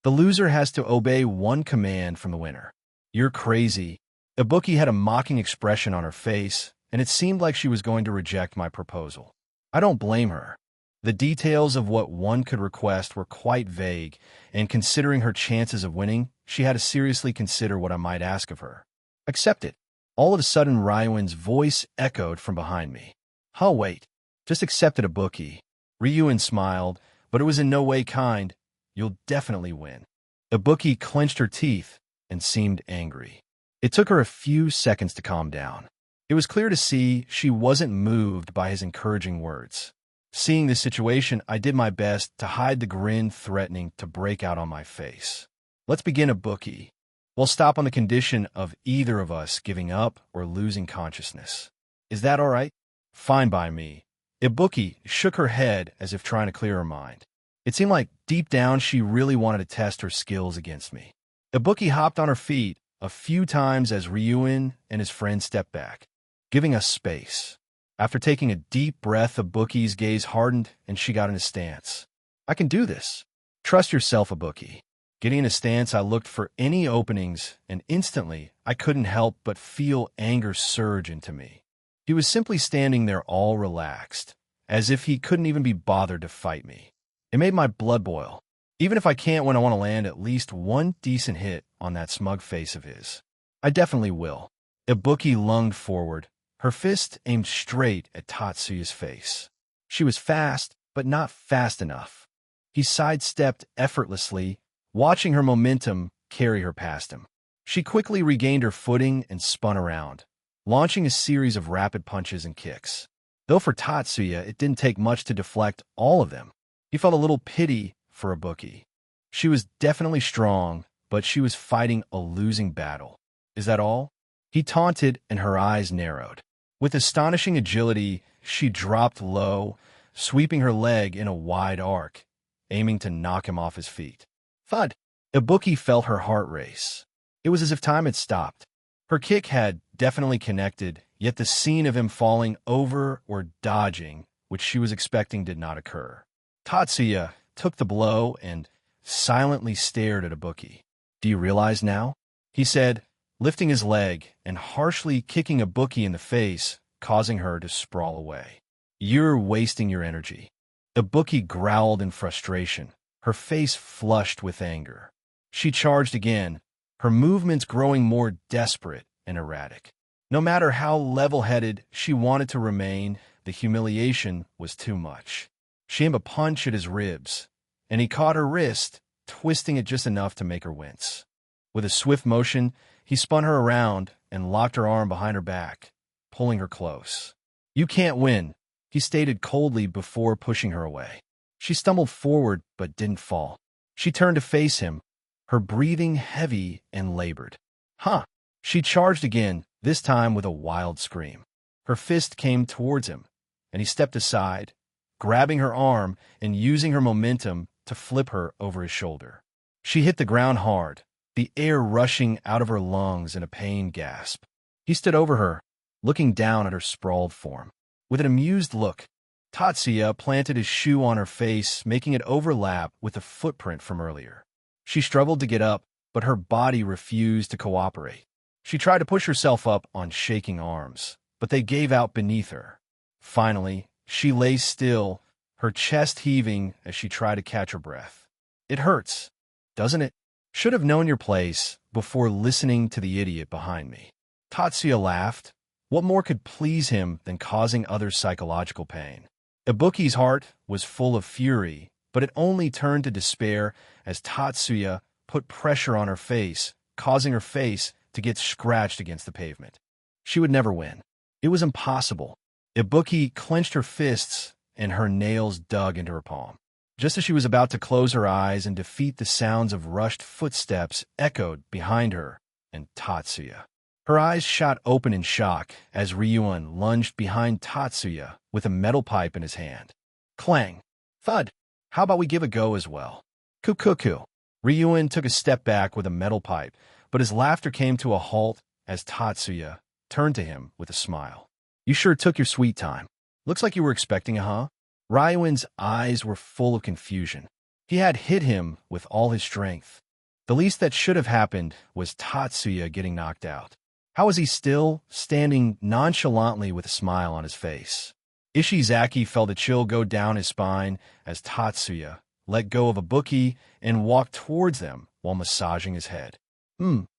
The loser has to obey one command from the winner. You're crazy. Ibuki had a mocking expression on her face, and it seemed like she was going to reject my proposal. I don't blame her. The details of what one could request were quite vague, and considering her chances of winning, she had to seriously consider what I might ask of her. Accept it. All of a sudden, Ryuin's voice echoed from behind me. Oh, wait. Just accept it, Ibuki. Ryuin smiled, but it was in no way kind. You'll definitely win. Ibuki clenched her teeth and seemed angry. It took her a few seconds to calm down. It was clear to see she wasn't moved by his encouraging words. Seeing this situation, I did my best to hide the grin threatening to break out on my face. Let's begin, Ibuki. We'll stop on the condition of either of us giving up or losing consciousness. Is that all right? Fine by me. Ibuki shook her head as if trying to clear her mind. It seemed like deep down she really wanted to test her skills against me. Ibuki hopped on her feet a few times as Ryuin and his friend stepped back, giving us space. After taking a deep breath, Ibuki's gaze hardened and she got in a stance. I can do this. Trust yourself, Ibuki. Getting in a stance, I looked for any openings, and instantly I couldn't help but feel anger surge into me. He was simply standing there all relaxed, as if he couldn't even be bothered to fight me. It made my blood boil. Even if I can't win, I want to land at least one decent hit on that smug face of his. I definitely will. Ibuki lunged forward, her fist aimed straight at Tatsuya's face. She was fast, but not fast enough. He sidestepped effortlessly, watching her momentum carry her past him. She quickly regained her footing and spun around, launching a series of rapid punches and kicks. Though for Tatsuya, it didn't take much to deflect all of them. He felt a little pity for Ibuki. She was definitely strong, but she was fighting a losing battle. Is that all? He taunted, and her eyes narrowed. With astonishing agility, she dropped low, sweeping her leg in a wide arc, aiming to knock him off his feet. Thud! Ibuki felt her heart race. It was as if time had stopped. Her kick had definitely connected, yet the scene of him falling over or dodging, which she was expecting, did not occur. Tatsuya took the blow and silently stared at Ibuki. Do you realize now? He said, lifting his leg and harshly kicking Ibuki in the face, causing her to sprawl away. You're wasting your energy. Ibuki growled in frustration, her face flushed with anger. She charged again, her movements growing more desperate and erratic. No matter how level-headed she wanted to remain, the humiliation was too much. She aimed a punch at his ribs, and he caught her wrist, twisting it just enough to make her wince. With a swift motion, he spun her around and locked her arm behind her back, pulling her close. You can't win, he stated coldly before pushing her away. She stumbled forward but didn't fall. She turned to face him, her breathing heavy and labored. Huh! She charged again, this time with a wild scream. Her fist came towards him, and he stepped aside, grabbing her arm and using her momentum to flip her over his shoulder. She hit the ground hard, the air rushing out of her lungs in a pained gasp. He stood over her, looking down at her sprawled form. With an amused look, Tatsuya planted his shoe on her face, making it overlap with the footprint from earlier. She struggled to get up, but her body refused to cooperate. She tried to push herself up on shaking arms, but they gave out beneath her. Finally, she lay still, her chest heaving as she tried to catch her breath. It hurts, doesn't it? Should have known your place before listening to the idiot behind me. Tatsuya laughed. What more could please him than causing others psychological pain? Ibuki's heart was full of fury, but it only turned to despair as Tatsuya put pressure on her face, causing her face to get scratched against the pavement. She would never win. It was impossible. Ibuki clenched her fists, and her nails dug into her palm. Just as she was about to close her eyes and defeat, the sounds of rushed footsteps echoed behind her and Tatsuya. Her eyes shot open in shock as Ryuin lunged behind Tatsuya with a metal pipe in his hand. Clang! Thud! How about we give a go as well? Kukuku! Ryuin took a step back with a metal pipe, but his laughter came to a halt as Tatsuya turned to him with a smile. You sure took your sweet time. Looks like you were expecting a huh? Ryuin's eyes were full of confusion. He had hit him with all his strength. The least that should have happened was Tatsuya getting knocked out. How was he still standing nonchalantly with a smile on his face? Ishizaki felt a chill go down his spine as Tatsuya let go of Ibuki and walked towards them while massaging his head.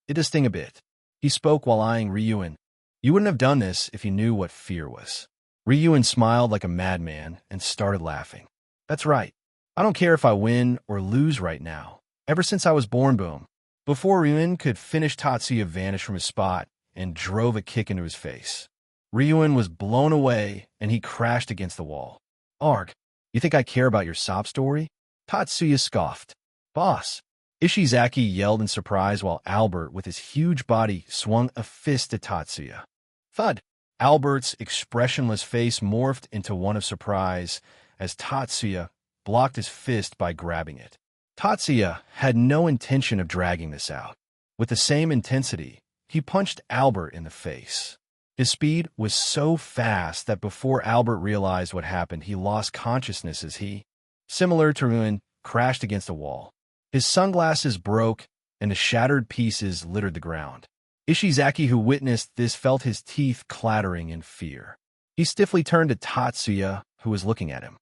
It does sting a bit. He spoke while eyeing Ryuen. You wouldn't have done this if you knew what fear was. Ryuen smiled like a madman and started laughing. That's right. I don't care if I win or lose right now. Ever since I was born, boom. Before Ryuen could finish, Tatsuya vanished from his spot and drove a kick into his face. Ryuen was blown away and he crashed against the wall. Arg, you think I care about your sob story? Tatsuya scoffed. Boss. Ishizaki yelled in surprise while Albert, with his huge body, swung a fist at Tatsuya. Thud! Albert's expressionless face morphed into one of surprise as Tatsuya blocked his fist by grabbing it. Tatsuya had no intention of dragging this out. With the same intensity, he punched Albert in the face. His speed was so fast that before Albert realized what happened, he lost consciousness as he, similar to Ryuen, crashed against a wall. His sunglasses broke, and the shattered pieces littered the ground. Ishizaki, who witnessed this, felt his teeth clattering in fear. He stiffly turned to Tatsuya, who was looking at him.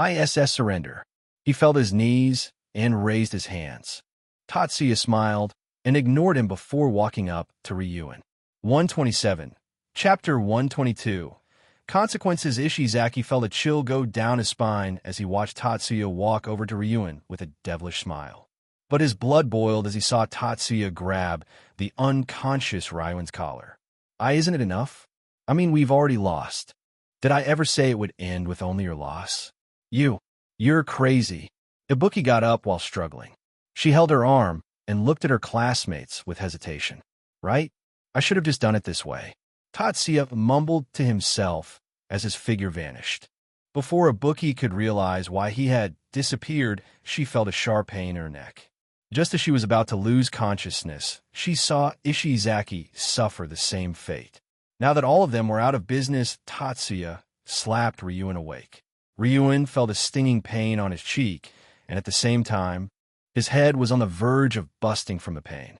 ISS surrender. He felt his knees and raised his hands. Tatsuya smiled and ignored him before walking up to Ryuen. 127. Chapter 122. Consequences. Ishizaki felt a chill go down his spine as he watched Tatsuya walk over to Ryuen with a devilish smile. But his blood boiled as he saw Tatsuya grab the unconscious Ryuen's collar. Isn't it enough? I mean, we've already lost. Did I ever say it would end with only your loss? You're crazy. Ibuki got up while struggling. She held her arm and looked at her classmates with hesitation. Right? I should have just done it this way. Tatsuya mumbled to himself as his figure vanished. Before Ibuki could realize why he had disappeared, she felt a sharp pain in her neck. Just as she was about to lose consciousness, she saw Ishizaki suffer the same fate. Now that all of them were out of business, Tatsuya slapped Ryuen awake. Ryuen felt a stinging pain on his cheek, and at the same time, his head was on the verge of busting from the pain.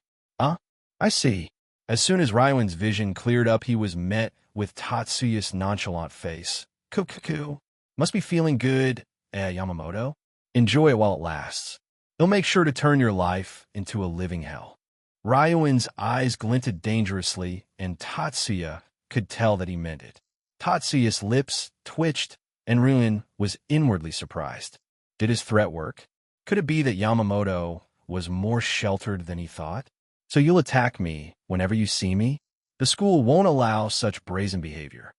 I see. As soon as Ryuen's vision cleared up, he was met with Tatsuya's nonchalant face. Cuckoo. Must be feeling good, Yamamoto. Enjoy it while it lasts. It'll make sure to turn your life into a living hell. Ryuen's eyes glinted dangerously, and Tatsuya could tell that he meant it. Tatsuya's lips twitched, and Ryuen was inwardly surprised. Did his threat work? Could it be that Yamamoto was more sheltered than he thought? So you'll attack me whenever you see me? The school won't allow such brazen behavior.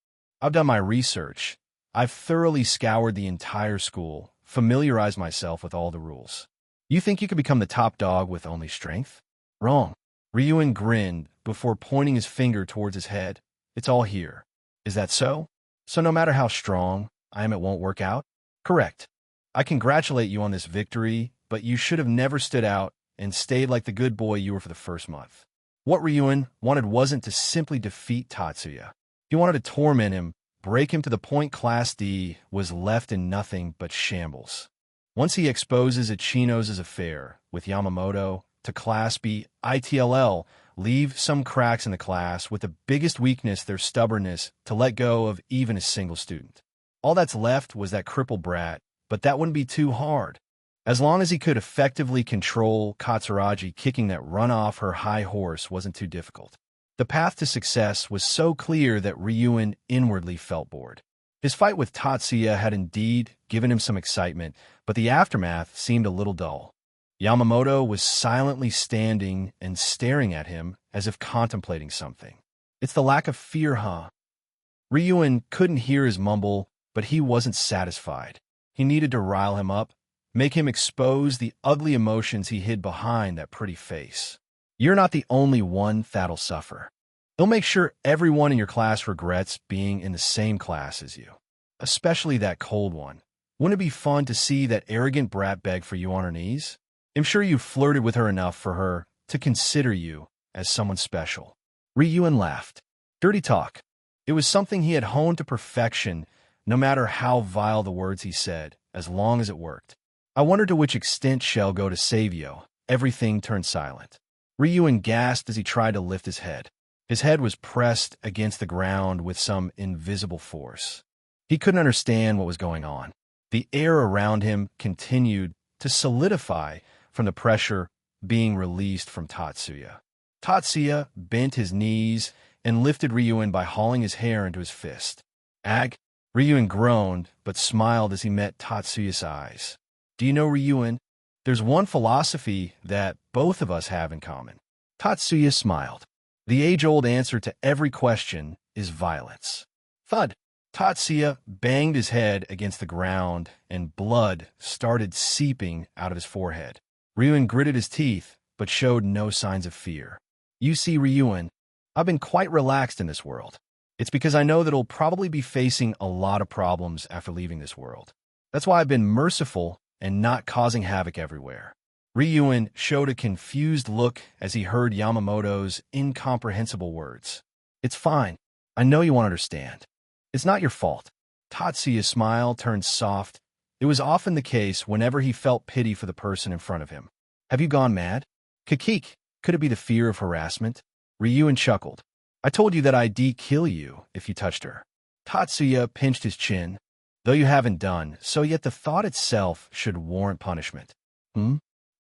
I've done my research. I've thoroughly scoured the entire school, familiarized myself with all the rules. You think you could become the top dog with only strength? Wrong. Ryuen grinned before pointing his finger towards his head. It's all here. Is that so? So no matter how strong I am, it won't work out? Correct. I congratulate you on this victory, but you should have never stood out and stayed like the good boy you were for the first month. What Ryuen wanted wasn't to simply defeat Tatsuya. He wanted to torment him, break him to the point Class D was left in nothing but shambles. Once he exposes Ichino's affair with Yamamoto to Class B, ITLL leave some cracks in the class with the biggest weakness their stubbornness to let go of even a single student. All that's left was that crippled brat, but that wouldn't be too hard. As long as he could effectively control Katsuragi, kicking that run off her high horse wasn't too difficult. The path to success was so clear that Ryuen inwardly felt bored. His fight with Tatsuya had indeed given him some excitement, but the aftermath seemed a little dull. Yamamoto was silently standing and staring at him as if contemplating something. It's the lack of fear, huh? Ryuen couldn't hear his mumble, but he wasn't satisfied. He needed to rile him up, make him expose the ugly emotions he hid behind that pretty face. You're not the only one that'll suffer. It'll make sure everyone in your class regrets being in the same class as you, especially that cold one. Wouldn't it be fun to see that arrogant brat beg for you on her knees? I'm sure you flirted with her enough for her to consider you as someone special. Ryuen laughed. Dirty talk. It was something he had honed to perfection, no matter how vile the words he said, as long as it worked. I wonder to which extent shall go to save you. Everything turned silent. Ryuin gasped as he tried to lift his head. His head was pressed against the ground with some invisible force. He couldn't understand what was going on. The air around him continued to solidify from the pressure being released from Tatsuya. Tatsuya bent his knees and lifted Ryuin by hauling his hair into his fist. Ag? Ryuin groaned, but smiled as he met Tatsuya's eyes. Do you know, Ryuin, there's one philosophy that both of us have in common. Tatsuya smiled. The age-old answer to every question is violence. Thud! Tatsuya banged his head against the ground, and blood started seeping out of his forehead. Ryuin gritted his teeth, but showed no signs of fear. You see, Ryuin, I've been quite relaxed in this world. It's because I know that I'll probably be facing a lot of problems after leaving this world. That's why I've been merciful and not causing havoc everywhere. Ryuin showed a confused look as he heard Yamamoto's incomprehensible words. It's fine. I know you won't understand. It's not your fault. Tatsuya's smile turned soft. It was often the case whenever he felt pity for the person in front of him. Have you gone mad? Kakik, could it be the fear of harassment? Ryuin chuckled. I told you that I'd kill you if you touched her. Tatsuya pinched his chin. Though you haven't done so yet, the thought itself should warrant punishment.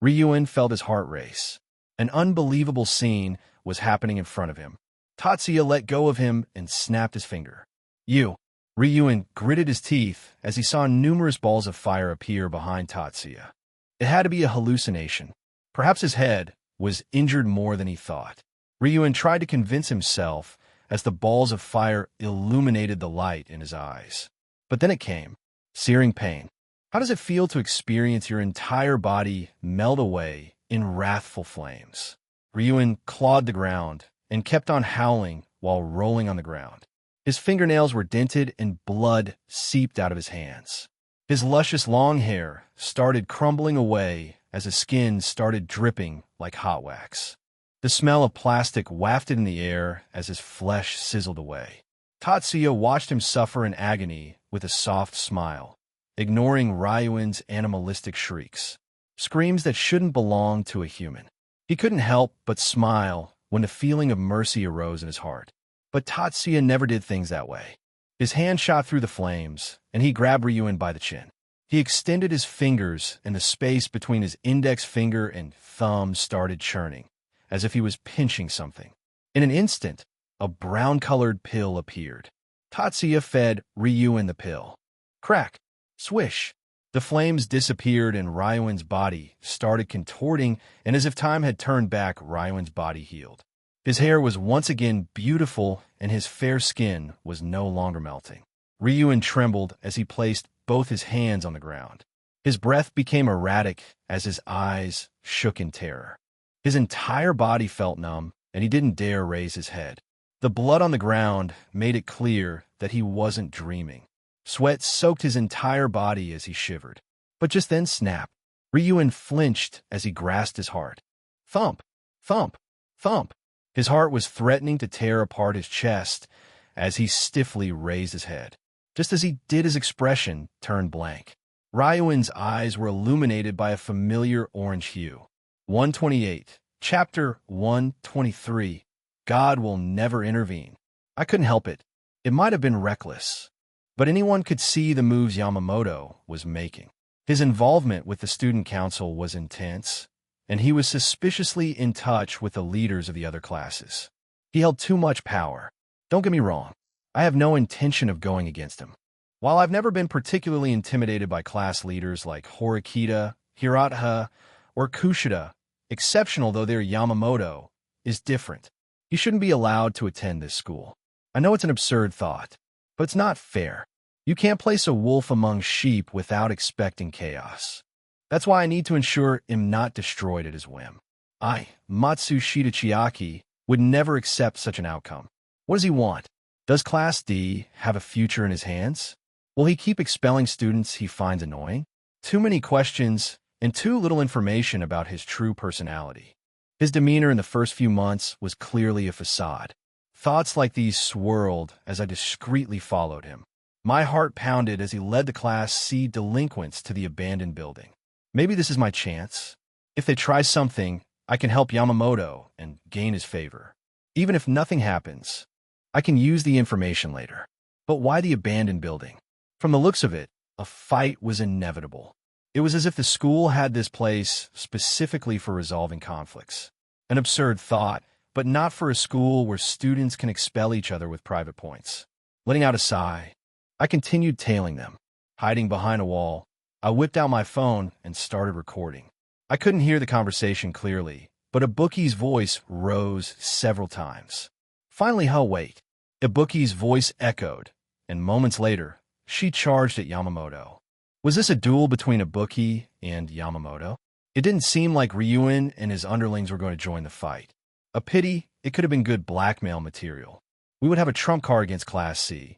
Ryuin felt his heart race. An unbelievable scene was happening in front of him. Tatsuya let go of him and snapped his finger. You! Ryuin gritted his teeth as he saw numerous balls of fire appear behind Tatsuya. It had to be a hallucination. Perhaps his head was injured more than he thought. Ryuin tried to convince himself as the balls of fire illuminated the light in his eyes. But then it came. Searing pain. How does it feel to experience your entire body melt away in wrathful flames? Ryuin clawed the ground and kept on howling while rolling on the ground. His fingernails were dented and blood seeped out of his hands. His luscious long hair started crumbling away as his skin started dripping like hot wax. The smell of plastic wafted in the air as his flesh sizzled away. Tatsuya watched him suffer in agony with a soft smile, ignoring Ryuin's animalistic shrieks, screams that shouldn't belong to a human. He couldn't help but smile when the feeling of mercy arose in his heart. But Tatsuya never did things that way. His hand shot through the flames, and he grabbed Ryuin by the chin. He extended his fingers, and the space between his index finger and thumb started churning, as if he was pinching something. In an instant, a brown-colored pill appeared. Tatsuya fed Ryuin the pill. Crack! Swish! The flames disappeared, and Ryuin's body started contorting, and as if time had turned back, Ryuin's body healed. His hair was once again beautiful, and his fair skin was no longer melting. Ryuin trembled as he placed both his hands on the ground. His breath became erratic as his eyes shook in terror. His entire body felt numb, and he didn't dare raise his head. The blood on the ground made it clear that he wasn't dreaming. Sweat soaked his entire body as he shivered. But just then, snap! Ryuin flinched as he grasped his heart. Thump! Thump! Thump! His heart was threatening to tear apart his chest as he stiffly raised his head. Just as he did, his expression turned blank. Ryuin's eyes were illuminated by a familiar orange hue. 128, Chapter 123, God Will Never Intervene. I couldn't help it. It might have been reckless, but anyone could see the moves Yamamoto was making. His involvement with the student council was intense, and he was suspiciously in touch with the leaders of the other classes. He held too much power. Don't get me wrong, I have no intention of going against him. While I've never been particularly intimidated by class leaders like Horikita, Hirata, or Kushida, exceptional though their Yamamoto is different. He shouldn't be allowed to attend this school. I know it's an absurd thought, but it's not fair. You can't place a wolf among sheep without expecting chaos. That's why I need to ensure I'm not destroyed at his whim. Matsushita Chiaki, would never accept such an outcome. What does he want? Does Class D have a future in his hands? Will he keep expelling students he finds annoying? Too many questions and too little information about his true personality. His demeanor in the first few months was clearly a facade. Thoughts like these swirled as I discreetly followed him. My heart pounded as he led the Class C delinquents to the abandoned building. Maybe this is my chance. If they try something, I can help Yamamoto and gain his favor. Even if nothing happens, I can use the information later. But why the abandoned building? From the looks of it, a fight was inevitable. It was as if the school had this place specifically for resolving conflicts. An absurd thought, but not for a school where students can expel each other with private points. Letting out a sigh, I continued tailing them. Hiding behind a wall, I whipped out my phone and started recording. I couldn't hear the conversation clearly, but Ibuki's voice rose several times. Finally, hell, wait. Ibuki's voice echoed, and moments later, she charged at Yamamoto. Was this a duel between Ibuki and Yamamoto? It didn't seem like Ryuen and his underlings were going to join the fight. A pity, it could have been good blackmail material. We would have a trump card against Class C.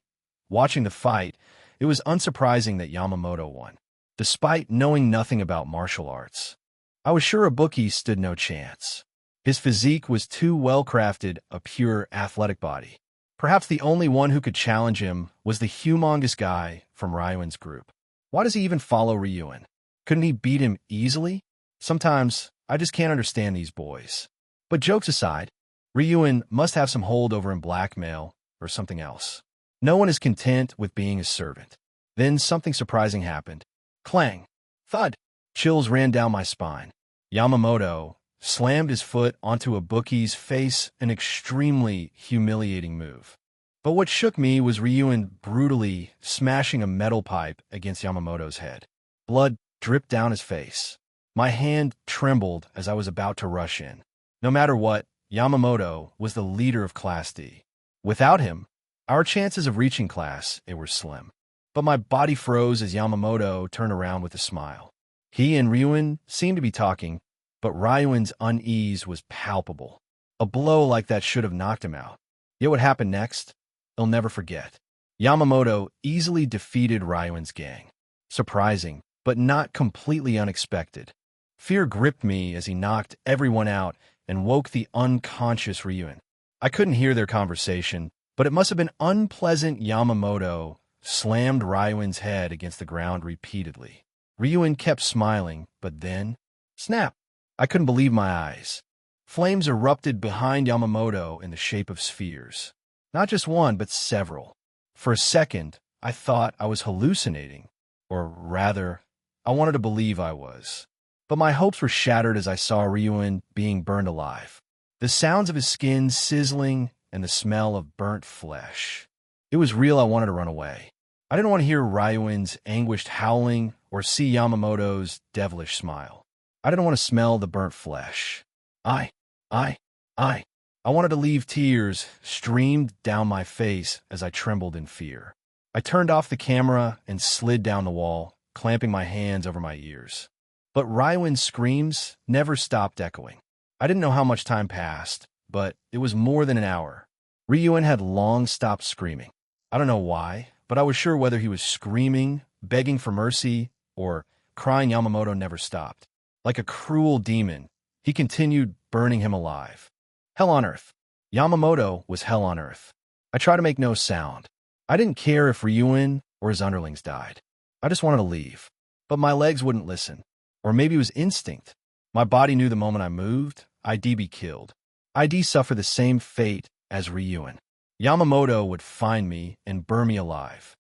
Watching the fight, it was unsurprising that Yamamoto won, despite knowing nothing about martial arts. I was sure Ibuki stood no chance. His physique was too well-crafted, a pure athletic body. Perhaps the only one who could challenge him was the humongous guy from Ryuen's group. Why does he even follow Ryuen? Couldn't he beat him easily? Sometimes, I just can't understand these boys. But jokes aside, Ryuen must have some holdover in blackmail or something else. No one is content with being a servant. Then something surprising happened. Clang! Thud! Chills ran down my spine. Yamamoto slammed his foot onto Ibuki's face, an extremely humiliating move. But what shook me was Ryuen brutally smashing a metal pipe against Yamamoto's head. Blood dripped down his face. My hand trembled as I was about to rush in. No matter what, Yamamoto was the leader of Class D. Without him, our chances of reaching Class A were slim. But my body froze as Yamamoto turned around with a smile. He and Ryuen seemed to be talking, but Ryuen's unease was palpable. A blow like that should have knocked him out. Yet what happened next? He'll never forget. Yamamoto easily defeated Ryuen's gang. Surprising, but not completely unexpected. Fear gripped me as he knocked everyone out and woke the unconscious Ryuen. I couldn't hear their conversation, but it must have been unpleasant. Yamamoto slammed Ryuen's head against the ground repeatedly. Ryuen kept smiling, but then, snap! I couldn't believe my eyes. Flames erupted behind Yamamoto in the shape of spheres. Not just one, but several. For a second, I thought I was hallucinating. Or rather, I wanted to believe I was. But my hopes were shattered as I saw Ryuen being burned alive. The sounds of his skin sizzling and the smell of burnt flesh. It was real. I wanted to run away. I didn't want to hear Ryuen's anguished howling or see Yamamoto's devilish smile. I didn't want to smell the burnt flesh. I wanted to leave. Tears streamed down my face as I trembled in fear. I turned off the camera and slid down the wall, clamping my hands over my ears. But Ryuen's screams never stopped echoing. I didn't know how much time passed, but it was more than an hour. Ryuen had long stopped screaming. I don't know why, but I was sure whether he was screaming, begging for mercy, or crying, Yamamoto never stopped. Like a cruel demon, he continued burning him alive. Hell on earth. Yamamoto was hell on earth. I tried to make no sound. I didn't care if Ryuen or his underlings died. I just wanted to leave. But my legs wouldn't listen. Or maybe it was instinct. My body knew the moment I moved, I'd be killed. I'd suffer the same fate as Ryuen. Yamamoto would find me and burn me alive.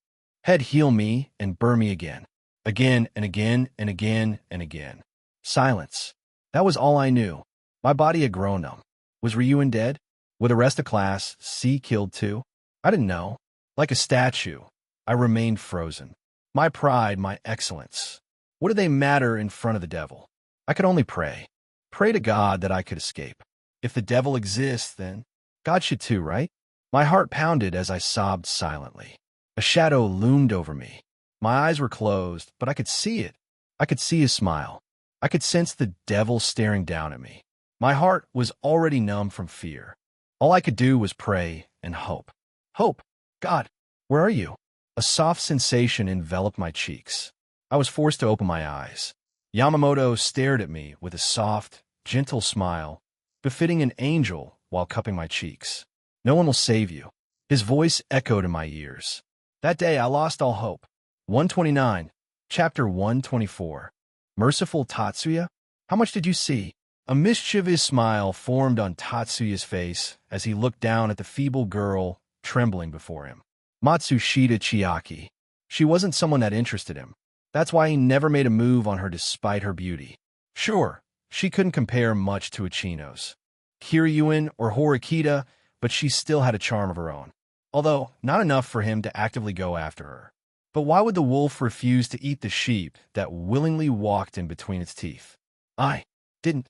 He'd heal me and burn me again. Again and again and again and again. Silence. That was all I knew. My body had grown numb. Was Ryuen dead? Were the rest of Class C killed too? I didn't know. Like a statue, I remained frozen. My pride, my excellence. What did they matter in front of the devil? I could only pray. Pray to God that I could escape. If the devil exists, then God should too, right? My heart pounded as I sobbed silently. A shadow loomed over me. My eyes were closed, but I could see it. I could see his smile. I could sense the devil staring down at me. My heart was already numb from fear. All I could do was pray and hope. Hope. God, where are you? A soft sensation enveloped my cheeks. I was forced to open my eyes. Yamamoto stared at me with a soft, gentle smile, befitting an angel while cupping my cheeks. No one will save you. His voice echoed in my ears. That day I lost all hope. 129, Chapter 124. Merciful Tatsuya? How much did you see? A mischievous smile formed on Tatsuya's face as he looked down at the feeble girl trembling before him. Matsushita Chiaki. She wasn't someone that interested him. That's why he never made a move on her despite her beauty. Sure, she couldn't compare much to Ichino's Kiryuin or Horikita, but she still had a charm of her own. Although, not enough for him to actively go after her. But why would the wolf refuse to eat the sheep that willingly walked in between its teeth? I didn't.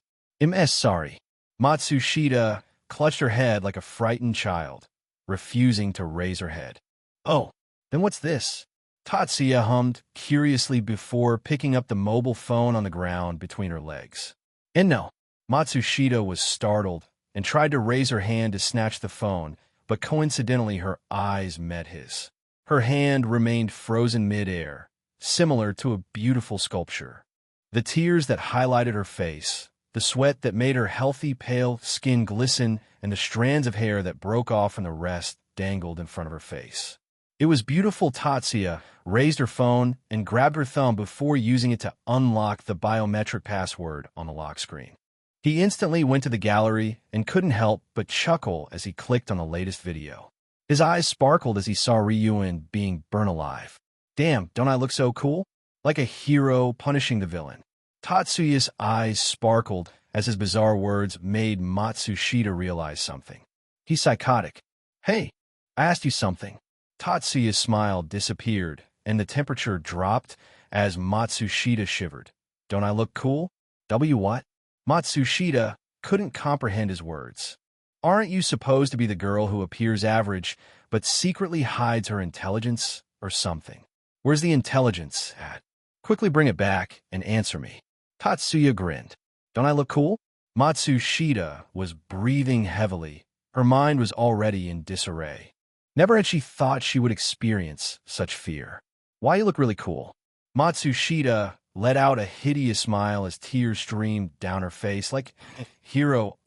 Sorry. Matsushita clutched her head like a frightened child, refusing to raise her head. Oh, then what's this? Tatsuya hummed curiously before picking up the mobile phone on the ground between her legs. And no, Matsushita was startled and tried to raise her hand to snatch the phone, but coincidentally her eyes met his. Her hand remained frozen mid-air, similar to a beautiful sculpture. The tears that highlighted her face, the sweat that made her healthy, pale skin glisten, and the strands of hair that broke off from the rest dangled in front of her face. It was beautiful. Tatsuya raised her phone and grabbed her thumb before using it to unlock the biometric password on the lock screen. He instantly went to the gallery and couldn't help but chuckle as he clicked on the latest video. His eyes sparkled as he saw Ryuin being burned alive. Damn, don't I look so cool? Like a hero punishing the villain. Tatsuya's eyes sparkled as his bizarre words made Matsushita realize something. He's psychotic. Hey, I asked you something. Tatsuya's smile disappeared, and the temperature dropped as Matsushita shivered. Don't I look cool? What? Matsushita couldn't comprehend his words. Aren't you supposed to be the girl who appears average, but secretly hides her intelligence or something? Where's the intelligence at? Quickly bring it back and answer me. Tatsuya grinned. Don't I look cool? Matsushita was breathing heavily. Her mind was already in disarray. Never had she thought she would experience such fear. Why, you look really cool. Matsushita let out a hideous smile as tears streamed down her face. Like, hero,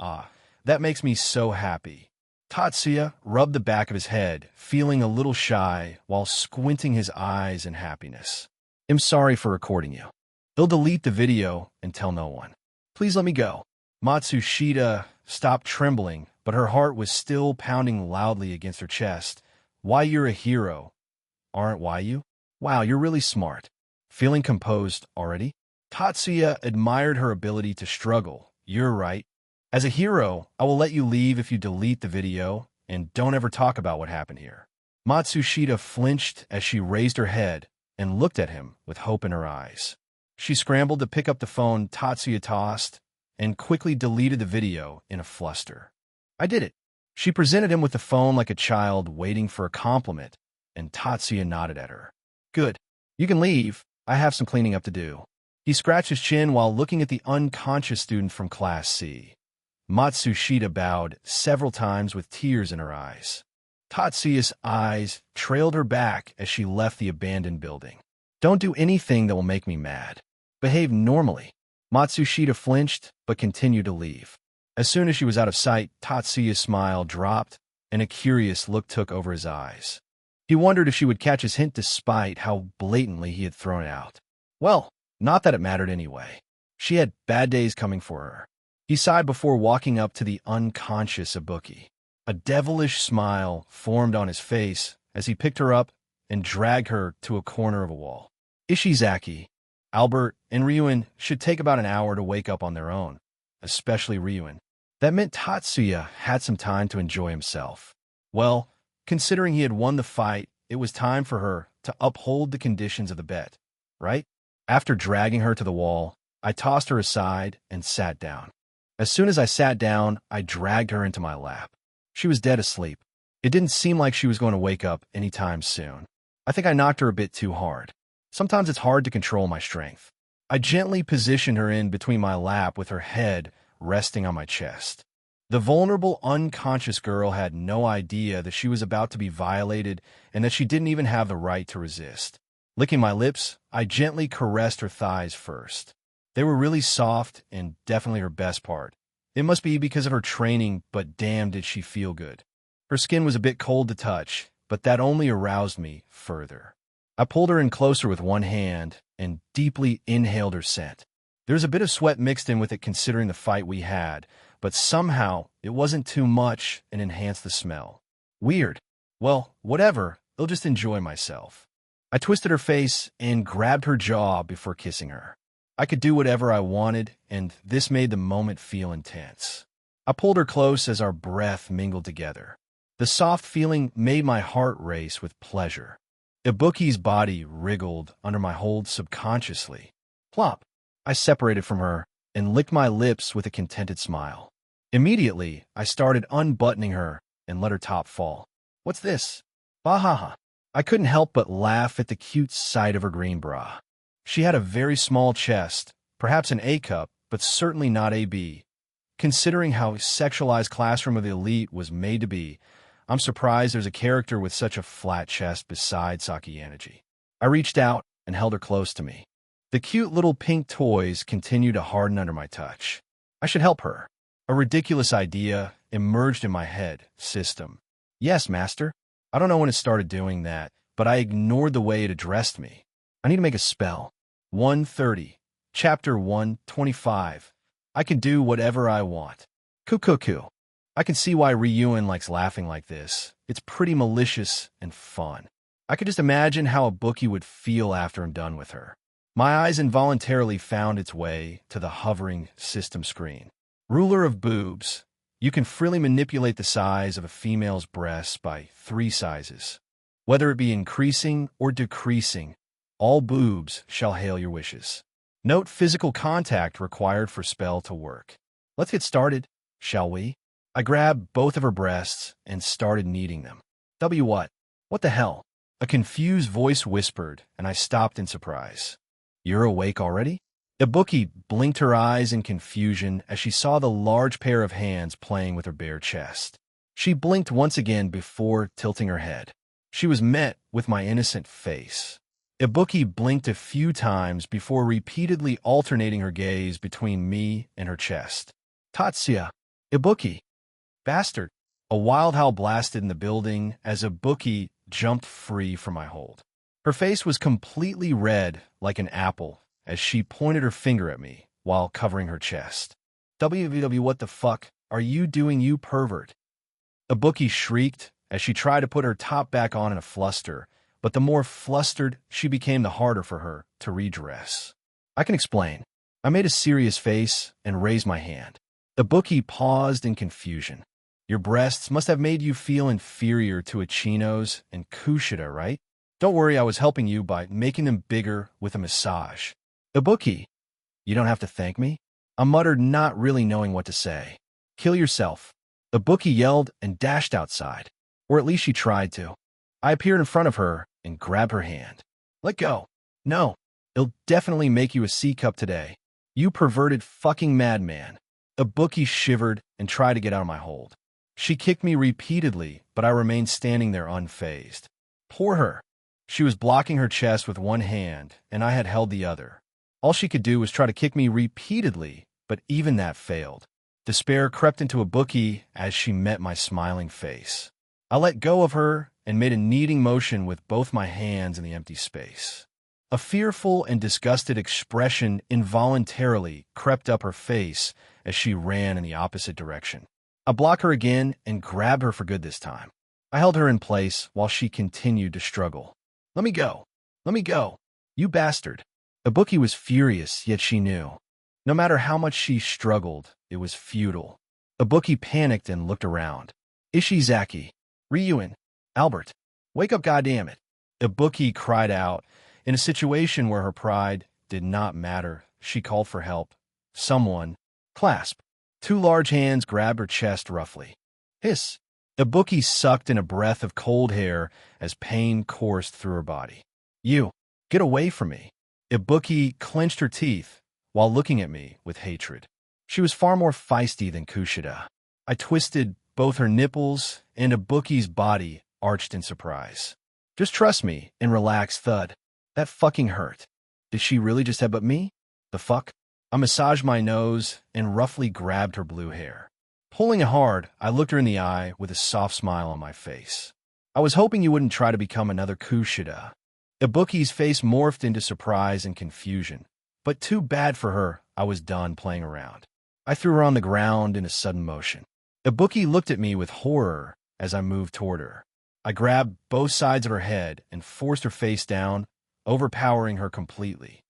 that makes me so happy. Tatsuya rubbed the back of his head, feeling a little shy while squinting his eyes in happiness. I'm sorry for recording you. He'll delete the video and tell no one. Please let me go. Matsushita stopped trembling, but her heart was still pounding loudly against her chest. Why, you're a hero. Aren't you? Wow, you're really smart. Feeling composed already? Tatsuya admired her ability to struggle. You're right. As a hero, I will let you leave if you delete the video and don't ever talk about what happened here. Matsushita flinched as she raised her head and looked at him with hope in her eyes. She scrambled to pick up the phone Tatsuya tossed and quickly deleted the video in a fluster. I did it. She presented him with the phone like a child waiting for a compliment, and Tatsuya nodded at her. Good. You can leave. I have some cleaning up to do. He scratched his chin while looking at the unconscious student from Class C. Matsushita bowed several times with tears in her eyes. Tatsuya's eyes trailed her back as she left the abandoned building. Don't do anything that will make me mad. Behave normally. Matsushita flinched, but continued to leave. As soon as she was out of sight, Tatsuya's smile dropped, and a curious look took over his eyes. He wondered if she would catch his hint despite how blatantly he had thrown it out. Well, not that it mattered anyway. She had bad days coming for her. He sighed before walking up to the unconscious Ibuki. A devilish smile formed on his face as he picked her up and dragged her to a corner of a wall. Ishizaki, Albert, and Ryuin should take about an hour to wake up on their own, especially Ryuin. That meant Tatsuya had some time to enjoy himself. Well, considering he had won the fight, it was time for her to uphold the conditions of the bet, right? After dragging her to the wall, I tossed her aside and sat down. As soon as I sat down, I dragged her into my lap. She was dead asleep. It didn't seem like she was going to wake up anytime soon. I think I knocked her a bit too hard. Sometimes it's hard to control my strength. I gently positioned her in between my lap with her head resting on my chest. The vulnerable, unconscious girl had no idea that she was about to be violated and that she didn't even have the right to resist. Licking my lips, I gently caressed her thighs first. They were really soft and definitely her best part. It must be because of her training, but damn did she feel good. Her skin was a bit cold to touch, but that only aroused me further. I pulled her in closer with one hand and deeply inhaled her scent. There's a bit of sweat mixed in with it considering the fight we had, but somehow it wasn't too much and enhanced the smell. Weird. Well, whatever, I'll just enjoy myself. I twisted her face and grabbed her jaw before kissing her. I could do whatever I wanted, and this made the moment feel intense. I pulled her close as our breath mingled together. The soft feeling made my heart race with pleasure. Ibuki's body wriggled under my hold subconsciously. Plop! I separated from her and licked my lips with a contented smile. Immediately, I started unbuttoning her and let her top fall. What's this? Bahaha. I couldn't help but laugh at the cute sight of her green bra. She had a very small chest, perhaps an A cup, but certainly not a B. Considering how sexualized Classroom of the Elite was made to be, I'm surprised there's a character with such a flat chest besides Saki Energy. I reached out and held her close to me. The cute little pink toys continued to harden under my touch. I should help her. A ridiculous idea emerged in my head. System. Yes, master. I don't know when it started doing that, but I ignored the way it addressed me. I need to make a spell. 130. Chapter 125. I can do whatever I want. Cuckoo. I can see why Ryuen likes laughing like this. It's pretty malicious and fun. I could just imagine how Ibuki would feel after I'm done with her. My eyes involuntarily found its way to the hovering system screen. Ruler of boobs. You can freely manipulate the size of a female's breasts by 3 sizes. Whether it be increasing or decreasing, all boobs shall hail your wishes. Note physical contact required for spell to work. Let's get started, shall we? I grabbed both of her breasts and started kneading them. What? What the hell? A confused voice whispered, and I stopped in surprise. You're awake already? Ibuki blinked her eyes in confusion as she saw the large pair of hands playing with her bare chest. She blinked once again before tilting her head. She was met with my innocent face. Ibuki blinked a few times before repeatedly alternating her gaze between me and her chest. Tatsuya. Ibuki. Bastard. A wild howl blasted in the building as Ibuki jumped free from my hold. Her face was completely red like an apple as she pointed her finger at me while covering her chest. What the fuck are you doing, you pervert? Ibuki shrieked as she tried to put her top back on in a fluster, but the more flustered she became, the harder for her to redress. I can explain. I made a serious face and raised my hand. Ibuki paused in confusion. Your breasts must have made you feel inferior to Ichinos and Kushida, right? Don't worry, I was helping you by making them bigger with a massage. Ibuki, you don't have to thank me. I muttered, not really knowing what to say. Kill yourself. Ibuki yelled and dashed outside. Or at least she tried to. I appeared in front of her and grabbed her hand. Let go. No, it'll definitely make you a C-cup today. You perverted fucking madman. Ibuki shivered and tried to get out of my hold. She kicked me repeatedly, but I remained standing there unfazed. Poor her. She was blocking her chest with one hand, and I had held the other. All she could do was try to kick me repeatedly, but even that failed. Despair crept into Ibuki as she met my smiling face. I let go of her and made a kneading motion with both my hands in the empty space. A fearful and disgusted expression involuntarily crept up her face as she ran in the opposite direction. I blocked her again and grabbed her for good this time. I held her in place while she continued to struggle. Let me go. Let me go. You bastard. Ibuki was furious, yet she knew. No matter how much she struggled, it was futile. Ibuki panicked and looked around. Ishizaki. Ryuen. Albert. Wake up, goddammit. Ibuki cried out. In a situation where her pride did not matter, she called for help. Someone. Clasp. 2 large hands grabbed her chest roughly. Hiss. Ibuki sucked in a breath of cold hair as pain coursed through her body. You. Get away from me. Ibuki clenched her teeth while looking at me with hatred. She was far more feisty than Kushida. I twisted both her nipples, and Ibuki's body arched in surprise. Just trust me and relax, thud. That fucking hurt. Did she really just headbutt me? The fuck? I massaged my nose and roughly grabbed her blue hair. Pulling it hard, I looked her in the eye with a soft smile on my face. I was hoping you wouldn't try to become another Kushida. Ibuki's face morphed into surprise and confusion. But too bad for her, I was done playing around. I threw her on the ground in a sudden motion. Ibuki looked at me with horror as I moved toward her. I grabbed both sides of her head and forced her face down, overpowering her completely.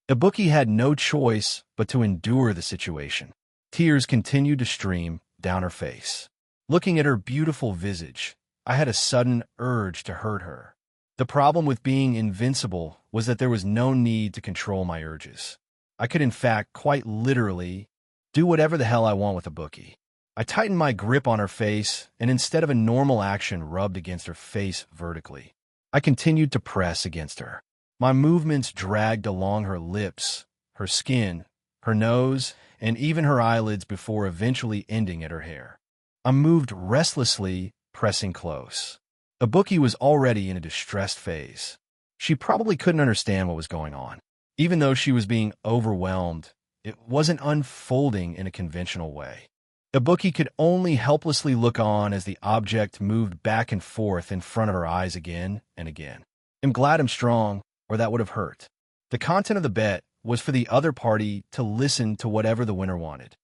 Ibuki had no choice but to endure the situation. Tears continued to stream down her face. Looking at her beautiful visage, I had a sudden urge to hurt her. The problem with being invincible was that there was no need to control my urges. I could in fact, quite literally, do whatever the hell I want with Ibuki. I tightened my grip on her face, and instead of a normal action, rubbed against her face vertically. I continued to press against her. My movements dragged along her lips, her skin, her nose, and even her eyelids before eventually ending at her hair. I moved restlessly, pressing close. Ibuki was already in a distressed phase. She probably couldn't understand what was going on. Even though she was being overwhelmed, it wasn't unfolding in a conventional way. Ibuki could only helplessly look on as the object moved back and forth in front of her eyes again and again. I'm glad I'm strong, or that would have hurt. The content of the bet was for the other party to listen to whatever the winner wanted,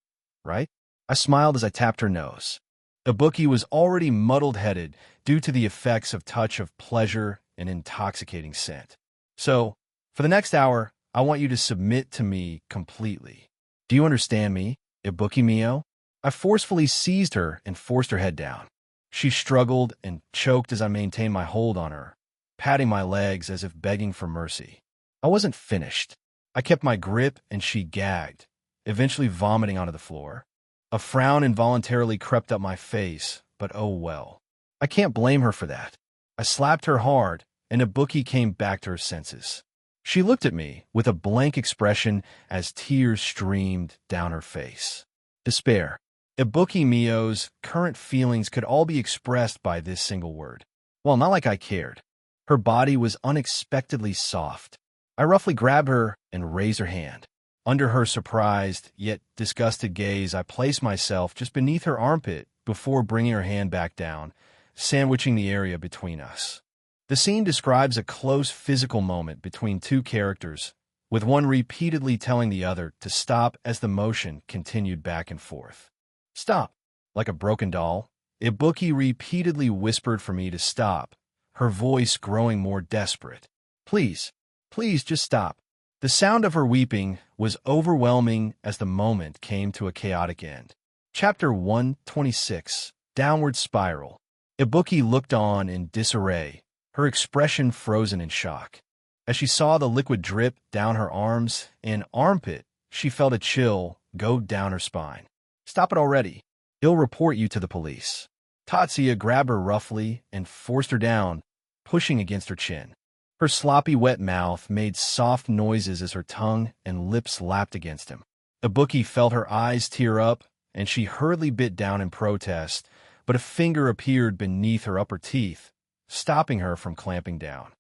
right? I smiled as I tapped her nose. Ibuki was already muddled-headed due to the effects of touch of pleasure and intoxicating scent. So, for the next hour, I want you to submit to me completely. Do you understand me, Ibuki Mio? I forcefully seized her and forced her head down. She struggled and choked as I maintained my hold on her, patting my legs as if begging for mercy. I wasn't finished. I kept my grip and she gagged, eventually vomiting onto the floor. A frown involuntarily crept up my face, but oh well. I can't blame her for that. I slapped her hard, and Ibuki came back to her senses. She looked at me with a blank expression as tears streamed down her face. Despair. Ibuki Mio's current feelings could all be expressed by this single word. Well, not like I cared. Her body was unexpectedly soft. I roughly grabbed her and raised her hand. Under her surprised, yet disgusted gaze, I placed myself just beneath her armpit before bringing her hand back down, sandwiching the area between us. The scene describes a close physical moment between two characters, with one repeatedly telling the other to stop as the motion continued back and forth. Stop. Like a broken doll, Ibuki repeatedly whispered for me to stop, her voice growing more desperate. Please, please just stop. The sound of her weeping was overwhelming as the moment came to a chaotic end. Chapter 126, Downward Spiral. Ibuki looked on in disarray, her expression frozen in shock. As she saw the liquid drip down her arms and armpit, she felt a chill go down her spine. Stop it already. He'll report you to the police. Tatsuya grabbed her roughly and forced her down, pushing against her chin. Her sloppy, wet mouth made soft noises as her tongue and lips lapped against him. Ibuki felt her eyes tear up, and she hurriedly bit down in protest, but a finger appeared beneath her upper teeth, stopping her from clamping down.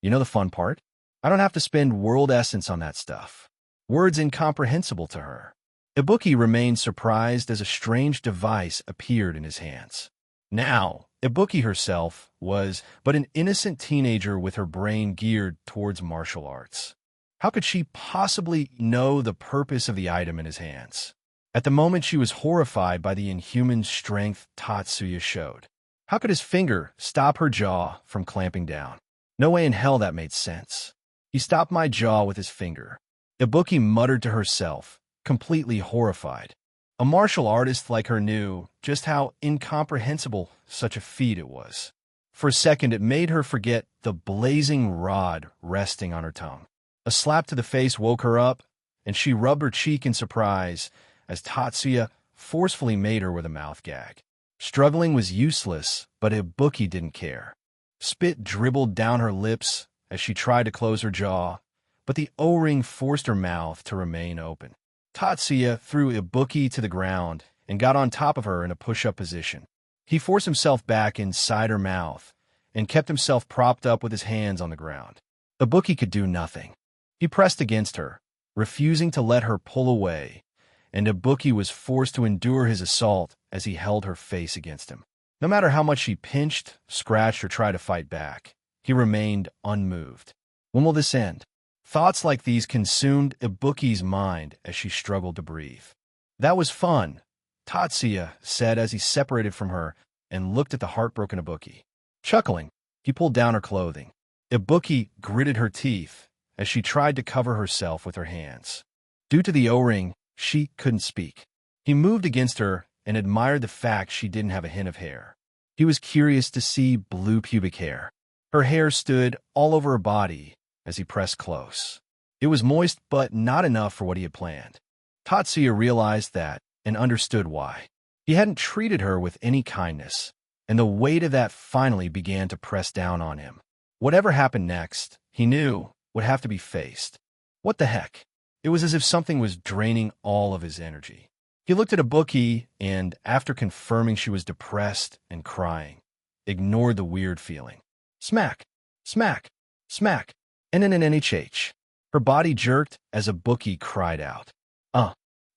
You know the fun part? I don't have to spend world essence on that stuff. Words incomprehensible to her. Ibuki remained surprised as a strange device appeared in his hands. Now, Ibuki herself was but an innocent teenager with her brain geared towards martial arts. How could she possibly know the purpose of the item in his hands? At the moment, she was horrified by the inhuman strength Tatsuya showed. How could his finger stop her jaw from clamping down? No way in hell that made sense. He stopped my jaw with his finger. Ibuki muttered to herself, completely horrified. A martial artist like her knew just how incomprehensible such a feat it was. For a second, it made her forget the blazing rod resting on her tongue. A slap to the face woke her up, and she rubbed her cheek in surprise as Tatsuya forcefully made her with a mouth gag. Struggling was useless, but Ibuki didn't care. Spit dribbled down her lips as she tried to close her jaw, but the O-ring forced her mouth to remain open. Tatsuya threw Ibuki to the ground and got on top of her in a push-up position. He forced himself back inside her mouth and kept himself propped up with his hands on the ground. Ibuki could do nothing. He pressed against her, refusing to let her pull away, and Ibuki was forced to endure his assault as he held her face against him. No matter how much she pinched, scratched, or tried to fight back, he remained unmoved. When will this end? Thoughts like these consumed Ibuki's mind as she struggled to breathe. That was fun, Tatsuya said as he separated from her and looked at the heartbroken Ibuki. Chuckling, he pulled down her clothing. Ibuki gritted her teeth as she tried to cover herself with her hands. Due to the O-ring, she couldn't speak. He moved against her and admired the fact she didn't have a hint of hair. He was curious to see blue pubic hair. Her hair stood all over her body as he pressed close. It was moist, but not enough for what he had planned. Tatsuya realized that and understood why. He hadn't treated her with any kindness, and the weight of that finally began to press down on him. Whatever happened next, he knew, would have to be faced. What the heck? It was as if something was draining all of his energy. He looked at Ibuki and, after confirming she was depressed and crying, ignored the weird feeling. Smack! Smack! Smack! NNNHH. Her body jerked as Ibuki cried out.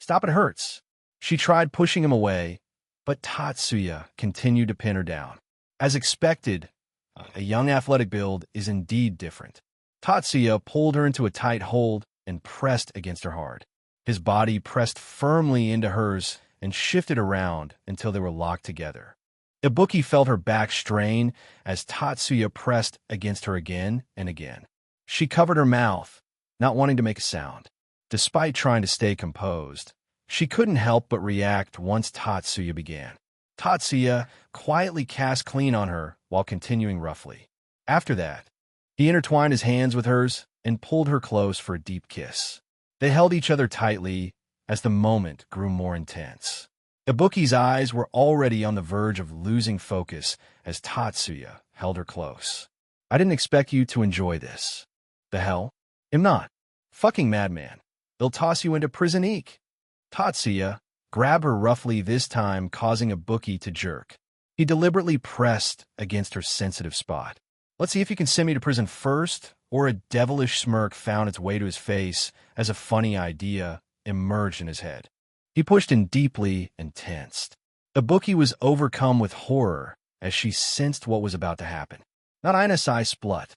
Stop, it hurts. She tried pushing him away, but Tatsuya continued to pin her down. As expected, a young athletic build is indeed different. Tatsuya pulled her into a tight hold and pressed against her hard. His body pressed firmly into hers and shifted around until they were locked together. Ibuki felt her back strain as Tatsuya pressed against her again and again. She covered her mouth, not wanting to make a sound. Despite trying to stay composed, she couldn't help but react once Tatsuya began. Tatsuya quietly cast clean on her while continuing roughly. After that, he intertwined his hands with hers and pulled her close for a deep kiss. They held each other tightly as the moment grew more intense. Ibuki's eyes were already on the verge of losing focus as Tatsuya held her close. I didn't expect you to enjoy this. The hell? I'm not. Fucking madman. They'll toss you into prison eek. Tatsuya grabbed her roughly, this time causing Ibuki to jerk. He deliberately pressed against her sensitive spot. Let's see if you can send me to prison first, or a devilish smirk found its way to his face as a funny idea emerged in his head. He pushed in deeply and tensed. Ibuki was overcome with horror as she sensed what was about to happen. Not Inasai splut.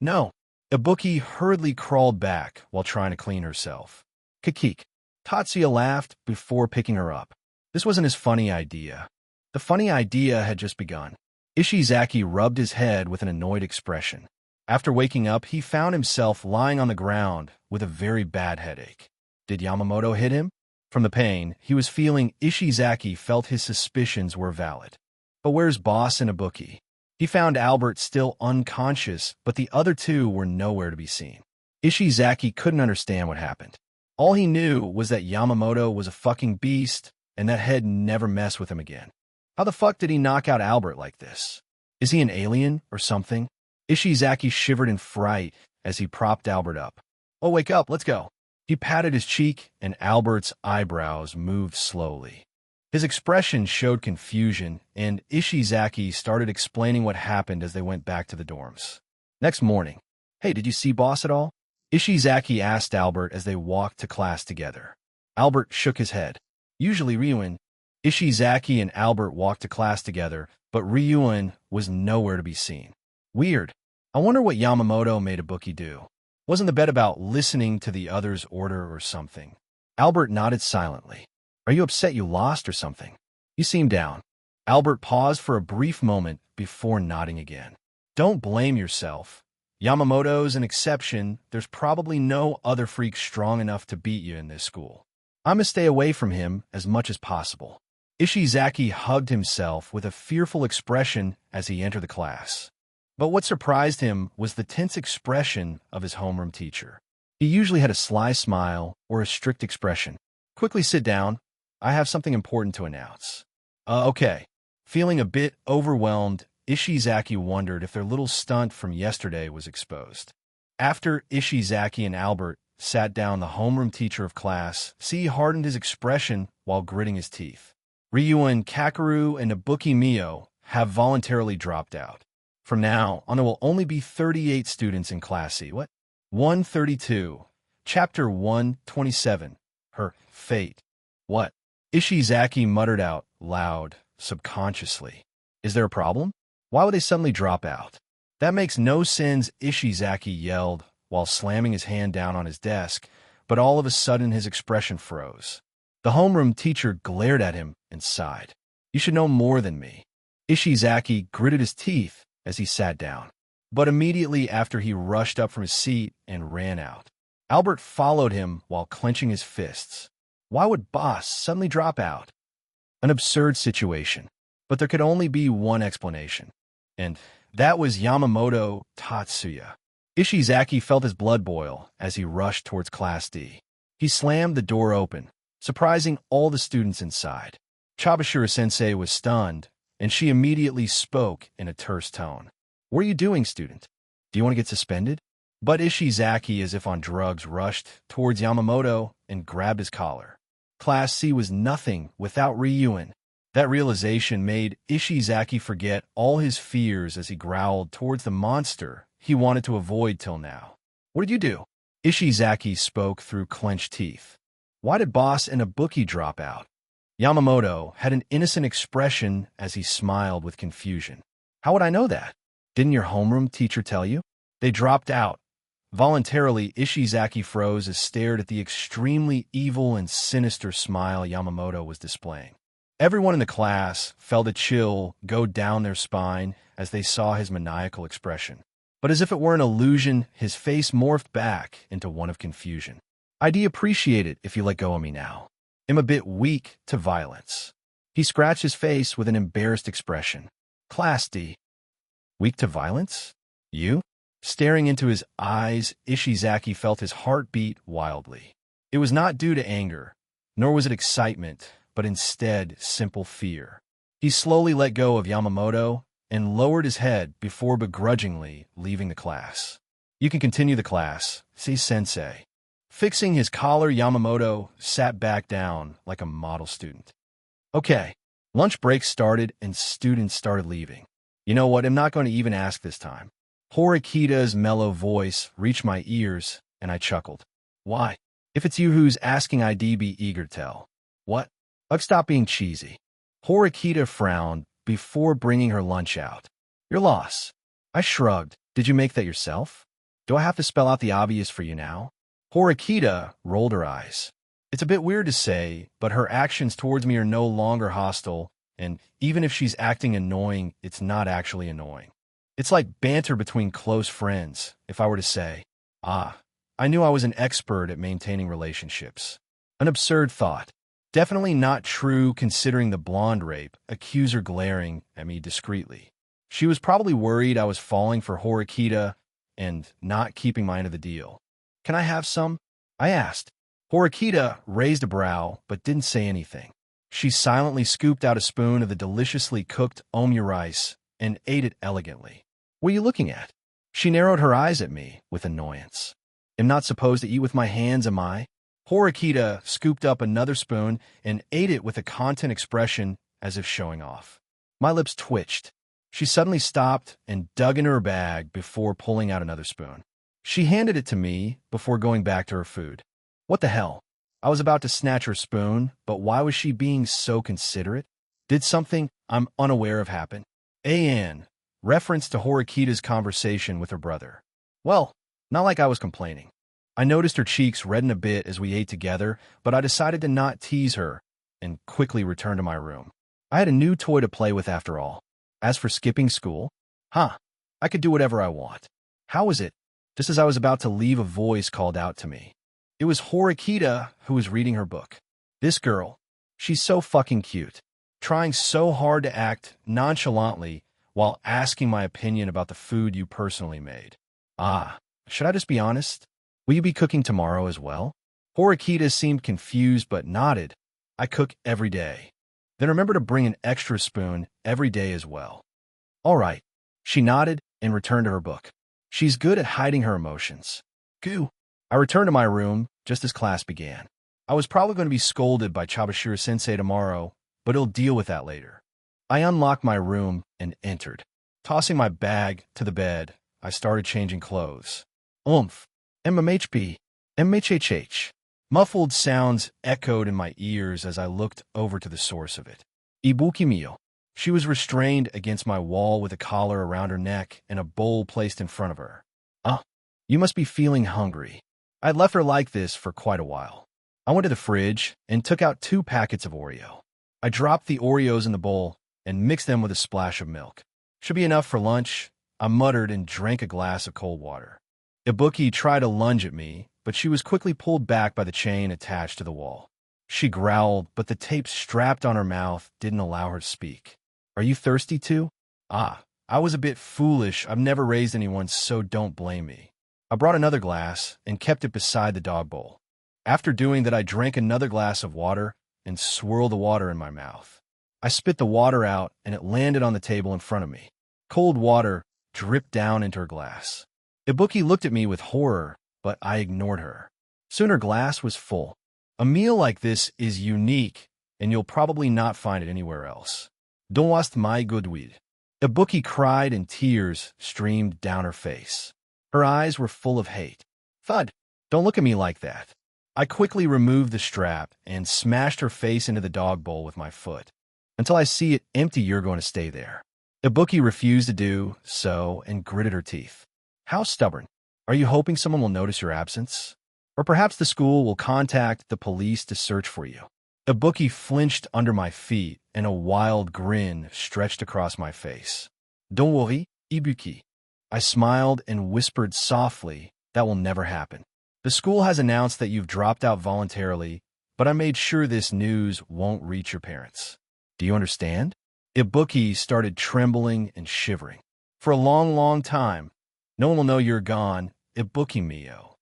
No. Ibuki hurriedly crawled back while trying to clean herself. Kikik. Tatsuya laughed before picking her up. This wasn't his funny idea. The funny idea had just begun. Ishizaki rubbed his head with an annoyed expression. After waking up, he found himself lying on the ground with a very bad headache. Did Yamamoto hit him? From the pain he was feeling, Ishizaki felt his suspicions were valid. But where's Boss and Ibuki? He found Albert still unconscious, but the other two were nowhere to be seen. Ishizaki couldn't understand what happened. All he knew was that Yamamoto was a fucking beast, and that head never messed with him again. How the fuck did he knock out Albert like this? Is he an alien or something? Ishizaki shivered in fright as he propped Albert up. Oh, wake up, let's go. He patted his cheek, and Albert's eyebrows moved slowly. His expression showed confusion, and Ishizaki started explaining what happened as they went back to the dorms. Next morning, hey, did you see Boss at all? Ishizaki asked Albert as they walked to class together. Albert shook his head. Usually Ryuin. Ishizaki and Albert walked to class together, but Ryuin was nowhere to be seen. Weird. I wonder what Yamamoto made Ibuki do. Wasn't the bet about listening to the other's order or something? Albert nodded silently. Are you upset you lost or something? You seem down. Albert paused for a brief moment before nodding again. Don't blame yourself. Yamamoto's an exception. There's probably no other freak strong enough to beat you in this school. I'm gonna stay away from him as much as possible. Ishizaki hugged himself with a fearful expression as he entered the class. But what surprised him was the tense expression of his homeroom teacher. He usually had a sly smile or a strict expression. Quickly sit down. I have something important to announce. Okay. Feeling a bit overwhelmed, Ishizaki wondered if their little stunt from yesterday was exposed. After Ishizaki and Albert sat down, the homeroom teacher of class hardened his expression while gritting his teeth. Ryuin, Kakeru, and Ibuki Mio have voluntarily dropped out. From now on, there will only be 38 students in Class C. What? 132. Chapter 127. Her fate. What? Ishizaki muttered out loud, subconsciously. Is there a problem? Why would they suddenly drop out? That makes no sense, Ishizaki yelled while slamming his hand down on his desk, but all of a sudden his expression froze. The homeroom teacher glared at him and sighed. You should know more than me. Ishizaki gritted his teeth as he sat down, but immediately after he rushed up from his seat and ran out. Albert followed him while clenching his fists. Why would Boss suddenly drop out? An absurd situation, but there could only be one explanation, and that was Yamamoto Tatsuya. Ishizaki felt his blood boil as he rushed towards Class D. He slammed the door open, surprising all the students inside. Chabashira-sensei was stunned, and she immediately spoke in a terse tone. What are you doing, student? Do you want to get suspended? But Ishizaki, as if on drugs, rushed towards Yamamoto and grabbed his collar. Class C was nothing without Ryuen. That realization made Ishizaki forget all his fears as he growled towards the monster he wanted to avoid till now. What did you do? Ishizaki spoke through clenched teeth. Why did Boss and Ibuki drop out? Yamamoto had an innocent expression as he smiled with confusion. How would I know that? Didn't your homeroom teacher tell you? They dropped out. Voluntarily, Ishizaki froze as stared at the extremely evil and sinister smile Yamamoto was displaying. Everyone in the class felt a chill go down their spine as they saw his maniacal expression. But as if it were an illusion, his face morphed back into one of confusion. I'd appreciate it if you let go of me now. I'm a bit weak to violence. He scratched his face with an embarrassed expression. Class D. Weak to violence? You? Staring into his eyes, Ishizaki felt his heart beat wildly. It was not due to anger, nor was it excitement, but instead simple fear. He slowly let go of Yamamoto and lowered his head before begrudgingly leaving the class. You can continue the class, say sensei. Fixing his collar, Yamamoto sat back down like a model student. Okay, lunch break started and students started leaving. You know what, I'm not going to even ask this time. Horikita's mellow voice reached my ears and I chuckled. Why? If it's you who's asking, I'd be eager to tell. What? Ugh, stop being cheesy. Horikita frowned before bringing her lunch out. Your loss. I shrugged. Did you make that yourself? Do I have to spell out the obvious for you now? Horikita rolled her eyes. It's a bit weird to say, but her actions towards me are no longer hostile, and even if she's acting annoying, it's not actually annoying. It's like banter between close friends, if I were to say, I knew I was an expert at maintaining relationships. An absurd thought. Definitely not true considering the blonde rape, accuser glaring at me discreetly. She was probably worried I was falling for Horikita and not keeping my end of the deal. Can I have some? I asked. Horikita raised a brow but didn't say anything. She silently scooped out a spoon of the deliciously cooked omu rice and ate it elegantly. What are you looking at? She narrowed her eyes at me with annoyance. I'm not supposed to eat with my hands, am I? Horikita scooped up another spoon and ate it with a content expression as if showing off. My lips twitched. She suddenly stopped and dug into her bag before pulling out another spoon. She handed it to me before going back to her food. What the hell? I was about to snatch her spoon, but why was she being so considerate? Did something I'm unaware of happen? An reference to Horikita's conversation with her brother. Well, not like I was complaining. I noticed her cheeks redden a bit as we ate together, but I decided to not tease her and quickly return to my room. I had a new toy to play with after all. As for skipping school, I could do whatever I want. How was it? Just as I was about to leave, a voice called out to me. It was Horikita who was reading her book. This girl, she's so fucking cute, trying so hard to act nonchalantly while asking my opinion about the food you personally made. Should I just be honest? Will you be cooking tomorrow as well? Horikita seemed confused but nodded. I cook every day. Then remember to bring an extra spoon every day as well. All right. She nodded and returned to her book. She's good at hiding her emotions. Goo. I returned to my room just as class began. I was probably going to be scolded by Chabashira-sensei tomorrow, but he'll deal with that later. I unlocked my room and entered. Tossing my bag to the bed, I started changing clothes. MMHB, MHHH. Muffled sounds echoed in my ears as I looked over to the source of it. Ibuki Mio. She was restrained against my wall with a collar around her neck and a bowl placed in front of her. "Ah, you must be feeling hungry." I had left her like this for quite a while. I went to the fridge and took out 2 packets of Oreo. I dropped the Oreos in the bowl and mixed them with a splash of milk. "Should be enough for lunch," I muttered and drank a glass of cold water. Ibuki tried to lunge at me, but she was quickly pulled back by the chain attached to the wall. She growled, but the tape strapped on her mouth didn't allow her to speak. "Are you thirsty too?" "Ah, I was a bit foolish. I've never raised anyone, so don't blame me." I brought another glass and kept it beside the dog bowl. After doing that, I drank another glass of water and swirled the water in my mouth. I spit the water out, and it landed on the table in front of me. Cold water dripped down into her glass. Ibuki looked at me with horror, but I ignored her. Soon her glass was full. A meal like this is unique, and you'll probably not find it anywhere else. "Don't waste my goodwill." Ibuki cried and tears streamed down her face. Her eyes were full of hate. "Thud, don't look at me like that." I quickly removed the strap and smashed her face into the dog bowl with my foot. "Until I see it empty, you're going to stay there." Ibuki refused to do so and gritted her teeth. "How stubborn. Are you hoping someone will notice your absence? Or perhaps the school will contact the police to search for you?" Ibuki flinched under my feet, and a wild grin stretched across my face. "Don't worry, Ibuki." I smiled and whispered softly, "That will never happen. The school has announced that you've dropped out voluntarily, but I made sure this news won't reach your parents. Do you understand?" Ibuki started trembling and shivering. "For a long, long time. No one will know you're gone, Ibuki Mio."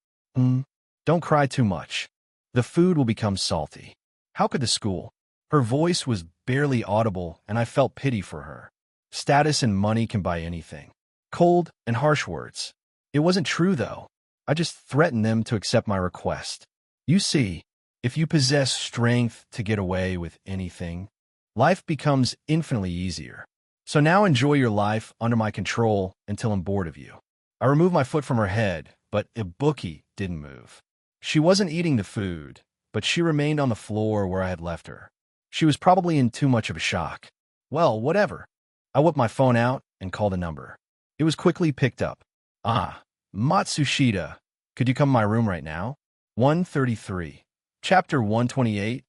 "Don't cry too much. The food will become salty." "How could the school?" Her voice was barely audible, and I felt pity for her. Status and money can buy anything. Cold and harsh words. It wasn't true, though. I just threatened them to accept my request. You see, if you possess strength to get away with anything, life becomes infinitely easier. So now enjoy your life under my control until I'm bored of you. I removed my foot from her head, but Ibuki didn't move. She wasn't eating the food, but she remained on the floor where I had left her. She was probably in too much of a shock. Well, whatever. I whipped my phone out and called a number. It was quickly picked up. "Ah, Matsushita. Could you come to my room right now?" 133. Chapter 128.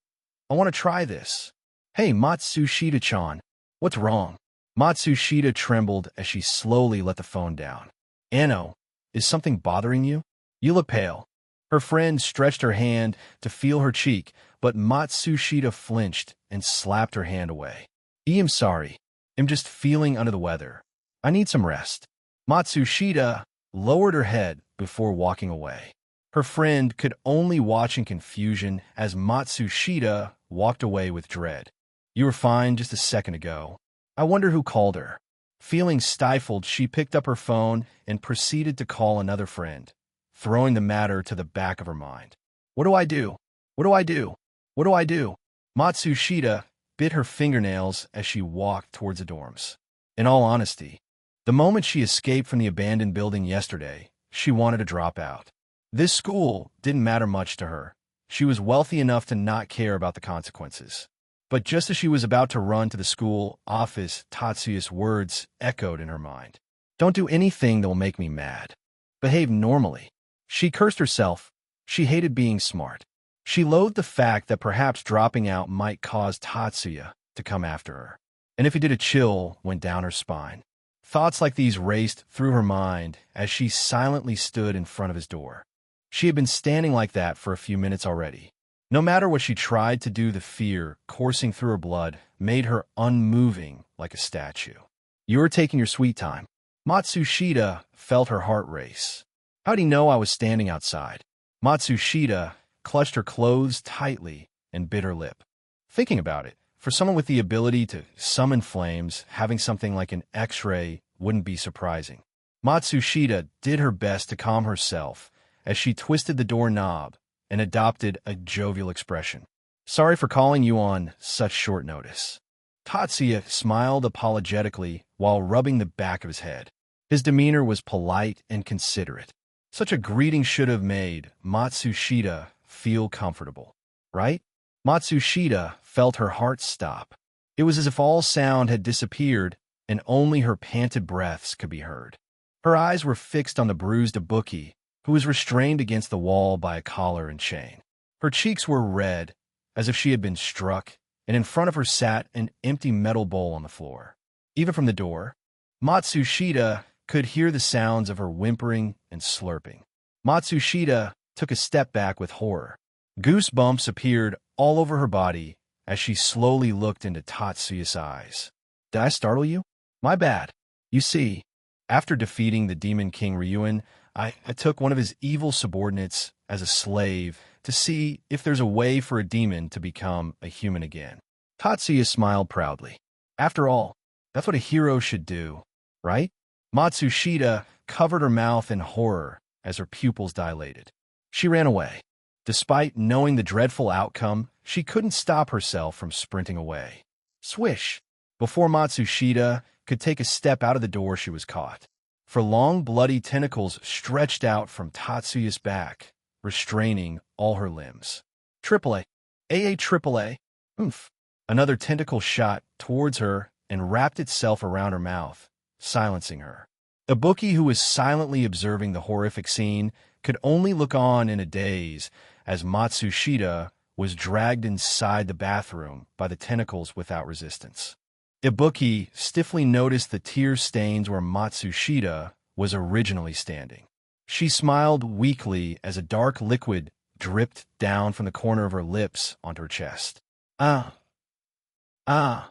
"I want to try this." "Hey, Matsushita-chan. What's wrong?" Matsushita trembled as she slowly let the phone down. "Anno, is something bothering you? You look pale." Her friend stretched her hand to feel her cheek, but Matsushita flinched and slapped her hand away. "I'm sorry. I'm just feeling under the weather. I need some rest." Matsushita lowered her head before walking away. Her friend could only watch in confusion as Matsushita walked away with dread. "You were fine just a second ago. I wonder who called her." Feeling stifled, she picked up her phone and proceeded to call another friend, throwing the matter to the back of her mind. "What do I do? What do I do? What do I do?" Matsushita bit her fingernails as she walked towards the dorms. In all honesty, the moment she escaped from the abandoned building yesterday, she wanted to drop out. This school didn't matter much to her. She was wealthy enough to not care about the consequences. But just as she was about to run to the school office, Tatsuya's words echoed in her mind. "Don't do anything that will make me mad. Behave normally." She cursed herself. She hated being smart. She loathed the fact that perhaps dropping out might cause Tatsuya to come after her. And if it did, a chill went down her spine. Thoughts like these raced through her mind as she silently stood in front of his door. She had been standing like that for a few minutes already. No matter what she tried to do, the fear coursing through her blood made her unmoving like a statue. "You're taking your sweet time." Matsushita felt her heart race. How'd he know I was standing outside? Matsushita clutched her clothes tightly and bit her lip. Thinking about it, for someone with the ability to summon flames, having something like an X-ray wouldn't be surprising. Matsushita did her best to calm herself as she twisted the doorknob and adopted a jovial expression. "Sorry for calling you on such short notice." Tatsuya smiled apologetically while rubbing the back of his head. His demeanor was polite and considerate. Such a greeting should have made Matsushita feel comfortable, right? Matsushita felt her heart stop. It was as if all sound had disappeared and only her panted breaths could be heard. Her eyes were fixed on the bruised Ibuki, who was restrained against the wall by a collar and chain. Her cheeks were red, as if she had been struck, and in front of her sat an empty metal bowl on the floor. Even from the door, Matsushita could hear the sounds of her whimpering and slurping. Matsushita took a step back with horror. Goosebumps appeared all over her body as she slowly looked into Tatsuya's eyes. "Did I startle you? My bad. You see, after defeating the Demon King Ryuin, I took one of his evil subordinates as a slave to see if there's a way for a demon to become a human again." Tatsuya smiled proudly. After all, that's what a hero should do, right? Matsushita covered her mouth in horror as her pupils dilated. She ran away. Despite knowing the dreadful outcome, she couldn't stop herself from sprinting away. Swish! Before Matsushita could take a step out of the door, she was caught. For long, bloody tentacles stretched out from Tatsuya's back, restraining all her limbs. AAA. AAAA. Oomph. Another tentacle shot towards her and wrapped itself around her mouth, silencing her. Ibuki, who was silently observing the horrific scene, could only look on in a daze as Matsushita was dragged inside the bathroom by the tentacles without resistance. Ibuki stiffly noticed the tear stains where Matsushita was originally standing. She smiled weakly as a dark liquid dripped down from the corner of her lips onto her chest. Ah. Ah.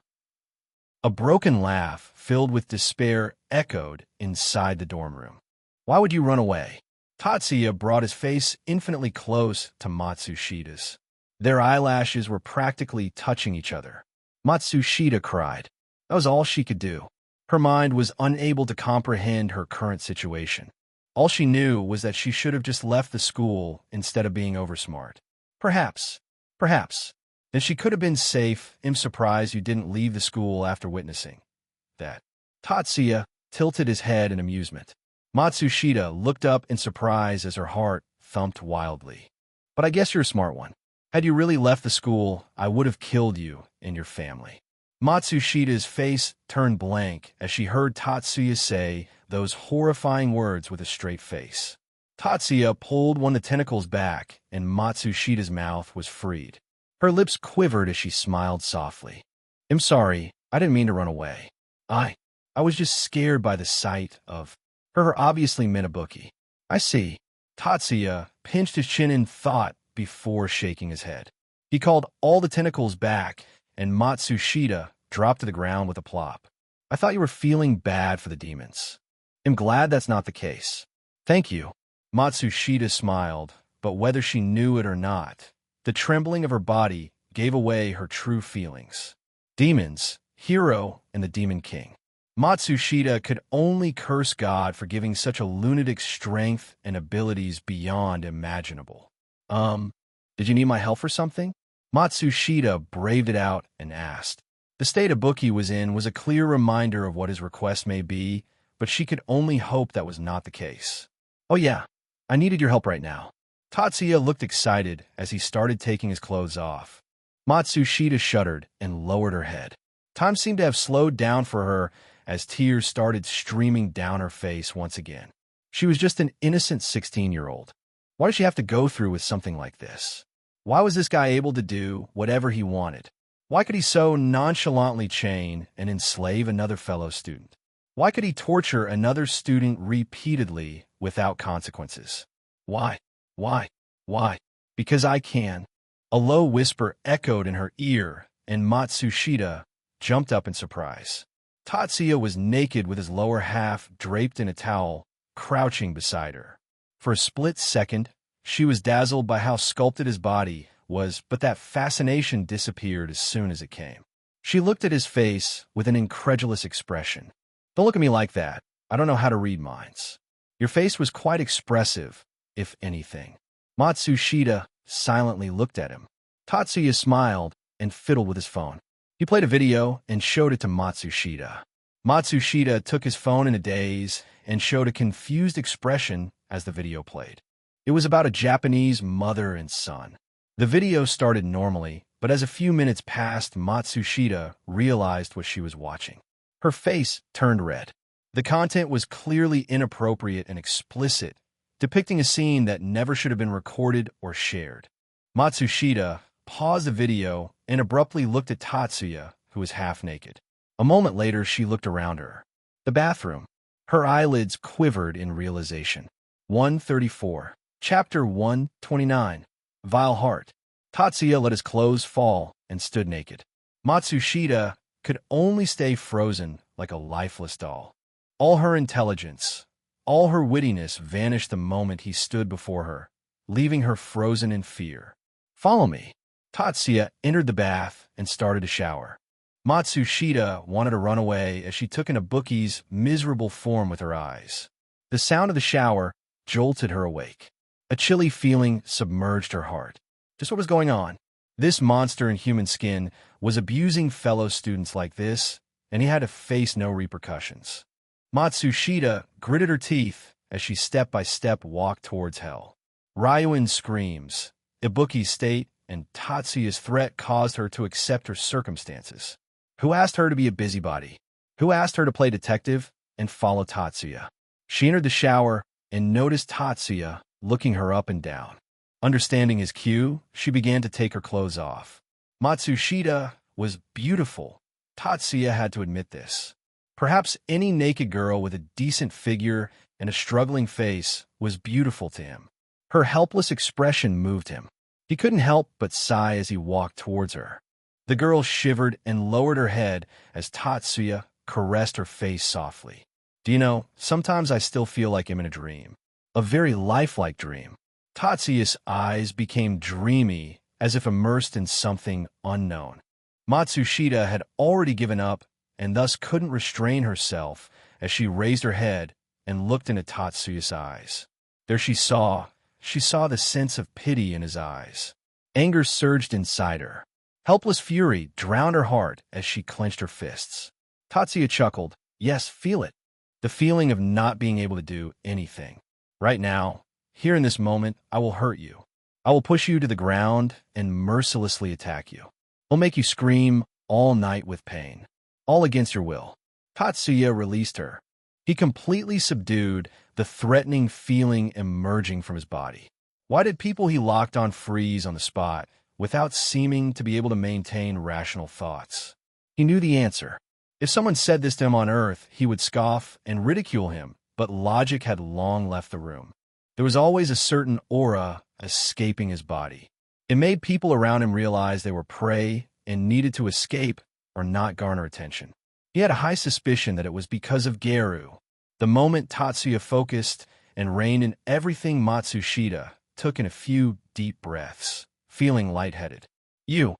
A broken laugh filled with despair echoed inside the dorm room. "Why would you run away?" Tatsuya brought his face infinitely close to Matsushita's. Their eyelashes were practically touching each other. Matsushita cried. That was all she could do. Her mind was unable to comprehend her current situation. All she knew was that she should have just left the school instead of being oversmart. Perhaps. Then she could have been safe. I'm surprised you didn't leave the school after witnessing that. Tatsuya tilted his head in amusement. Matsushita looked up in surprise as her heart thumped wildly. But I guess you're a smart one. Had you really left the school, I would have killed you and your family. Matsushita's face turned blank as she heard Tatsuya say those horrifying words with a straight face. Tatsuya pulled one of the tentacles back, and Matsushita's mouth was freed. Her lips quivered as she smiled softly. I'm sorry, I didn't mean to run away. I was just scared by the sight of her obviously meant Ibuki. I see. Tatsuya pinched his chin in thought before shaking his head. He called all the tentacles back, and Matsushita dropped to the ground with a plop. I thought you were feeling bad for the demons. I'm glad that's not the case. Thank you. Matsushita smiled, but whether she knew it or not, the trembling of her body gave away her true feelings. Demons, Hero, and the Demon King. Matsushita could only curse God for giving such a lunatic strength and abilities beyond imaginable. Did you need my help for something? Matsushita braved it out and asked. The state Ibuki was in was a clear reminder of what his request may be, but she could only hope that was not the case. Oh yeah, I needed your help right now. Tatsuya looked excited as he started taking his clothes off. Matsushita shuddered and lowered her head. Time seemed to have slowed down for her as tears started streaming down her face once again. She was just an innocent 16-year-old. Why did she have to go through with something like this? Why was this guy able to do whatever he wanted? Why could he so nonchalantly chain and enslave another fellow student? Why could he torture another student repeatedly without consequences? Why? Because I can. A low whisper echoed in her ear, and Matsushita jumped up in surprise. Tatsuya was naked with his lower half draped in a towel, crouching beside her. For a split second, she was dazzled by how sculpted his body was, but that fascination disappeared as soon as it came. She looked at his face with an incredulous expression. Don't look at me like that. I don't know how to read minds. Your face was quite expressive, if anything. Matsushita silently looked at him. Tatsuya smiled and fiddled with his phone. He played a video and showed it to Matsushita. Matsushita took his phone in a daze and showed a confused expression as the video played. It was about a Japanese mother and son. The video started normally, but as a few minutes passed, Matsushita realized what she was watching. Her face turned red. The content was clearly inappropriate and explicit, depicting a scene that never should have been recorded or shared. Matsushita paused the video and abruptly looked at Tatsuya, who was half naked. A moment later, she looked around her. The bathroom. Her eyelids quivered in realization. 134. Chapter 129. Vile Heart. Tatsuya let his clothes fall and stood naked. Matsushita could only stay frozen like a lifeless doll. All her intelligence, all her wittiness vanished the moment he stood before her, leaving her frozen in fear. "Follow me." Tatsuya entered the bath and started to shower. Matsushita wanted to run away as she took in Ibuki's miserable form with her eyes. The sound of the shower jolted her awake. A chilly feeling submerged her heart. Just what was going on? This monster in human skin was abusing fellow students like this, and he had to face no repercussions. Matsushita gritted her teeth as she step by step walked towards hell. Ryuin's screams, Ibuki's state, and Tatsuya's threat caused her to accept her circumstances. Who asked her to be a busybody? Who asked her to play detective and follow Tatsuya? She entered the shower and noticed Tatsuya looking her up and down. Understanding his cue, she began to take her clothes off. Matsushita was beautiful. Tatsuya had to admit this. Perhaps any naked girl with a decent figure and a struggling face was beautiful to him. Her helpless expression moved him. He couldn't help but sigh as he walked towards her. The girl shivered and lowered her head as Tatsuya caressed her face softly. "Do you know, sometimes I still feel like I'm in a dream. A very lifelike dream." Tatsuya's eyes became dreamy, as if immersed in something unknown. Matsushita had already given up and thus couldn't restrain herself as she raised her head and looked into Tatsuya's eyes. There she saw the sense of pity in his eyes. Anger surged inside her. Helpless fury drowned her heart as she clenched her fists. Tatsuya chuckled. "Yes, feel it. The feeling of not being able to do anything. Right now, here in this moment, I will hurt you. I will push you to the ground and mercilessly attack you. I'll make you scream all night with pain, all against your will." Tatsuya released her. He completely subdued the threatening feeling emerging from his body. Why did people he locked on freeze on the spot without seeming to be able to maintain rational thoughts? He knew the answer. If someone said this to him on Earth, he would scoff and ridicule him, but logic had long left the room. There was always a certain aura escaping his body. It made people around him realize they were prey and needed to escape or not garner attention. He had a high suspicion that it was because of Geru. The moment Tatsuya focused and reined in everything, Matsushita took in a few deep breaths, feeling lightheaded. "You?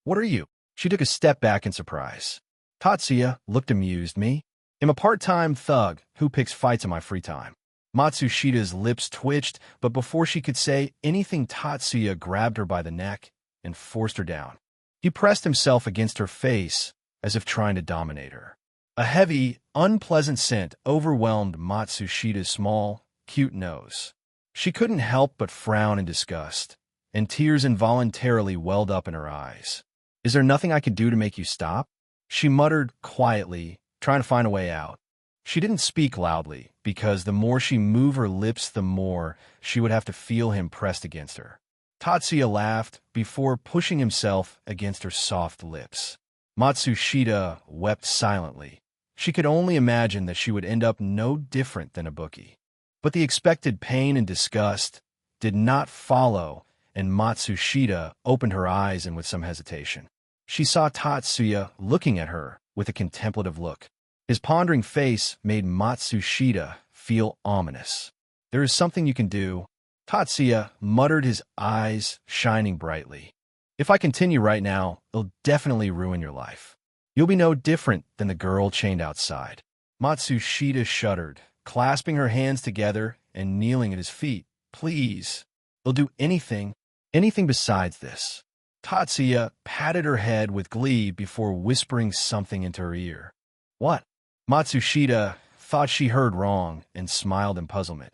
What are you?" She took a step back in surprise. Tatsuya looked amused. "Me? I'm a part-time thug who picks fights in my free time." Matsushita's lips twitched, but before she could say anything, Tatsuya grabbed her by the neck and forced her down. He pressed himself against her face as if trying to dominate her. A heavy, unpleasant scent overwhelmed Matsushita's small, cute nose. She couldn't help but frown in disgust, and tears involuntarily welled up in her eyes. "Is there nothing I can do to make you stop?" She muttered quietly, trying to find a way out. She didn't speak loudly, because the more she moved her lips, the more she would have to feel him pressed against her. Tatsuya laughed before pushing himself against her soft lips. Matsushita wept silently. She could only imagine that she would end up no different than Ibuki. But the expected pain and disgust did not follow, and Matsushita opened her eyes and with some hesitation. She saw Tatsuya looking at her with a contemplative look. His pondering face made Matsushita feel ominous. "There is something you can do," Tatsuya muttered, his eyes shining brightly. "If I continue right now, it'll definitely ruin your life. You'll be no different than the girl chained outside." Matsushita shuddered, clasping her hands together and kneeling at his feet. "Please, I'll do anything besides this." Tatsuya patted her head with glee before whispering something into her ear. "What?" Matsushita thought she heard wrong and smiled in puzzlement.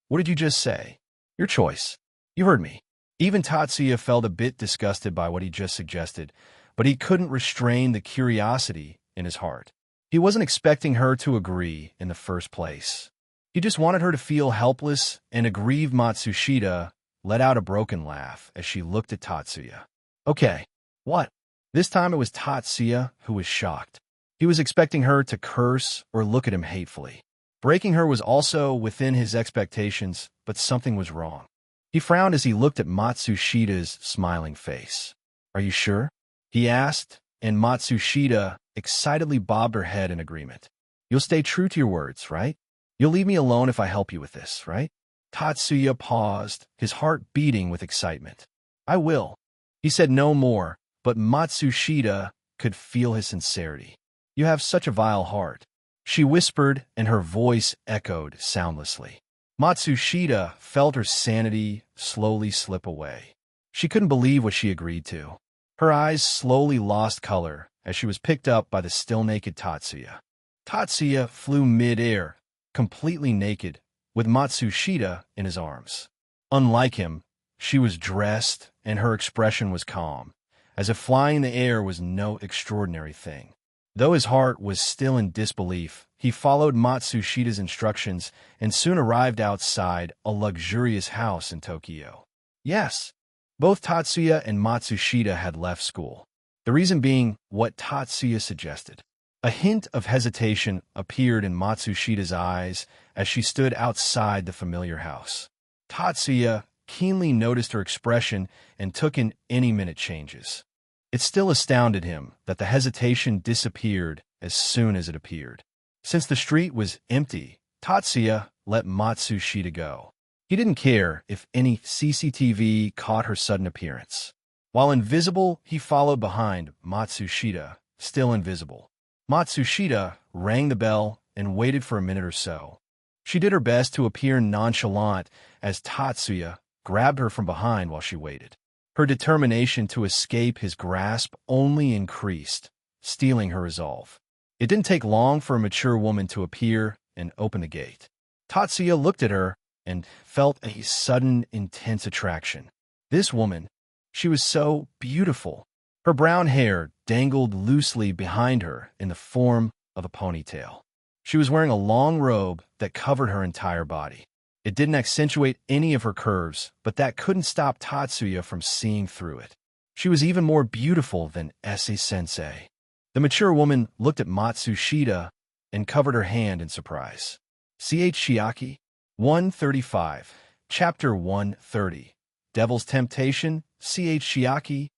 "What did you just say?" "Your choice. You heard me." Even Tatsuya felt a bit disgusted by what he just suggested, but he couldn't restrain the curiosity in his heart. He wasn't expecting her to agree in the first place. He just wanted her to feel helpless, and aggrieved Matsushita let out a broken laugh as she looked at Tatsuya. Okay, what? This time it was Tatsuya who was shocked. He was expecting her to curse or look at him hatefully. Breaking her was also within his expectations, but something was wrong. He frowned as he looked at Matsushita's smiling face. Are you sure? He asked, and Matsushita excitedly bobbed her head in agreement. You'll stay true to your words, right? You'll leave me alone if I help you with this, right? Tatsuya paused, his heart beating with excitement. I will. He said no more, but Matsushita could feel his sincerity. You have such a vile heart, she whispered, and her voice echoed soundlessly. Matsushita felt her sanity slowly slip away. She couldn't believe what she agreed to. Her eyes slowly lost color as she was picked up by the still-naked Tatsuya. Tatsuya flew mid-air, completely naked, with Matsushita in his arms. Unlike him, she was dressed, and her expression was calm, as if flying in the air was no extraordinary thing. Though his heart was still in disbelief, he followed Matsushita's instructions and soon arrived outside a luxurious house in Tokyo. Yes, both Tatsuya and Matsushita had left school, the reason being what Tatsuya suggested. A hint of hesitation appeared in Matsushita's eyes as she stood outside the familiar house. Tatsuya keenly noticed her expression and took in any minute changes. It still astounded him that the hesitation disappeared as soon as it appeared. Since the street was empty, Tatsuya let Matsushita go. He didn't care if any CCTV caught her sudden appearance. While invisible, he followed behind Matsushita, still invisible. Matsushita rang the bell and waited for a minute or so. She did her best to appear nonchalant as Tatsuya grabbed her from behind while she waited. Her determination to escape his grasp only increased, stealing her resolve. It didn't take long for a mature woman to appear and open the gate. Tatsuya looked at her and felt a sudden, intense attraction. This woman, she was so beautiful. Her brown hair dangled loosely behind her in the form of a ponytail. She was wearing a long robe that covered her entire body. It didn't accentuate any of her curves, but that couldn't stop Tatsuya from seeing through it. She was even more beautiful than Ise-sensei. The mature woman looked at Matsushita and covered her hand in surprise. C.H. Chiaki, 135, Chapter 130, Devil's Temptation, C.H. Chiaki.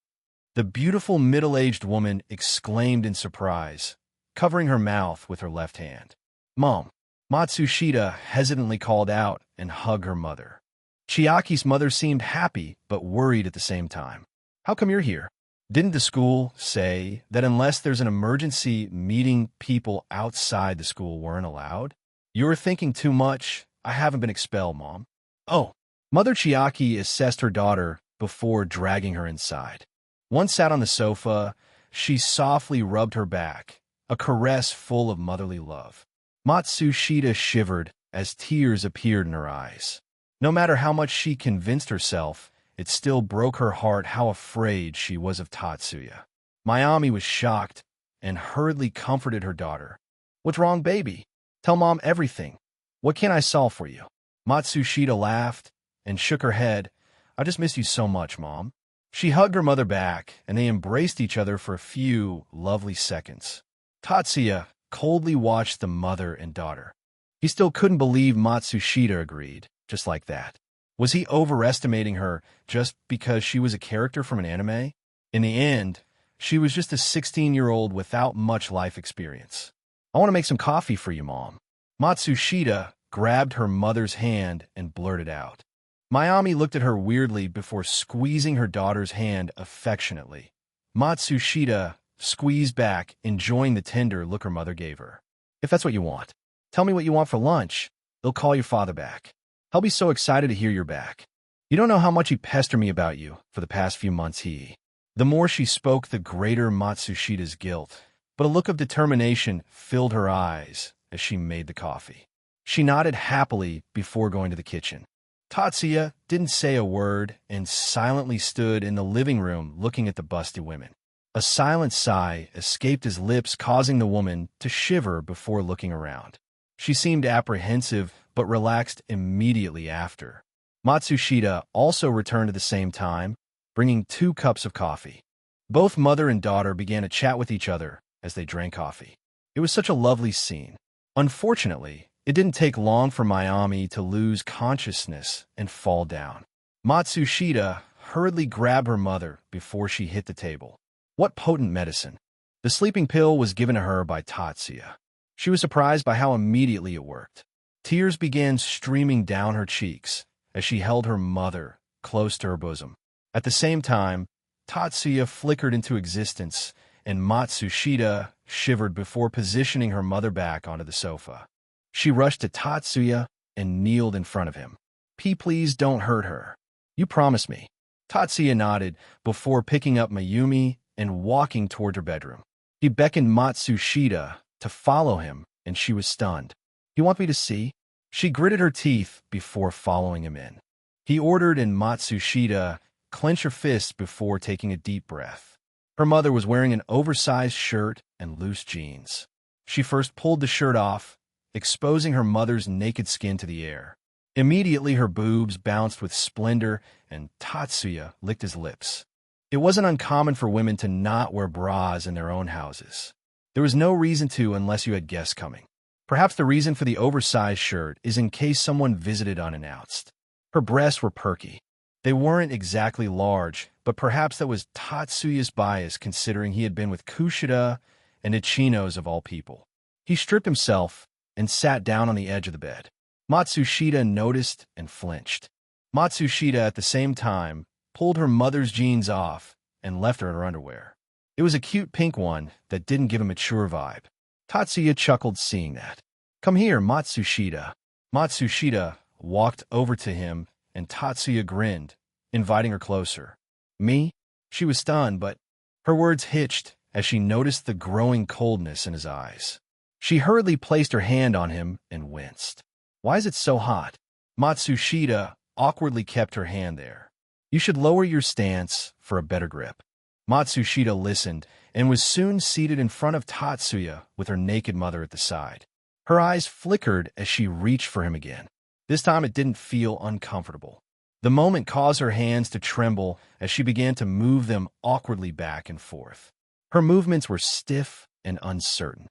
The beautiful middle-aged woman exclaimed in surprise, covering her mouth with her left hand. Mom. Matsushita hesitantly called out and hugged her mother. Chiaki's mother seemed happy but worried at the same time. How come you're here? Didn't the school say that unless there's an emergency meeting, people outside the school weren't allowed? You're thinking too much. I haven't been expelled, Mom. Oh. Mother Chiaki assessed her daughter before dragging her inside. Once sat on the sofa, she softly rubbed her back, a caress full of motherly love. Matsushita shivered as tears appeared in her eyes. No matter how much she convinced herself, it still broke her heart how afraid she was of Tatsuya. Mayami was shocked and hurriedly comforted her daughter. What's wrong, baby? Tell Mom everything. What can I solve for you? Matsushita laughed and shook her head. I just miss you so much, Mom. She hugged her mother back, and they embraced each other for a few lovely seconds. Tatsuya coldly watched the mother and daughter. He still couldn't believe Matsushita agreed, just like that. Was he overestimating her just because she was a character from an anime? In the end, she was just a 16-year-old without much life experience. I want to make some coffee for you, Mom. Matsushita grabbed her mother's hand and blurted out. Mayami looked at her weirdly before squeezing her daughter's hand affectionately. Matsushita squeezed back, enjoying the tender look her mother gave her. If that's what you want, tell me what you want for lunch. They'll call your father back. I'll be so excited to hear you're back. You don't know how much he pestered me about you for the past few months. The more she spoke, the greater Matsushita's guilt, but a look of determination filled her eyes as she made the coffee. She nodded happily before going to the kitchen. Tatsuya didn't say a word and silently stood in the living room looking at the busty women. A silent sigh escaped his lips, causing the woman to shiver before looking around. She seemed apprehensive, but relaxed immediately after. Matsushita also returned at the same time, bringing 2 cups of coffee. Both mother and daughter began to chat with each other as they drank coffee. It was such a lovely scene. Unfortunately, it didn't take long for Mayami to lose consciousness and fall down. Matsushita hurriedly grabbed her mother before she hit the table. What potent medicine! The sleeping pill was given to her by Tatsuya. She was surprised by how immediately it worked. Tears began streaming down her cheeks as she held her mother close to her bosom. At the same time, Tatsuya flickered into existence, and Matsushita shivered before positioning her mother back onto the sofa. She rushed to Tatsuya and kneeled in front of him. Please don't hurt her. You promise me." Tatsuya nodded before picking up Mayumi and walking toward her bedroom. He beckoned Matsushita to follow him, and she was stunned. "You want me to see?" She gritted her teeth before following him in. He ordered, and Matsushita clenched her fists before taking a deep breath. Her mother was wearing an oversized shirt and loose jeans. She first pulled the shirt off, exposing her mother's naked skin to the air. Immediately, her boobs bounced with splendor, and Tatsuya licked his lips. It wasn't uncommon for women to not wear bras in their own houses. There was no reason to unless you had guests coming. Perhaps the reason for the oversized shirt is in case someone visited unannounced. Her breasts were perky. They weren't exactly large, but perhaps that was Tatsuya's bias considering he had been with Kushida and Ichinos of all people. He stripped himself and sat down on the edge of the bed. Matsushita noticed and flinched. Matsushita, at the same time, pulled her mother's jeans off and left her in her underwear. It was a cute pink one that didn't give a mature vibe. Tatsuya chuckled seeing that. "Come here, Matsushita." Matsushita walked over to him, and Tatsuya grinned, inviting her closer. "Me?" She was stunned, but her words hitched as she noticed the growing coldness in his eyes. She hurriedly placed her hand on him and winced. "Why is it so hot?" Matsushita awkwardly kept her hand there. "You should lower your stance for a better grip." Matsushita listened and was soon seated in front of Tatsuya with her naked mother at the side. Her eyes flickered as she reached for him again. This time it didn't feel uncomfortable. The moment caused her hands to tremble as she began to move them awkwardly back and forth. Her movements were stiff and uncertain.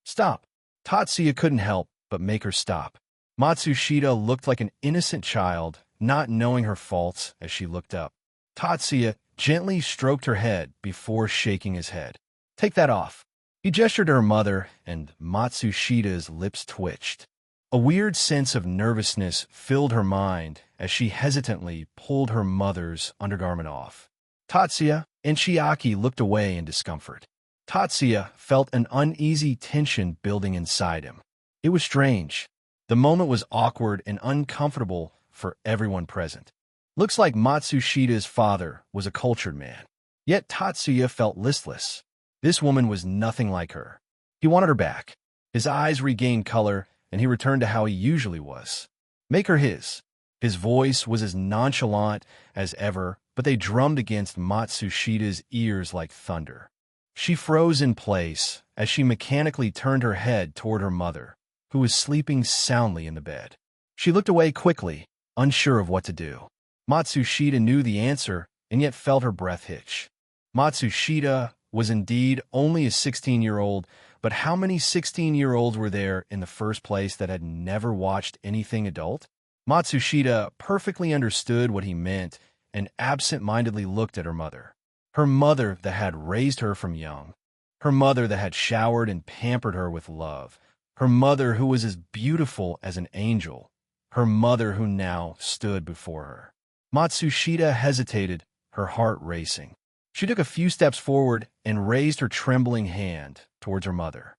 "Stop." Tatsuya couldn't help but make her stop. Matsushita looked like an innocent child, not knowing her faults as she looked up. Tatsuya gently stroked her head before shaking his head. "Take that off." He gestured to her mother, and Matsushita's lips twitched. A weird sense of nervousness filled her mind as she hesitantly pulled her mother's undergarment off. Tatsuya and Chiaki looked away in discomfort. Tatsuya felt an uneasy tension building inside him. It was strange. The moment was awkward and uncomfortable for everyone present. Looks like Matsushita's father was a cultured man. Yet Tatsuya felt listless. This woman was nothing like her. He wanted her back. His eyes regained color, and he returned to how he usually was. Make her his. His voice was as nonchalant as ever, but they drummed against Matsushita's ears like thunder. She froze in place as she mechanically turned her head toward her mother, who was sleeping soundly in the bed. She looked away quickly, unsure of what to do. Matsushita knew the answer and yet felt her breath hitch. Matsushita was indeed only a 16-year-old, but how many 16-year-olds were there in the first place that had never watched anything adult? Matsushita perfectly understood what he meant and absent-mindedly looked at her mother. Her mother that had raised her from young. Her mother that had showered and pampered her with love. Her mother who was as beautiful as an angel. Her mother who now stood before her. Matsushita hesitated, her heart racing. She took a few steps forward and raised her trembling hand towards her mother.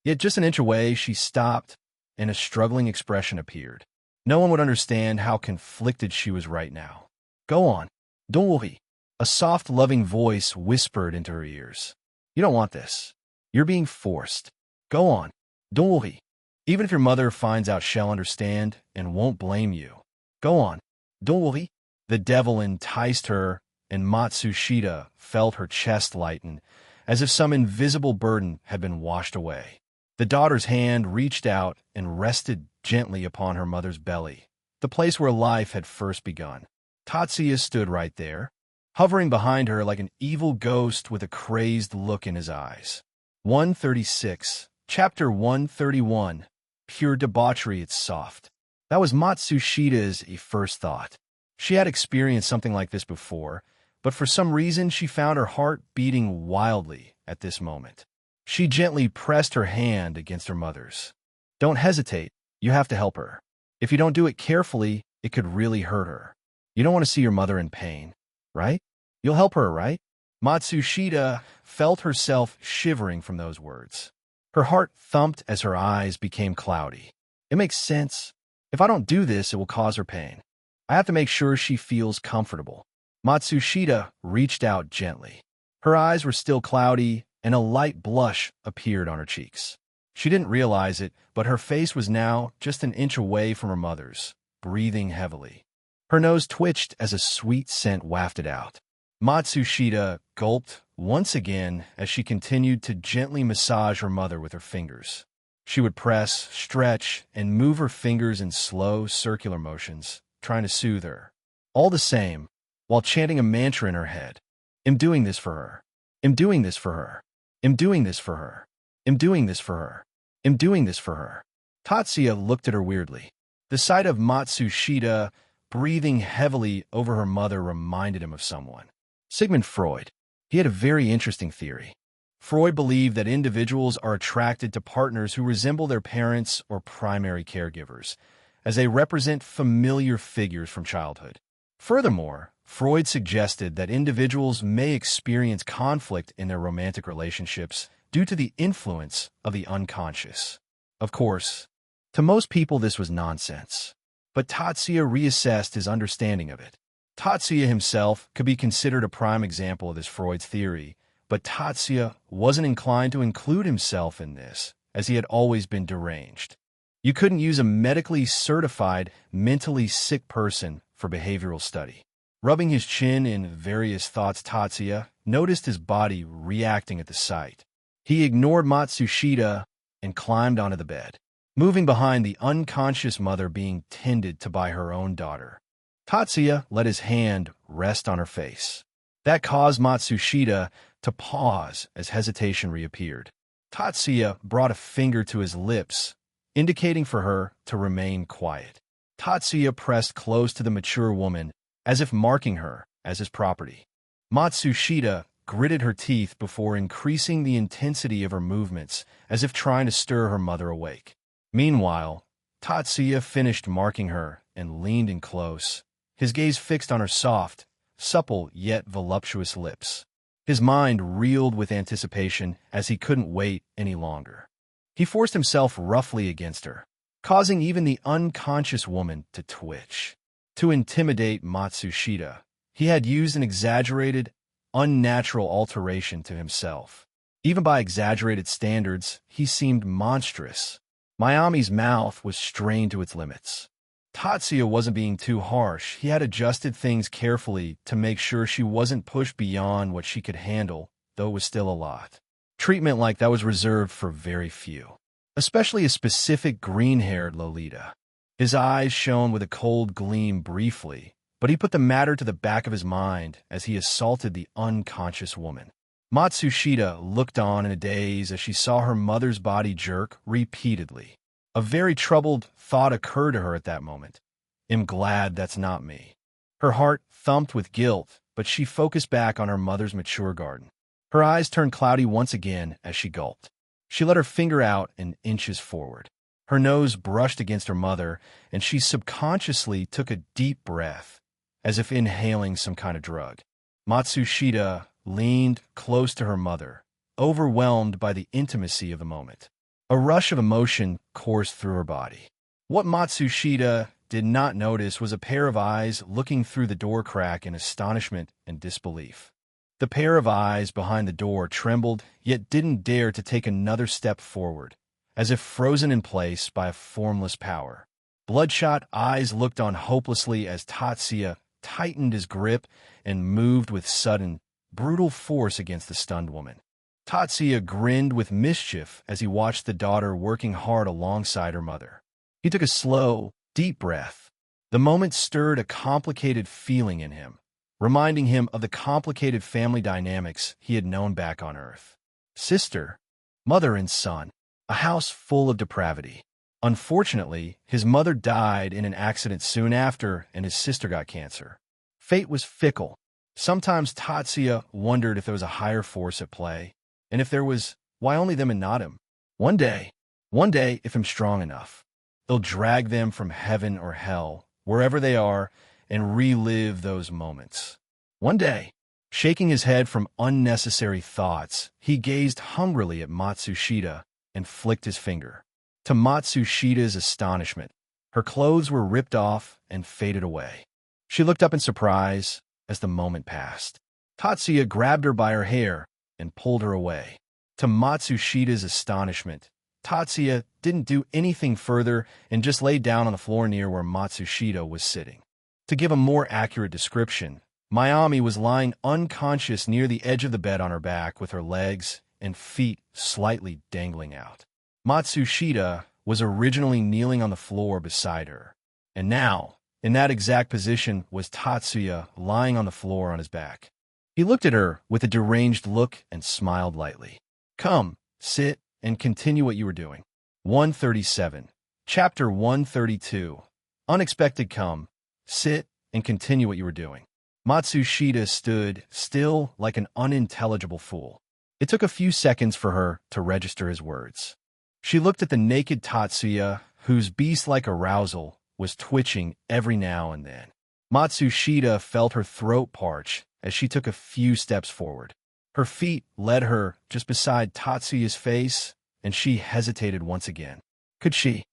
Yet just an inch away, she stopped, and a struggling expression appeared. No one would understand how conflicted she was right now. "Go on. Don't worry." A soft, loving voice whispered into her ears. "You don't want this. You're being forced. Go on. Don't worry. Even if your mother finds out, she'll understand and won't blame you. Go on." Don't worry. The devil enticed her, and Matsushita felt her chest lighten, as if some invisible burden had been washed away. The daughter's hand reached out and rested gently upon her mother's belly, the place where life had first begun. Tatsuya stood right there, hovering behind her like an evil ghost with a crazed look in his eyes. 136, Chapter 131, Pure Debauchery, It's Soft. That was Matsushita's first thought. She had experienced something like this before, but for some reason she found her heart beating wildly at this moment. She gently pressed her hand against her mother's. Don't hesitate. You have to help her. If you don't do it carefully, it could really hurt her. You don't want to see your mother in pain, right? You'll help her, right? Matsushita felt herself shivering from those words. Her heart thumped as her eyes became cloudy. It makes sense. If I don't do this, it will cause her pain. I have to make sure she feels comfortable. Matsushita reached out gently. Her eyes were still cloudy, and a light blush appeared on her cheeks. She didn't realize it, but her face was now just an inch away from her mother's, breathing heavily. Her nose twitched as a sweet scent wafted out. Matsushita gulped once again as she continued to gently massage her mother with her fingers. She would press, stretch, and move her fingers in slow, circular motions, trying to soothe her. All the same, while chanting a mantra in her head. I'm doing this for her. I'm doing this for her. I'm doing this for her. I'm doing this for her. I'm doing this for her. Tatsuya looked at her weirdly. The sight of Matsushita breathing heavily over her mother reminded him of someone. Sigmund Freud. He had a very interesting theory. Freud believed that individuals are attracted to partners who resemble their parents or primary caregivers, as they represent familiar figures from childhood. Furthermore, Freud suggested that individuals may experience conflict in their romantic relationships due to the influence of the unconscious. Of course, to most people this was nonsense, but Tatsuya reassessed his understanding of it. Tatsuya himself could be considered a prime example of this Freud's theory, but Tatsuya wasn't inclined to include himself in this, as he had always been deranged. You couldn't use a medically certified, mentally sick person for behavioral study. Rubbing his chin in various thoughts, Tatsuya noticed his body reacting at the sight. He ignored Matsushita and climbed onto the bed, moving behind the unconscious mother being tended to by her own daughter. Tatsuya let his hand rest on her face. That caused Matsushita to pause as hesitation reappeared. Tatsuya brought a finger to his lips, indicating for her to remain quiet. Tatsuya pressed close to the mature woman, as if marking her as his property. Matsushita gritted her teeth before increasing the intensity of her movements, as if trying to stir her mother awake. Meanwhile, Tatsuya finished marking her and leaned in close, his gaze fixed on her soft, supple yet voluptuous lips. His mind reeled with anticipation as he couldn't wait any longer. He forced himself roughly against her, causing even the unconscious woman to twitch. To intimidate Matsushita, he had used an exaggerated, unnatural alteration to himself. Even by exaggerated standards, he seemed monstrous. Mayami's mouth was strained to its limits. Tatsuya wasn't being too harsh. He had adjusted things carefully to make sure she wasn't pushed beyond what she could handle, though it was still a lot. Treatment like that was reserved for very few, especially a specific green-haired Lolita. His eyes shone with a cold gleam briefly, but he put the matter to the back of his mind as he assaulted the unconscious woman. Matsushita looked on in a daze as she saw her mother's body jerk repeatedly. A very troubled thought occurred to her at that moment. I'm glad that's not me. Her heart thumped with guilt, but she focused back on her mother's mature garden. Her eyes turned cloudy once again as she gulped. She let her finger out and inches forward. Her nose brushed against her mother, and she subconsciously took a deep breath, as if inhaling some kind of drug. Matsushita leaned close to her mother, overwhelmed by the intimacy of the moment. A rush of emotion coursed through her body. What Matsushita did not notice was a pair of eyes looking through the door crack in astonishment and disbelief. The pair of eyes behind the door trembled, yet didn't dare to take another step forward, as if frozen in place by a formless power. Bloodshot eyes looked on hopelessly as Tatsuya tightened his grip and moved with sudden, brutal force against the stunned woman. Tatsuya grinned with mischief as he watched the daughter working hard alongside her mother. He took a slow, deep breath. The moment stirred a complicated feeling in him, reminding him of the complicated family dynamics he had known back on Earth. Sister, mother and son, a house full of depravity. Unfortunately, his mother died in an accident soon after, and his sister got cancer. Fate was fickle. Sometimes Tatsuya wondered if there was a higher force at play, and if there was, why only them and not him? One day, if I'm strong enough, they'll drag them from heaven or hell, wherever they are, and relive those moments. One day, shaking his head from unnecessary thoughts, he gazed hungrily at Matsushita and flicked his finger. To Matsushita's astonishment, her clothes were ripped off and faded away. She looked up in surprise as the moment passed. Tatsuya grabbed her by her hair and pulled her away. To Matsushita's astonishment, Tatsuya didn't do anything further and just lay down on the floor near where Matsushita was sitting. To give a more accurate description, Mayami was lying unconscious near the edge of the bed on her back with her legs and feet slightly dangling out. Matsushita was originally kneeling on the floor beside her, and now, in that exact position, was Tatsuya lying on the floor on his back. He looked at her with a deranged look and smiled lightly. Come, sit, and continue what you were doing. 137. Chapter 132. Unexpected. Come, sit, and continue what you were doing. Matsushita stood still like an unintelligible fool. It took a few seconds for her to register his words. She looked at the naked Tatsuya, whose beast-like arousal was twitching every now and then. Matsushita felt her throat parch as she took a few steps forward. Her feet led her just beside Tatsuya's face, and she hesitated once again. Could she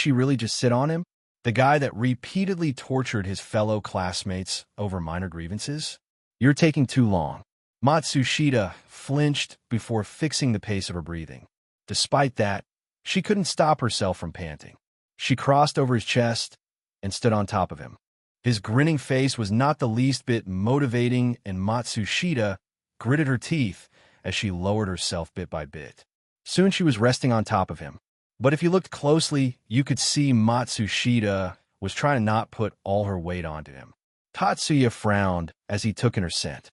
really just sit on him? The guy that repeatedly tortured his fellow classmates over minor grievances? You're taking too long. Matsushita flinched before fixing the pace of her breathing. Despite that, she couldn't stop herself from panting. She crossed over his chest and stood on top of him. His grinning face was not the least bit motivating, and Matsushita gritted her teeth as she lowered herself bit by bit. Soon she was resting on top of him. But if you looked closely, you could see Matsushita was trying to not put all her weight onto him. Tatsuya frowned as he took in her scent.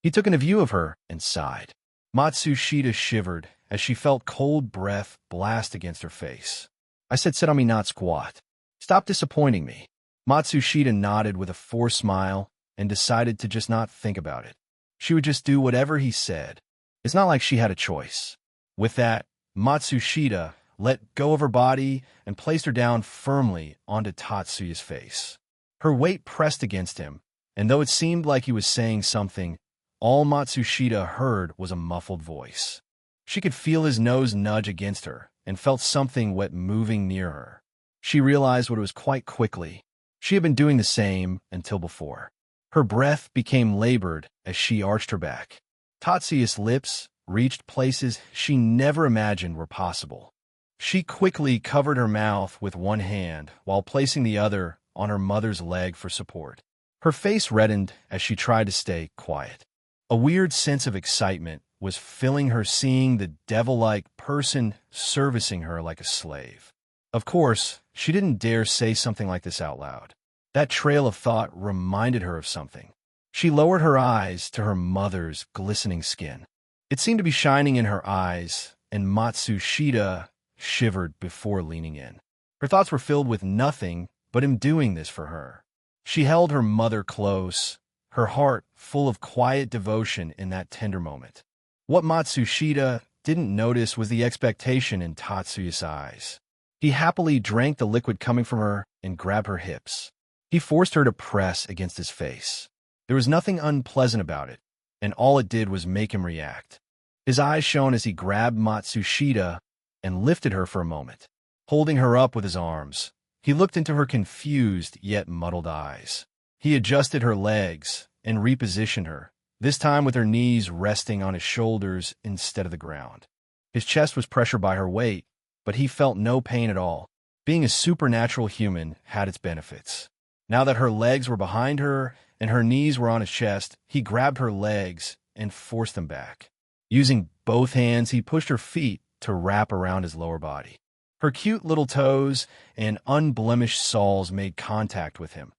He took in a view of her and sighed. Matsushita shivered as she felt cold breath blast against her face. I said sit on me, not squat. Stop disappointing me. Matsushita nodded with a forced smile and decided to just not think about it. She would just do whatever he said. It's not like she had a choice. With that, Matsushita let go of her body and placed her down firmly onto Tatsuya's face. Her weight pressed against him, and though it seemed like he was saying something, all Matsushita heard was a muffled voice. She could feel his nose nudge against her and felt something wet moving near her. She realized what it was quite quickly. She had been doing the same until before. Her breath became labored as she arched her back. Tatsuya's lips reached places she never imagined were possible. She quickly covered her mouth with one hand while placing the other on her mother's leg for support. Her face reddened as she tried to stay quiet. A weird sense of excitement was filling her, seeing the devil-like person servicing her like a slave. Of course, she didn't dare say something like this out loud. That trail of thought reminded her of something. She lowered her eyes to her mother's glistening skin. It seemed to be shining in her eyes, and Matsushita shivered before leaning in. Her thoughts were filled with nothing but him doing this for her. She held her mother close, her heart full of quiet devotion in that tender moment. What Matsushita didn't notice was the expectation in Tatsuya's eyes. He happily drank the liquid coming from her and grabbed her hips. He forced her to press against his face. There was nothing unpleasant about it, and all it did was make him react. His eyes shone as he grabbed Matsushita and lifted her for a moment. Holding her up with his arms, he looked into her confused yet muddled eyes. He adjusted her legs and repositioned her, this time with her knees resting on his shoulders instead of the ground. His chest was pressured by her weight, but he felt no pain at all. Being a supernatural human had its benefits. Now that her legs were behind her and her knees were on his chest, he grabbed her legs and forced them back. Using both hands, he pushed her feet to wrap around his lower body. Her cute little toes and unblemished soles made contact with him,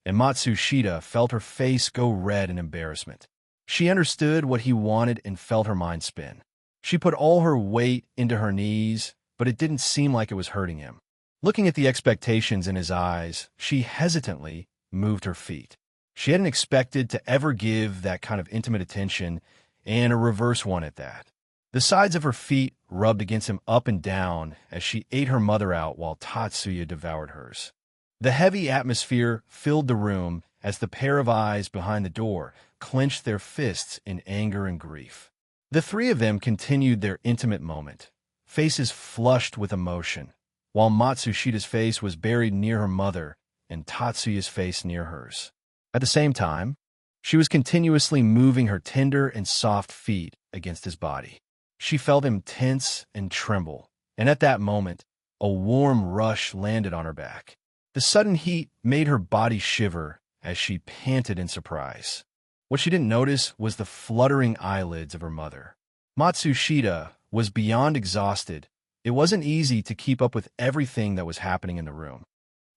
and Matsushita felt her face go red in embarrassment. She understood what he wanted and felt her mind spin. She put all her weight into her knees, but it didn't seem like it was hurting him. Looking at the expectations in his eyes, she hesitantly moved her feet. She hadn't expected to ever give that kind of intimate attention, and a reverse one at that. The sides of her feet rubbed against him up and down as she ate her mother out while Tatsuya devoured hers. The heavy atmosphere filled the room as the pair of eyes behind the door clenched their fists in anger and grief. The three of them continued their intimate moment, faces flushed with emotion, while Matsushita's face was buried near her mother and Tatsuya's face near hers. At the same time, she was continuously moving her tender and soft feet against his body. She felt him tense and tremble, and at that moment, a warm rush landed on her back. The sudden heat made her body shiver as she panted in surprise. What she didn't notice was the fluttering eyelids of her mother. Matsushita was beyond exhausted. It wasn't easy to keep up with everything that was happening in the room.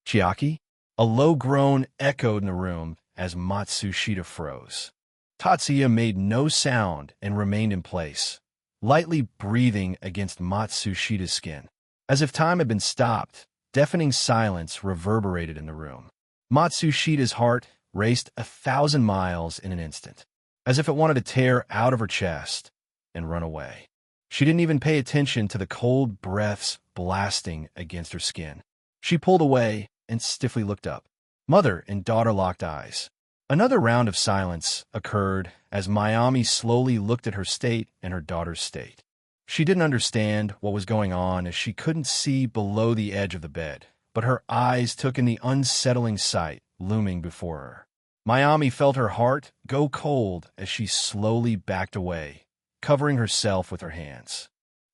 Chiaki? A low groan echoed in the room as Matsushita froze. Tatsuya made no sound and remained in place, lightly breathing against Matsushita's skin. As if time had been stopped, deafening silence reverberated in the room. Matsushita's heart raced 1,000 miles in an instant, as if it wanted to tear out of her chest and run away. She didn't even pay attention to the cold breaths blasting against her skin. She pulled away and stiffly looked up. Mother and daughter locked eyes. Another round of silence occurred as Mayami slowly looked at her state and her daughter's state. She didn't understand what was going on as she couldn't see below the edge of the bed, but her eyes took in the unsettling sight looming before her. Mayami felt her heart go cold as she slowly backed away, covering herself with her hands.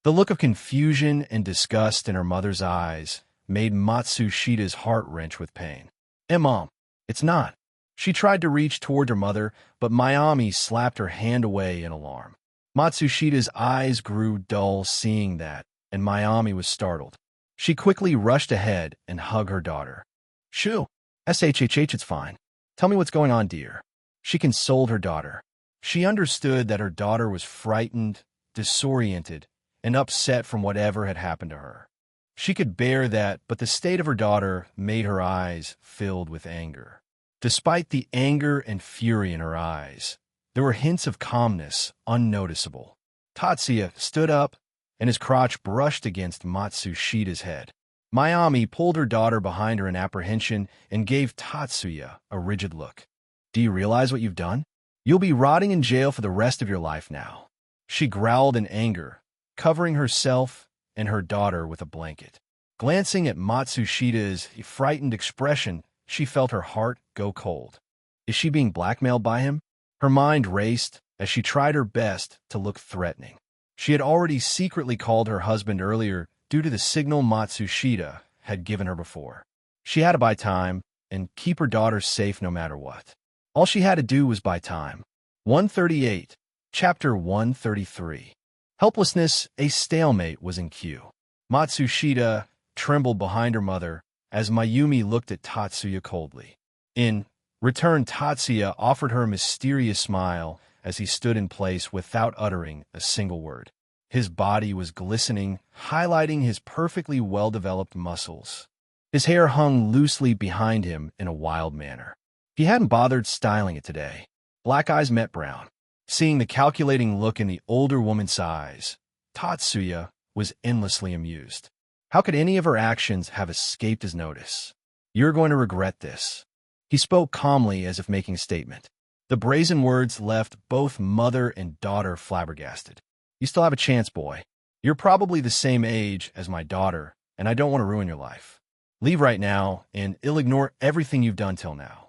The look of confusion and disgust in her mother's eyes made Matsushita's heart wrench with pain. Mom, it's not. She tried to reach toward her mother, but Mayami slapped her hand away in alarm. Matsushita's eyes grew dull seeing that, and Mayami was startled. She quickly rushed ahead and hugged her daughter. Shoo, SHHH, it's fine. Tell me what's going on, dear. She consoled her daughter. She understood that her daughter was frightened, disoriented, and upset from whatever had happened to her. She could bear that, but the state of her daughter made her eyes filled with anger. Despite the anger and fury in her eyes, there were hints of calmness unnoticeable. Tatsuya stood up, and his crotch brushed against Matsushita's head. Mayami pulled her daughter behind her in apprehension and gave Tatsuya a rigid look. Do you realize what you've done? You'll be rotting in jail for the rest of your life now. She growled in anger, covering herself and her daughter with a blanket. Glancing at Matsushita's frightened expression, she felt her heart go cold. Is she being blackmailed by him? Her mind raced as she tried her best to look threatening. She had already secretly called her husband earlier due to the signal Matsushita had given her before. She had to buy time and keep her daughter safe no matter what. All she had to do was buy time. 138, Chapter 133. Helplessness, a stalemate was in queue. Matsushita trembled behind her mother as Mayumi looked at Tatsuya coldly. In return, Tatsuya offered her a mysterious smile as he stood in place without uttering a single word. His body was glistening, highlighting his perfectly well-developed muscles. His hair hung loosely behind him in a wild manner. He hadn't bothered styling it today. Black eyes met brown. Seeing the calculating look in the older woman's eyes, Tatsuya was endlessly amused. How could any of her actions have escaped his notice? You're going to regret this. He spoke calmly as if making a statement. The brazen words left both mother and daughter flabbergasted. You still have a chance, boy. You're probably the same age as my daughter, and I don't want to ruin your life. Leave right now, and I'll ignore everything you've done till now.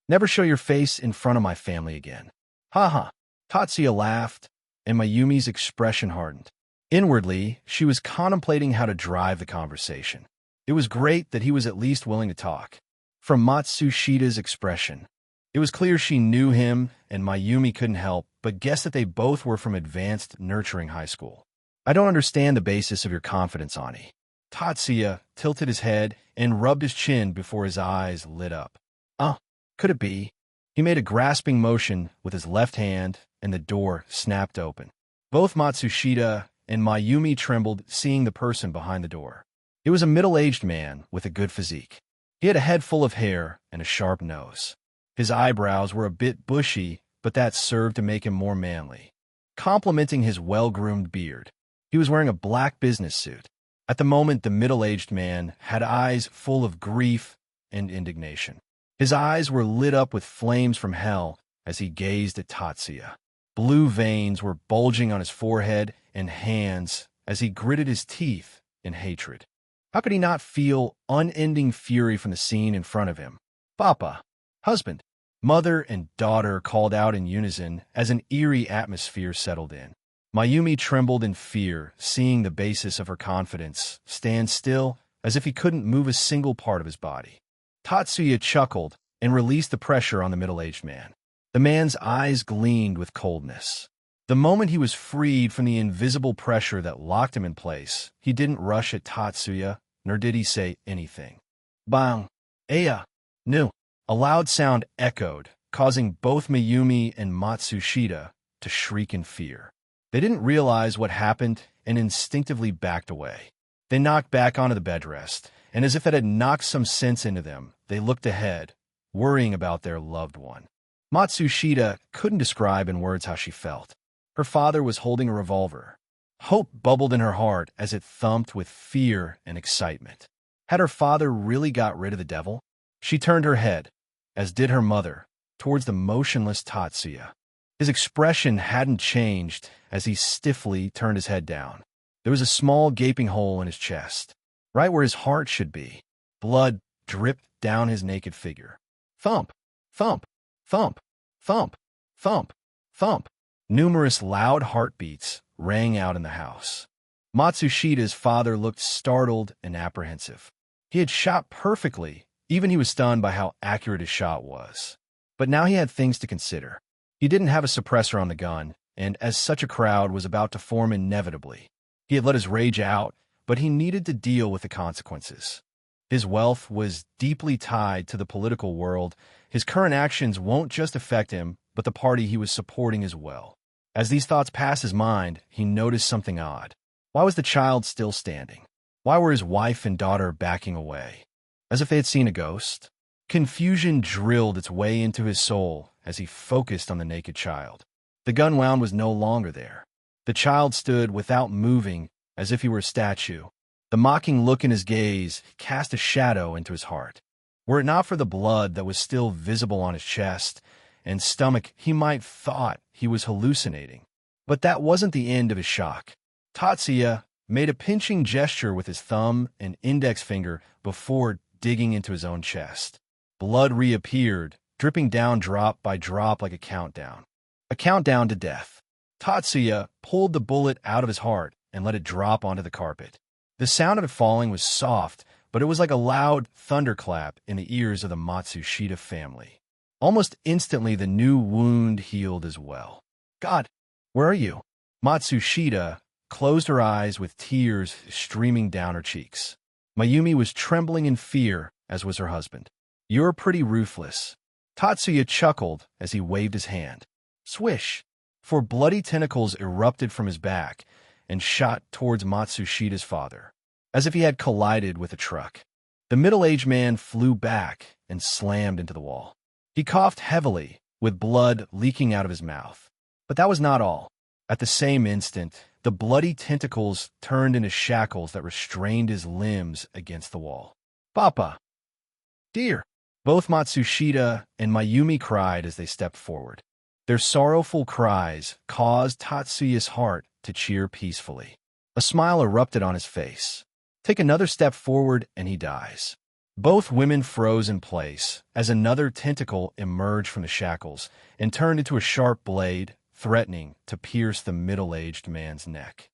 Never show your face in front of my family again. Ha ha. Tatsuya laughed, and Mayumi's expression hardened. Inwardly, she was contemplating how to drive the conversation. It was great that he was at least willing to talk. From Matsushida's expression, it was clear she knew him, and Mayumi couldn't help but guess that they both were from advanced nurturing high school. I don't understand the basis of your confidence, Ani. Tatsuya tilted his head and rubbed his chin before his eyes lit up. Could it be? He made a grasping motion with his left hand, and the door snapped open. Both Matsushita and Mayumi trembled, seeing the person behind the door. It was a middle-aged man with a good physique. He had a head full of hair and a sharp nose. His eyebrows were a bit bushy, but that served to make him more manly, complementing his well-groomed beard. He was wearing a black business suit. At the moment, the middle-aged man had eyes full of grief and indignation. His eyes were lit up with flames from hell as he gazed at Tatsuya. Blue veins were bulging on his forehead and hands as he gritted his teeth in hatred. How could he not feel unending fury from the scene in front of him? Papa, husband, mother, and daughter called out in unison as an eerie atmosphere settled in. Mayumi trembled in fear, seeing the basis of her confidence stand still as if he couldn't move a single part of his body. Tatsuya chuckled and released the pressure on the middle-aged man. The man's eyes gleamed with coldness. The moment he was freed from the invisible pressure that locked him in place, he didn't rush at Tatsuya, nor did he say anything. Bang! Aya! Nu! A loud sound echoed, causing both Mayumi and Matsushita to shriek in fear. They didn't realize what happened and instinctively backed away. They knocked back onto the bedrest, and as if it had knocked some sense into them, they looked ahead, worrying about their loved one. Matsushita couldn't describe in words how she felt. Her father was holding a revolver. Hope bubbled in her heart as it thumped with fear and excitement. Had her father really got rid of the devil? She turned her head, as did her mother, towards the motionless Tatsuya. His expression hadn't changed as he stiffly turned his head down. There was a small gaping hole in his chest, right where his heart should be. Blood dripped down his naked figure. Thump, thump, thump, thump, thump, thump. Numerous loud heartbeats rang out in the house. Matsushita's father looked startled and apprehensive. He had shot perfectly, even he was stunned by how accurate his shot was. But now he had things to consider. He didn't have a suppressor on the gun, and as such a crowd was about to form inevitably, he had let his rage out, but he needed to deal with the consequences. His wealth was deeply tied to the political world. His current actions won't just affect him, but the party he was supporting as well. As these thoughts passed his mind, he noticed something odd. Why was the child still standing? Why were his wife and daughter backing away? As if they had seen a ghost? Confusion drilled its way into his soul as he focused on the naked child. The gun wound was no longer there. The child stood without moving, as if he were a statue. The mocking look in his gaze cast a shadow into his heart. Were it not for the blood that was still visible on his chest and stomach, he might thought he was hallucinating. But that wasn't the end of his shock. Tatsuya made a pinching gesture with his thumb and index finger before digging into his own chest. Blood reappeared, dripping down drop by drop like a countdown. A countdown to death. Tatsuya pulled the bullet out of his heart and let it drop onto the carpet. The sound of it falling was soft, but it was like a loud thunderclap in the ears of the Matsushita family. Almost instantly, the new wound healed as well. God, where are you? Matsushita closed her eyes with tears streaming down her cheeks. Mayumi was trembling in fear, as was her husband. You're pretty ruthless. Tatsuya chuckled as he waved his hand. Swish! For bloody tentacles erupted from his back and shot towards Matsushita's father, as if he had collided with a truck. The middle-aged man flew back and slammed into the wall. He coughed heavily, with blood leaking out of his mouth. But that was not all. At the same instant, the bloody tentacles turned into shackles that restrained his limbs against the wall. Papa! Dear! Both Matsushita and Mayumi cried as they stepped forward. Their sorrowful cries caused Tatsuya's heart to cheer peacefully. A smile erupted on his face. Take another step forward and he dies. Both women froze in place as another tentacle emerged from the shackles and turned into a sharp blade, threatening to pierce the middle-aged man's neck.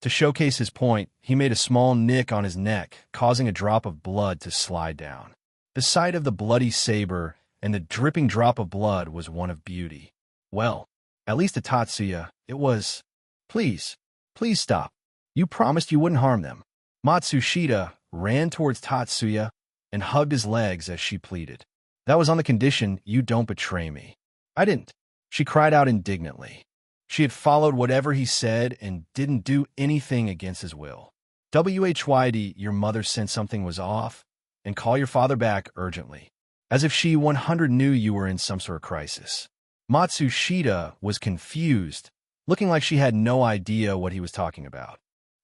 To showcase his point, he made a small nick on his neck, causing a drop of blood to slide down. The sight of the bloody saber and the dripping drop of blood was one of beauty. Well, at least to Tatsuya, it was. Please, please stop. You promised you wouldn't harm them. Matsushita ran towards Tatsuya and hugged his legs as she pleaded. That was on the condition you don't betray me. I didn't. She cried out indignantly. She had followed whatever he said and didn't do anything against his will. WHYD, your mother sent something was off, and call your father back urgently. As if she 100 knew you were in some sort of crisis. Matsushita was confused, looking like she had no idea what he was talking about.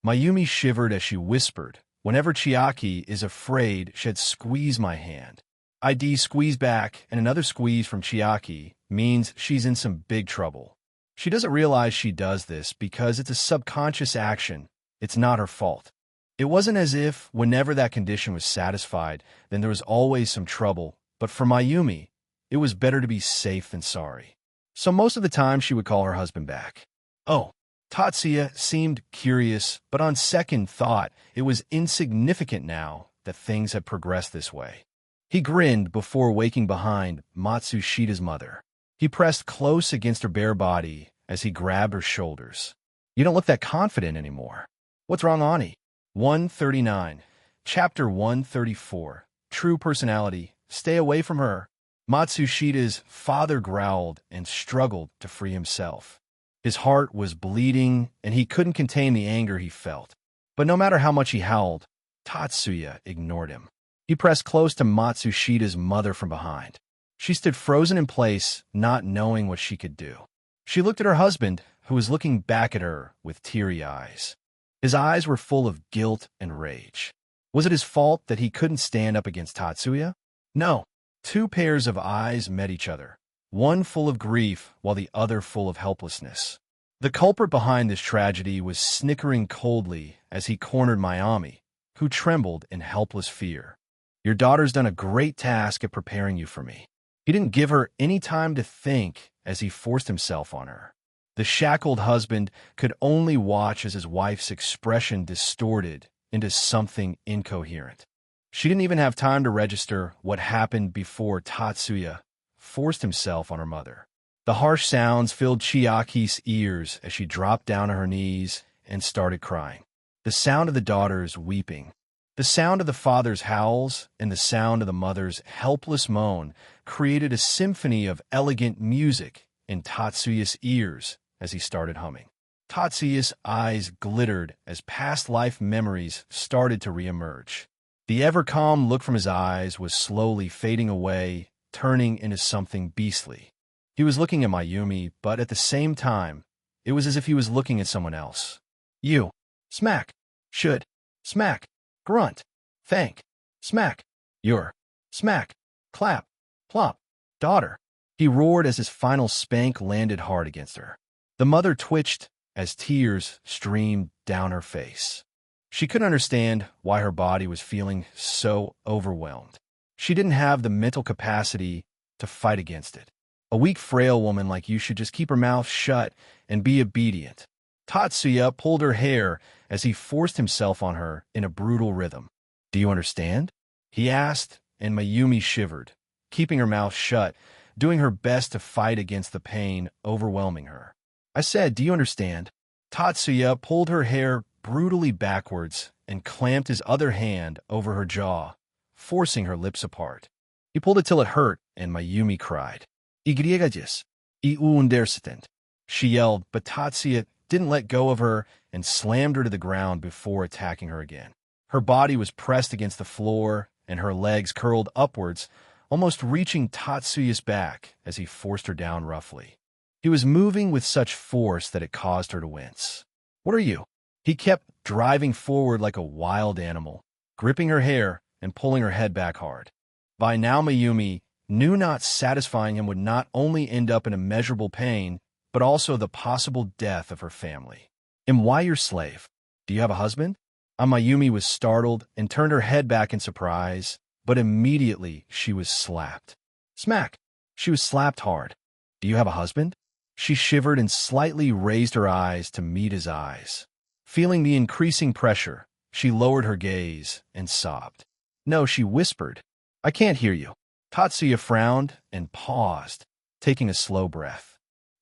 Mayumi shivered as she whispered, whenever Chiaki is afraid, she'd squeeze my hand. ID squeeze back, and another squeeze from Chiaki means she's in some big trouble. She doesn't realize she does this because it's a subconscious action. It's not her fault. It wasn't as if whenever that condition was satisfied, then there was always some trouble, but for Mayumi, it was better to be safe than sorry. So most of the time she would call her husband back. Oh, Tatsuya seemed curious, but on second thought, it was insignificant now that things had progressed this way. He grinned before waking behind Matsushita's mother. He pressed close against her bare body as he grabbed her shoulders. You don't look that confident anymore. What's wrong, Ani? 139. Chapter 134. True personality. Stay away from her. Matsushita's father growled and struggled to free himself. His heart was bleeding, and he couldn't contain the anger he felt. But no matter how much he howled, Tatsuya ignored him. He pressed close to Matsushita's mother from behind. She stood frozen in place, not knowing what she could do. She looked at her husband, who was looking back at her with teary eyes. His eyes were full of guilt and rage. Was it his fault that he couldn't stand up against Tatsuya? No. Two pairs of eyes met each other, one full of grief while the other full of helplessness. The culprit behind this tragedy was snickering coldly as he cornered Mayumi, who trembled in helpless fear. Your daughter's done a great task at preparing you for me. He didn't give her any time to think as he forced himself on her. The shackled husband could only watch as his wife's expression distorted into something incoherent. She didn't even have time to register what happened before Tatsuya forced himself on her mother. The harsh sounds filled Chiaki's ears as she dropped down on her knees and started crying. The sound of the daughter's weeping, the sound of the father's howls, and the sound of the mother's helpless moan created a symphony of elegant music in Tatsuya's ears as he started humming. Tatsuya's eyes glittered as past life memories started to reemerge. The ever-calm look from his eyes was slowly fading away, turning into something beastly. He was looking at Mayumi, but at the same time, it was as if he was looking at someone else. You. Smack. Should. Smack. Grunt. Thank. Smack. Your. Smack. Clap. Plop. Daughter. He roared as his final spank landed hard against her. The mother twitched as tears streamed down her face. She couldn't understand why her body was feeling so overwhelmed. She didn't have the mental capacity to fight against it. A weak, frail woman like you should just keep her mouth shut and be obedient. Tatsuya pulled her hair as he forced himself on her in a brutal rhythm. Do you understand? He asked, and Mayumi shivered, keeping her mouth shut, doing her best to fight against the pain overwhelming her. I said, do you understand? Tatsuya pulled her hair brutally backwards and clamped his other hand over her jaw, forcing her lips apart. He pulled it till it hurt, and Mayumi cried. Igriegagis, understand. She yelled, but Tatsuya didn't let go of her and slammed her to the ground before attacking her again. Her body was pressed against the floor, and her legs curled upwards, almost reaching Tatsuya's back as he forced her down roughly. He was moving with such force that it caused her to wince. What are you? He kept driving forward like a wild animal, gripping her hair and pulling her head back hard. By now Mayumi knew not satisfying him would not only end up in immeasurable pain, but also the possible death of her family. Am I your slave? Do you have a husband? Mayumi was startled and turned her head back in surprise, but immediately she was slapped. Smack! She was slapped hard. Do you have a husband? She shivered and slightly raised her eyes to meet his eyes. Feeling the increasing pressure, she lowered her gaze and sobbed. No, she whispered. I can't hear you. Tatsuya frowned and paused, taking a slow breath.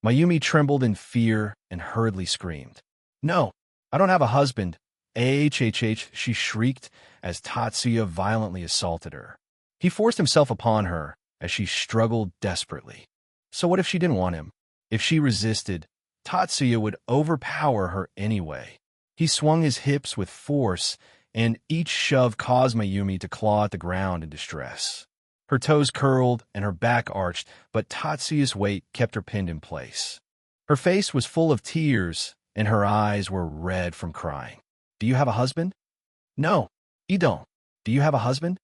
Mayumi trembled in fear and hurriedly screamed. No, I don't have a husband. Ahhh, she shrieked as Tatsuya violently assaulted her. He forced himself upon her as she struggled desperately. So what if she didn't want him? If she resisted, Tatsuya would overpower her anyway. He swung his hips with force, and each shove caused Mayumi to claw at the ground in distress. Her toes curled and her back arched, but Tatsuya's weight kept her pinned in place. Her face was full of tears, and her eyes were red from crying. Do you have a husband? No, I don't. Do you have a husband?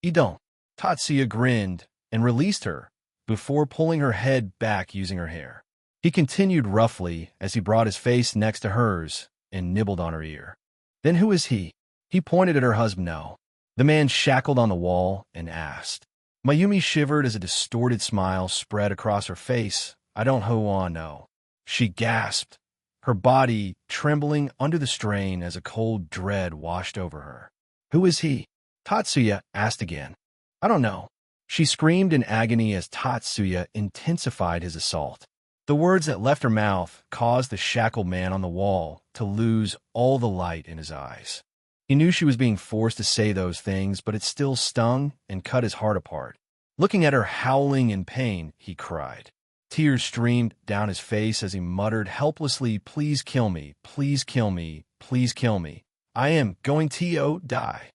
I don't. Tatsuya grinned and released her before pulling her head back using her hair. He continued roughly as he brought his face next to hers and nibbled on her ear. Then who is he? He pointed at her husband. No. The man shackled on the wall and asked. Mayumi shivered as a distorted smile spread across her face. I don't know. She gasped, her body trembling under the strain as a cold dread washed over her. Who is he? Tatsuya asked again. I don't know. She screamed in agony as Tatsuya intensified his assault. The words that left her mouth caused the shackled man on the wall to lose all the light in his eyes. He knew she was being forced to say those things, but it still stung and cut his heart apart. Looking at her howling in pain, he cried. Tears streamed down his face as he muttered helplessly, please kill me, please kill me, please kill me. I am going to die.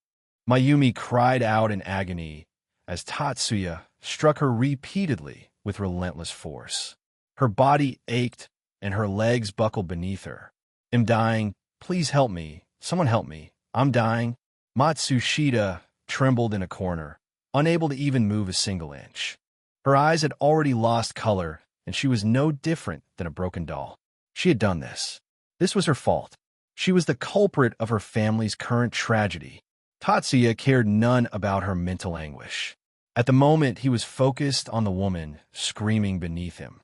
Mayumi cried out in agony as Tatsuya struck her repeatedly with relentless force. Her body ached and her legs buckled beneath her. I'm dying. Please help me. Someone help me. I'm dying. Matsushita trembled in a corner, unable to even move a single inch. Her eyes had already lost color, and she was no different than a broken doll. She had done this. This was her fault. She was the culprit of her family's current tragedy. Tatsuya cared none about her mental anguish. At the moment, he was focused on the woman screaming beneath him.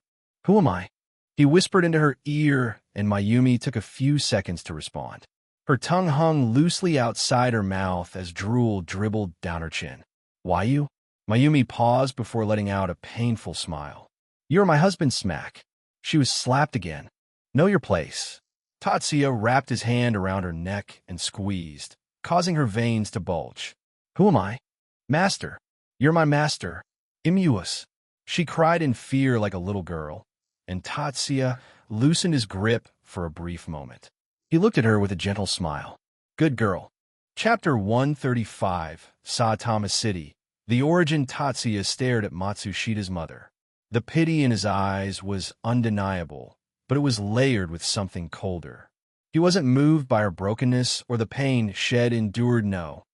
Who am I? He whispered into her ear, and Mayumi took a few seconds to respond. Her tongue hung loosely outside her mouth as drool dribbled down her chin. Why you? Mayumi paused before letting out a painful smile. You're my husband, smack. She was slapped again. Know your place. Tatsuya wrapped his hand around her neck and squeezed, causing her veins to bulge. Who am I? Master. You're my master. Imuus. She cried in fear like a little girl, and Tatsuya loosened his grip for a brief moment. He looked at her with a gentle smile. Good girl. Chapter 135, Saitama City. The origin. Tatsuya stared at Matsushita's mother. The pity in his eyes was undeniable, but it was layered with something colder. He wasn't moved by her brokenness or the pain shed endured. No,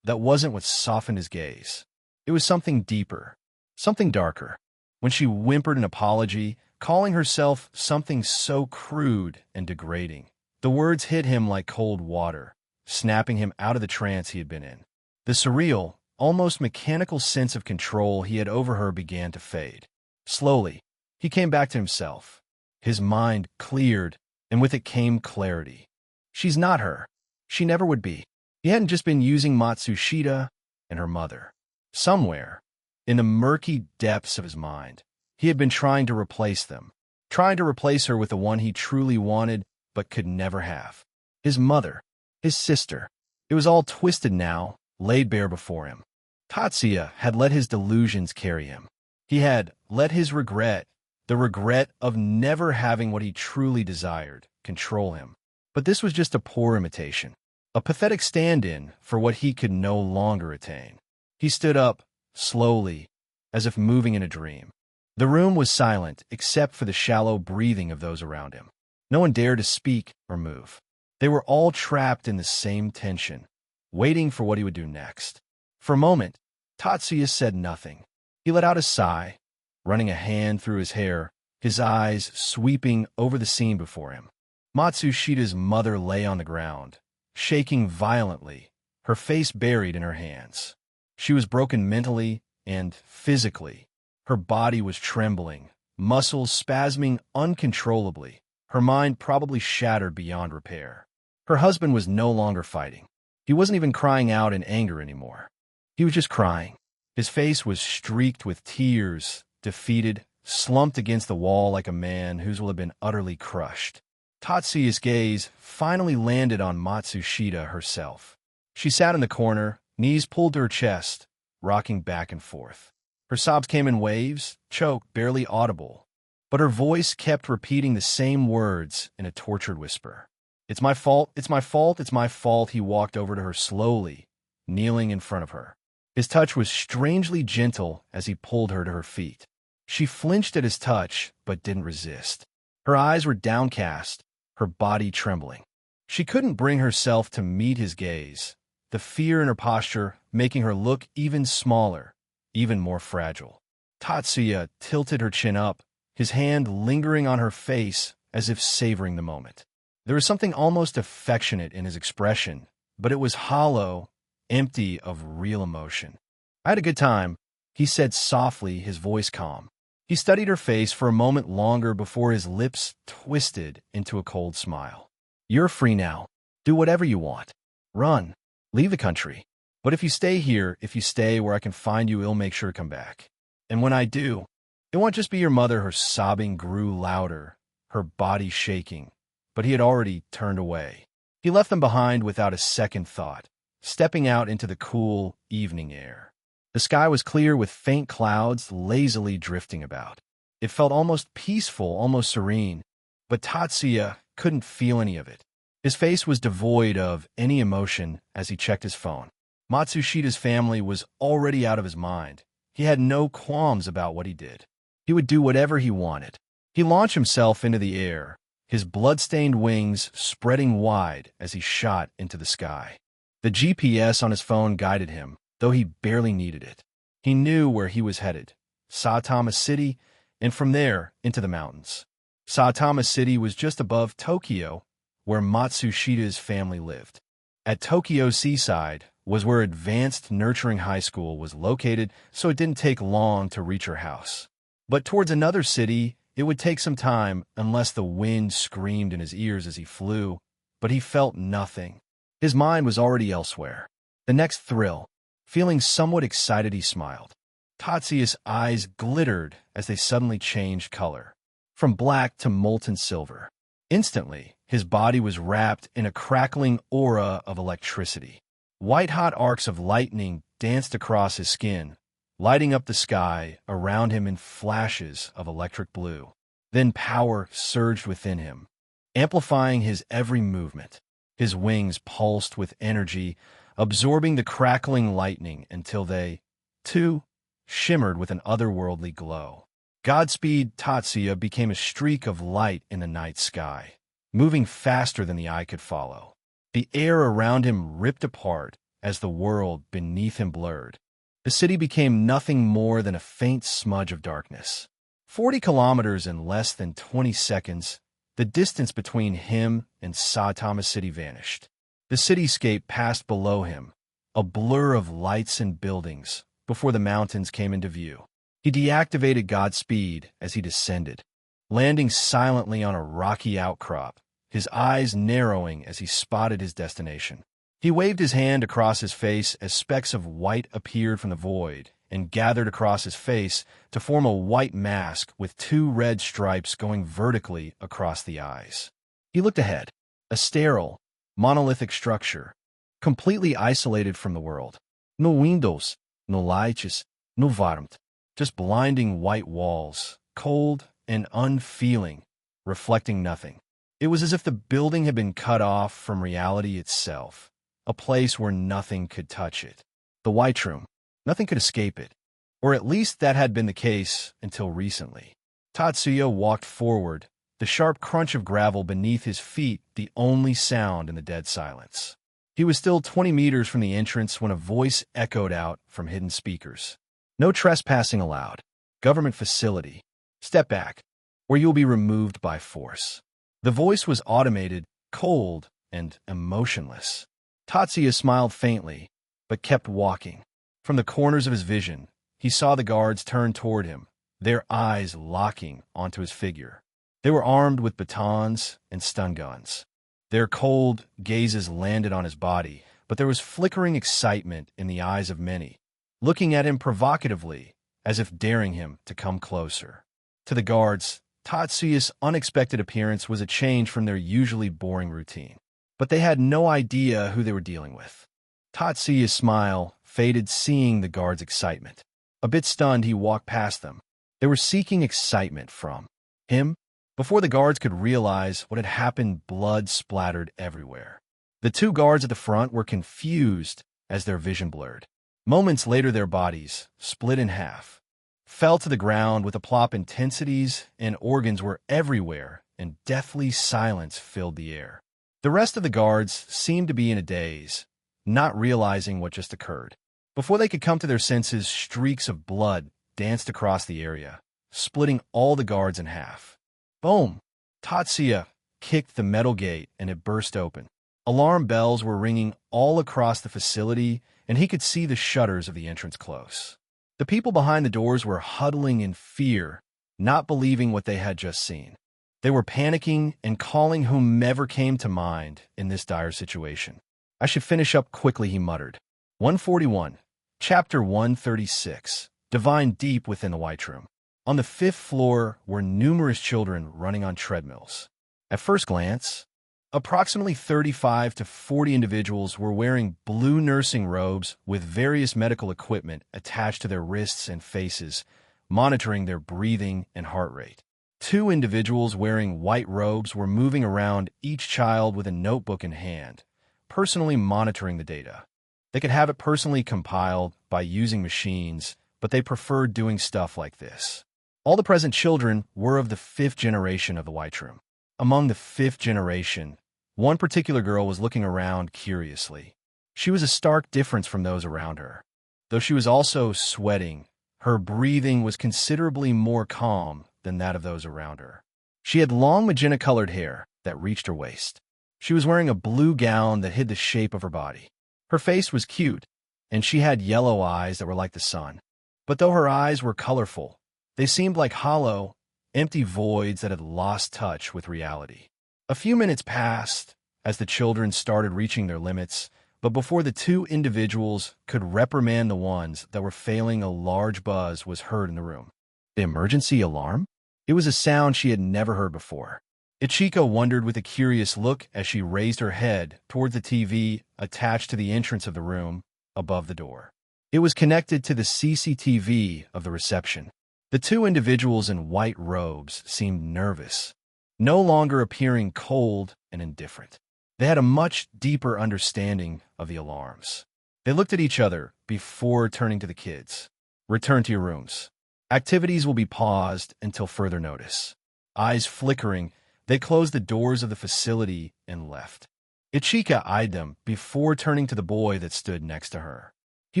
that wasn't what softened his gaze. It was something deeper, something darker. When she whimpered an apology, calling herself something so crude and degrading, the words hit him like cold water, snapping him out of the trance he had been in. The surreal, almost mechanical sense of control he had over her began to fade. Slowly, he came back to himself. His mind cleared, and with it came clarity. She's not her. She never would be. He hadn't just been using Matsushita and her mother. Somewhere, in the murky depths of his mind, he had been trying to replace them, trying to replace her with the one he truly wanted but could never have. His mother, his sister. It was all twisted now, laid bare before him. Tatsuya had let his delusions carry him. He had let his regret, the regret of never having what he truly desired, control him. But this was just a poor imitation, a pathetic stand-in for what he could no longer attain. He stood up, slowly, as if moving in a dream. The room was silent except for the shallow breathing of those around him. No one dared to speak or move. They were all trapped in the same tension, waiting for what he would do next. For a moment, Tatsuya said nothing. He let out a sigh, running a hand through his hair, his eyes sweeping over the scene before him. Matsushita's mother lay on the ground, shaking violently, her face buried in her hands. She was broken mentally and physically. Her body was trembling, muscles spasming uncontrollably, her mind probably shattered beyond repair. Her husband was no longer fighting. He wasn't even crying out in anger anymore. He was just crying. His face was streaked with tears, defeated, slumped against the wall like a man whose will have been utterly crushed. Tatsuya's gaze finally landed on Matsushita herself. She sat in the corner, knees pulled to her chest, rocking back and forth. Her sobs came in waves, choked, barely audible, but her voice kept repeating the same words in a tortured whisper. "It's my fault, it's my fault, it's my fault." He walked over to her slowly, kneeling in front of her. His touch was strangely gentle as he pulled her to her feet. She flinched at his touch, but didn't resist. Her eyes were downcast, her body trembling. She couldn't bring herself to meet his gaze, the fear in her posture making her look even smaller, even more fragile. Tatsuya tilted her chin up, his hand lingering on her face as if savoring the moment. There was something almost affectionate in his expression, but it was hollow, empty of real emotion. "I had a good time," he said softly, his voice calm. He studied her face for a moment longer before his lips twisted into a cold smile. "You're free now. Do whatever you want. Run. Leave the country. But if you stay here, if you stay where I can find you, I'll make sure to come back. And when I do, it won't just be your mother." Her sobbing grew louder, her body shaking, but he had already turned away. He left them behind without a second thought, stepping out into the cool evening air. The sky was clear with faint clouds lazily drifting about. It felt almost peaceful, almost serene, but Tatsuya couldn't feel any of it. His face was devoid of any emotion as he checked his phone. Matsushita's family was already out of his mind. He had no qualms about what he did. He would do whatever he wanted. He launched himself into the air, his blood-stained wings spreading wide as he shot into the sky. The GPS on his phone guided him, though he barely needed it. He knew where he was headed, Saitama City, and from there into the mountains. Saitama City was just above Tokyo, where Matsushita's family lived. At Tokyo Seaside was where Advanced Nurturing High School was located, so it didn't take long to reach her house. But towards another city, it would take some time unless the wind screamed in his ears as he flew, but he felt nothing. His mind was already elsewhere. The next thrill. Feeling somewhat excited, he smiled. Tatsuya's eyes glittered as they suddenly changed color, from black to molten silver. Instantly, his body was wrapped in a crackling aura of electricity. White-hot arcs of lightning danced across his skin, lighting up the sky around him in flashes of electric blue. Then power surged within him, amplifying his every movement. His wings pulsed with energy, absorbing the crackling lightning until they, too, shimmered with an otherworldly glow. Godspeed Tatsuya became a streak of light in the night sky, moving faster than the eye could follow. The air around him ripped apart as the world beneath him blurred. The city became nothing more than a faint smudge of darkness. 40 kilometers in less than 20 seconds, the distance between him and Saitama City vanished. The cityscape passed below him, a blur of lights and buildings, before the mountains came into view. He deactivated Godspeed as he descended, landing silently on a rocky outcrop, his eyes narrowing as he spotted his destination. He waved his hand across his face as specks of white appeared from the void and gathered across his face to form a white mask with 2 red stripes going vertically across the eyes. He looked ahead, a sterile, monolithic structure, completely isolated from the world. No windows, no lights, no warmth, just blinding white walls, cold and unfeeling, reflecting nothing. It was as if the building had been cut off from reality itself, a place where nothing could touch it. The White Room, nothing could escape it, or at least that had been the case until recently. Tatsuya walked forward, the sharp crunch of gravel beneath his feet the only sound in the dead silence. He was still 20 meters from the entrance when a voice echoed out from hidden speakers. "No trespassing allowed. Government facility. Step back, or you will be removed by force." The voice was automated, cold, and emotionless. Tatsuya smiled faintly, but kept walking. From the corners of his vision, he saw the guards turn toward him, their eyes locking onto his figure. They were armed with batons and stun guns. Their cold gazes landed on his body, but there was flickering excitement in the eyes of many, looking at him provocatively, as if daring him to come closer. To the guards, Tatsuya's unexpected appearance was a change from their usually boring routine. But they had no idea who they were dealing with. Tatsuya's smile faded seeing the guards' excitement. A bit stunned, he walked past them. They were seeking excitement from him. Before the guards could realize what had happened, blood splattered everywhere. The two guards at the front were confused as their vision blurred. Moments later, their bodies, split in half, fell to the ground with a plop. Intensities and organs were everywhere, and deathly silence filled the air. The rest of the guards seemed to be in a daze, not realizing what just occurred. Before they could come to their senses, streaks of blood danced across the area, splitting all the guards in half. Boom! Tatsuya kicked the metal gate and it burst open. Alarm bells were ringing all across the facility, and he could see the shutters of the entrance close. The people behind the doors were huddling in fear, not believing what they had just seen. They were panicking and calling whomever came to mind in this dire situation. I should finish up quickly, he muttered. 141. Chapter 136. Divine deep within the White Room. On the 5th floor were numerous children running on treadmills. At first glance, approximately 35 to 40 individuals were wearing blue nursing robes with various medical equipment attached to their wrists and faces, monitoring their breathing and heart rate. 2 individuals wearing white robes were moving around each child with a notebook in hand, personally monitoring the data. They could have it personally compiled by using machines, but they preferred doing stuff like this. All the present children were of the 5th generation of the White Room. Among the 5th generation, one particular girl was looking around curiously. She was a stark difference from those around her. Though she was also sweating, her breathing was considerably more calm than that of those around her. She had long magenta-colored hair that reached her waist. She was wearing a blue gown that hid the shape of her body. Her face was cute, and she had yellow eyes that were like the sun. But though her eyes were colorful, they seemed like hollow, empty voids that had lost touch with reality. A few minutes passed as the children started reaching their limits, but before the 2 individuals could reprimand the ones that were failing, a large buzz was heard in the room. The emergency alarm? It was a sound she had never heard before. Ichika wondered with a curious look as she raised her head toward the TV attached to the entrance of the room above the door. It was connected to the CCTV of the reception. The 2 individuals in white robes seemed nervous, no longer appearing cold and indifferent. They had a much deeper understanding of the alarms. They looked at each other before turning to the kids. Return to your rooms. Activities will be paused until further notice. Eyes flickering, they closed the doors of the facility and left. Ichika eyed them before turning to the boy that stood next to her. He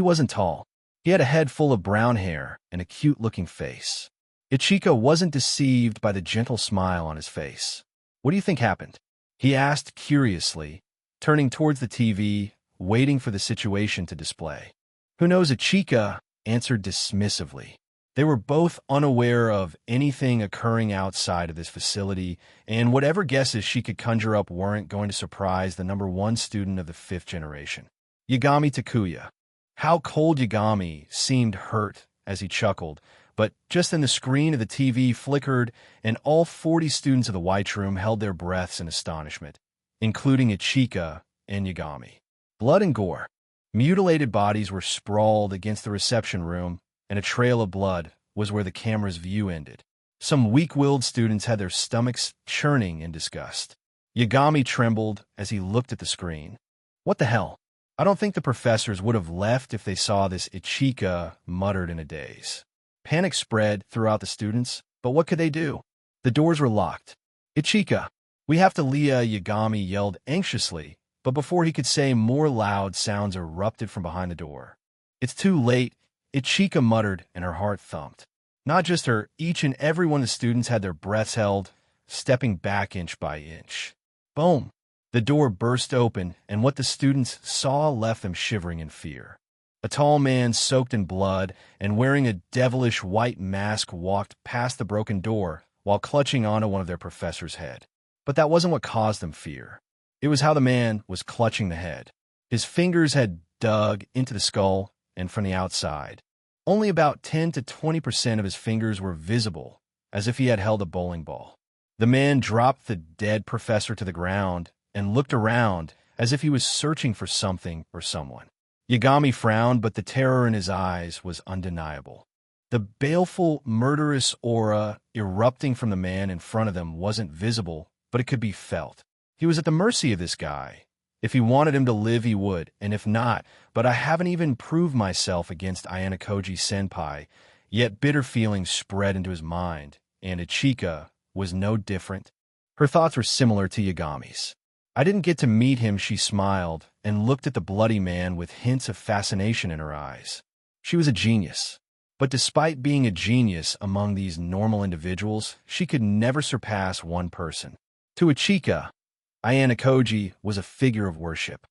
wasn't tall. He had a head full of brown hair and a cute-looking face. Ichika wasn't deceived by the gentle smile on his face. What do you think happened? He asked curiously, turning towards the TV, waiting for the situation to display. Who knows? Ichika answered dismissively. They were both unaware of anything occurring outside of this facility, and whatever guesses she could conjure up weren't going to surprise the number 1 student of the 5th generation. Yagami Takuya. How cold Yagami seemed hurt as he chuckled, but just then the screen of the TV flickered and all 40 students of the White Room held their breaths in astonishment, including Ichika and Yagami. Blood and gore. Mutilated bodies were sprawled against the reception room, and a trail of blood was where the camera's view ended. Some weak-willed students had their stomachs churning in disgust. Yagami trembled as he looked at the screen. What the hell? I don't think the professors would have left if they saw this, Ichika muttered in a daze. Panic spread throughout the students, but what could they do? The doors were locked. Ichika, we have to leave, Yagami yelled anxiously, but before he could say more, loud sounds erupted from behind the door. It's too late, Ichika muttered, and her heart thumped. Not just her, each and every one of the students had their breaths held, stepping back inch by inch. Boom! The door burst open, and what the students saw left them shivering in fear. A tall man soaked in blood and wearing a devilish white mask walked past the broken door while clutching onto one of their professor's head. But that wasn't what caused them fear. It was how the man was clutching the head. His fingers had dug into the skull and from the outside. Only about 10 to 20% of his fingers were visible, as if he had held a bowling ball. The man dropped the dead professor to the ground and looked around as if he was searching for something or someone. Yagami frowned, but the terror in his eyes was undeniable. The baleful, murderous aura erupting from the man in front of them wasn't visible, but it could be felt. He was at the mercy of this guy. If he wanted him to live, he would, and if not, but I haven't even proved myself against Ayanokoji-senpai, yet bitter feelings spread into his mind, and Ichika was no different. Her thoughts were similar to Yagami's. I didn't get to meet him, she smiled, and looked at the bloody man with hints of fascination in her eyes. She was a genius. But despite being a genius among these normal individuals, she could never surpass one person. To Ichika, Ayanokoji was a figure of worship.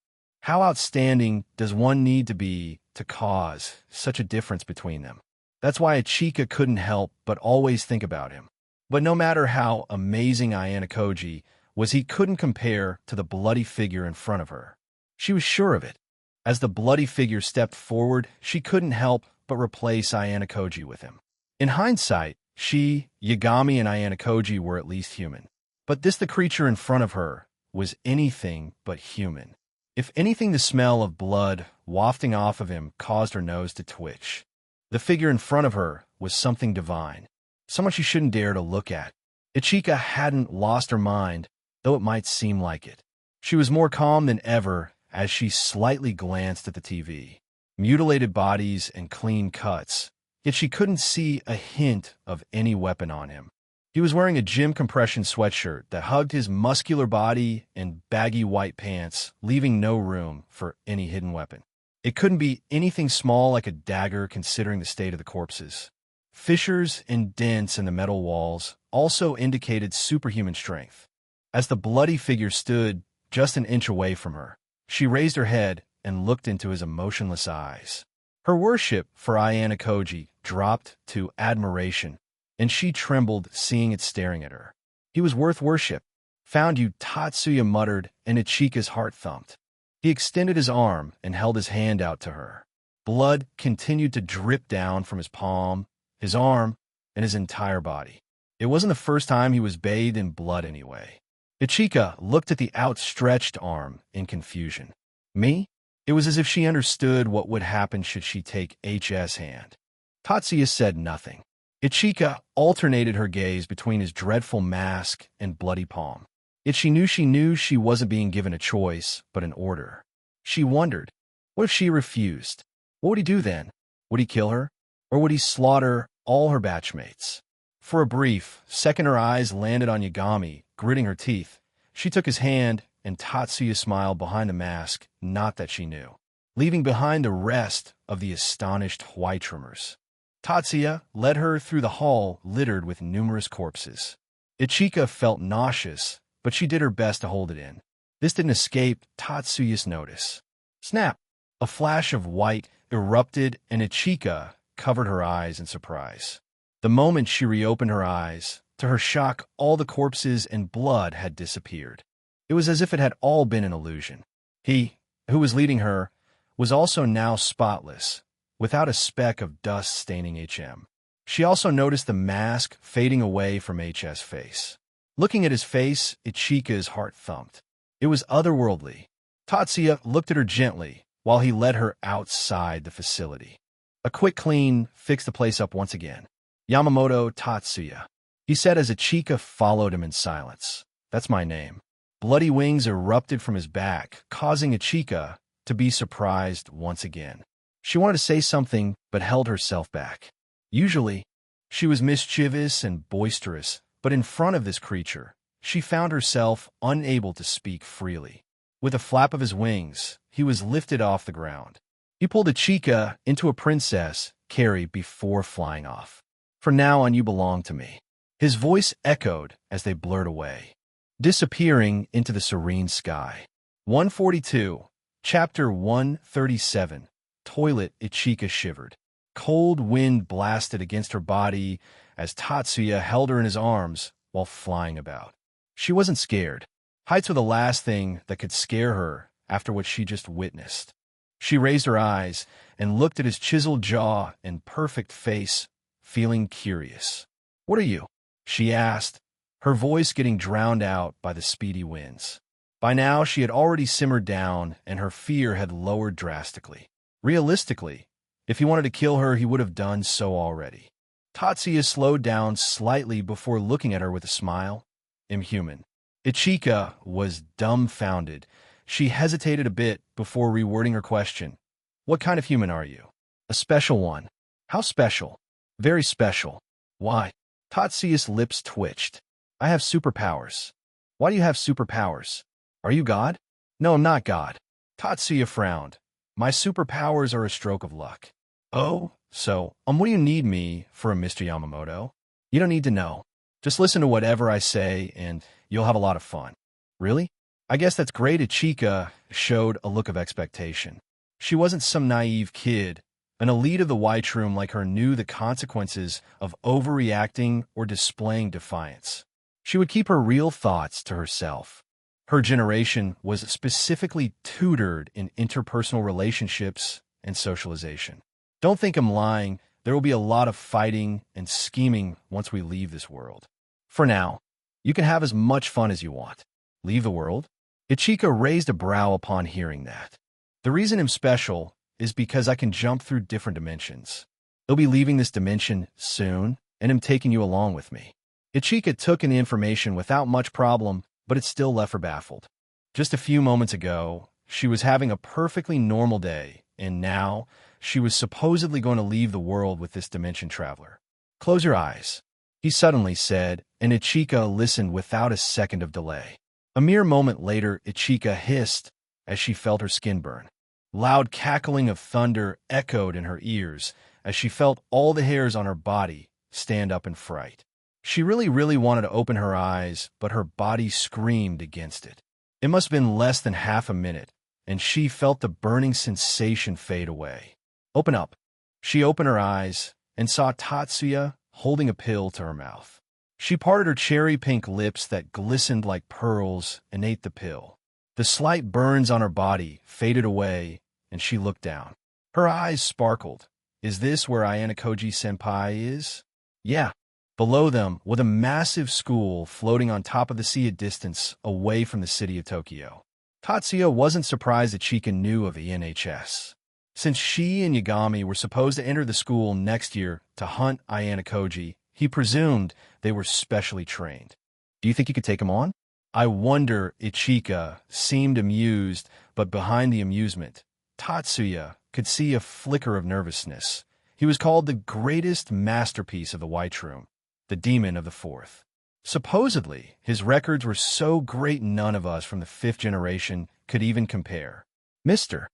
How outstanding does one need to be to cause such a difference between them? That's why Ichika couldn't help but always think about him. But no matter how amazing Ayanokoji was, he couldn't compare to the bloody figure in front of her. She was sure of it. As the bloody figure stepped forward, she couldn't help but replace Ayanokoji with him. In hindsight, she, Yagami, and Ayanokoji were at least human. But the creature in front of her was anything but human. If anything, the smell of blood wafting off of him caused her nose to twitch. The figure in front of her was something divine, someone she shouldn't dare to look at. Ichika hadn't lost her mind, though it might seem like it. She was more calm than ever as she slightly glanced at the TV. Mutilated bodies and clean cuts, yet she couldn't see a hint of any weapon on him. He was wearing a gym compression sweatshirt that hugged his muscular body and baggy white pants, leaving no room for any hidden weapon. It couldn't be anything small like a dagger considering the state of the corpses. Fissures and dents in the metal walls also indicated superhuman strength. As the bloody figure stood just an inch away from her, she raised her head and looked into his emotionless eyes. Her worship for Ayanokoji dropped to admiration, and she trembled seeing it staring at her. He was worth worship. Found you, Tatsuya muttered, and Ichika's heart thumped. He extended his arm and held his hand out to her. Blood continued to drip down from his palm, his arm, and his entire body. It wasn't the first time he was bathed in blood anyway. Ichika looked at the outstretched arm in confusion. Me? It was as if she understood what would happen should she take H's hand. Tatsuya said nothing. Ichika alternated her gaze between his dreadful mask and bloody palm. Yet she knew she wasn't being given a choice, but an order. She wondered, what if she refused? What would he do then? Would he kill her? Or would he slaughter all her batchmates? For a brief second, her eyes landed on Yagami, gritting her teeth. She took his hand, and Tatsuya smiled behind the mask, not that she knew, leaving behind the rest of the astonished White-Trimmers. Tatsuya led her through the hall littered with numerous corpses. Ichika felt nauseous, but she did her best to hold it in. This didn't escape Tatsuya's notice. Snap! A flash of white erupted, and Ichika covered her eyes in surprise. The moment she reopened her eyes, to her shock, all the corpses and blood had disappeared. It was as if it had all been an illusion. He, who was leading her, was also now spotless, without a speck of dust staining HM. She also noticed the mask fading away from HS' face. Looking at his face, Ichika's heart thumped. It was otherworldly. Tatsuya looked at her gently while he led her outside the facility. A quick clean fixed the place up once again. Yamamoto Tatsuya, he said as Ichika followed him in silence. That's my name. Bloody wings erupted from his back, causing Ichika to be surprised once again. She wanted to say something, but held herself back. Usually, she was mischievous and boisterous, but in front of this creature, she found herself unable to speak freely. With a flap of his wings, he was lifted off the ground. He pulled Ichika into a princess carry before flying off. From now on, you belong to me. His voice echoed as they blurred away, disappearing into the serene sky. 142, Chapter 137, Toilet. Ichika shivered. Cold wind blasted against her body as Tatsuya held her in his arms while flying about. She wasn't scared. Heights were the last thing that could scare her after what she just witnessed. She raised her eyes and looked at his chiseled jaw and perfect face, feeling curious. "What are you?" she asked, her voice getting drowned out by the speedy winds. By now, she had already simmered down, and her fear had lowered drastically. Realistically, if he wanted to kill her, he would have done so already. Tatsuya slowed down slightly before looking at her with a smile. "I'm human." Ichika was dumbfounded. She hesitated a bit before rewording her question. "What kind of human are you?" "A special one." "How special?" "Very special." "Why?" Tatsuya's lips twitched. "I have superpowers." "Why do you have superpowers? Are you God?" "No, I'm not God." Tatsuya frowned. "My superpowers are a stroke of luck." "Oh, so, what do you need me for, Mr. Yamamoto?" "You don't need to know. Just listen to whatever I say, and you'll have a lot of fun." "Really? I guess that's great." Ichika showed a look of expectation. She wasn't some naive kid. An elite of the White Room like her knew the consequences of overreacting or displaying defiance. She would keep her real thoughts to herself. Her generation was specifically tutored in interpersonal relationships and socialization. "Don't think I'm lying. There will be a lot of fighting and scheming once we leave this world. For now, you can have as much fun as you want." "Leave the world?" Ichika raised a brow upon hearing that. "The reason I'm special is because I can jump through different dimensions. I'll be leaving this dimension soon, and I'm taking you along with me." Ichika took in the information without much problem, but it still left her baffled. Just a few moments ago, she was having a perfectly normal day, and now she was supposedly going to leave the world with this dimension traveler. "Close your eyes," he suddenly said, and Ichika listened without a second of delay. A mere moment later, Ichika hissed as she felt her skin burn. Loud cackling of thunder echoed in her ears as she felt all the hairs on her body stand up in fright. She really wanted to open her eyes, but her body screamed against it. It must have been less than half a minute, and she felt the burning sensation fade away. "Open up." She opened her eyes and saw Tatsuya holding a pill to her mouth. She parted her cherry-pink lips that glistened like pearls and ate the pill. The slight burns on her body faded away, and she looked down. Her eyes sparkled. "Is this where Ayanokoji-senpai is?" "Yeah." Below them was a massive school floating on top of the sea at distance away from the city of Tokyo. Tatsuya wasn't surprised that Chika knew of the NHS. Since she and Yagami were supposed to enter the school next year to hunt Ayanokoji, he presumed they were specially trained. "Do you think you could take him on?" "I wonder." Ichika seemed amused, but behind the amusement, Tatsuya could see a flicker of nervousness. He was called the greatest masterpiece of the White Room, the Demon of the Fourth. Supposedly, his records were so great none of us from the fifth generation could even compare. "Mr.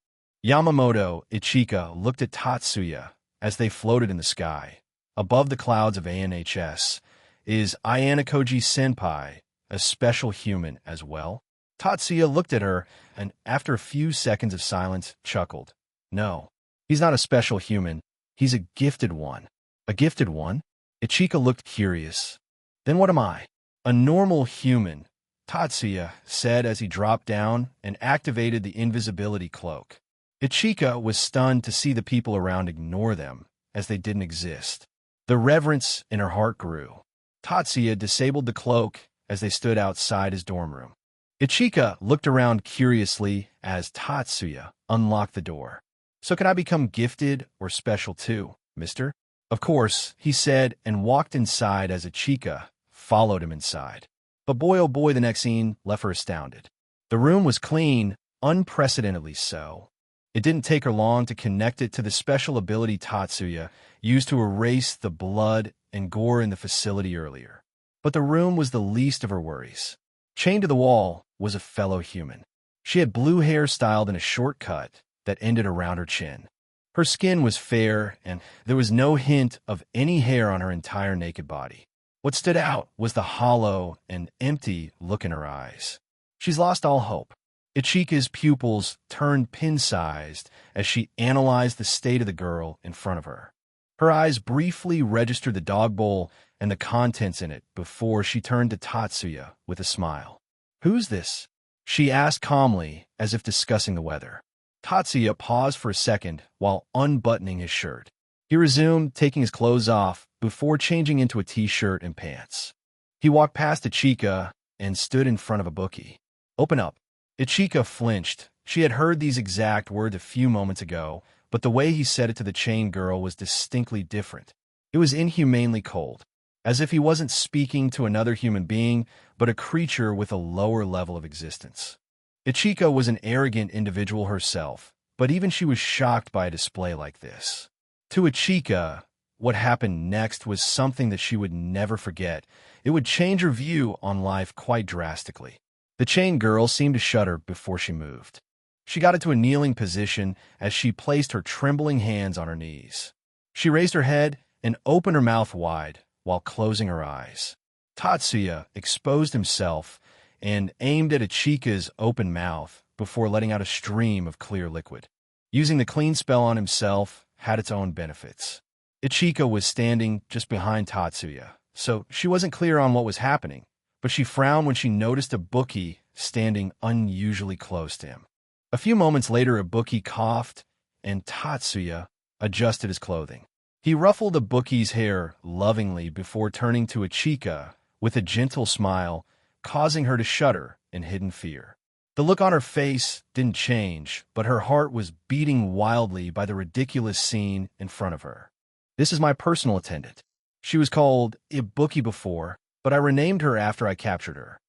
Yamamoto," Ichika looked at Tatsuya as they floated in the sky. Above the clouds of ANHS, "Is Ayanokoji-senpai a special human as well?" Tatsuya looked at her and, after a few seconds of silence, chuckled. "No, he's not a special human. He's a gifted one." "A gifted one?" Ichika looked curious. "Then what am I?" "A normal human," Tatsuya said as he dropped down and activated the invisibility cloak. Ichika was stunned to see the people around ignore them, as they didn't exist. The reverence in her heart grew. Tatsuya disabled the cloak as they stood outside his dorm room. Ichika looked around curiously as Tatsuya unlocked the door. "So can I become gifted or special too, mister?" "Of course," he said and walked inside as Ichika followed him inside. But boy oh boy, the next scene left her astounded. The room was clean, unprecedentedly so. It didn't take her long to connect it to the special ability Tatsuya used to erase the blood and gore in the facility earlier. But the room was the least of her worries. Chained to the wall was a fellow human. She had blue hair styled in a short cut that ended around her chin. Her skin was fair, and there was no hint of any hair on her entire naked body. What stood out was the hollow and empty look in her eyes. She's lost all hope. Ichika's pupils turned pin-sized as she analyzed the state of the girl in front of her. Her eyes briefly registered the dog bowl and the contents in it before she turned to Tatsuya with a smile. "Who's this?" she asked calmly, as if discussing the weather. Tatsuya paused for a second while unbuttoning his shirt. He resumed, taking his clothes off before changing into a t-shirt and pants. He walked past Ichika and stood in front of a bookie. "Open up." Ichika flinched. She had heard these exact words a few moments ago, but the way he said it to the chain girl was distinctly different. It was inhumanely cold, as if he wasn't speaking to another human being, but a creature with a lower level of existence. Ichika was an arrogant individual herself, but even she was shocked by a display like this. To Ichika, what happened next was something that she would never forget. It would change her view on life quite drastically. The chain girl seemed to shudder before she moved. She got into a kneeling position as she placed her trembling hands on her knees. She raised her head and opened her mouth wide while closing her eyes. Tatsuya exposed himself and aimed at Ichika's open mouth before letting out a stream of clear liquid. Using the clean spell on himself had its own benefits. Ichika was standing just behind Tatsuya, so she wasn't clear on what was happening, but she frowned when she noticed a bookie standing unusually close to him. A few moments later, a bookie coughed, and Tatsuya adjusted his clothing. He ruffled the bookie's hair lovingly before turning to Ichika with a gentle smile, causing her to shudder in hidden fear. The look on her face didn't change, but her heart was beating wildly by the ridiculous scene in front of her. "This is my personal attendant. She was called Ibuki before, but I renamed her after I captured her."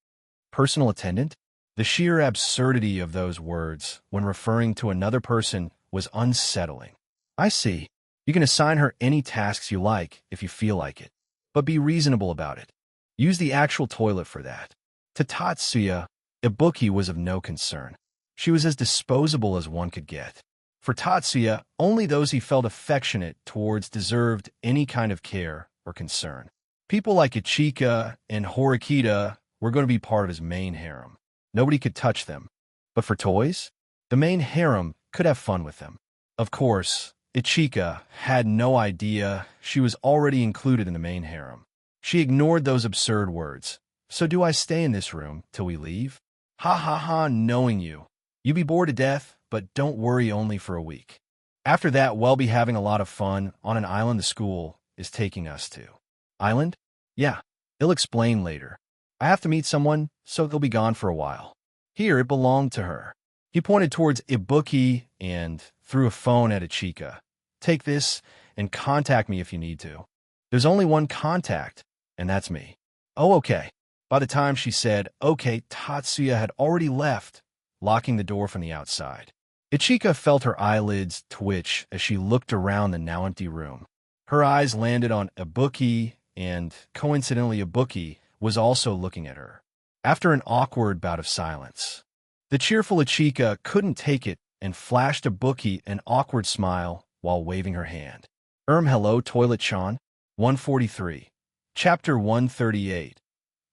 Personal attendant? The sheer absurdity of those words when referring to another person was unsettling. "I see. You can assign her any tasks you like if you feel like it, but be reasonable about it. Use the actual toilet for that." To Tatsuya, Ibuki was of no concern. She was as disposable as one could get. For Tatsuya, only those he felt affectionate towards deserved any kind of care or concern. People like Ichika and Horikita were going to be part of his main harem. Nobody could touch them. But for toys, the main harem could have fun with them. Of course, Ichika had no idea she was already included in the main harem. She ignored those absurd words. "So do I stay in this room till we leave? Ha ha ha, knowing you. You be bored to death, but don't worry, only for a week. After that, we'll be having a lot of fun on an island the school is taking us to." "Island?" "Yeah, he'll explain later. I have to meet someone, so they'll be gone for a while." Here, it belonged to her. He pointed towards Ibuki and threw a phone at Ichika. "Take this and contact me if you need to. There's only one contact, and that's me." "Oh, okay." By the time she said, "Okay," Tatsuya had already left, locking the door from the outside. Ichika felt her eyelids twitch as she looked around the now empty room. Her eyes landed on Ibuki, and coincidentally, Ibuki was also looking at her. After an awkward bout of silence, the cheerful Ichika couldn't take it and flashed Ibuki an awkward smile while waving her hand. Hello, Toilet-chan. 143. Chapter 138.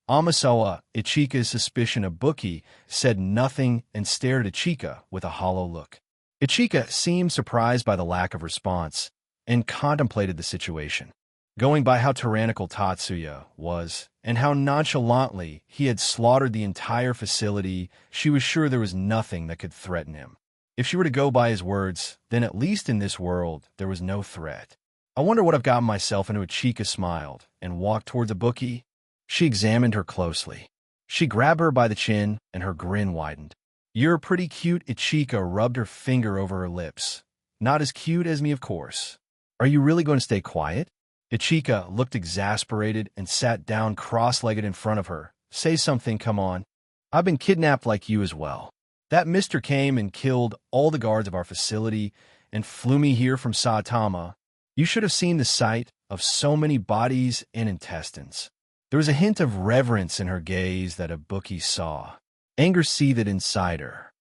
Amasawa, Ichika's suspicion of Ibuki, said nothing and stared at Ichika with a hollow look. Ichika seemed surprised by the lack of response and contemplated the situation. Going by how tyrannical Tatsuya was and how nonchalantly he had slaughtered the entire facility, she was sure there was nothing that could threaten him. If she were to go by his words, then at least in this world there was no threat. "I wonder what I've gotten myself into." Ichika smiled and walked towards Ibuki. She examined her closely. She grabbed her by the chin, and her grin widened. "You're pretty cute." Ichika rubbed her finger over her lips. "Not as cute as me, of course. Are you really going to stay quiet?" Ichika looked exasperated and sat down cross-legged in front of her. "Say something, come on. I've been kidnapped like you as well. That mister came and killed all the guards of our facility and flew me here from Saitama. You should have seen the sight of so many bodies and intestines." There was a hint of reverence in her gaze that Ibuki saw. Anger seethed inside her.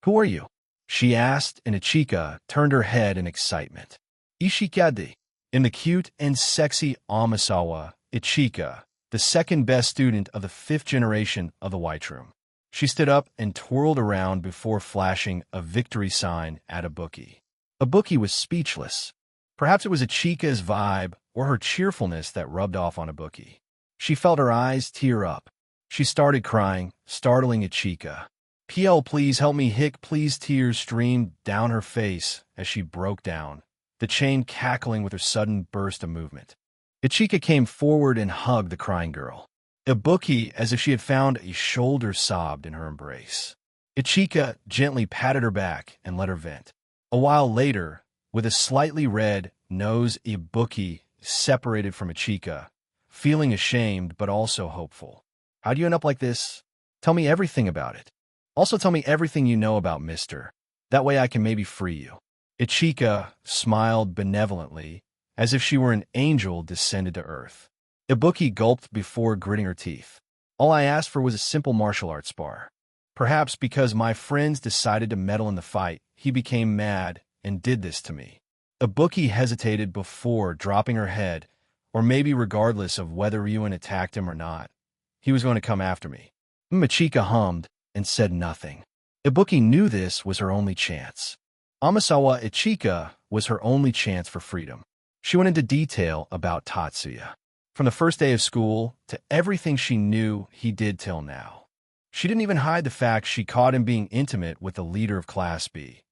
"Who are you?" she asked, and Ichika turned her head in excitement. "Ishikade." In the cute and sexy Amasawa, Ichika, the second best student of the 5th generation of the White Room. She stood up and twirled around before flashing a victory sign at Ibuki. Ibuki was speechless. Perhaps it was Ichika's vibe or her cheerfulness that rubbed off on Ibuki. She felt her eyes tear up. She started crying, startling Ichika. "PL, please help me, Hick, please." Tears streamed down her face as she broke down, the chain cackling with her sudden burst of movement. Ichika came forward and hugged the crying girl. Ibuki, as if she had found a shoulder, sobbed in her embrace. Ichika gently patted her back and let her vent. A while later, with a slightly red nose, Ibuki separated from Ichika, feeling ashamed but also hopeful. "How'd you end up like this? Tell me everything about it. Also tell me everything you know about Mister. That way I can maybe free you." Ichika smiled benevolently, as if she were an angel descended to earth. Ibuki gulped before gritting her teeth. "All I asked for was a simple martial arts spar. Perhaps because my friends decided to meddle in the fight, he became mad and did this to me." Ibuki hesitated before dropping her head, or maybe regardless of whether Ryuen attacked him or not, he was going to come after me. Ichika hummed and said nothing. Ibuki knew this was her only chance. Amasawa Ichika was her only chance for freedom. She went into detail about Tatsuya, from the first day of school to everything she knew he did till now. She didn't even hide the fact she caught him being intimate with the leader of Class B.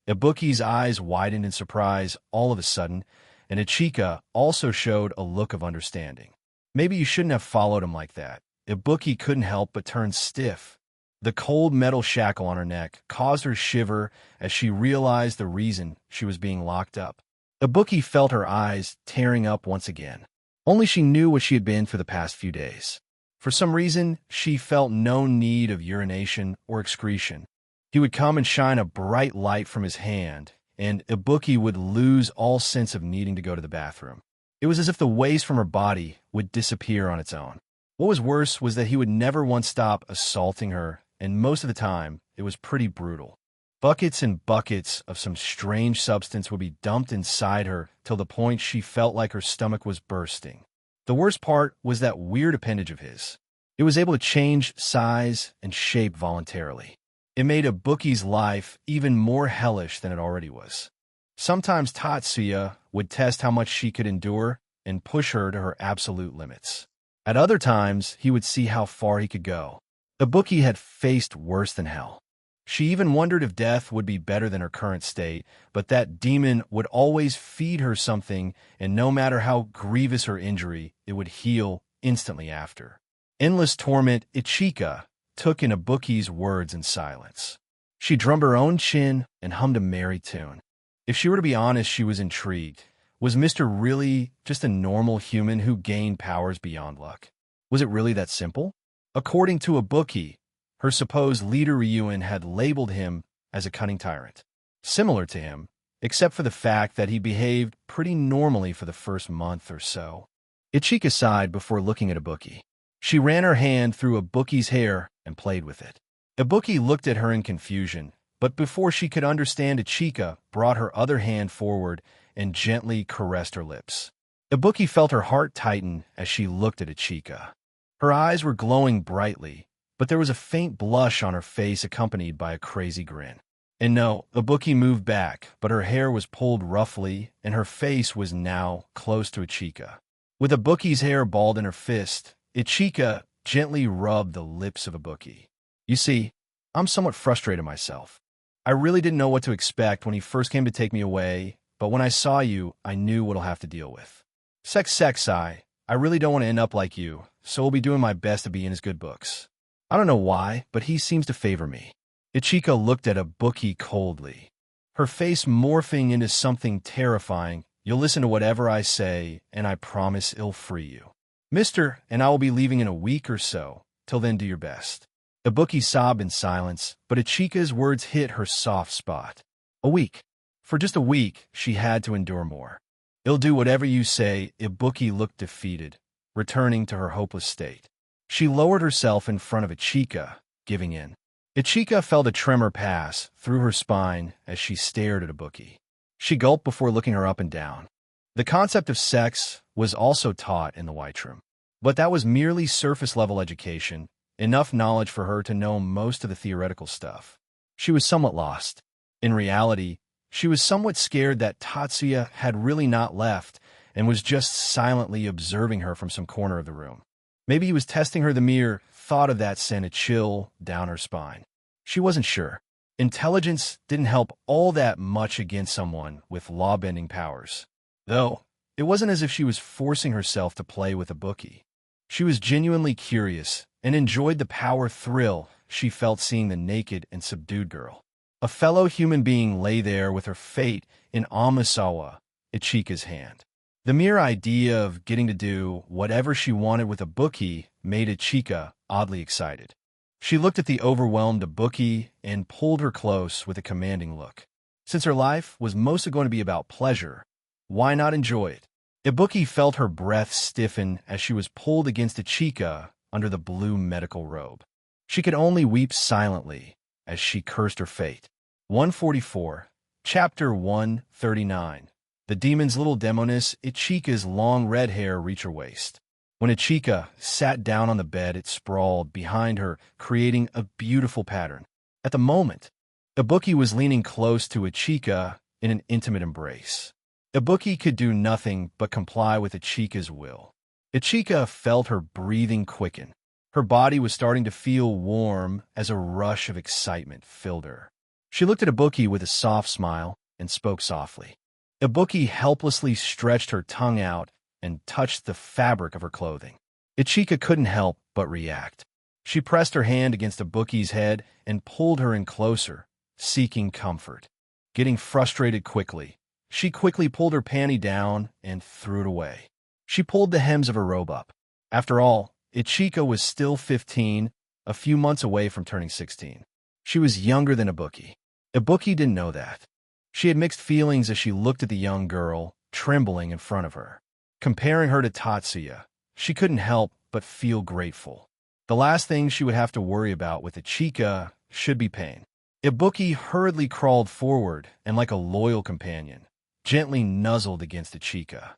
Ibuki's eyes widened in surprise all of a sudden, and Ichika also showed a look of understanding. "Maybe you shouldn't have followed him like that." Ibuki couldn't help but turn stiff. The cold metal shackle on her neck caused her shiver as she realized the reason she was being locked up. Ibuki felt her eyes tearing up once again. Only she knew what she had been for the past few days. For some reason, she felt no need of urination or excretion. He would come and shine a bright light from his hand, and Ibuki would lose all sense of needing to go to the bathroom. It was as if the waste from her body would disappear on its own. What was worse was that he would never once stop assaulting her, and most of the time, it was pretty brutal. Buckets and buckets of some strange substance would be dumped inside her till the point she felt like her stomach was bursting. The worst part was that weird appendage of his. It was able to change size and shape voluntarily. It made Ibuki's life even more hellish than it already was. Sometimes Tatsuya would test how much she could endure and push her to her absolute limits. At other times, he would see how far he could go. Ibuki had faced worse than hell. She even wondered if death would be better than her current state, but that demon would always feed her something, and no matter how grievous her injury, it would heal instantly after. Endless torment, Ichika took in Ibuki's words in silence. She drummed her own chin and hummed a merry tune. If she were to be honest, she was intrigued. Was Mr. really just a normal human who gained powers beyond luck? Was it really that simple? According to Ibuki, her supposed leader Ryuen had labeled him as a cunning tyrant, similar to him, except for the fact that he behaved pretty normally for the first month or so. Ichika sighed before looking at Ibuki. She ran her hand through Ibuki's hair and played with it. Ibuki looked at her in confusion, but before she could understand, Ichika brought her other hand forward and gently caressed her lips. Ibuki felt her heart tighten as she looked at Ichika. Her eyes were glowing brightly, but there was a faint blush on her face accompanied by a crazy grin. And no, Ibuki moved back, but her hair was pulled roughly, and her face was now close to Ichika. With Ibuki's hair balled in her fist, Ichika gently rubbed the lips of Ibuki. "You see, I'm somewhat frustrated myself. I really didn't know what to expect when he first came to take me away, but when I saw you, I knew what I'll have to deal with. Sexai, I really don't want to end up like you, so I'll be doing my best to be in his good books. I don't know why, but he seems to favor me." Ichika looked at Ibuki coldly, her face morphing into something terrifying. "You'll listen to whatever I say, and I promise it'll free you. Mister, and I will be leaving in a week or so. Till then, do your best." Ibuki sobbed in silence, but Ichika's words hit her soft spot. A week. For just a week, she had to endure more. "I'll do whatever you say." Ibuki looked defeated, returning to her hopeless state. She lowered herself in front of Ichika, giving in. Ichika felt a tremor pass through her spine as she stared at Ibuki. She gulped before looking her up and down. The concept of sex was also taught in the White Room, but that was merely surface-level education, enough knowledge for her to know most of the theoretical stuff. She was somewhat lost. In reality, she was somewhat scared that Tatsuya had really not left and was just silently observing her from some corner of the room. Maybe he was testing her the mere thought of that sent a chill down her spine. She wasn't sure. Intelligence didn't help all that much against someone with law-bending powers. Though, it wasn't as if she was forcing herself to play with Ibuki. She was genuinely curious and enjoyed the power thrill she felt seeing the naked and subdued girl. A fellow human being lay there with her fate in Amasawa, Ichika's hand. The mere idea of getting to do whatever she wanted with Ibuki made Ichika oddly excited. She looked at the overwhelmed Ibuki and pulled her close with a commanding look. Since her life was mostly going to be about pleasure, why not enjoy it? Ibuki felt her breath stiffen as she was pulled against Ichika under the blue medical robe. She could only weep silently as she cursed her fate. 144, Chapter 139. The demon's little demoness, Ichika's long red hair reached her waist. When Ichika sat down on the bed, it sprawled behind her, creating a beautiful pattern. At the moment, Ibuki was leaning close to Ichika in an intimate embrace. Ibuki could do nothing but comply with Ichika's will. Ichika felt her breathing quicken. Her body was starting to feel warm as a rush of excitement filled her. She looked at Ibuki with a soft smile and spoke softly. Ibuki helplessly stretched her tongue out and touched the fabric of her clothing. Ichika couldn't help but react. She pressed her hand against Ibuki's head and pulled her in closer, seeking comfort. Getting frustrated quickly, she quickly pulled her panty down and threw it away. She pulled the hems of her robe up. After all, Ichika was still 15, a few months away from turning 16. She was younger than Ibuki. Ibuki didn't know that. She had mixed feelings as she looked at the young girl, trembling in front of her. Comparing her to Tatsuya, she couldn't help but feel grateful. The last thing she would have to worry about with Ichika should be pain. Ibuki hurriedly crawled forward and, like a loyal companion, gently nuzzled against Ichika,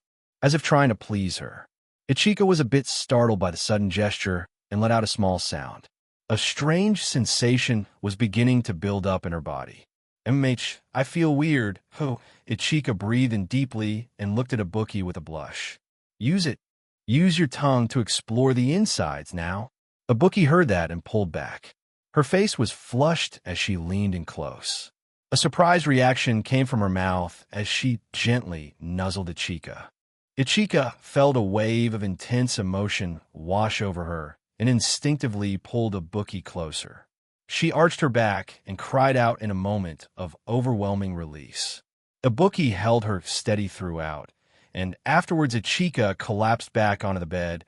as if trying to please her. Ichika was a bit startled by the sudden gesture and let out a small sound. A strange sensation was beginning to build up in her body. I feel weird. Oh, Ichika breathed in deeply and looked at Ibuki with a blush. Use it. Use your tongue to explore the insides now. Ibuki heard that and pulled back. Her face was flushed as she leaned in close. A surprised reaction came from her mouth as she gently nuzzled Ichika. Ichika felt a wave of intense emotion wash over her and instinctively pulled Ibuki closer. She arched her back and cried out in a moment of overwhelming release. Ibuki held her steady throughout, and afterwards Ichika collapsed back onto the bed,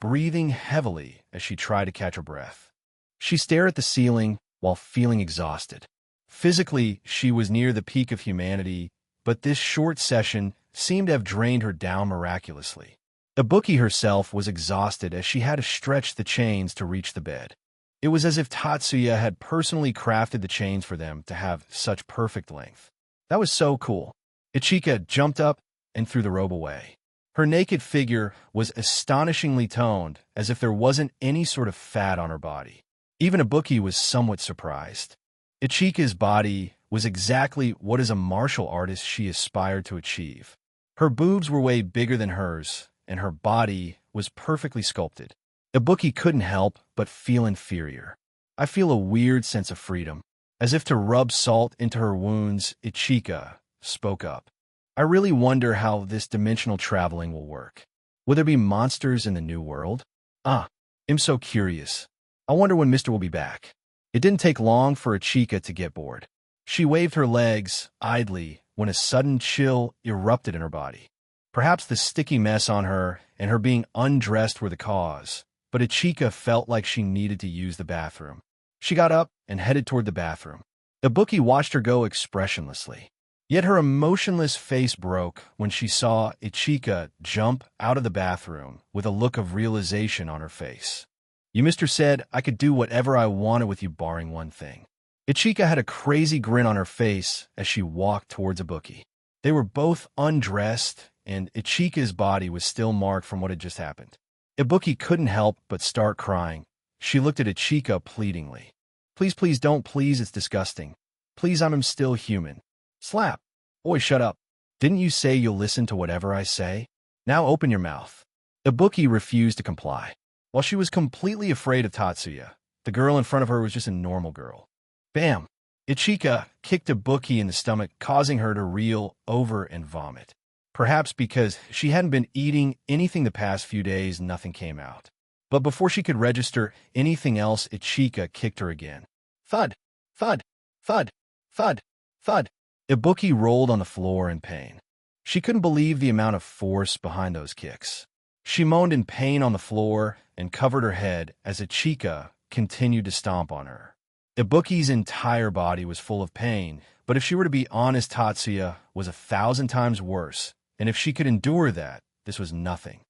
breathing heavily as she tried to catch her breath. She stared at the ceiling while feeling exhausted. Physically, she was near the peak of humanity, but this short session seemed to have drained her down miraculously. Ibuki herself was exhausted as she had to stretch the chains to reach the bed. It was as if Tatsuya had personally crafted the chains for them to have such perfect length. That was so cool. Ichika jumped up and threw the robe away. Her naked figure was astonishingly toned, as if there wasn't any sort of fat on her body. Even Ibuki was somewhat surprised. Ichika's body was exactly what as a martial artist she aspired to achieve. Her boobs were way bigger than hers, and her body was perfectly sculpted. Ibuki couldn't help but feel inferior. I feel a weird sense of freedom. As if to rub salt into her wounds, Ichika spoke up. I really wonder how this dimensional traveling will work. Will there be monsters in the new world? I'm so curious. I wonder when Mr. will be back. It didn't take long for Ichika to get bored. She waved her legs idly when a sudden chill erupted in her body. Perhaps the sticky mess on her and her being undressed were the cause, but Ichika felt like she needed to use the bathroom. She got up and headed toward the bathroom. Ibuki watched her go expressionlessly. Yet her emotionless face broke when she saw Ichika jump out of the bathroom with a look of realization on her face. You Mr. said I could do whatever I wanted with you barring one thing. Ichika had a crazy grin on her face as she walked towards Ibuki. They were both undressed, and Ichika's body was still marked from what had just happened. Ibuki couldn't help but start crying. She looked at Ichika pleadingly. Please, please don't, please, it's disgusting. Please, I'm still human. Slap. Boy, shut up. Didn't you say you'll listen to whatever I say? Now open your mouth. Ibuki refused to comply. While she was completely afraid of Tatsuya, the girl in front of her was just a normal girl. Bam! Ichika kicked Ibuki in the stomach, causing her to reel over and vomit. Perhaps because she hadn't been eating anything the past few days, nothing came out. But before she could register anything else, Ichika kicked her again. Thud! Thud! Thud! Thud! Thud! Ibuki rolled on the floor in pain. She couldn't believe the amount of force behind those kicks. She moaned in pain on the floor and covered her head as Ichika continued to stomp on her. Ibuki's entire body was full of pain, but if she were to be honest, Tatsuya was 1,000 times worse, and if she could endure that, this was nothing.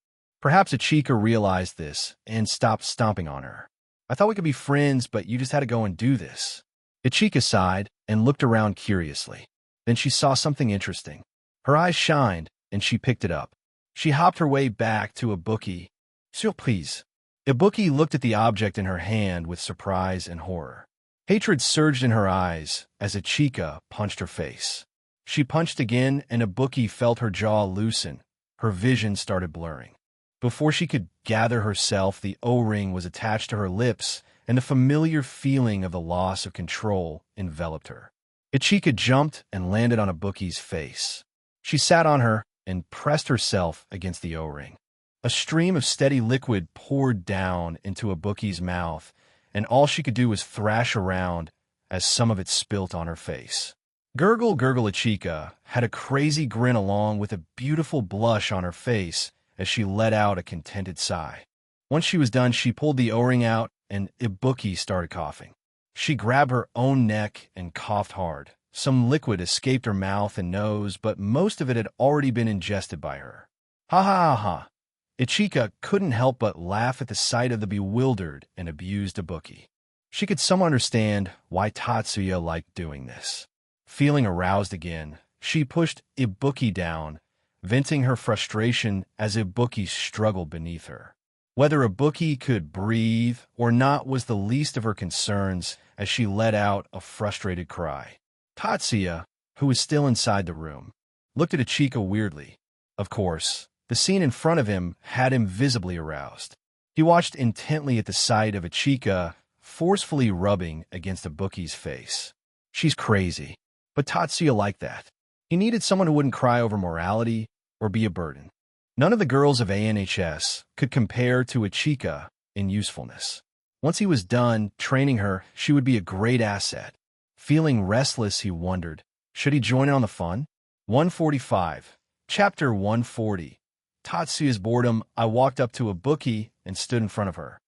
Perhaps Ichika realized this and stopped stomping on her. I thought we could be friends, but you just had to go and do this. Ichika sighed and looked around curiously. Then she saw something interesting. Her eyes shined, and she picked it up. She hopped her way back to Ibuki. Surprise! Ibuki looked at the object in her hand with surprise and horror. Hatred surged in her eyes as Ichika punched her face. She punched again, and Ibuki felt her jaw loosen. Her vision started blurring. Before she could gather herself, the O-ring was attached to her lips, and the familiar feeling of the loss of control enveloped her. Ichika jumped and landed on Ibuki's face. She sat on her and pressed herself against the O-ring. A stream of steady liquid poured down into Ibuki's mouth, and all she could do was thrash around as some of it spilt on her face. Gurgle Gurgle Ichika had a crazy grin along with a beautiful blush on her face as she let out a contented sigh. Once she was done, she pulled the O-ring out, and Ibuki started coughing. She grabbed her own neck and coughed hard. Some liquid escaped her mouth and nose, but most of it had already been ingested by her. Ha ha ha ha! Ichika couldn't help but laugh at the sight of the bewildered and abused Ibuki. She could somewhat understand why Tatsuya liked doing this. Feeling aroused again, she pushed Ibuki down, venting her frustration as Ibuki struggled beneath her. Whether Ibuki could breathe or not was the least of her concerns as she let out a frustrated cry. Tatsuya, who was still inside the room, looked at Ichika weirdly. Of course, the scene in front of him had him visibly aroused. He watched intently at the sight of Ichika forcefully rubbing against Ibuki's face. She's crazy, but Tatsuya liked that. He needed someone who wouldn't cry over morality or be a burden. None of the girls of ANHS could compare to Ichika in usefulness. Once he was done training her, she would be a great asset. Feeling restless, he wondered, should he join in on the fun? 145. Chapter 140. Tatsuya's boredom. I walked up to Ibuki and stood in front of her.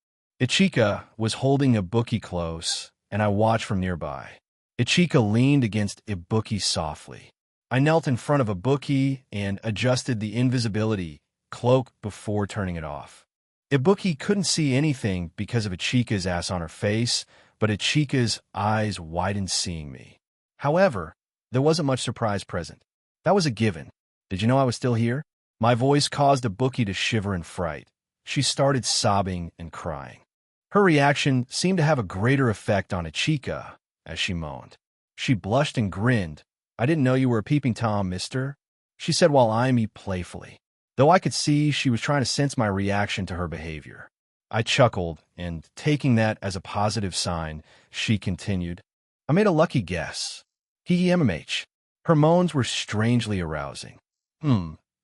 Ichika was holding Ibuki close, and I watched from nearby. Ichika leaned against Ibuki softly. I knelt in front of Ibuki and adjusted the invisibility cloak before turning it off. Ibuki couldn't see anything because of Ichika's ass on her face, but Ichika's eyes widened seeing me. However, there wasn't much surprise present. That was a given. Did you know I was still here? My voice caused Ibuki to shiver in fright. She started sobbing and crying. Her reaction seemed to have a greater effect on Ichika as she moaned. She blushed and grinned. I didn't know you were a peeping Tom, mister, she said while eyeing me playfully, though I could see she was trying to sense my reaction to her behavior. I chuckled, and taking that as a positive sign, she continued, I made a lucky guess. HEMMH. Her moans were strangely arousing.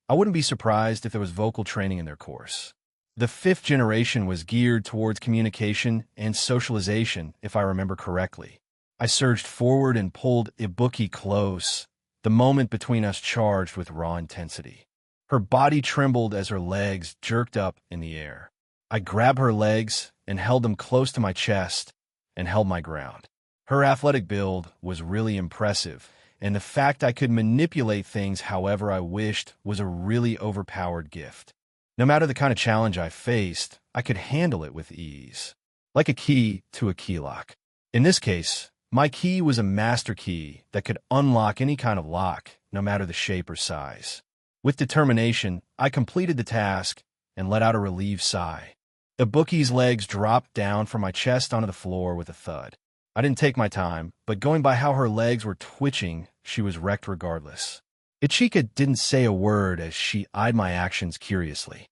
I wouldn't be surprised if there was vocal training in their course. The 5th generation was geared towards communication and socialization, if I remember correctly. I surged forward and pulled Ibuki close, the moment between us charged with raw intensity. Her body trembled as her legs jerked up in the air. I grabbed her legs and held them close to my chest and held my ground. Her athletic build was really impressive, and the fact I could manipulate things however I wished was a really overpowered gift. No matter the kind of challenge I faced, I could handle it with ease, like a key to a key lock. In this case, my key was a master key that could unlock any kind of lock, no matter the shape or size. With determination, I completed the task and let out a relieved sigh. Ibuki's legs dropped down from my chest onto the floor with a thud. I didn't take my time, but going by how her legs were twitching, she was wrecked regardless. Ichika didn't say a word as she eyed my actions curiously.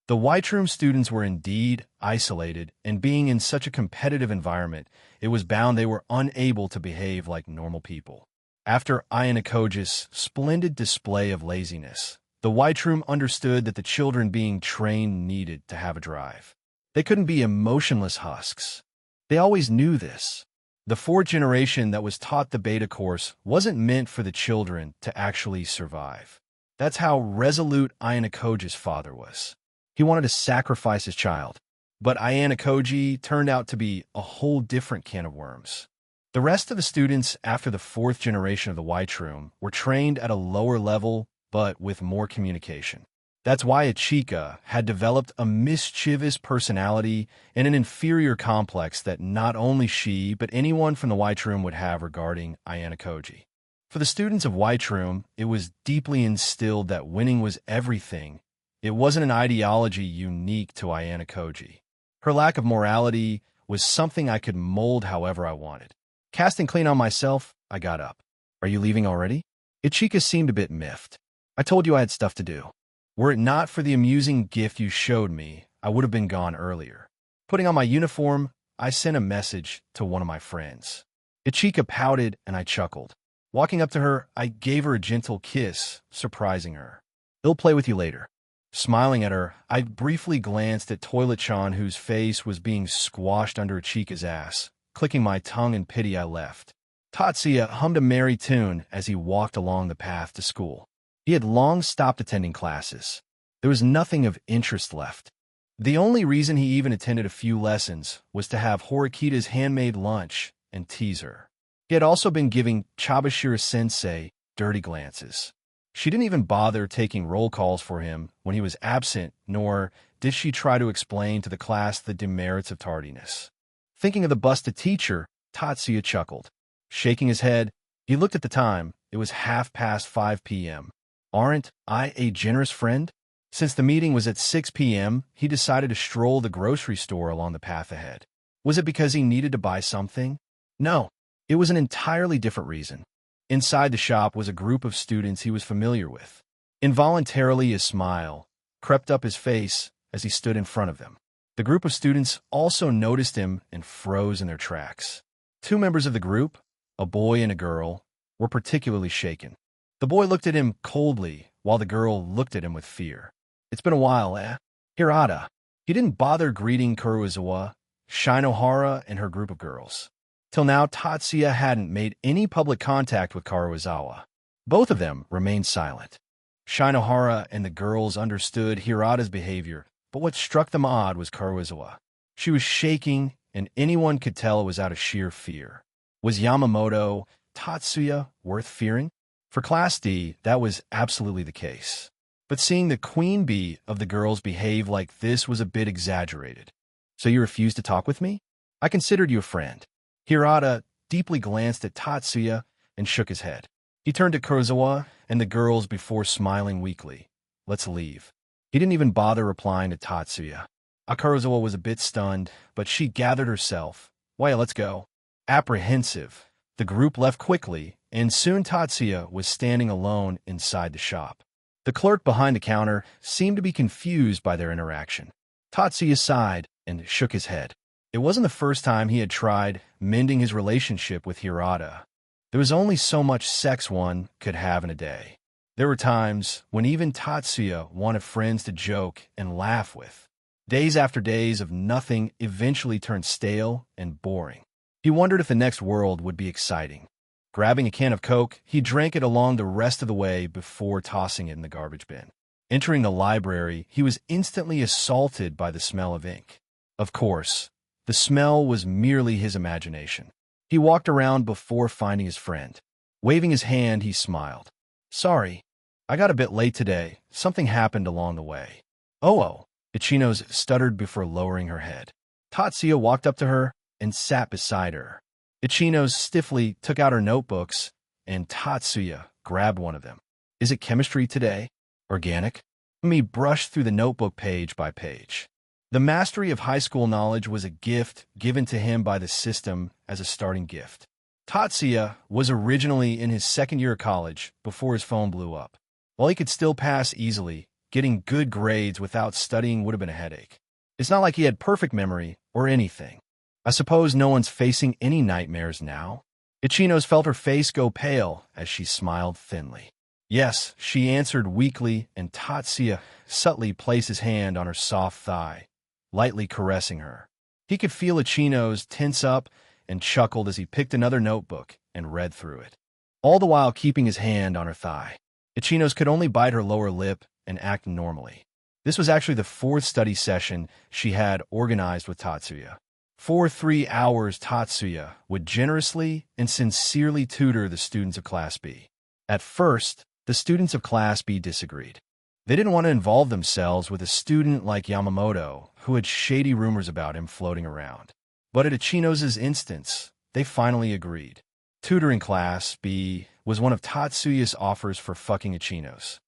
The White Room students were indeed isolated, and being in such a competitive environment, it was bound they were unable to behave like normal people. After Ayanokoji's splendid display of laziness, the White Room understood that the children being trained needed to have a drive. They couldn't be emotionless husks. They always knew this. The fourth generation that was taught the beta course wasn't meant for the children to actually survive. That's how resolute Ayanokoji's father was. He wanted to sacrifice his child. But Ayanokoji turned out to be a whole different can of worms. The rest of the students after the fourth generation of the White Room were trained at a lower level but with more communication. That's why Ichika had developed a mischievous personality and an inferior complex that not only she but anyone from the White Room would have regarding Ayanokoji. For the students of White Room, it was deeply instilled that winning was everything. It wasn't an ideology unique to Ayanokoji. Her lack of morality was something I could mold however I wanted. Casting clean on myself, I got up. "Are you leaving already?" Ichika seemed a bit miffed. "I told you I had stuff to do. Were it not for the amusing gift you showed me, I would have been gone earlier." Putting on my uniform, I sent a message to one of my friends. Ichika pouted and I chuckled. Walking up to her, I gave her a gentle kiss, surprising her. "I'll play with you later." Smiling at her, I briefly glanced at Toilet-chan, whose face was being squashed under Ichika's ass. Clicking my tongue in pity, I left. Tatsuya hummed a merry tune as he walked along the path to school. He had long stopped attending classes. There was nothing of interest left. The only reason he even attended a few lessons was to have Horikita's handmade lunch and tease her. He had also been giving Chabashira-sensei dirty glances. She didn't even bother taking roll calls for him when he was absent, nor did she try to explain to the class the demerits of tardiness. Thinking of the busted teacher, Tatsuya chuckled. Shaking his head, he looked at the time. It was 5:30 p.m. Aren't I a generous friend? Since the meeting was at 6 p.m., he decided to stroll the grocery store along the path ahead. Was it because he needed to buy something? No, it was an entirely different reason. Inside the shop was a group of students he was familiar with. Involuntarily, a smile crept up his face as he stood in front of them. The group of students also noticed him and froze in their tracks. Two members of the group, a boy and a girl, were particularly shaken. The boy looked at him coldly, while the girl looked at him with fear. "It's been a while, eh?" Hirata. He didn't bother greeting Kuroizawa, Shinohara, and her group of girls. Till now, Tatsuya hadn't made any public contact with Kuroizawa. Both of them remained silent. Shinohara and the girls understood Hirata's behavior, but what struck them odd was Kuroizawa. She was shaking, and anyone could tell it was out of sheer fear. Was Yamamoto, Tatsuya, worth fearing? For Class D, that was absolutely the case. But seeing the queen bee of the girls behave like this was a bit exaggerated. "So you refused to talk with me? I considered you a friend." Hirata deeply glanced at Tatsuya and shook his head. He turned to Kuroizawa and the girls before smiling weakly. "Let's leave." He didn't even bother replying to Tatsuya. Kuroizawa was a bit stunned, but she gathered herself. "Well, let's go." Apprehensive, the group left quickly, and soon Tatsuya was standing alone inside the shop. The clerk behind the counter seemed to be confused by their interaction. Tatsuya sighed and shook his head. It wasn't the first time he had tried mending his relationship with Hirata. There was only so much sex one could have in a day. There were times when even Tatsuya wanted friends to joke and laugh with. Days after days of nothing eventually turned stale and boring. He wondered if the next world would be exciting. Grabbing a can of Coke, he drank it along the rest of the way before tossing it in the garbage bin. Entering the library, he was instantly assaulted by the smell of ink. Of course, the smell was merely his imagination. He walked around before finding his friend. Waving his hand, he smiled. "Sorry, I got a bit late today. Something happened along the way." "Oh," Ichino's stuttered before lowering her head. Tatsuya walked up to her and sat beside her. Ichino's stiffly took out her notebooks, and Tatsuya grabbed one of them. "Is it chemistry today? Organic?" He brushed through the notebook page by page. The mastery of high school knowledge was a gift given to him by the system as a starting gift. Tatsuya was originally in his second year of college before his phone blew up. While he could still pass easily, getting good grades without studying would have been a headache. It's not like he had perfect memory or anything. I suppose no one's facing any nightmares now? Ichinos felt her face go pale as she smiled thinly. Yes, she answered weakly, and Tatsuya subtly placed his hand on her soft thigh, lightly caressing her. He could feel Ichinos tense up and chuckled as he picked another notebook and read through it, all the while keeping his hand on her thigh. Ichinos could only bite her lower lip and act normally. This was actually the fourth study session she had organized with Tatsuya. For 3 hours, Tatsuya would generously and sincerely tutor the students of Class B. At first, the students of Class B disagreed. They didn't want to involve themselves with a student like Yamamoto, who had shady rumors about him floating around. But at Ichinos' instance, they finally agreed. Tutoring Class B was one of Tatsuya's offers for fucking Ichinos.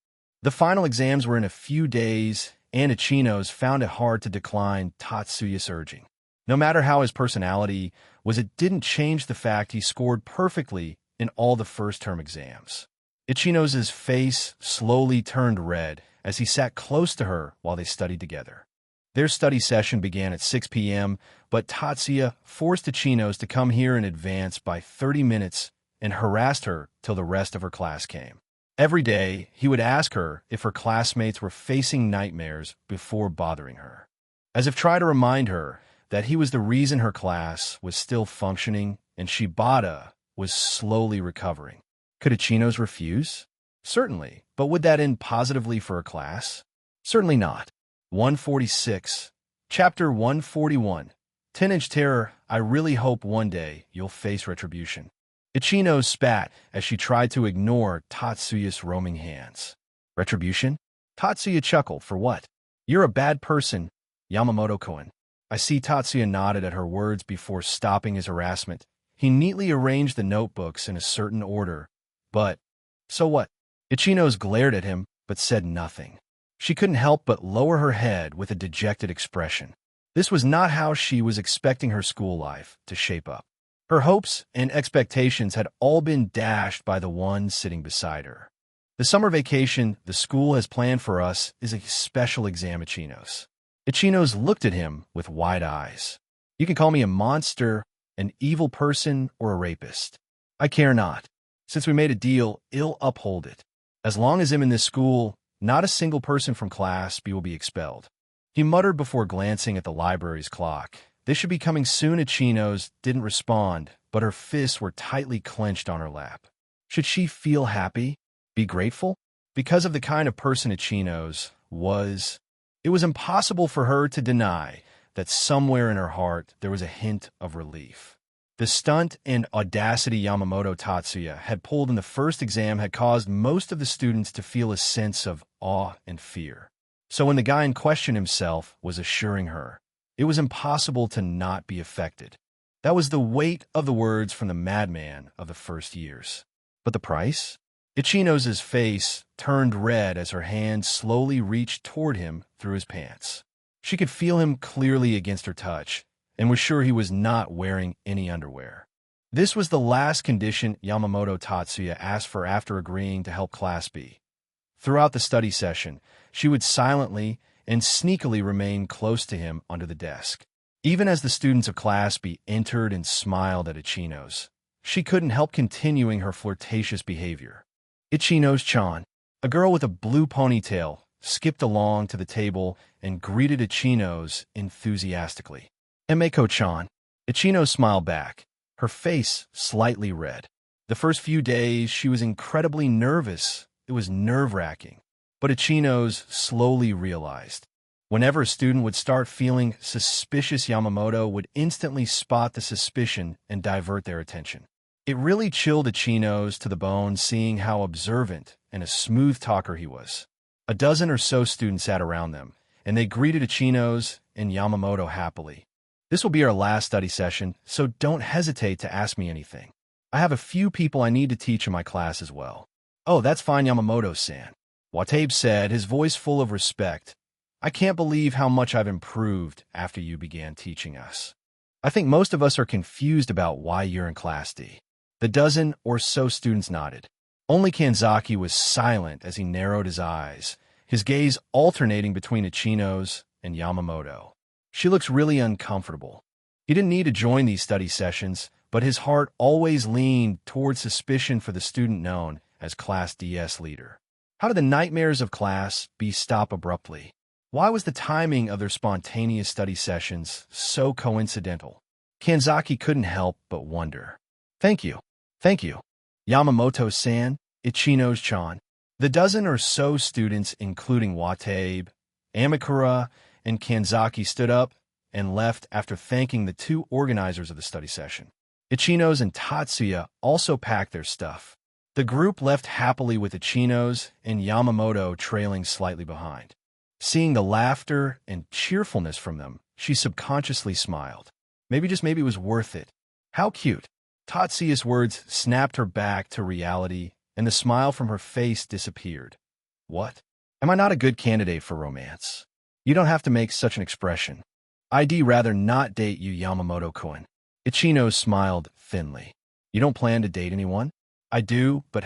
The final exams were in a few days, and Ichinos found it hard to decline Tatsuya's urging. No matter how his personality was, it didn't change the fact he scored perfectly in all the first-term exams. Ichinos' face slowly turned red as he sat close to her while they studied together. Their study session began at 6 p.m., but Tatsuya forced Ichinos to come here in advance by 30 minutes and harassed her till the rest of her class came. Every day, he would ask her if her classmates were facing nightmares before bothering her, as if trying to remind her that he was the reason her class was still functioning and Shibata was slowly recovering. Could Ichinos refuse? Certainly, but would that end positively for her class? Certainly not. 146. Chapter 141. Teenage Terror. I really hope one day you'll face retribution. Ichinos spat as she tried to ignore Tatsuya's roaming hands. Retribution? Tatsuya chuckled. For what? You're a bad person, Yamamoto-kun. I see. Tatsuya nodded at her words before stopping his harassment. He neatly arranged the notebooks in a certain order. But, so what? Ichinos glared at him, but said nothing. She couldn't help but lower her head with a dejected expression. This was not how she was expecting her school life to shape up. Her hopes and expectations had all been dashed by the one sitting beside her. The summer vacation the school has planned for us is a special exam, Ichinos. Ichinos looked at him with wide eyes. You can call me a monster, an evil person, or a rapist. I care not. Since we made a deal, I'll uphold it. As long as I'm in this school, not a single person from Class B will be expelled. He muttered before glancing at the library's clock. This should be coming soon. Ichinos didn't respond, but her fists were tightly clenched on her lap. Should she feel happy? Be grateful? Because of the kind of person Ichinos was, it was impossible for her to deny that somewhere in her heart there was a hint of relief. The stunt and audacity Yamamoto Tatsuya had pulled in the first exam had caused most of the students to feel a sense of awe and fear. So when the guy in question himself was assuring her, it was impossible to not be affected. That was the weight of the words from the madman of the first years. But the price? Ichinos' face turned red as her hand slowly reached toward him through his pants. She could feel him clearly against her touch, and was sure he was not wearing any underwear. This was the last condition Yamamoto Tatsuya asked for after agreeing to help Class B. Throughout the study session, she would silently and sneakily remain close to him under the desk. Even as the students of Class B entered and smiled at Ichinos, she couldn't help continuing her flirtatious behavior. Ichinos-chan, a girl with a blue ponytail, skipped along to the table and greeted Ichinos enthusiastically. Emeko-chan. Ichinos smiled back, her face slightly red. The first few days, she was incredibly nervous. It was nerve-wracking. But Ichinos slowly realized. Whenever a student would start feeling suspicious, Yamamoto would instantly spot the suspicion and divert their attention. It really chilled Ichinos to the bone seeing how observant and a smooth talker he was. A dozen or so students sat around them, and they greeted Ichinos and Yamamoto happily. This will be our last study session, so don't hesitate to ask me anything. I have a few people I need to teach in my class as well. Oh, that's fine, Yamamoto-san. Watabe said, his voice full of respect. I can't believe how much I've improved after you began teaching us. I think most of us are confused about why you're in Class D. The dozen or so students nodded. Only Kanzaki was silent as he narrowed his eyes, his gaze alternating between Ichino's and Yamamoto. She looks really uncomfortable. He didn't need to join these study sessions, but his heart always leaned toward suspicion for the student known as Class DS leader. How did the nightmares of Class B stop abruptly? Why was the timing of their spontaneous study sessions so coincidental? Kanzaki couldn't help but wonder. Thank you. Thank you. Yamamoto-san, Ichino's-chan. The dozen or so students, including Watabe, Amikura, and Kanzaki, stood up and left after thanking the two organizers of the study session. Ichino's and Tatsuya also packed their stuff. The group left happily with Ichino's and Yamamoto trailing slightly behind. Seeing the laughter and cheerfulness from them, she subconsciously smiled. Maybe it was worth it. How cute. Tatsuya's words snapped her back to reality, and the smile from her face disappeared. What? Am I not a good candidate for romance? You don't have to make such an expression. I'd rather not date you, Yamamoto-kun. Ichino smiled thinly. You don't plan to date anyone? I do, but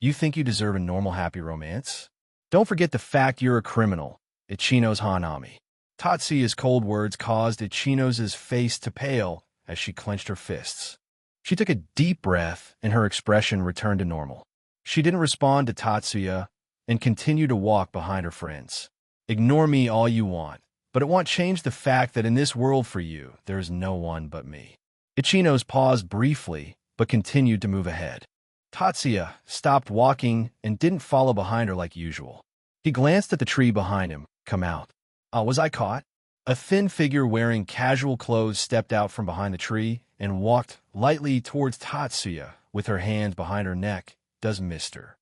you think you deserve a normal happy romance? Don't forget the fact you're a criminal, Ichino's Hanami. Tatsuya's cold words caused Ichino's face to pale as she clenched her fists. She took a deep breath and her expression returned to normal. She didn't respond to Tatsuya and continued to walk behind her friends. Ignore me all you want, but it won't change the fact that in this world for you, there is no one but me. Ichino's paused briefly, but continued to move ahead. Tatsuya stopped walking and didn't follow behind her like usual. He glanced at the tree behind him. Come out. Was I caught? A thin figure wearing casual clothes stepped out from behind the tree and walked lightly towards Tatsuya with her hands behind her neck. Does Mr.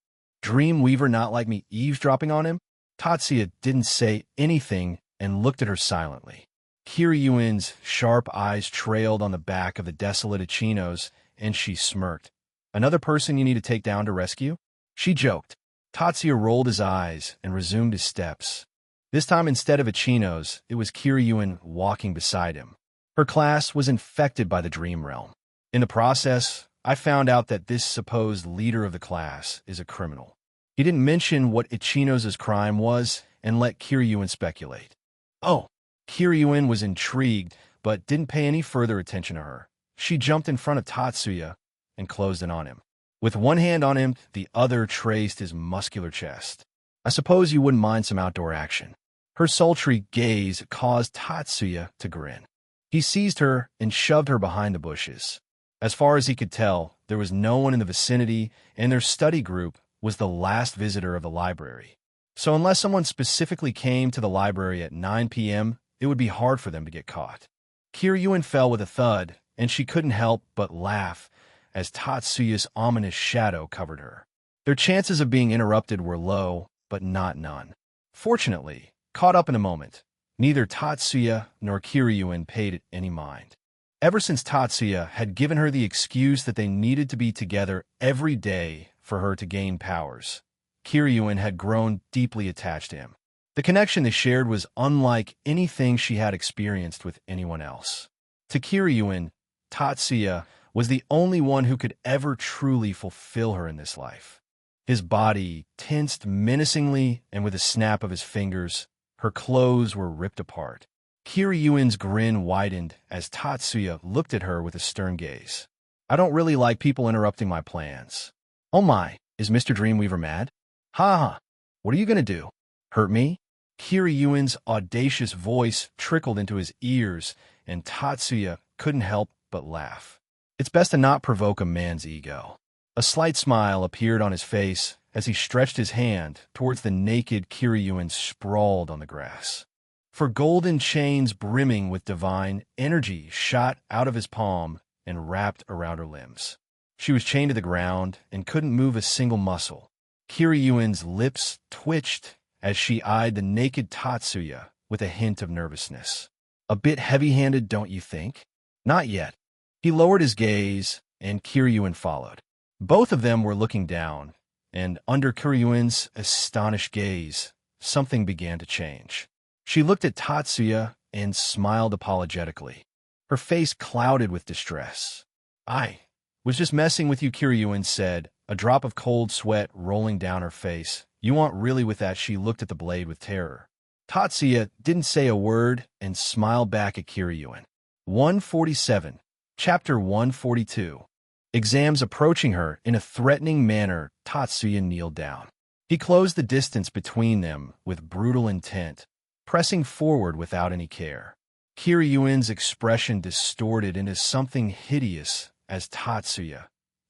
Dreamweaver not like me eavesdropping on him? Tatsuya didn't say anything and looked at her silently. Kiryuin's sharp eyes trailed on the back of the desolate Ichino's, and she smirked. Another person you need to take down to rescue? She joked. Tatsuya rolled his eyes and resumed his steps. This time, instead of Ichino's, it was Kiryuin walking beside him. Her class was infected by the dream realm. In the process, I found out that this supposed leader of the class is a criminal. He didn't mention what Ichino's crime was and let Kiryuin speculate. Oh, Kiryuin was intrigued, but didn't pay any further attention to her. She jumped in front of Tatsuya and closed in on him. With one hand on him, the other traced his muscular chest. I suppose you wouldn't mind some outdoor action. Her sultry gaze caused Tatsuya to grin. He seized her and shoved her behind the bushes. As far as he could tell, there was no one in the vicinity, and their study group was the last visitor of the library. So unless someone specifically came to the library at 9 p.m., it would be hard for them to get caught. Kiryuin fell with a thud, and she couldn't help but laugh as Tatsuya's ominous shadow covered her. Their chances of being interrupted were low, but not none. Fortunately, caught up in a moment, neither Tatsuya nor Kiryuin paid it any mind. Ever since Tatsuya had given her the excuse that they needed to be together every day for her to gain powers, Kiryuin had grown deeply attached to him. The connection they shared was unlike anything she had experienced with anyone else. To Kiryuin, Tatsuya was the only one who could ever truly fulfill her in this life. His body tensed menacingly, and with a snap of his fingers, her clothes were ripped apart. Kiryuin's grin widened as Tatsuya looked at her with a stern gaze. I don't really like people interrupting my plans. Oh my, is Mr. Dreamweaver mad? Ha ha, what are you going to do? Hurt me? Kiryuin's audacious voice trickled into his ears, and Tatsuya couldn't help but laugh. It's best to not provoke a man's ego. A slight smile appeared on his face as he stretched his hand towards the naked Kiryuin sprawled on the grass. For golden chains brimming with divine energy shot out of his palm and wrapped around her limbs. She was chained to the ground and couldn't move a single muscle. Kiryuin's lips twitched as she eyed the naked Tatsuya with a hint of nervousness. A bit heavy-handed, don't you think? Not yet. He lowered his gaze, and Kiryuin followed. Both of them were looking down, and under Kiryuin's astonished gaze, something began to change. She looked at Tatsuya and smiled apologetically. Her face clouded with distress. I was just messing with you, Kiryuin said, a drop of cold sweat rolling down her face. Yuan really with that she looked at the blade with terror. Tatsuya didn't say a word and smiled back at Kiryuin. 147. Chapter 142. Exams approaching her in a threatening manner, Tatsuya kneeled down. He closed the distance between them with brutal intent, pressing forward without any care. Kiryuin's expression distorted into something hideous as Tatsuya,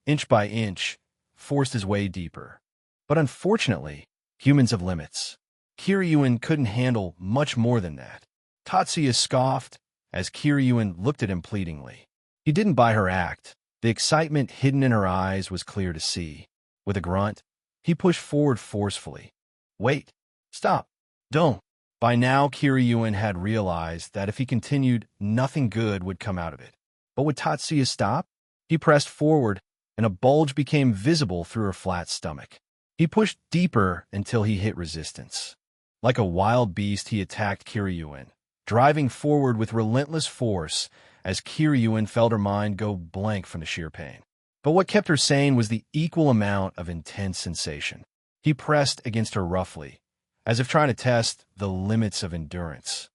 inch by inch, forced his way deeper. But unfortunately, humans have limits. Kiryuin couldn't handle much more than that. Tatsuya scoffed as Kiryuin looked at him pleadingly. He didn't buy her act. The excitement hidden in her eyes was clear to see. With a grunt, he pushed forward forcefully. Wait. Stop. Don't. By now, Kiryuin had realized that if he continued, nothing good would come out of it. But would Tatsuya stop? He pressed forward, and a bulge became visible through her flat stomach. He pushed deeper until he hit resistance. Like a wild beast, he attacked Kiryuin, driving forward with relentless force as Kiryuin felt her mind go blank from the sheer pain. But what kept her sane was the equal amount of intense sensation. He pressed against her roughly, as if trying to test the limits of endurance.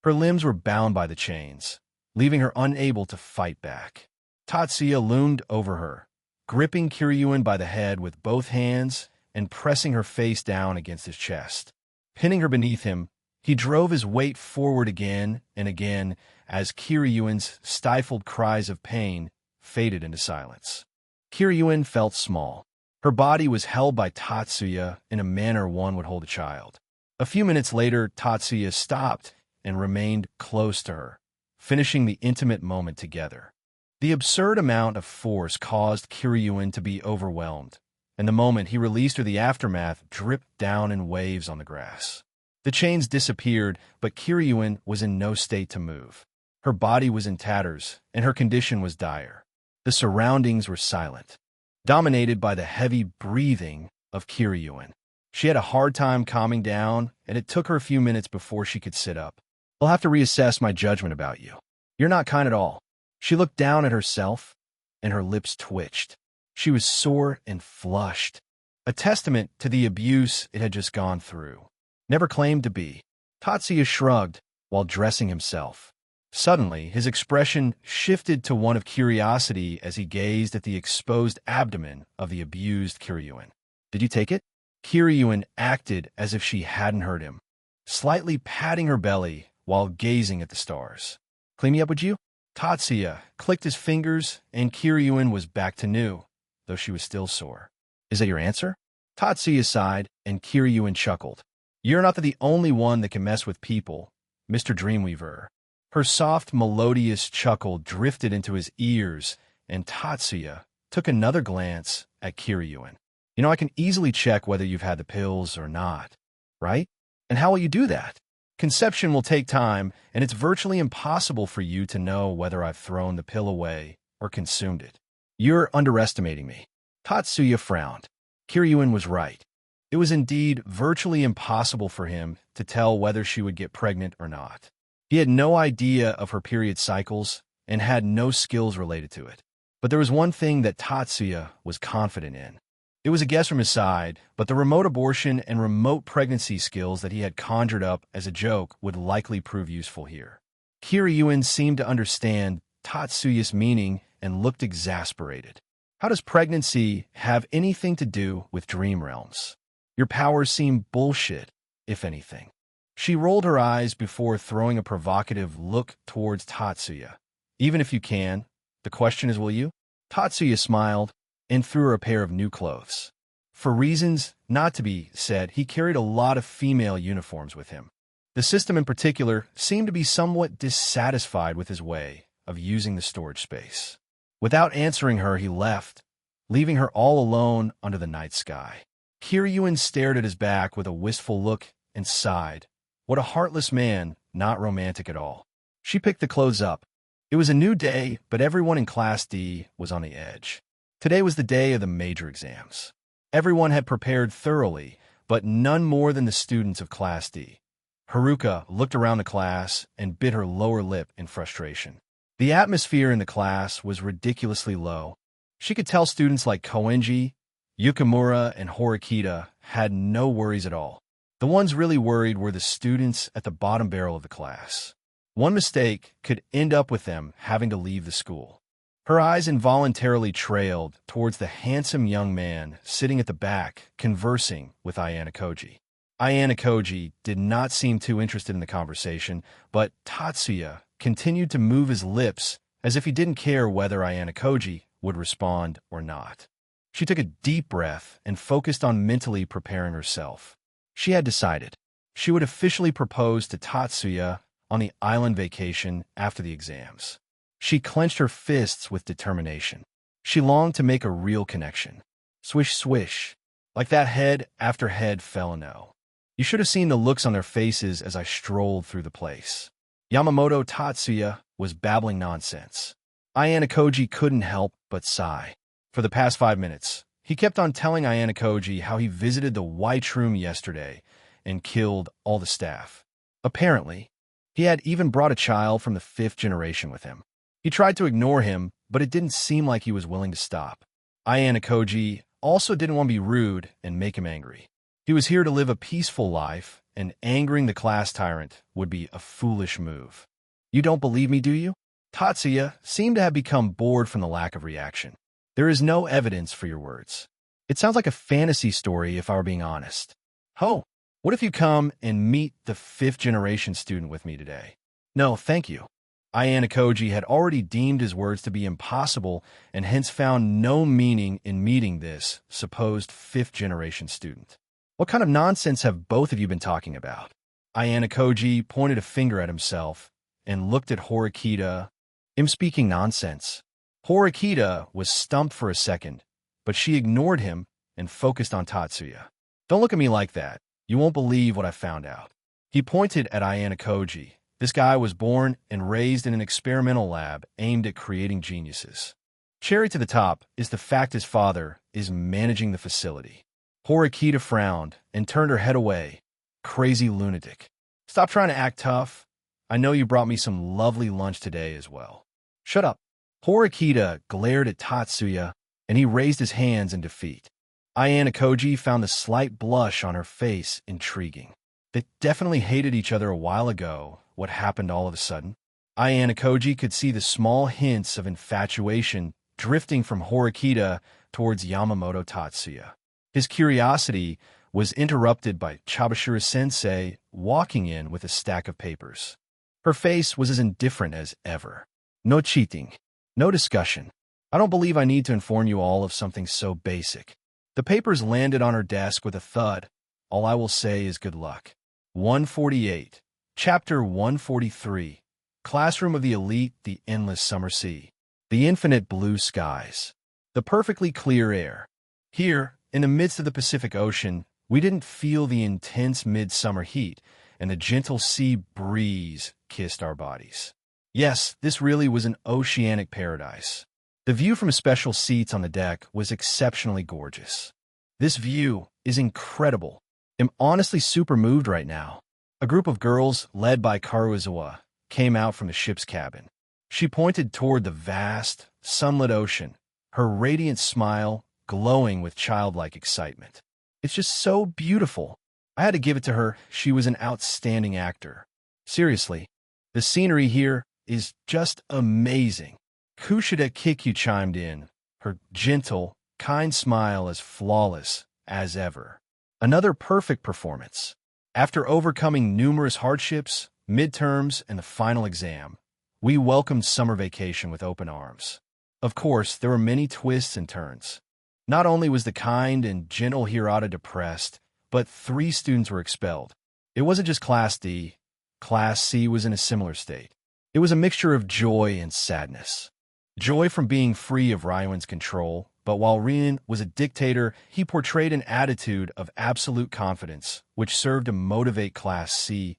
Her limbs were bound by the chains, leaving her unable to fight back. Tatsuya loomed over her, gripping Kiryuin by the head with both hands and pressing her face down against his chest. Pinning her beneath him, he drove his weight forward again and again as Kiryuin's stifled cries of pain faded into silence. Kiryuin felt small. Her body was held by Tatsuya in a manner one would hold a child. A few minutes later, Tatsuya stopped and remained close to her, finishing the intimate moment together. The absurd amount of force caused Kiryuin to be overwhelmed, and the moment he released her, the aftermath dripped down in waves on the grass. The chains disappeared, but Kiryuin was in no state to move. Her body was in tatters, and her condition was dire. The surroundings were silent, dominated by the heavy breathing of Kiryuin. She had a hard time calming down, and it took her a few minutes before she could sit up. I'll have to reassess my judgment about you. You're not kind at all. She looked down at herself, and her lips twitched. She was sore and flushed, a testament to the abuse it had just gone through. Never claimed to be. Tatsuya shrugged while dressing himself. Suddenly, his expression shifted to one of curiosity as he gazed at the exposed abdomen of the abused Kiryuin. Did you take it? Kiryuin acted as if she hadn't heard him, slightly patting her belly while gazing at the stars. Clean me up, would you? Tatsuya clicked his fingers, and Kiryuin was back to new, though she was still sore. Is that your answer? Tatsuya sighed, and Kiryuin chuckled. You're not the only one that can mess with people, Mr. Dreamweaver. Her soft, melodious chuckle drifted into his ears, and Tatsuya took another glance at Kiryuin. You know, I can easily check whether you've had the pills or not, right? And how will you do that? Conception will take time, and it's virtually impossible for you to know whether I've thrown the pill away or consumed it. You're underestimating me. Tatsuya frowned. Kiryuin was right. It was indeed virtually impossible for him to tell whether she would get pregnant or not. He had no idea of her period cycles and had no skills related to it. But there was one thing that Tatsuya was confident in. It was a guess from his side, but the remote abortion and remote pregnancy skills that he had conjured up as a joke would likely prove useful here. Kiryuin seemed to understand Tatsuya's meaning and looked exasperated. How does pregnancy have anything to do with dream realms? Your powers seem bullshit, if anything. She rolled her eyes before throwing a provocative look towards Tatsuya. Even if you can, the question is, will you? Tatsuya smiled and threw her a pair of new clothes. For reasons not to be said, he carried a lot of female uniforms with him. The system in particular seemed to be somewhat dissatisfied with his way of using the storage space. Without answering her, he left, leaving her all alone under the night sky. Kiryuin stared at his back with a wistful look and sighed. What a heartless man, not romantic at all. She picked the clothes up. It was a new day, but everyone in Class D was on the edge. Today was the day of the major exams. Everyone had prepared thoroughly, but none more than the students of Class D. Haruka looked around the class and bit her lower lip in frustration. The atmosphere in the class was ridiculously low. She could tell students like Koenji, Yukimura and Horikita had no worries at all. The ones really worried were the students at the bottom barrel of the class. One mistake could end up with them having to leave the school. Her eyes involuntarily trailed towards the handsome young man sitting at the back, conversing with Ayano Koji. Ayano Koji did not seem too interested in the conversation, but Tatsuya continued to move his lips as if he didn't care whether Ayano Koji would respond or not. She took a deep breath and focused on mentally preparing herself. She had decided she would officially propose to Tatsuya on the island vacation after the exams. She clenched her fists with determination. She longed to make a real connection. Swish, swish, like that head after head fell a no. You should have seen the looks on their faces as I strolled through the place. Yamamoto Tatsuya was babbling nonsense. Ayano Koji couldn't help but sigh. For the past 5 minutes, he kept on telling Ayano Koji how he visited the White Room yesterday and killed all the staff. Apparently, he had even brought a child from the 5th generation with him. He tried to ignore him, but it didn't seem like he was willing to stop. Ayano Koji also didn't want to be rude and make him angry. He was here to live a peaceful life, and angering the class tyrant would be a foolish move. You don't believe me, do you? Tatsuya seemed to have become bored from the lack of reaction. There is no evidence for your words. It sounds like a fantasy story if I were being honest. Oh, what if you come and meet the 5th generation student with me today? No, thank you. Ayano Koji had already deemed his words to be impossible and hence found no meaning in meeting this supposed 5th generation student. What kind of nonsense have both of you been talking about? Ayano Koji pointed a finger at himself and looked at Horikita. I'm speaking nonsense. Horikita was stumped for a second, but she ignored him and focused on Tatsuya. Don't look at me like that. You won't believe what I found out. He pointed at Ayano Koji. This guy was born and raised in an experimental lab aimed at creating geniuses. Cherry to the top is the fact his father is managing the facility. Horikita frowned and turned her head away. Crazy lunatic. Stop trying to act tough. I know you brought me some lovely lunch today as well. Shut up. Horikita glared at Tatsuya, and he raised his hands in defeat. Ayano Koji found the slight blush on her face intriguing. They definitely hated each other a while ago. What happened all of a sudden? Ayano Koji could see the small hints of infatuation drifting from Horikita towards Yamamoto Tatsuya. His curiosity was interrupted by Chabashira-sensei walking in with a stack of papers. Her face was as indifferent as ever. No cheating. No discussion. I don't believe I need to inform you all of something so basic. The papers landed on her desk with a thud. All I will say is good luck. 148. Chapter 143. Classroom of the Elite, the Endless Summer Sea. The infinite blue skies. The perfectly clear air. Here, in the midst of the Pacific Ocean, we didn't feel the intense midsummer heat, and the gentle sea breeze kissed our bodies. Yes, this really was an oceanic paradise. The view from special seats on the deck was exceptionally gorgeous. This view is incredible. I'm honestly super moved right now. A group of girls, led by Karuizawa, came out from the ship's cabin. She pointed toward the vast, sunlit ocean, her radiant smile glowing with childlike excitement. It's just so beautiful. I had to give it to her. She was an outstanding actor. Seriously, the scenery here is just amazing. Kushida Kikyu chimed in, her gentle, kind smile as flawless as ever. Another perfect performance. After overcoming numerous hardships, midterms, and the final exam, we welcomed summer vacation with open arms. Of course, there were many twists and turns. Not only was the kind and gentle Hirata depressed, but 3 students were expelled. It wasn't just Class D. Class C was in a similar state. It was a mixture of joy and sadness. Joy from being free of Ryuan's control, but while Rian was a dictator, he portrayed an attitude of absolute confidence, which served to motivate Class C.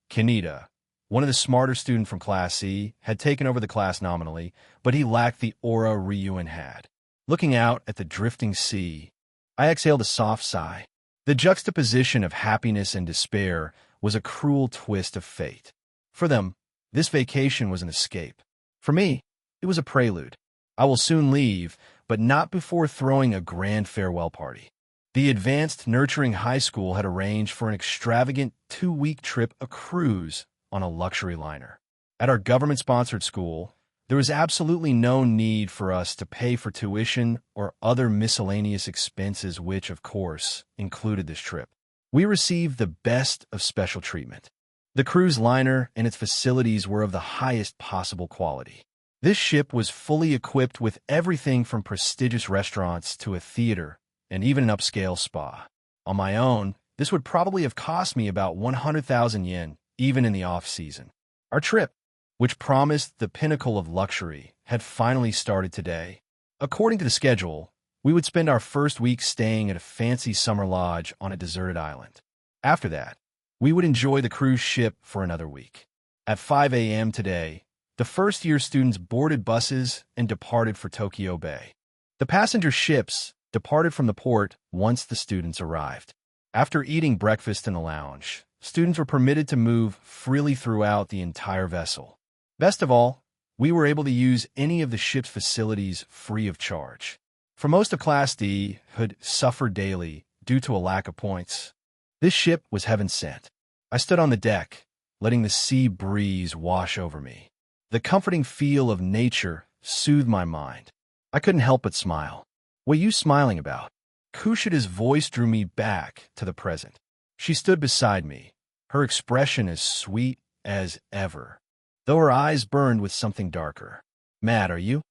Kaneda, one of the smarter students from Class C, had taken over the class nominally, but he lacked the aura Ryuan had. Looking out at the drifting sea, I exhaled a soft sigh. The juxtaposition of happiness and despair was a cruel twist of fate. For them, this vacation was an escape. For me, it was a prelude. I will soon leave, but not before throwing a grand farewell party. The Advanced Nurturing High School had arranged for an extravagant 2-week trip, a cruise on a luxury liner. At our government-sponsored school, there was absolutely no need for us to pay for tuition or other miscellaneous expenses, which, of course, included this trip. We received the best of special treatment. The cruise liner and its facilities were of the highest possible quality. This ship was fully equipped with everything from prestigious restaurants to a theater and even an upscale spa. On my own, this would probably have cost me about 100,000 yen, even in the off-season. Our trip, which promised the pinnacle of luxury, had finally started today. According to the schedule, we would spend our first week staying at a fancy summer lodge on a deserted island. After that, we would enjoy the cruise ship for another week. At 5 a.m. today, the first-year students boarded buses and departed for Tokyo Bay. The passenger ships departed from the port once the students arrived. After eating breakfast in the lounge, students were permitted to move freely throughout the entire vessel. Best of all, we were able to use any of the ship's facilities free of charge. For most of Class D, who'd suffered daily due to a lack of points, this ship was heaven sent. I stood on the deck, letting the sea breeze wash over me. The comforting feel of nature soothed my mind. I couldn't help but smile. "What are you smiling about?" Kushida's voice drew me back to the present. She stood beside me, her expression as sweet as ever, though her eyes burned with something darker. "Mad, are you?"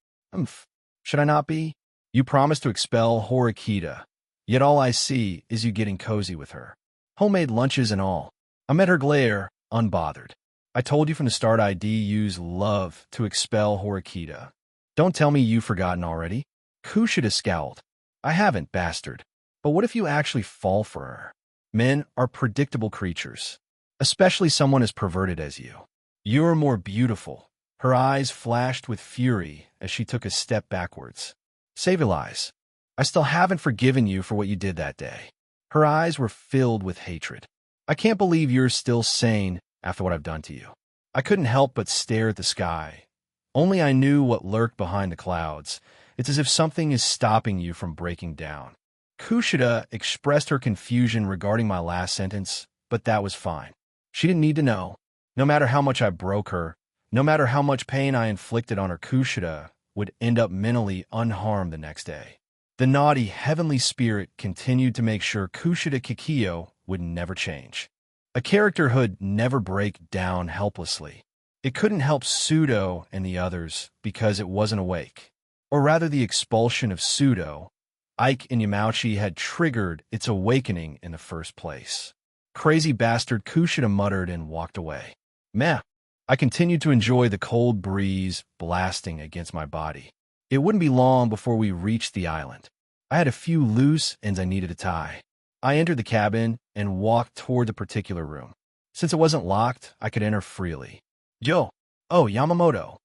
Should I not be? You promised to expel Horikita, yet all I see is you getting cozy with her. Homemade lunches and all." I met her glare, unbothered. "I told you from the start I'd use love to expel Horikita. Don't tell me you've forgotten already." Kushida scowled. "I haven't, bastard. But what if you actually fall for her? Men are predictable creatures, especially someone as perverted as you. You're more beautiful." Her eyes flashed with fury as she took a step backwards. "Save your lies. I still haven't forgiven you for what you did that day." Her eyes were filled with hatred. "I can't believe you're still sane after what I've done to you." I couldn't help but stare at the sky. Only I knew what lurked behind the clouds. It's as if something is stopping you from breaking down. Kushida expressed her confusion regarding my last sentence, but that was fine. She didn't need to know. No matter how much I broke her, no matter how much pain I inflicted on her, Kushida would end up mentally unharmed the next day. The naughty heavenly spirit continued to make sure Kushida Kikyo would never change. A character who'd never break down helplessly. It couldn't help Pseudo and the others because it wasn't awake. Or rather, the expulsion of Pseudo, Ike and Yamauchi, had triggered its awakening in the first place. "Crazy bastard," Kushida muttered and walked away. Meh. I continued to enjoy the cold breeze blasting against my body. It wouldn't be long before we reached the island. I had a few loose ends I needed to tie. I entered the cabin and walked toward the particular room. Since it wasn't locked, I could enter freely. "Yo, oh, Yamamoto."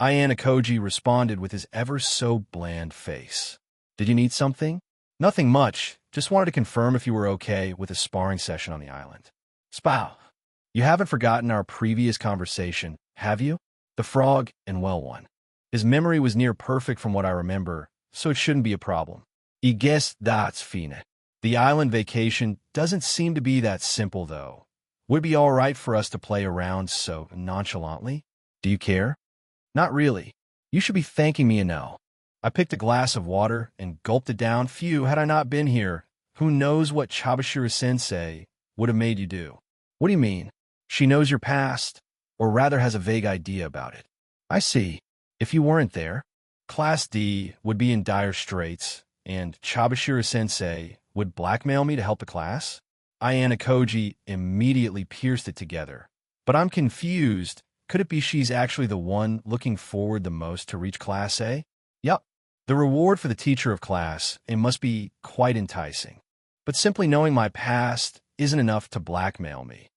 Ayana Koji responded with his ever-so-bland face. "Did you need something?" "Nothing much. Just wanted to confirm if you were okay with a sparring session on the island." "Spow. You haven't forgotten our previous conversation, have you?" The frog and well one. His memory was near perfect from what I remember, so it shouldn't be a problem. I guess that's fine. The island vacation doesn't seem to be that simple, though. Would it be all right for us to play around so nonchalantly? Do you care? Not really. You should be thanking me, no. I picked a glass of water and gulped it down. Phew, had I not been here, who knows what Chabashira-sensei would have made you do. What do you mean? She knows your past, or rather has a vague idea about it. I see. If you weren't there, Class D would be in dire straits, and Chabashira-sensei would blackmail me to help the class? Ayana Koji immediately pierced it together. But I'm confused. Could it be she's actually the one looking forward the most to reach Class A? Yup. The reward for the teacher of Class A must be quite enticing. But simply knowing my past isn't enough to blackmail me.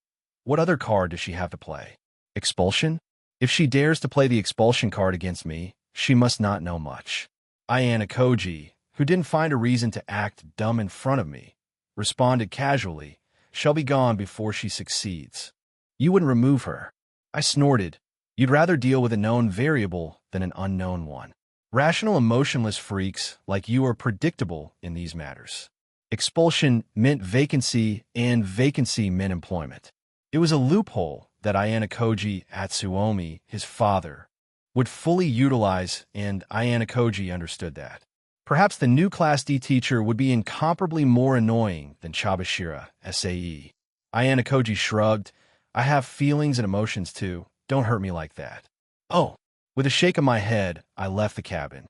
What other card does she have to play? Expulsion? If she dares to play the expulsion card against me, she must not know much. Ayana Koji, who didn't find a reason to act dumb in front of me, responded casually, "Shall be gone before she succeeds." You wouldn't remove her. I snorted. You'd rather deal with a known variable than an unknown one. Rational, emotionless freaks like you are predictable in these matters. Expulsion meant vacancy, and vacancy meant employment. It was a loophole that Ayanokoji Atsuomi, his father, would fully utilize, and Ayanokoji understood that. Perhaps the new Class D teacher would be incomparably more annoying than Chabashira, SAE. Ayanokoji shrugged. I have feelings and emotions too. Don't hurt me like that. Oh. With a shake of my head, I left the cabin.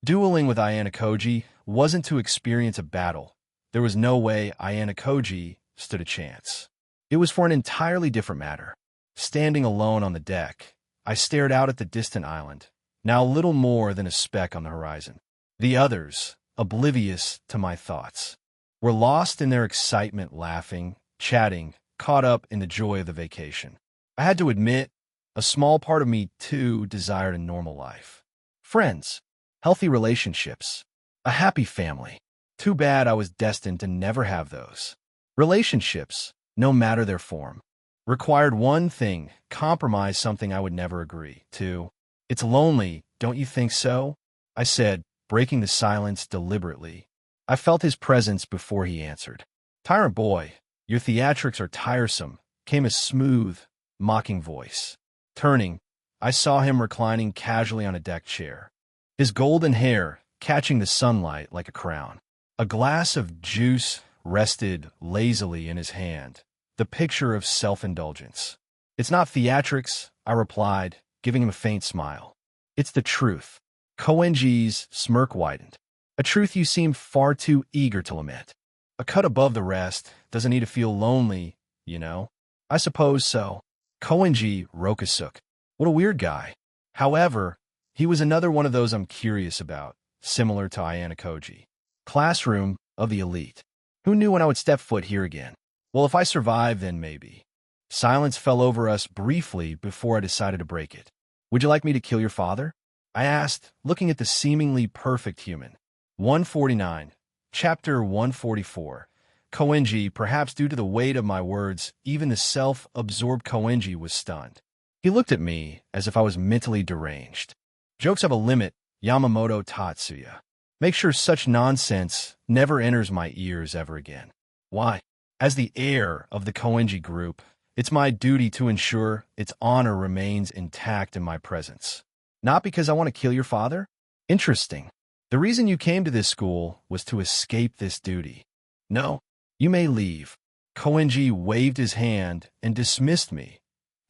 Dueling with Ayanokoji wasn't to experience a battle. There was no way Ayanokoji stood a chance. It was for an entirely different matter. Standing alone on the deck, I stared out at the distant island, now little more than a speck on the horizon. The others, oblivious to my thoughts, were lost in their excitement, laughing, chatting, caught up in the joy of the vacation. I had to admit, a small part of me, too, desired a normal life. Friends, healthy relationships, a happy family. Too bad I was destined to never have those. Relationships, no matter their form, required one thing: compromise something I would never agree to. It's lonely, don't you think so? I said, breaking the silence deliberately. I felt his presence before he answered. Tyrant boy, your theatrics are tiresome, came a smooth, mocking voice. Turning, I saw him reclining casually on a deck chair, his golden hair catching the sunlight like a crown. A glass of juice rested lazily in his hand, the picture of self-indulgence. It's not theatrics, I replied, giving him a faint smile. It's the truth. Koenji's smirk widened. A truth you seem far too eager to lament. A cut above the rest doesn't need to feel lonely, you know? I suppose so. Koenji Rokusuk. What a weird guy. However, he was another one of those I'm curious about, similar to Ayanokoji. Classroom of the elite. Who knew when I would step foot here again? Well, if I survive, then maybe. Silence fell over us briefly before I decided to break it. Would you like me to kill your father? I asked, looking at the seemingly perfect human. 149. Chapter 144. Koenji, perhaps due to the weight of my words, even the self-absorbed Koenji was stunned. He looked at me as if I was mentally deranged. Jokes have a limit, Yamamoto Tatsuya. Make sure such nonsense never enters my ears ever again. Why? As the heir of the Koenji group, it's my duty to ensure its honor remains intact in my presence. Not because I want to kill your father? Interesting. The reason you came to this school was to escape this duty. No, you may leave. Koenji waved his hand and dismissed me,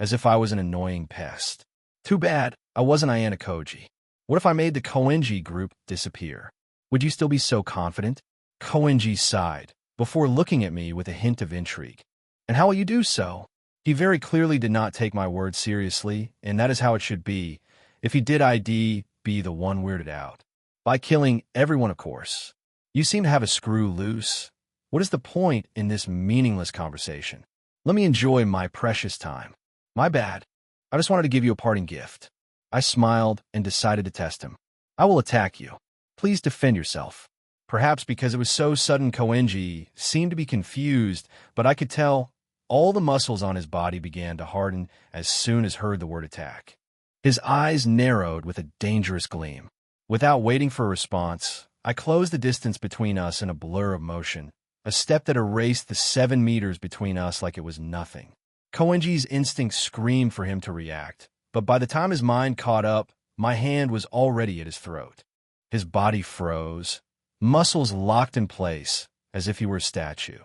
as if I was an annoying pest. Too bad I wasn't Ayanokoji. What if I made the Koenji group disappear? Would you still be so confident? Koenji sighed, before looking at me with a hint of intrigue. And how will you do so? He very clearly did not take my words seriously, and that is how it should be. If he did, I'd be the one weirded out. By killing everyone, of course. You seem to have a screw loose. What is the point in this meaningless conversation? Let me enjoy my precious time. My bad. I just wanted to give you a parting gift. I smiled and decided to test him. I will attack you. Please defend yourself. Perhaps because it was so sudden, Koenji seemed to be confused, but I could tell all the muscles on his body began to harden as soon as heard the word attack. His eyes narrowed with a dangerous gleam. Without waiting for a response, I closed the distance between us in a blur of motion, a step that erased the 7 meters between us like it was nothing. Koenji's instinct screamed for him to react, but by the time his mind caught up, my hand was already at his throat. His body froze, muscles locked in place, as if he were a statue.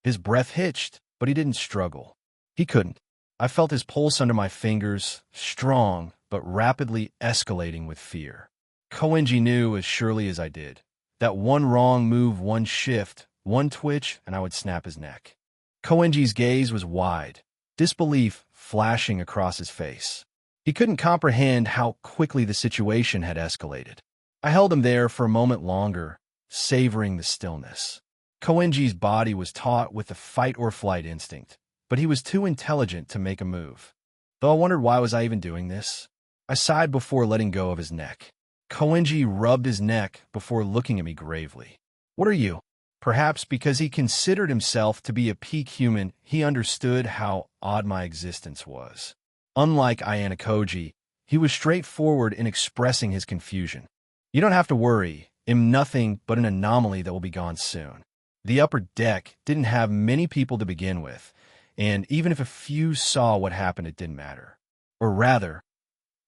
His breath hitched, but he didn't struggle. He couldn't. I felt his pulse under my fingers, strong, but rapidly escalating with fear. Koenji knew as surely as I did that one wrong move, one shift, one twitch, and I would snap his neck. Koenji's gaze was wide, disbelief flashing across his face. He couldn't comprehend how quickly the situation had escalated. I held him there for a moment longer, savoring the stillness. Koenji's body was taut with the fight-or-flight instinct, but he was too intelligent to make a move. Though I wondered why was I even doing this, I sighed before letting go of his neck. Koenji rubbed his neck before looking at me gravely. What are you? Perhaps because he considered himself to be a peak human, he understood how odd my existence was. Unlike Ayanokoji, he was straightforward in expressing his confusion. You don't have to worry. I'm nothing but an anomaly that will be gone soon. The upper deck didn't have many people to begin with, and even if a few saw what happened, it didn't matter. Or rather,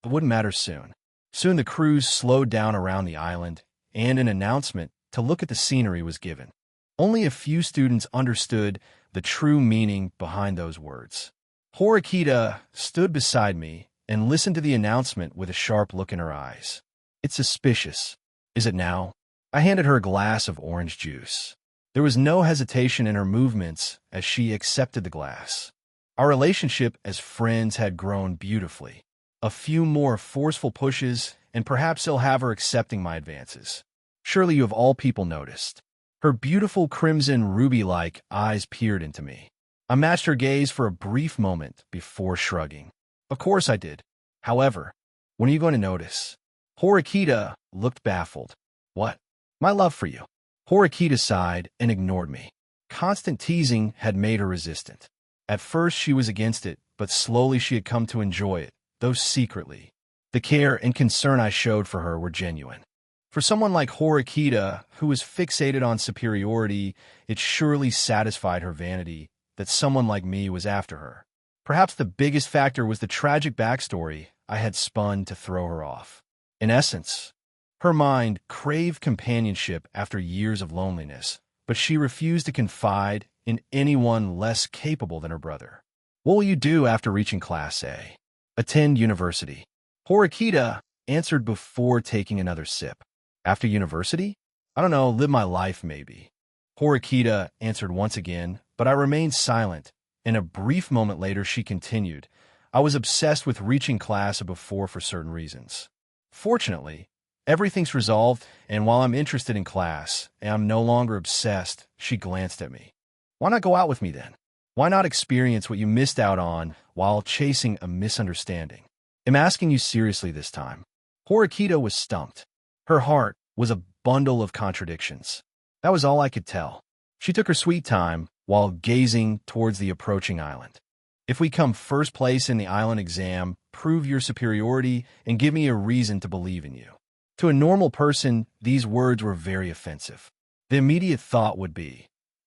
it wouldn't matter soon. Soon the cruise slowed down around the island, and an announcement to look at the scenery was given. Only a few students understood the true meaning behind those words. Horikita stood beside me and listened to the announcement with a sharp look in her eyes. It's suspicious. Is it now? I handed her a glass of orange juice. There was no hesitation in her movements as she accepted the glass. Our relationship as friends had grown beautifully. A few more forceful pushes, and perhaps he'll have her accepting my advances. Surely you of all people noticed. Her beautiful crimson ruby-like eyes peered into me. I matched her gaze for a brief moment before shrugging. Of course I did. However, when are you going to notice? Horikita looked baffled. What? My love for you. Horikita sighed and ignored me. Constant teasing had made her resistant. At first she was against it, but slowly she had come to enjoy it, though secretly. The care and concern I showed for her were genuine. For someone like Horikita, who was fixated on superiority, it surely satisfied her vanity that someone like me was after her. Perhaps the biggest factor was the tragic backstory I had spun to throw her off. In essence, her mind craved companionship after years of loneliness, but she refused to confide in anyone less capable than her brother. What will you do after reaching Class A? Attend university. Horikita answered before taking another sip. After university? I don't know, live my life maybe. Horikita answered once again, but I remained silent. In a brief moment later, she continued. I was obsessed with reaching Class A before for certain reasons. Fortunately, everything's resolved, and while I'm interested in class, and I'm no longer obsessed, she glanced at me. Why not go out with me then? Why not experience what you missed out on while chasing a misunderstanding? I'm asking you seriously this time. Horikita was stumped. Her heart was a bundle of contradictions. That was all I could tell. She took her sweet time while gazing towards the approaching island. If we come first place in the island exam, prove your superiority and give me a reason to believe in you. To a normal person, these words were very offensive. The immediate thought would be,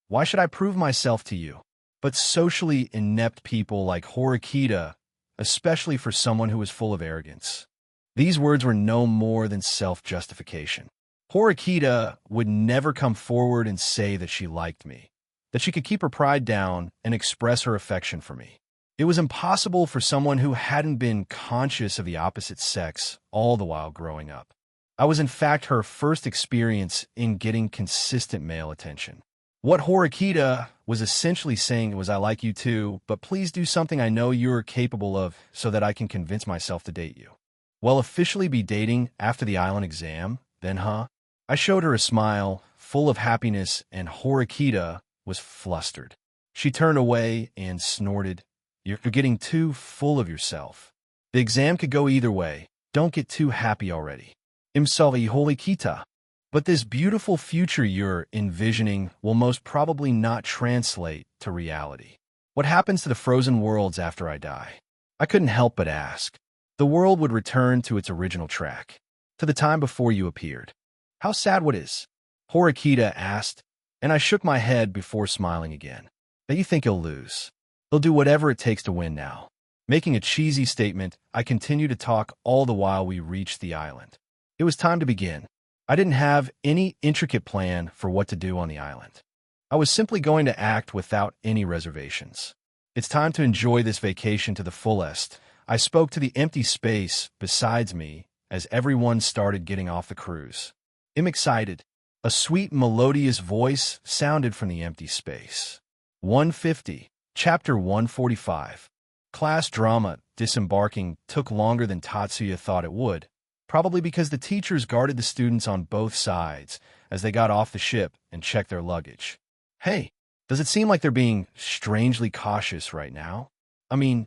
why should I prove myself to you? But socially inept people like Horikita, especially for someone who was full of arrogance, these words were no more than self-justification. Horikita would never come forward and say that she liked me, that she could keep her pride down and express her affection for me. It was impossible for someone who hadn't been conscious of the opposite sex all the while growing up. I was in fact her first experience in getting consistent male attention. What Horikita was essentially saying was, I like you too, but please do something I know you're capable of so that I can convince myself to date you. Well, officially be dating after the island exam, then huh? I showed her a smile, full of happiness, and Horikita was flustered. She turned away and snorted, You're getting too full of yourself. The exam could go either way. Don't get too happy already. I'm sorry, Horikita. But this beautiful future you're envisioning will most probably not translate to reality. What happens to the frozen worlds after I die? I couldn't help but ask. The world would return to its original track, to the time before you appeared. How sad what is? Horikita asked, and I shook my head before smiling again. That you think you'll lose. They'll do whatever it takes to win now. Making a cheesy statement, I continued to talk all the while we reached the island. It was time to begin. I didn't have any intricate plan for what to do on the island. I was simply going to act without any reservations. It's time to enjoy this vacation to the fullest. I spoke to the empty space besides me as everyone started getting off the cruise. I'm excited. A sweet, melodious voice sounded from the empty space. 150, Chapter 145. Class drama, disembarking, took longer than Tatsuya thought it would, probably because the teachers guarded the students on both sides as they got off the ship and checked their luggage. Hey, does it seem like they're being strangely cautious right now? I mean,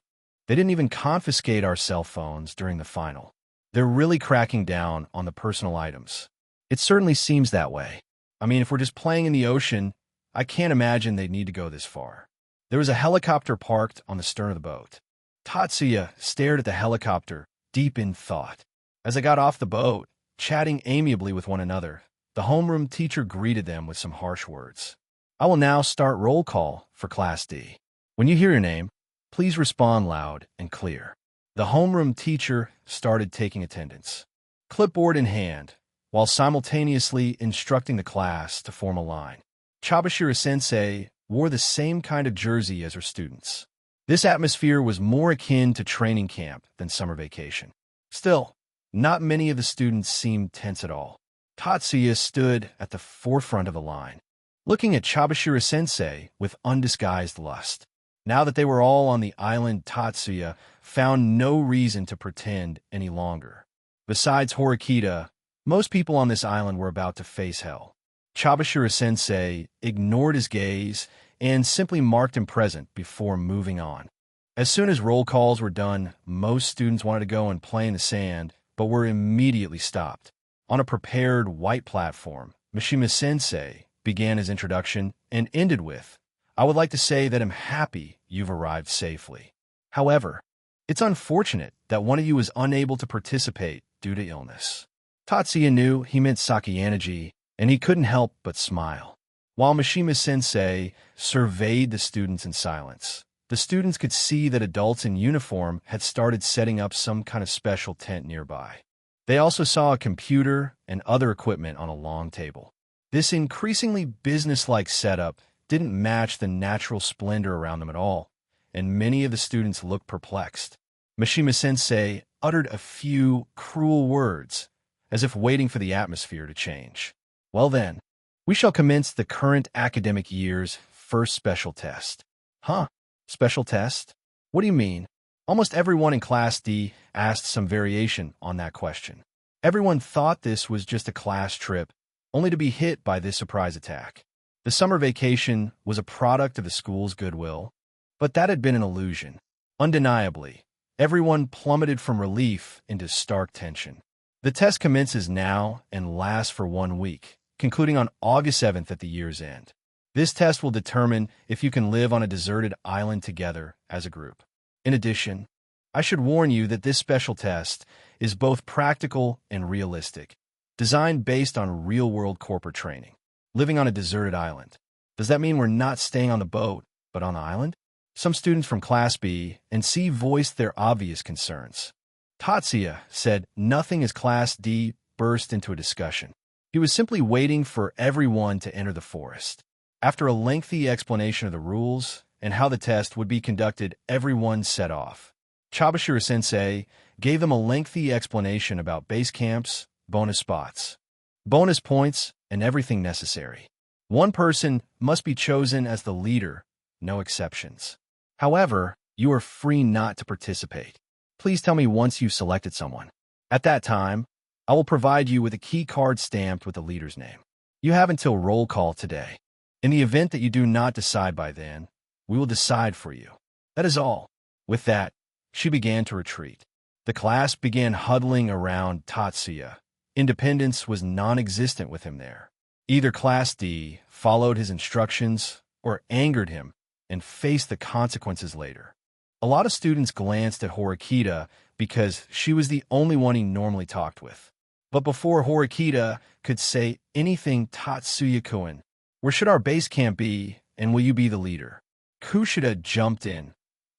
they didn't even confiscate our cell phones during the final. They're really cracking down on the personal items. It certainly seems that way. I mean, if we're just playing in the ocean, I can't imagine they'd need to go this far. There was a helicopter parked on the stern of the boat. Tatsuya stared at the helicopter, deep in thought. As I got off the boat, chatting amiably with one another, the homeroom teacher greeted them with some harsh words. I will now start roll call for Class D. When you hear your name, please respond loud and clear. The homeroom teacher started taking attendance, clipboard in hand, while simultaneously instructing the class to form a line. Chabashira-sensei wore the same kind of jersey as her students. This atmosphere was more akin to training camp than summer vacation. Still, not many of the students seemed tense at all. Tatsuya stood at the forefront of the line, looking at Chabashira-sensei with undisguised lust. Now that they were all on the island, Tatsuya found no reason to pretend any longer. Besides Horikita, most people on this island were about to face hell. Chabashira-sensei ignored his gaze and simply marked him present before moving on. As soon as roll calls were done, most students wanted to go and play in the sand, but were immediately stopped. On a prepared white platform, Mishima-sensei began his introduction and ended with, "I would like to say that I'm happy you've arrived safely. However, it's unfortunate that one of you is unable to participate due to illness." Tatsuya knew he meant Sakayanagi, and he couldn't help but smile. While Mishima-sensei surveyed the students in silence, the students could see that adults in uniform had started setting up some kind of special tent nearby. They also saw a computer and other equipment on a long table. This increasingly business-like setup didn't match the natural splendor around them at all, and many of the students looked perplexed. Mishima-sensei uttered a few cruel words, as if waiting for the atmosphere to change. "Well then, we shall commence the current academic year's first special test." "Huh? Special test? What do you mean?" Almost everyone in Class D asked some variation on that question. Everyone thought this was just a class trip, only to be hit by this surprise attack. The summer vacation was a product of the school's goodwill, but that had been an illusion. Undeniably, everyone plummeted from relief into stark tension. The test commences now and lasts for 1 week, concluding on August 7th at the year's end. This test will determine if you can live on a deserted island together as a group. In addition, I should warn you that this special test is both practical and realistic, designed based on real-world corporate training. Living on a deserted island. Does that mean we're not staying on the boat, but on the island? Some students from Class B and C voiced their obvious concerns. Tatsuya said nothing as Class D burst into a discussion. He was simply waiting for everyone to enter the forest. After a lengthy explanation of the rules and how the test would be conducted, everyone set off. Chabashira-sensei gave them a lengthy explanation about base camps, bonus spots, bonus points, and everything necessary. One person must be chosen as the leader, no exceptions. However, you are free not to participate. Please tell me once you've selected someone. At that time, I will provide you with a key card stamped with the leader's name. You have until roll call today. In the event that you do not decide by then, we will decide for you. That is all. With that, she began to retreat. The class began huddling around Tatsuya. Independence was non-existent with him there. Either Class D followed his instructions or angered him and faced the consequences later. A lot of students glanced at Horikita because she was the only one he normally talked with. But before Horikita could say anything, Tatsuya-kun, "Where should our base camp be, and will you be the leader?" Kushida jumped in,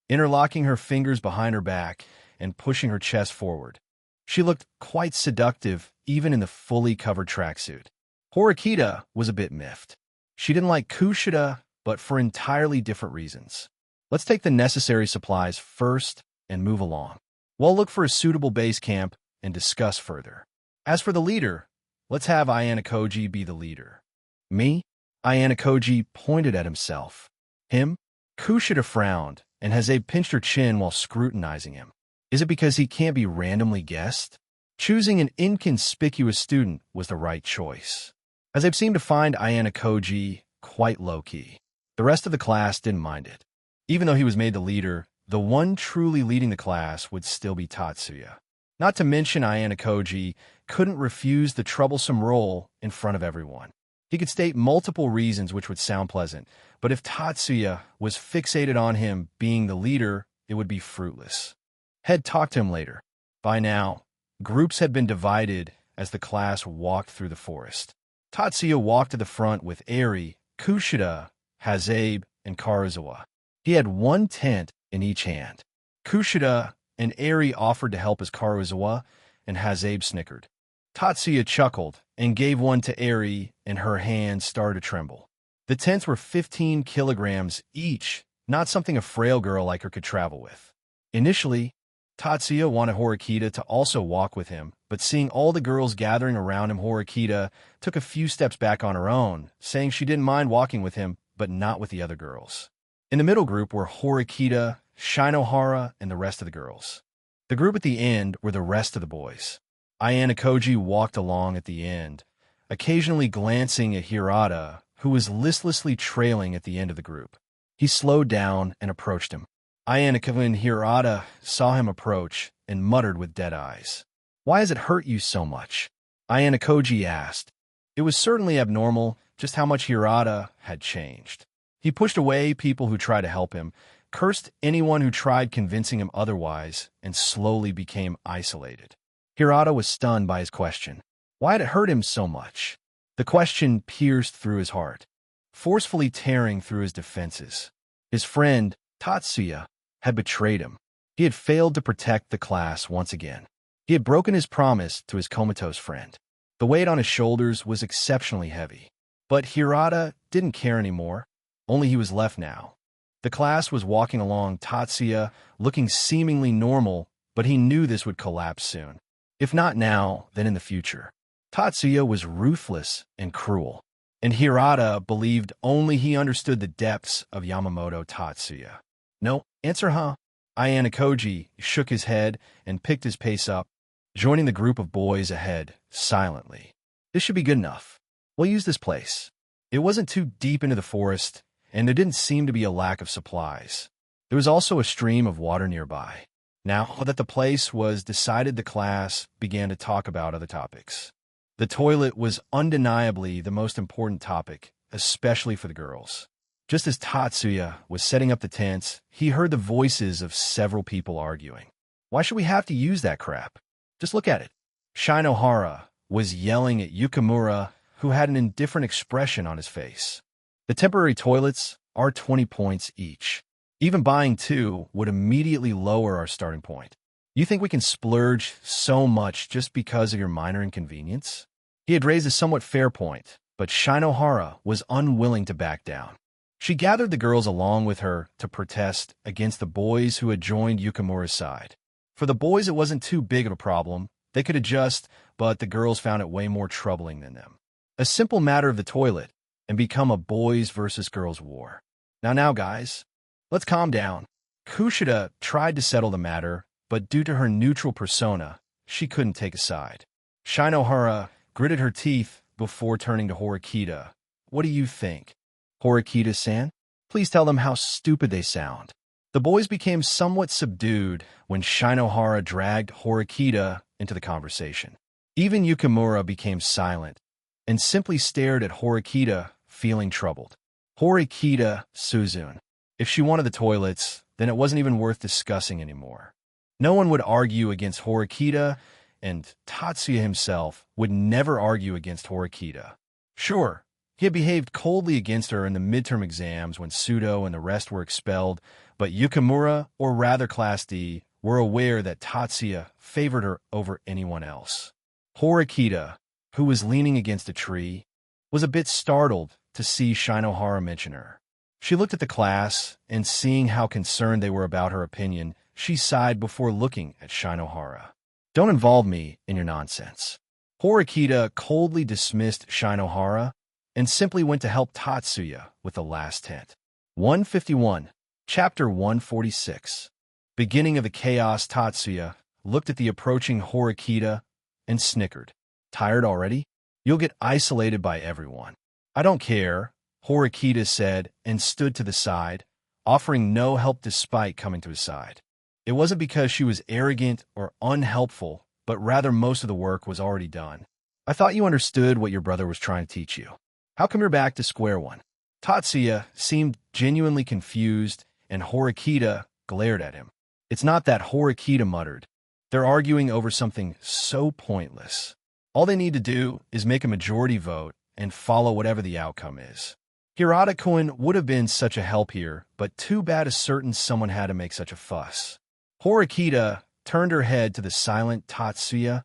interlocking her fingers behind her back and pushing her chest forward. She looked quite seductive even in the fully covered tracksuit. Horikita was a bit miffed. She didn't like Kushida, but for entirely different reasons. "Let's take the necessary supplies first and move along. We'll look for a suitable base camp and discuss further. As for the leader, let's have Ayano-koji be the leader." "Me?" Ayano-koji pointed at himself. "Him?" Kushida frowned, and Haze pinched her chin while scrutinizing him. Is it because he can't be randomly guessed? Choosing an inconspicuous student was the right choice. Haze seemed to find Ayano-koji quite low-key. The rest of the class didn't mind it. Even though he was made the leader, the one truly leading the class would still be Tatsuya. Not to mention Ayano-koji couldn't refuse the troublesome role in front of everyone. He could state multiple reasons which would sound pleasant, but if Tatsuya was fixated on him being the leader, it would be fruitless. Head talked to him later. By now, groups had been divided as the class walked through the forest. Tatsuya walked to the front with Eri, Kushida, Hazabe, and Karazawa. He had one tent in each hand. Kushida and Eri offered to help as Karazawa, and Hazabe snickered. Tatsuya chuckled and gave one to Eri, and her hands started to tremble. The tents were 15 kilograms each, not something a frail girl like her could travel with. Initially, Tatsuya wanted Horikita to also walk with him, but seeing all the girls gathering around him, Horikita took a few steps back on her own, saying she didn't mind walking with him, but not with the other girls. In the middle group were Horikita, Shinohara, and the rest of the girls. The group at the end were the rest of the boys. Ayano Koji walked along at the end, occasionally glancing at Hirata, who was listlessly trailing at the end of the group. He slowed down and approached him. Ayano and Hirata saw him approach and muttered with dead eyes. "Why has it hurt you so much?" Ayano Koji asked. It was certainly abnormal just how much Hirata had changed. He pushed away people who tried to help him, cursed anyone who tried convincing him otherwise, and slowly became isolated. Hirata was stunned by his question. Why had it hurt him so much? The question pierced through his heart, forcefully tearing through his defenses. His friend, Tatsuya, had betrayed him. He had failed to protect the class once again. He had broken his promise to his comatose friend. The weight on his shoulders was exceptionally heavy. But Hirata didn't care anymore. Only he was left now. The class was walking along Tatsuya, looking seemingly normal, but he knew this would collapse soon. If not now, then in the future. Tatsuya was ruthless and cruel, and Hirata believed only he understood the depths of Yamamoto Tatsuya. No, answer huh? Ayano Koji shook his head and picked his pace up, joining the group of boys ahead, silently. This should be good enough. We'll use this place. It wasn't too deep into the forest, and there didn't seem to be a lack of supplies. There was also a stream of water nearby. Now that the place was decided, the class began to talk about other topics. The toilet was undeniably the most important topic, especially for the girls. Just as Tatsuya was setting up the tents, he heard the voices of several people arguing. Why should we have to use that crap? Just look at it. Shinohara was yelling at Yukimura, who had an indifferent expression on his face. The temporary toilets are 20 points each. Even buying two would immediately lower our starting point. You think we can splurge so much just because of your minor inconvenience? He had raised a somewhat fair point, but Shinohara was unwilling to back down. She gathered the girls along with her to protest against the boys who had joined Yukimura's side. For the boys, it wasn't too big of a problem. They could adjust, but the girls found it way more troubling than them. A simple matter of the toilet and become a boys versus girls war. Now, guys, let's calm down. Kushida tried to settle the matter, but due to her neutral persona, she couldn't take a side. Shinohara gritted her teeth before turning to Horikita. What do you think? Horikita-san, please tell them how stupid they sound. The boys became somewhat subdued when Shinohara dragged Horikita into the conversation. Even Yukimura became silent and simply stared at Horikita, feeling troubled. Horikita Suzune. If she wanted the toilets, then it wasn't even worth discussing anymore. No one would argue against Horikita, and Tatsuya himself would never argue against Horikita. Sure, he had behaved coldly against her in the midterm exams when Sudo and the rest were expelled, but Yukimura, or rather Class D, were aware that Tatsuya favored her over anyone else. Horikita, who was leaning against a tree, was a bit startled to see Shinohara mention her. She looked at the class, and seeing how concerned they were about her opinion, she sighed before looking at Shinohara. Don't involve me in your nonsense. Horikita coldly dismissed Shinohara and simply went to help Tatsuya with the last tent. 151, Chapter 146. Beginning of the chaos. Tatsuya looked at the approaching Horikita and snickered. Tired already? You'll get isolated by everyone. I don't care, Horikita said and stood to the side, offering no help despite coming to his side. It wasn't because she was arrogant or unhelpful, but rather most of the work was already done. I thought you understood what your brother was trying to teach you. How come you're back to square one? Tatsuya seemed genuinely confused, and Horikita glared at him. It's not that, Horikita muttered. They're arguing over something so pointless. All they need to do is make a majority vote and follow whatever the outcome is. Hirata-kun would have been such a help here, but too bad a certain someone had to make such a fuss. Horikita turned her head to the silent Tatsuya,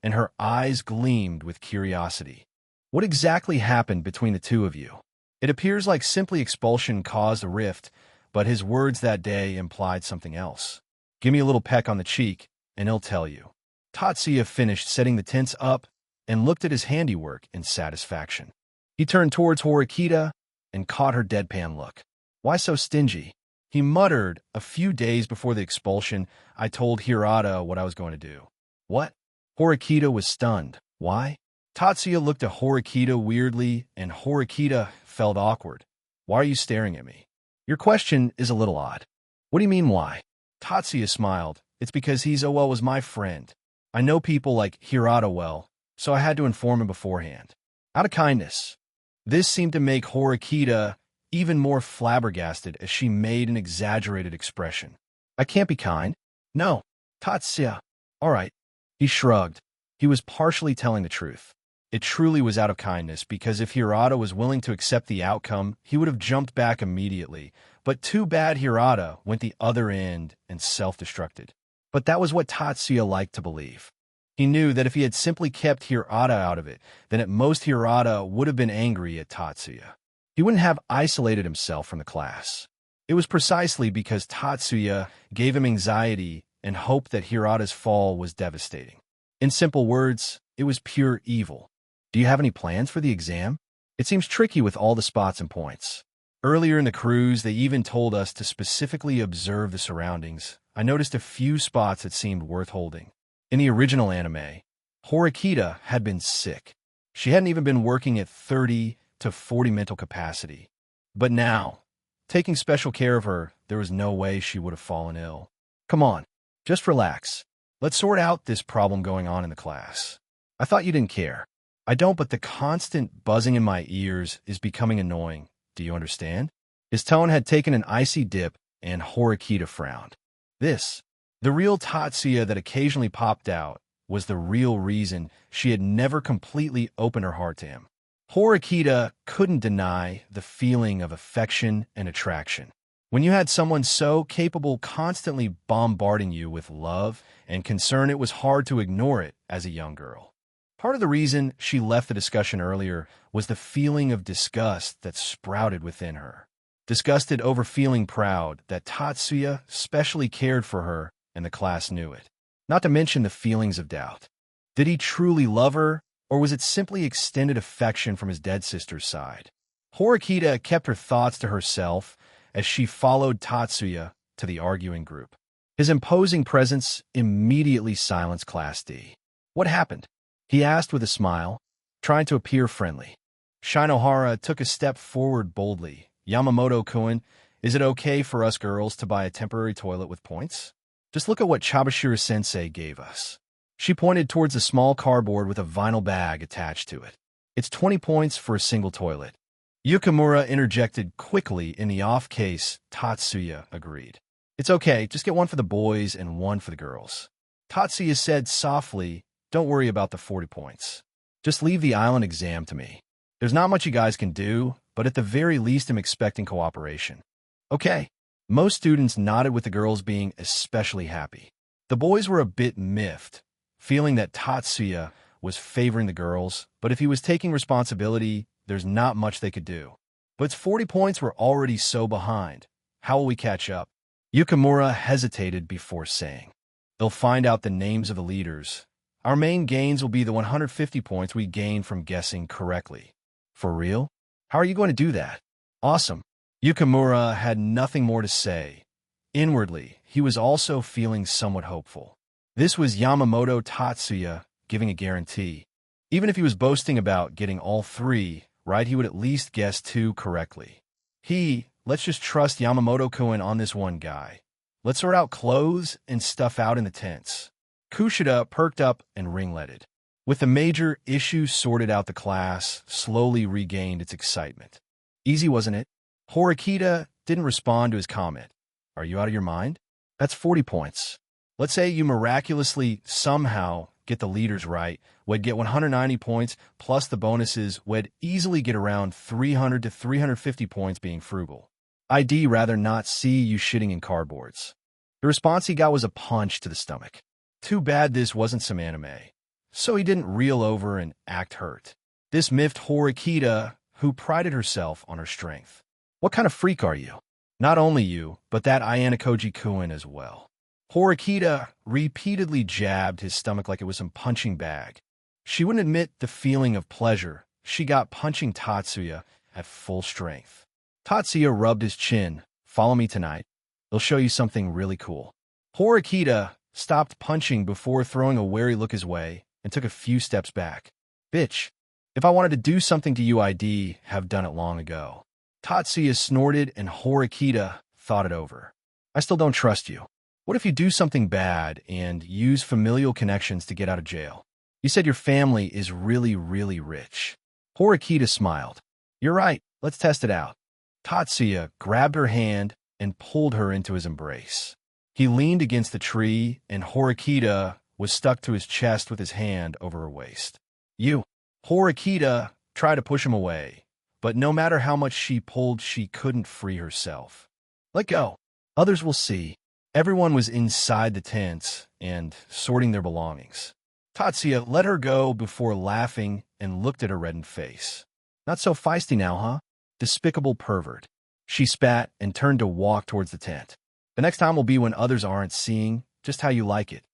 and her eyes gleamed with curiosity. What exactly happened between the two of you? It appears like simply expulsion caused a rift, but his words that day implied something else. Give me a little peck on the cheek, and he'll tell you. Tatsuya finished setting the tents up and looked at his handiwork in satisfaction. He turned towards Horikita and caught her deadpan look. Why so stingy? He muttered, a few days before the expulsion, I told Hirata what I was going to do. What? Horikita was stunned. Why? Tatsuya looked at Horikita weirdly, and Horikita felt awkward. Why are you staring at me? Your question is a little odd. What do you mean, why? Tatsuya smiled. It's because Hizoa was my friend. I know people like Hirata well, so I had to inform him beforehand. Out of kindness. This seemed to make Horikita even more flabbergasted as she made an exaggerated expression. I can't be kind. No. Tatsuya. All right. He shrugged. He was partially telling the truth. It truly was out of kindness, because if Hirata was willing to accept the outcome, he would have jumped back immediately. But too bad Hirata went the other end and self-destructed. But that was what Tatsuya liked to believe. He knew that if he had simply kept Hirata out of it, then at most Hirata would have been angry at Tatsuya. He wouldn't have isolated himself from the class. It was precisely because Tatsuya gave him anxiety and hoped that Hirata's fall was devastating. In simple words, it was pure evil. Do you have any plans for the exam? It seems tricky with all the spots and points. Earlier in the cruise, they even told us to specifically observe the surroundings. I noticed a few spots that seemed worth holding. In the original anime, Horikita had been sick. She hadn't even been working at 30 to 40 mental capacity. But now, taking special care of her, there was no way she would have fallen ill. Come on, just relax. Let's sort out this problem going on in the class. I thought you didn't care. I don't, but the constant buzzing in my ears is becoming annoying. Do you understand? His tone had taken an icy dip, and Horikita frowned. The real Tatsuya that occasionally popped out, was the real reason she had never completely opened her heart to him. Horikita couldn't deny the feeling of affection and attraction. When you had someone so capable constantly bombarding you with love and concern, it was hard to ignore it as a young girl. Part of the reason she left the discussion earlier was the feeling of disgust that sprouted within her. Disgusted over feeling proud that Tatsuya specially cared for her and the class knew it. Not to mention the feelings of doubt. Did he truly love her, or was it simply extended affection from his dead sister's side? Horikita kept her thoughts to herself as she followed Tatsuya to the arguing group. His imposing presence immediately silenced Class D. What happened? He asked with a smile, trying to appear friendly. Shinohara took a step forward boldly. Yamamoto-kun, is it okay for us girls to buy a temporary toilet with points? Just look at what Chabashira-sensei gave us. She pointed towards a small cardboard with a vinyl bag attached to it. It's 20 points for a single toilet. Yukimura interjected quickly in the off case. Tatsuya agreed. It's okay, just get one for the boys and one for the girls. Tatsuya said softly, don't worry about the 40 points. Just leave the island exam to me. There's not much you guys can do, but at the very least I'm expecting cooperation. Okay. Most students nodded, with the girls being especially happy. The boys were a bit miffed, feeling that Tatsuya was favoring the girls, but if he was taking responsibility, there's not much they could do. But 40 points were already so behind. How will we catch up? Yukimura hesitated before saying, they'll find out the names of the leaders. Our main gains will be the 150 points we gained from guessing correctly. For real? How are you going to do that? Awesome. Yukimura had nothing more to say. Inwardly, he was also feeling somewhat hopeful. This was Yamamoto Tatsuya giving a guarantee. Even if he was boasting about getting all three right, he would at least guess two correctly. Let's just trust Yamamoto-kun on this one guy. Let's sort out clothes and stuff out in the tents. Kushida perked up and ringletted. With the major issue sorted out, the class slowly regained its excitement. Easy, wasn't it? Horikita didn't respond to his comment. Are you out of your mind? That's 40 points. Let's say you miraculously, somehow, get the leaders right, would get 190 points, plus the bonuses would easily get around 300 to 350 points being frugal. I'd rather not see you shitting in cardboards. The response he got was a punch to the stomach. Too bad this wasn't some anime. So he didn't reel over and act hurt. This miffed Horikita, who prided herself on her strength. What kind of freak are you? Not only you, but that Ayanokoji Kuin as well. Horikita repeatedly jabbed his stomach like it was some punching bag. She wouldn't admit the feeling of pleasure she got punching Tatsuya at full strength. Tatsuya rubbed his chin. Follow me tonight. They'll show you something really cool. Horikita stopped punching before throwing a wary look his way and took a few steps back. Bitch, if I wanted to do something to you, I'd have done it long ago. Tatsuya snorted and Horikita thought it over. I still don't trust you. What if you do something bad and use familial connections to get out of jail? You said your family is really, really rich. Horikita smiled. You're right. Let's test it out. Tatsuya grabbed her hand and pulled her into his embrace. He leaned against the tree, and Horikita was stuck to his chest with his hand over her waist. Horikita tried to push him away, but no matter how much she pulled, she couldn't free herself. Let go. Others will see. Everyone was inside the tents and sorting their belongings. Tatsuya let her go before laughing and looked at her reddened face. Not so feisty now, huh? Despicable pervert. She spat and turned to walk towards the tent. The next time will be when others aren't seeing just how you like it.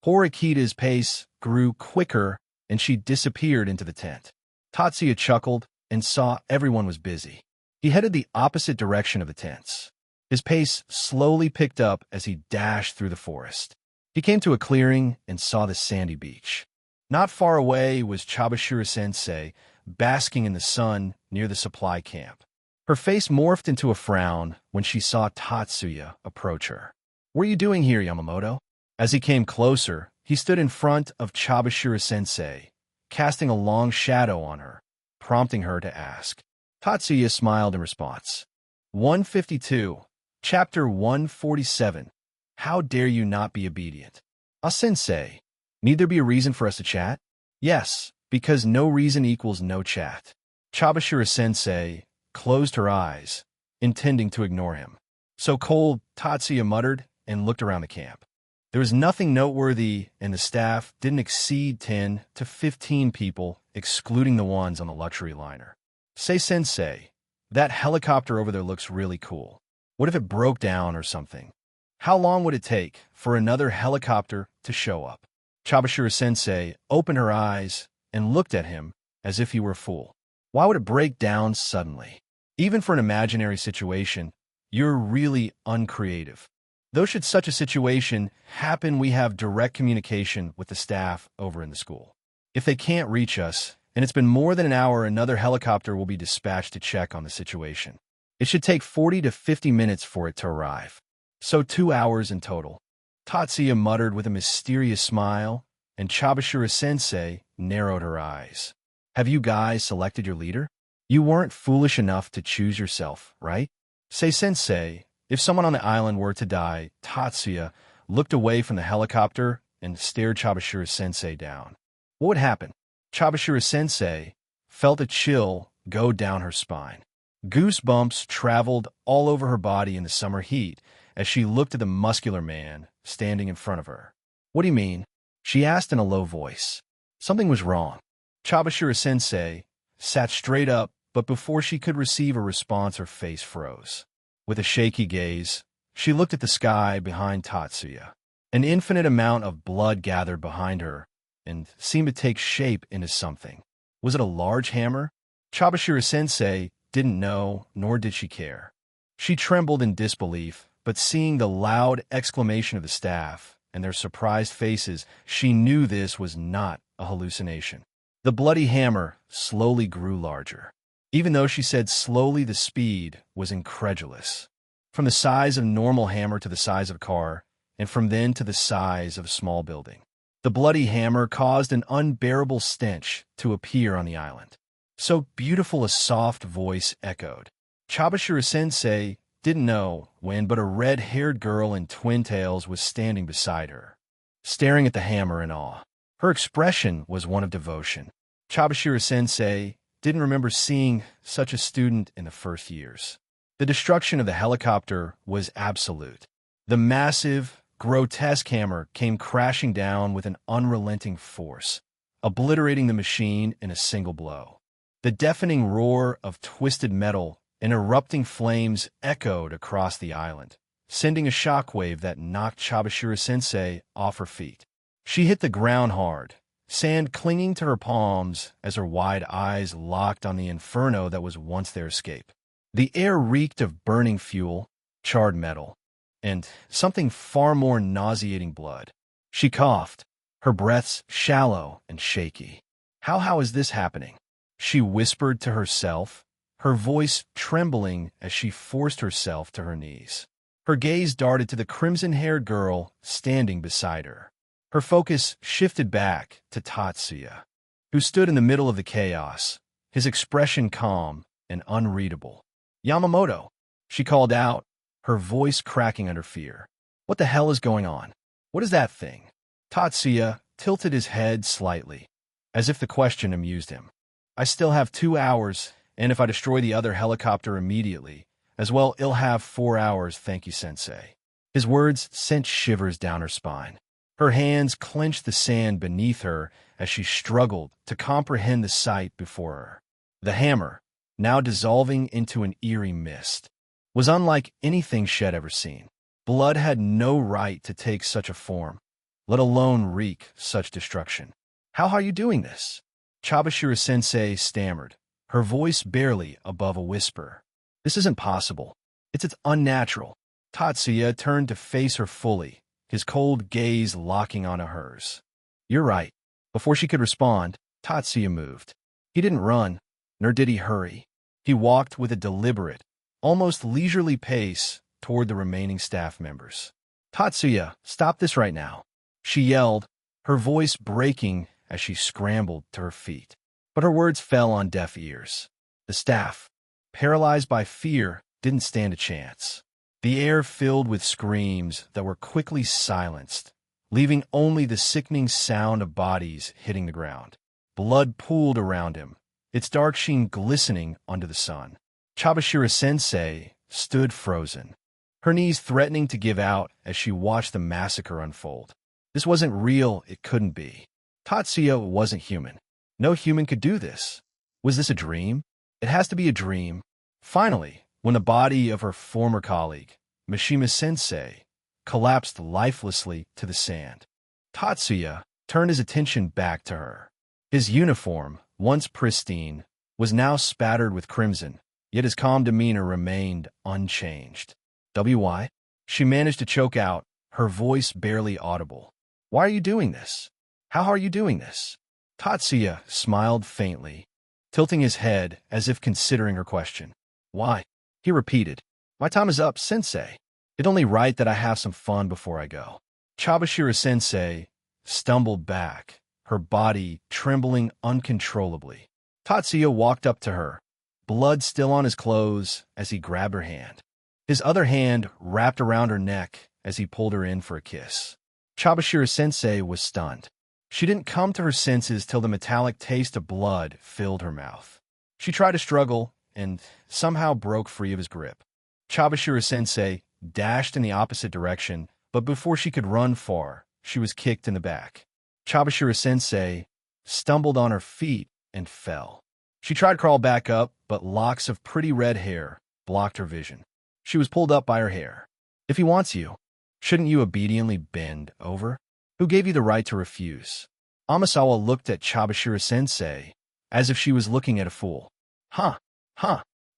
Horikita's pace grew quicker and she disappeared into the tent. Tatsuya chuckled and saw everyone was busy. He headed the opposite direction of the tents. His pace slowly picked up as he dashed through the forest. He came to a clearing and saw the sandy beach. Not far away was Chabashira-sensei, basking in the sun near the supply camp. Her face morphed into a frown when she saw Tatsuya approach her. What are you doing here, Yamamoto? As he came closer, he stood in front of Chabashira-sensei, casting a long shadow on her, prompting her to ask. Tatsuya smiled in response. 152. Chapter 147. How dare you not be obedient? Sensei, need there be a reason for us to chat? Yes, because no reason equals no chat. Chabashira-sensei closed her eyes, intending to ignore him. So cold, Tatsuya muttered and looked around the camp. There was nothing noteworthy, and the staff didn't exceed 10 to 15 people, excluding the ones on the luxury liner. Say, Sensei, that helicopter over there looks really cool. What if it broke down or something? How long would it take for another helicopter to show up? Chabashira-sensei opened her eyes and looked at him as if he were a fool. Why would it break down suddenly? Even for an imaginary situation, you're really uncreative. Though should such a situation happen, we have direct communication with the staff over in the school. If they can't reach us, and it's been more than an hour, another helicopter will be dispatched to check on the situation. It should take 40 to 50 minutes for it to arrive. So 2 hours in total. Tatsuya muttered with a mysterious smile, and Chabashira-sensei narrowed her eyes. Have you guys selected your leader? You weren't foolish enough to choose yourself, right? Say, Sensei, if someone on the island were to die, Tatsuya looked away from the helicopter and stared Chabashira-sensei down. What would happen? Chabashira-sensei felt a chill go down her spine. Goosebumps traveled all over her body in the summer heat as she looked at the muscular man standing in front of her. What do you mean? She asked in a low voice. Something was wrong. Chabashira-sensei sat straight up, but before she could receive a response, her face froze. With a shaky gaze, she looked at the sky behind Tatsuya. An infinite amount of blood gathered behind her and seemed to take shape into something. Was it a large hammer? Chabashira-sensei didn't know, nor did she care. She trembled in disbelief, but seeing the loud exclamation of the staff and their surprised faces, she knew this was not a hallucination. The bloody hammer slowly grew larger. Even though she said slowly, the speed was incredulous. From the size of a normal hammer to the size of a car, and from then to the size of a small building. The bloody hammer caused an unbearable stench to appear on the island. So beautiful a soft voice echoed. Chabashira-sensei didn't know when, but a red-haired girl in twin tails was standing beside her, staring at the hammer in awe. Her expression was one of devotion. Chabashira-sensei didn't remember seeing such a student in the first years. The destruction of the helicopter was absolute. The massive, grotesque hammer came crashing down with an unrelenting force, obliterating the machine in a single blow. The deafening roar of twisted metal and erupting flames echoed across the island, sending a shockwave that knocked Chabashira-sensei off her feet. She hit the ground hard, sand clinging to her palms as her wide eyes locked on the inferno that was once their escape. The air reeked of burning fuel, charred metal, and something far more nauseating blood. She coughed, her breaths shallow and shaky. How is this happening? She whispered to herself, her voice trembling as she forced herself to her knees. Her gaze darted to the crimson-haired girl standing beside her. Her focus shifted back to Tatsuya, who stood in the middle of the chaos, his expression calm and unreadable. "Yamamoto," she called out, her voice cracking under fear. "What the hell is going on? What is that thing?" Tatsuya tilted his head slightly, as if the question amused him. "I still have 2 hours, and if I destroy the other helicopter immediately, as well, I'll have 4 hours, thank you, Sensei." His words sent shivers down her spine. Her hands clenched the sand beneath her as she struggled to comprehend the sight before her. The hammer, now dissolving into an eerie mist, was unlike anything she had ever seen. Blood had no right to take such a form, let alone wreak such destruction. "How are you doing this?" Chabashira-sensei stammered, her voice barely above a whisper. "This isn't possible. It's unnatural." Tatsuya turned to face her fully, his cold gaze locking onto hers. "You're right." Before she could respond, Tatsuya moved. He didn't run, nor did he hurry. He walked with a deliberate, almost leisurely pace toward the remaining staff members. "Tatsuya, stop this right now," she yelled, her voice breaking as she scrambled to her feet. But her words fell on deaf ears. The staff, paralyzed by fear, didn't stand a chance. The air filled with screams that were quickly silenced, leaving only the sickening sound of bodies hitting the ground. Blood pooled around him, its dark sheen glistening under the sun. Chabashira-sensei stood frozen, her knees threatening to give out as she watched the massacre unfold. This wasn't real, it couldn't be. Tatsuya wasn't human. No human could do this. Was this a dream? It has to be a dream. Finally, when the body of her former colleague, Mishima-sensei, collapsed lifelessly to the sand, Tatsuya turned his attention back to her. His uniform, once pristine, was now spattered with crimson, yet his calm demeanor remained unchanged. "Why?" she managed to choke out, her voice barely audible. "Why are you doing this? How are you doing this?" Tatsuya smiled faintly, tilting his head as if considering her question. "Why?" he repeated. "My time is up, Sensei. It's only right that I have some fun before I go." Chabashira-sensei stumbled back, her body trembling uncontrollably. Tatsuya walked up to her, blood still on his clothes as he grabbed her hand. His other hand wrapped around her neck as he pulled her in for a kiss. Chabashira-sensei was stunned. She didn't come to her senses till the metallic taste of blood filled her mouth. She tried to struggle and somehow broke free of his grip. Chabashira-sensei dashed in the opposite direction, but before she could run far, she was kicked in the back. Chabashira-sensei stumbled on her feet and fell. She tried to crawl back up, but locks of pretty red hair blocked her vision. She was pulled up by her hair. "If he wants you, shouldn't you obediently bend over? Who gave you the right to refuse?" Amasawa looked at Chabashira-sensei as if she was looking at a fool. Huh.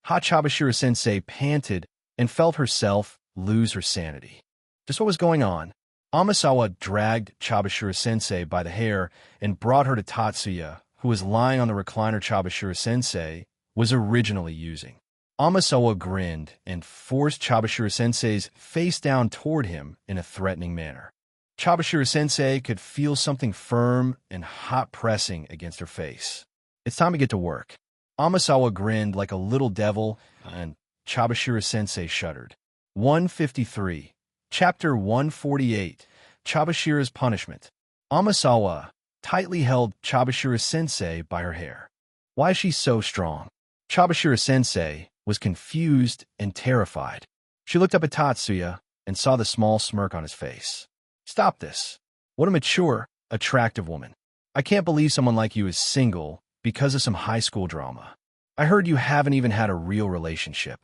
Chabashira-sensei panted and felt herself lose her sanity. Just what was going on? Amasawa dragged Chabashira-sensei by the hair and brought her to Tatsuya, who was lying on the recliner Chabashira-sensei was originally using. Amasawa grinned and forced Chabashira-sensei's face down toward him in a threatening manner. Chabashira-sensei could feel something firm and hot pressing against her face. "It's time to get to work." Amasawa grinned like a little devil, and Chabashira-sensei shuddered. 153. Chapter 148. Chabashira's Punishment. Amasawa, tightly held Chabashira-sensei by her hair. Why is she so strong? Chabashira-sensei was confused and terrified. She looked up at Tatsuya and saw the small smirk on his face. Stop this. What a mature, attractive woman. I can't believe someone like you is single because of some high school drama. I heard you haven't even had a real relationship.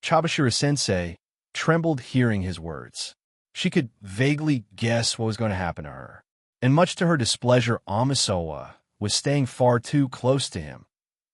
Chabashira-sensei trembled hearing his words. She could vaguely guess what was going to happen to her. And much to her displeasure, Amisawa was staying far too close to him,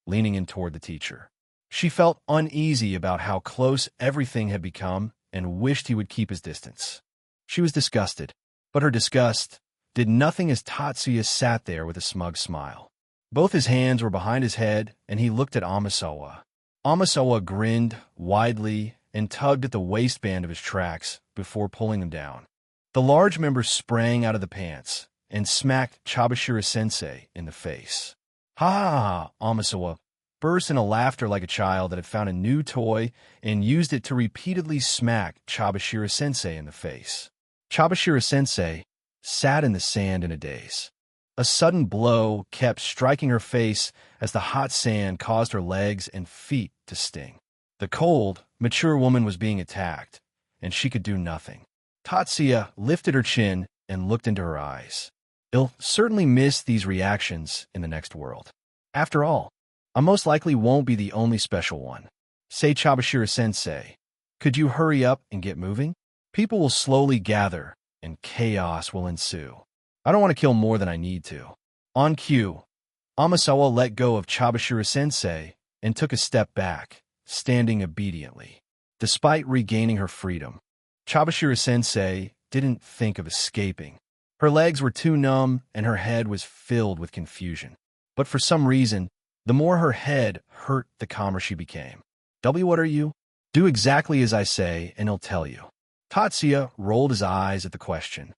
leaning in toward the teacher. She felt uneasy about how close everything had become and wished he would keep his distance. She was disgusted, but her disgust did nothing as Tatsuya sat there with a smug smile. Both his hands were behind his head, and he looked at Amisawa. Amisawa grinned widely and tugged at the waistband of his tracks before pulling them down. The large member sprang out of the pants and smacked Chabashira-sensei in the face. Ha ha ha! Amisawa burst into laughter like a child that had found a new toy and used it to repeatedly smack Chabashira-sensei in the face. Chabashira-sensei sat in the sand in a daze. A sudden blow kept striking her face as the hot sand caused her legs and feet to sting. The cold, mature woman was being attacked, and she could do nothing. Tatsuya lifted her chin and looked into her eyes. He'll certainly miss these reactions in the next world. After all, I most likely won't be the only special one. Say, Chabashira-sensei, could you hurry up and get moving? People will slowly gather, and chaos will ensue. I don't want to kill more than I need to. On cue, Amisawa let go of Chabashira-sensei and took a step back, standing obediently. Despite regaining her freedom, Chabashira-sensei didn't think of escaping. Her legs were too numb and her head was filled with confusion. But for some reason, the more her head hurt, the calmer she became. What are you? Do exactly as I say and he'll tell you. Tatsuya rolled his eyes at the question.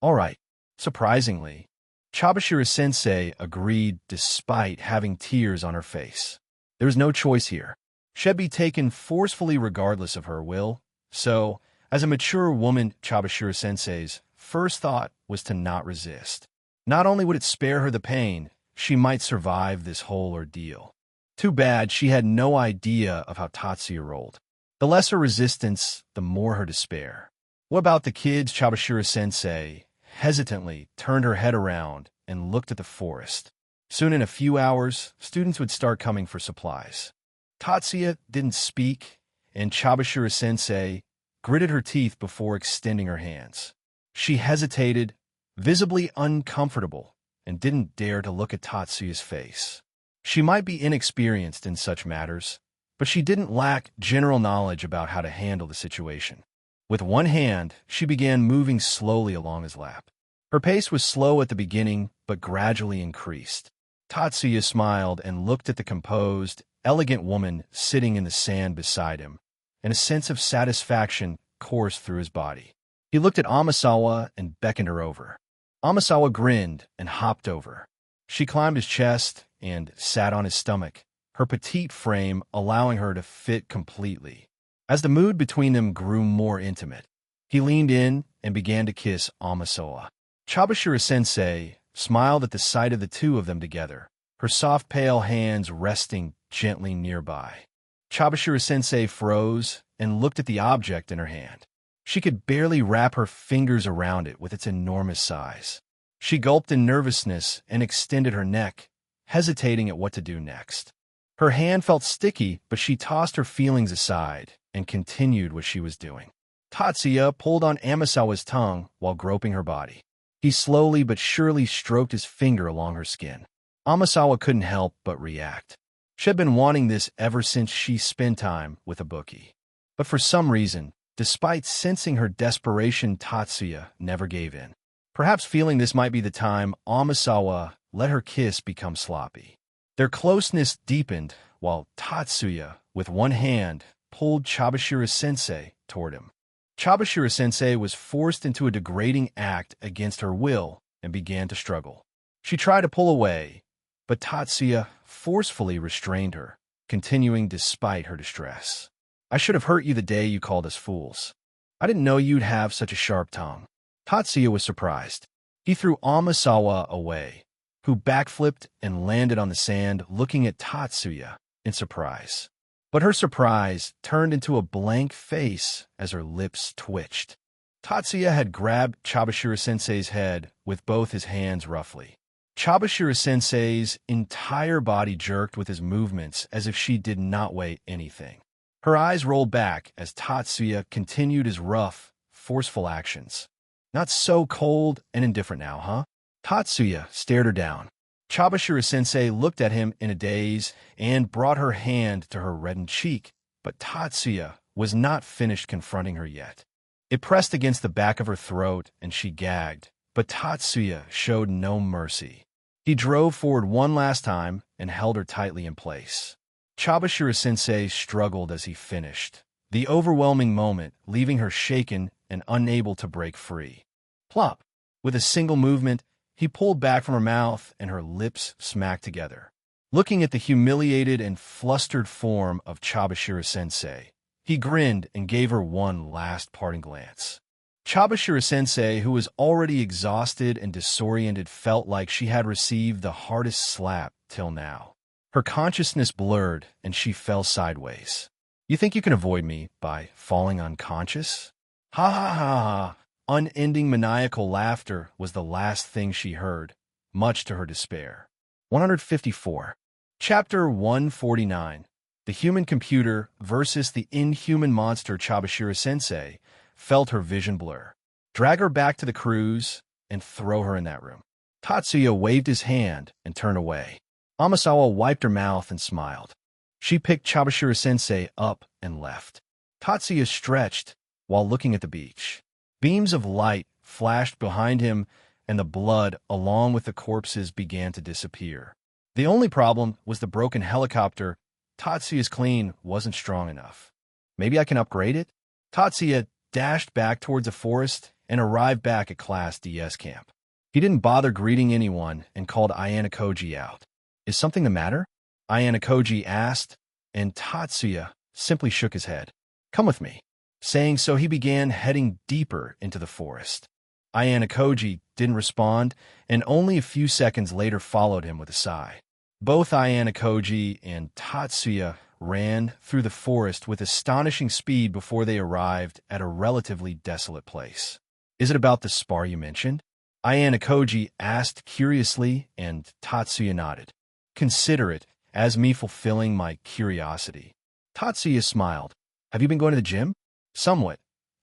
All right. Surprisingly, Chabashira-sensei agreed despite having tears on her face. There was no choice here. She'd be taken forcefully regardless of her will, so, as a mature woman, Chabashira-sensei's first thought was to not resist. Not only would it spare her the pain, she might survive this whole ordeal. Too bad she had no idea of how Tatsuya rolled. The lesser resistance, the more her despair. What about the kids? Chabashira-sensei hesitantly turned her head around and looked at the forest. Soon in a few hours, students would start coming for supplies. Tatsuya didn't speak, and Chabashira-sensei gritted her teeth before extending her hands. She hesitated, visibly uncomfortable, and didn't dare to look at Tatsuya's face. She might be inexperienced in such matters, but she didn't lack general knowledge about how to handle the situation. With one hand, she began moving slowly along his lap. Her pace was slow at the beginning, but gradually increased. Tatsuya smiled and looked at the composed, elegant woman sitting in the sand beside him, and a sense of satisfaction coursed through his body. He looked at Amisawa and beckoned her over. Amisawa grinned and hopped over. She climbed his chest and sat on his stomach, her petite frame allowing her to fit completely. As the mood between them grew more intimate, he leaned in and began to kiss Amisawa. Chabashira-sensei smiled at the sight of the two of them together, her soft pale hands resting gently nearby. Chabashira-sensei froze and looked at the object in her hand. She could barely wrap her fingers around it with its enormous size. She gulped in nervousness and extended her neck, hesitating at what to do next. Her hand felt sticky, but she tossed her feelings aside and continued what she was doing. Tatsuya pulled on Amisawa's tongue while groping her body. He slowly but surely stroked his finger along her skin. Amisawa couldn't help but react. She had been wanting this ever since she spent time with Ibuki. But for some reason, despite sensing her desperation, Tatsuya never gave in. Perhaps feeling this might be the time, Amisawa let her kiss become sloppy. Their closeness deepened while Tatsuya, with one hand, pulled Chabashira-sensei toward him. Chabashira-sensei was forced into a degrading act against her will and began to struggle. She tried to pull away, but Tatsuya forcefully restrained her, continuing despite her distress. I should have hurt you the day you called us fools. I didn't know you'd have such a sharp tongue. Tatsuya was surprised. He threw Amisawa away, who backflipped and landed on the sand looking at Tatsuya in surprise. But her surprise turned into a blank face as her lips twitched. Tatsuya had grabbed Chabashira-sensei's head with both his hands roughly. Chabashira-sensei's entire body jerked with his movements as if she did not weigh anything. Her eyes rolled back as Tatsuya continued his rough, forceful actions. Not so cold and indifferent now, huh? Tatsuya stared her down. Chabashira-sensei looked at him in a daze and brought her hand to her reddened cheek, but Tatsuya was not finished confronting her yet. It pressed against the back of her throat and she gagged, but Tatsuya showed no mercy. He drove forward one last time and held her tightly in place. Chabashira-sensei struggled as he finished, the overwhelming moment leaving her shaken and unable to break free. Plop! With a single movement, he pulled back from her mouth and her lips smacked together. Looking at the humiliated and flustered form of Chabashira-sensei, he grinned and gave her one last parting glance. Chabashira-sensei, who was already exhausted and disoriented, felt like she had received the hardest slap till now. Her consciousness blurred and she fell sideways. "You think you can avoid me by falling unconscious?" Ha ha ha ha! Unending maniacal laughter was the last thing she heard, much to her despair. 154. Chapter 149. The human computer versus the inhuman monster. Chabashira-sensei felt her vision blur. Drag her back to the cruise and throw her in that room. Tatsuya waved his hand and turned away. Amasawa wiped her mouth and smiled. She picked Chabashira-sensei up and left. Tatsuya stretched while looking at the beach. Beams of light flashed behind him, and the blood, along with the corpses, began to disappear. The only problem was the broken helicopter. Tatsuya's clean wasn't strong enough. Maybe I can upgrade it? Tatsuya dashed back towards the forest and arrived back at Class DS camp. He didn't bother greeting anyone and called Ayano Koji out. "Is something the matter?" Ayano Koji asked, and Tatsuya simply shook his head. "Come with me." Saying so, he began heading deeper into the forest. Ayano Koji didn't respond, and only a few seconds later followed him with a sigh. Both Ayano Koji and Tatsuya ran through the forest with astonishing speed before they arrived at a relatively desolate place. "Is it about the spar you mentioned?" Ayano Koji asked curiously, and Tatsuya nodded. "Consider it as me fulfilling my curiosity." Tatsuya smiled. "Have you been going to the gym?" "Somewhat."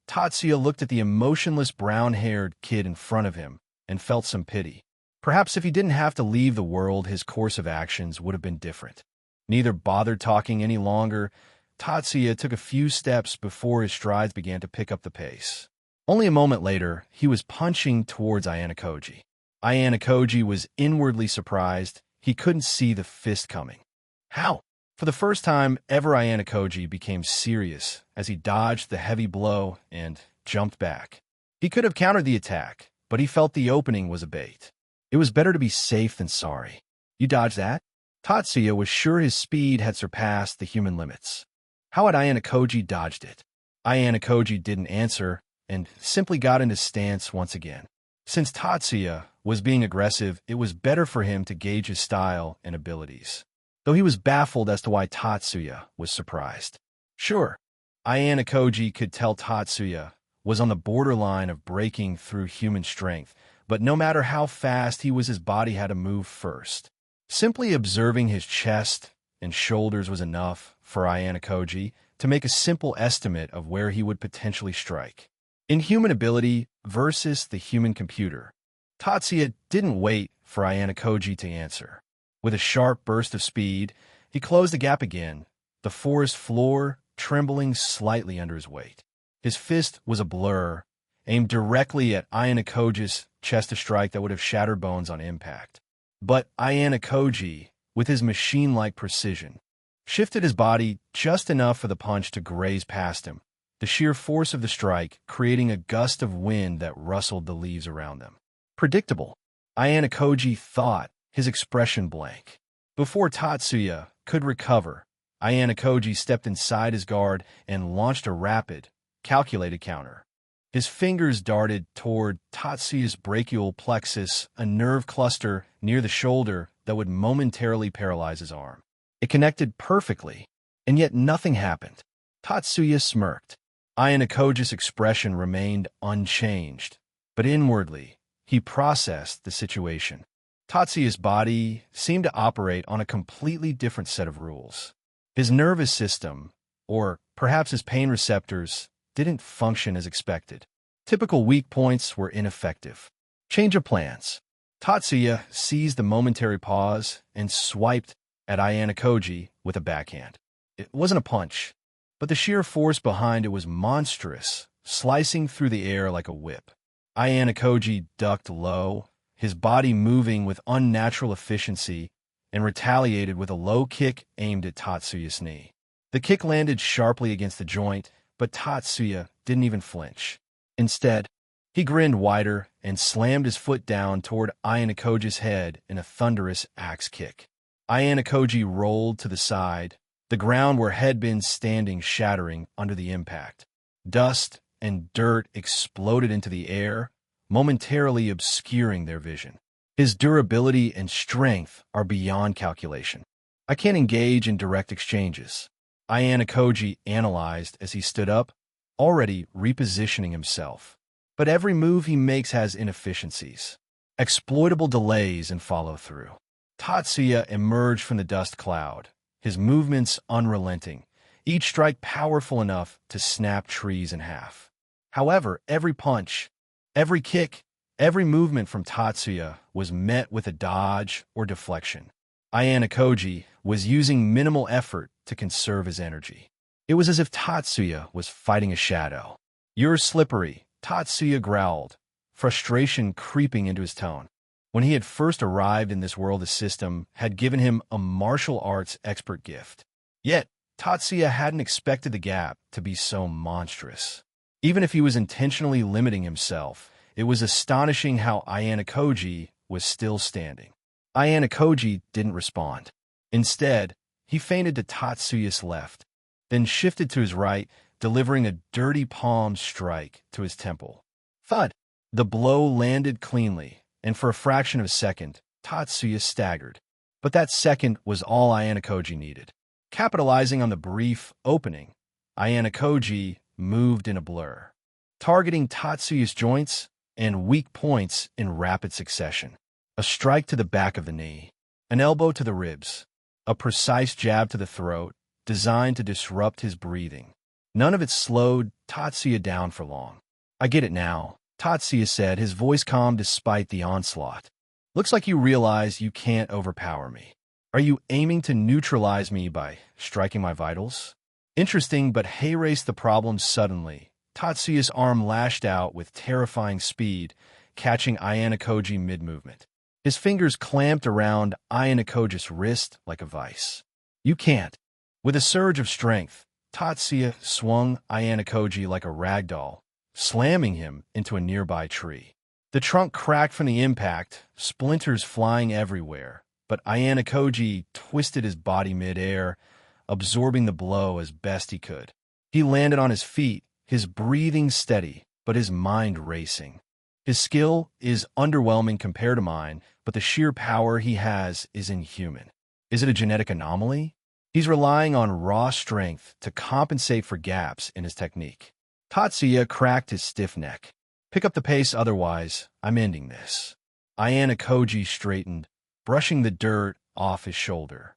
Tatsuya looked at the emotionless brown-haired kid in front of him and felt some pity. Perhaps if he didn't have to leave the world, his course of actions would have been different. Neither bothered talking any longer. Tatsuya took a few steps before his strides began to pick up the pace. Only a moment later, he was punching towards Ayano Koji. Ayano Koji was inwardly surprised. He couldn't see the fist coming. How? For the first time ever, Ayano Koji became serious as he dodged the heavy blow and jumped back. He could have countered the attack, but he felt the opening was a bait. It was better to be safe than sorry. "You dodged that?" Tatsuya was sure his speed had surpassed the human limits. How had Ayano Koji dodged it? Ayano Koji didn't answer and simply got into stance once again. Since Tatsuya was being aggressive, it was better for him to gauge his style and abilities, though he was baffled as to why Tatsuya was surprised. Sure, Ayano Koji could tell Tatsuya was on the borderline of breaking through human strength, but no matter how fast he was, his body had to move first. Simply observing his chest and shoulders was enough for Ayano Koji to make a simple estimate of where he would potentially strike. In human ability versus the human computer, Tatsuya didn't wait for Ayano Koji to answer. With a sharp burst of speed, he closed the gap again, the forest floor trembling slightly under his weight. His fist was a blur, aimed directly at Ayano Koji's chest, a strike that would have shattered bones on impact. But Ayano Koji, with his machine-like precision, shifted his body just enough for the punch to graze past him, the sheer force of the strike creating a gust of wind that rustled the leaves around them. Predictable, Ayano Koji thought, his expression blank. Before Tatsuya could recover, Ayano Koji stepped inside his guard and launched a rapid, calculated counter. His fingers darted toward Tatsuya's brachial plexus, a nerve cluster near the shoulder that would momentarily paralyze his arm. It connected perfectly, and yet nothing happened. Tatsuya smirked. Ayanokoji's expression remained unchanged, but inwardly, he processed the situation. Tatsuya's body seemed to operate on a completely different set of rules. His nervous system, or perhaps his pain receptors, didn't function as expected. Typical weak points were ineffective. Change of plans. Tatsuya seized the momentary pause and swiped at Ayanokoji with a backhand. It wasn't a punch, but the sheer force behind it was monstrous, slicing through the air like a whip. Ayanokoji ducked low, his body moving with unnatural efficiency, and retaliated with a low kick aimed at Tatsuya's knee. The kick landed sharply against the joint, but Tatsuya didn't even flinch. Instead, he grinned wider and slammed his foot down toward Ayanokoji's head in a thunderous axe kick. Ayanokoji rolled to the side, the ground where had been standing shattering under the impact. Dust and dirt exploded into the air, momentarily obscuring their vision. His durability and strength are beyond calculation. I can't engage in direct exchanges. Ayanokoji analyzed as he stood up, already repositioning himself. But every move he makes has inefficiencies, exploitable delays and follow-through. Tatsuya emerged from the dust cloud, his movements unrelenting, each strike powerful enough to snap trees in half. However, every punch, every kick, every movement from Tatsuya was met with a dodge or deflection. Ayanokoji was using minimal effort to conserve his energy. It was as if Tatsuya was fighting a shadow. "You're slippery," Tatsuya growled, frustration creeping into his tone. When he had first arrived in this world, the system had given him a martial arts expert gift. Yet, Tatsuya hadn't expected the gap to be so monstrous. Even if he was intentionally limiting himself, it was astonishing how Ayanokoji was still standing. Ayanokoji didn't respond. Instead, he feinted to Tatsuya's left, then shifted to his right, delivering a dirty palm strike to his temple. Thud! The blow landed cleanly, and for a fraction of a second, Tatsuya staggered. But that second was all Ayanokoji needed. Capitalizing on the brief opening, Ayanokoji moved in a blur, targeting Tatsuya's joints and weak points in rapid succession. A strike to the back of the knee, an elbow to the ribs, a precise jab to the throat, designed to disrupt his breathing. None of it slowed Tatsuya down for long. "I get it now," Tatsuya said, his voice calm despite the onslaught. "Looks like you realize you can't overpower me. Are you aiming to neutralize me by striking my vitals?" Interesting, but hay raced the problem suddenly. Tatsuya's arm lashed out with terrifying speed, catching Ayanokoji mid-movement. His fingers clamped around Ayanokoji's wrist like a vice. "You can't." With a surge of strength, Tatsuya swung Ayanokoji like a rag doll, slamming him into a nearby tree. The trunk cracked from the impact, splinters flying everywhere, but Ayanokoji twisted his body mid-air, absorbing the blow as best he could. He landed on his feet, his breathing steady, but his mind racing. His skill is underwhelming compared to mine, but the sheer power he has is inhuman. Is it a genetic anomaly? He's relying on raw strength to compensate for gaps in his technique. Tatsuya cracked his stiff neck. "Pick up the pace, otherwise I'm ending this." Ayanokoji straightened, brushing the dirt off his shoulder.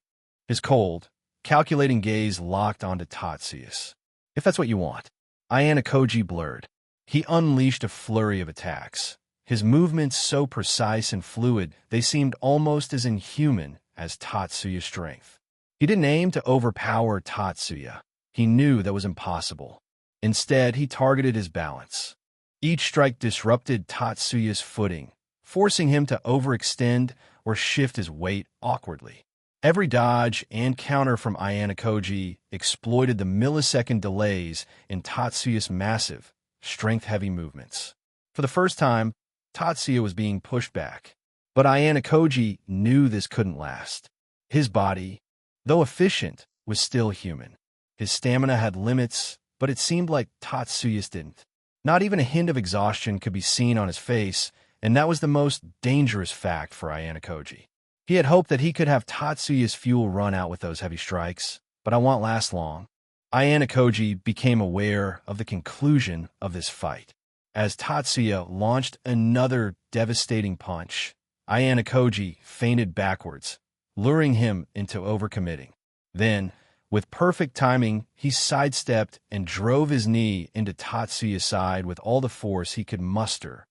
His cold, calculating gaze locked onto Tatsuya's. "If that's what you want." Ayanokoji blurred. He unleashed a flurry of attacks, his movements so precise and fluid they seemed almost as inhuman as Tatsuya's strength. He didn't aim to overpower Tatsuya. He knew that was impossible. Instead, he targeted his balance. Each strike disrupted Tatsuya's footing, forcing him to overextend or shift his weight awkwardly. Every dodge and counter from Ayanokoji exploited the millisecond delays in Tatsuya's massive, strength-heavy movements. For the first time, Tatsuya was being pushed back. But Ayanokoji knew this couldn't last. His body, though efficient, was still human. His stamina had limits, but it seemed like Tatsuya's didn't. Not even a hint of exhaustion could be seen on his face, and that was the most dangerous fact for Ayanokoji. He had hoped that he could have Tatsuya's fuel run out with those heavy strikes, but I won't last long. Ayanokoji became aware of the conclusion of this fight. As Tatsuya launched another devastating punch, Ayanokoji feinted backwards, luring him into overcommitting. Then, with perfect timing, he sidestepped and drove his knee into Tatsuya's side with all the force he could muster,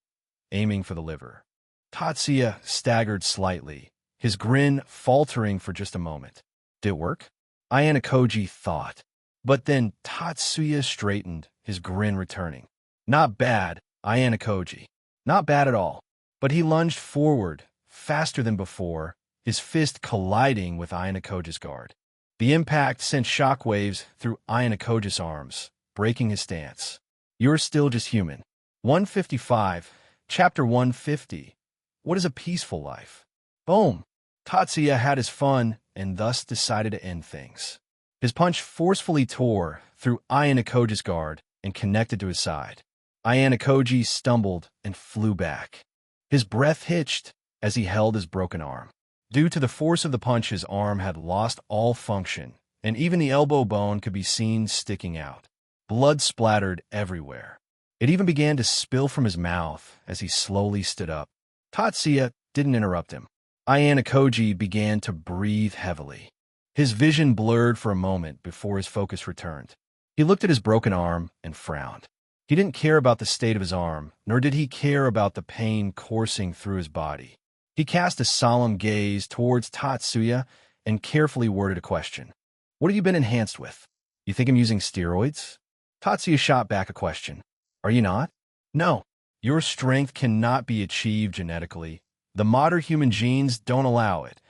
aiming for the liver. Tatsuya staggered slightly, his grin faltering for just a moment. Did it work? Ayanokoji thought. But then Tatsuya straightened, his grin returning. Not bad, Ayanokoji. Not bad at all. But he lunged forward, faster than before, his fist colliding with Ayanokoji's guard. The impact sent shockwaves through Ayanokoji's arms, breaking his stance. You're still just human. 155, Chapter 150. What is a peaceful life? Boom! Tatsuya had his fun and thus decided to end things. His punch forcefully tore through Ayanokoji's guard and connected to his side. Ayanokoji stumbled and flew back. His breath hitched as he held his broken arm. Due to the force of the punch, his arm had lost all function, and even the elbow bone could be seen sticking out. Blood splattered everywhere. It even began to spill from his mouth as he slowly stood up. Tatsuya didn't interrupt him. Ayanokoji began to breathe heavily. His vision blurred for a moment before his focus returned. He looked at his broken arm and frowned. He didn't care about the state of his arm, nor did he care about the pain coursing through his body. He cast a solemn gaze towards Tatsuya and carefully worded a question. What have you been enhanced with? You think I'm using steroids? Tatsuya shot back a question. Are you not? No. Your strength cannot be achieved genetically. The modern human genes don't allow it.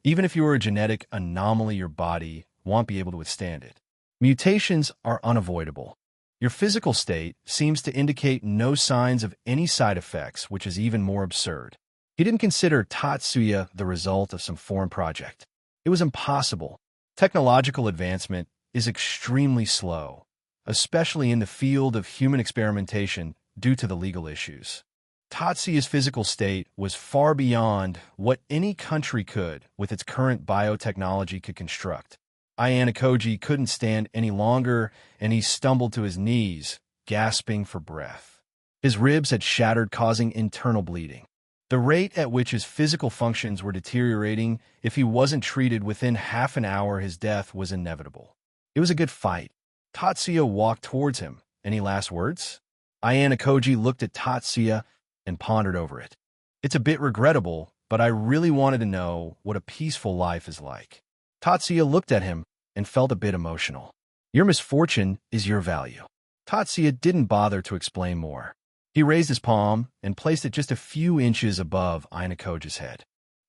Even if you are a genetic anomaly, your body won't be able to withstand it. Mutations are unavoidable. Your physical state seems to indicate no signs of any side effects, which is even more absurd. He didn't consider Tatsuya the result of some foreign project. It was impossible. Technological advancement is extremely slow, especially in the field of human experimentation due to the legal issues. Tatsuya's physical state was far beyond what any country could, with its current biotechnology, could construct. Ayanokoji couldn't stand any longer, and he stumbled to his knees, gasping for breath. His ribs had shattered, causing internal bleeding. The rate at which his physical functions were deteriorating, if he wasn't treated within half an hour, his death was inevitable. It was a good fight. Tatsuya walked towards him. Any last words? Ayanokoji looked at Tatsuya and pondered over it. It's a bit regrettable, but I really wanted to know what a peaceful life is like. Tatsuya looked at him and felt a bit emotional. Your misfortune is your value. Tatsuya didn't bother to explain more. He raised his palm and placed it just a few inches above Ayanokoji's head.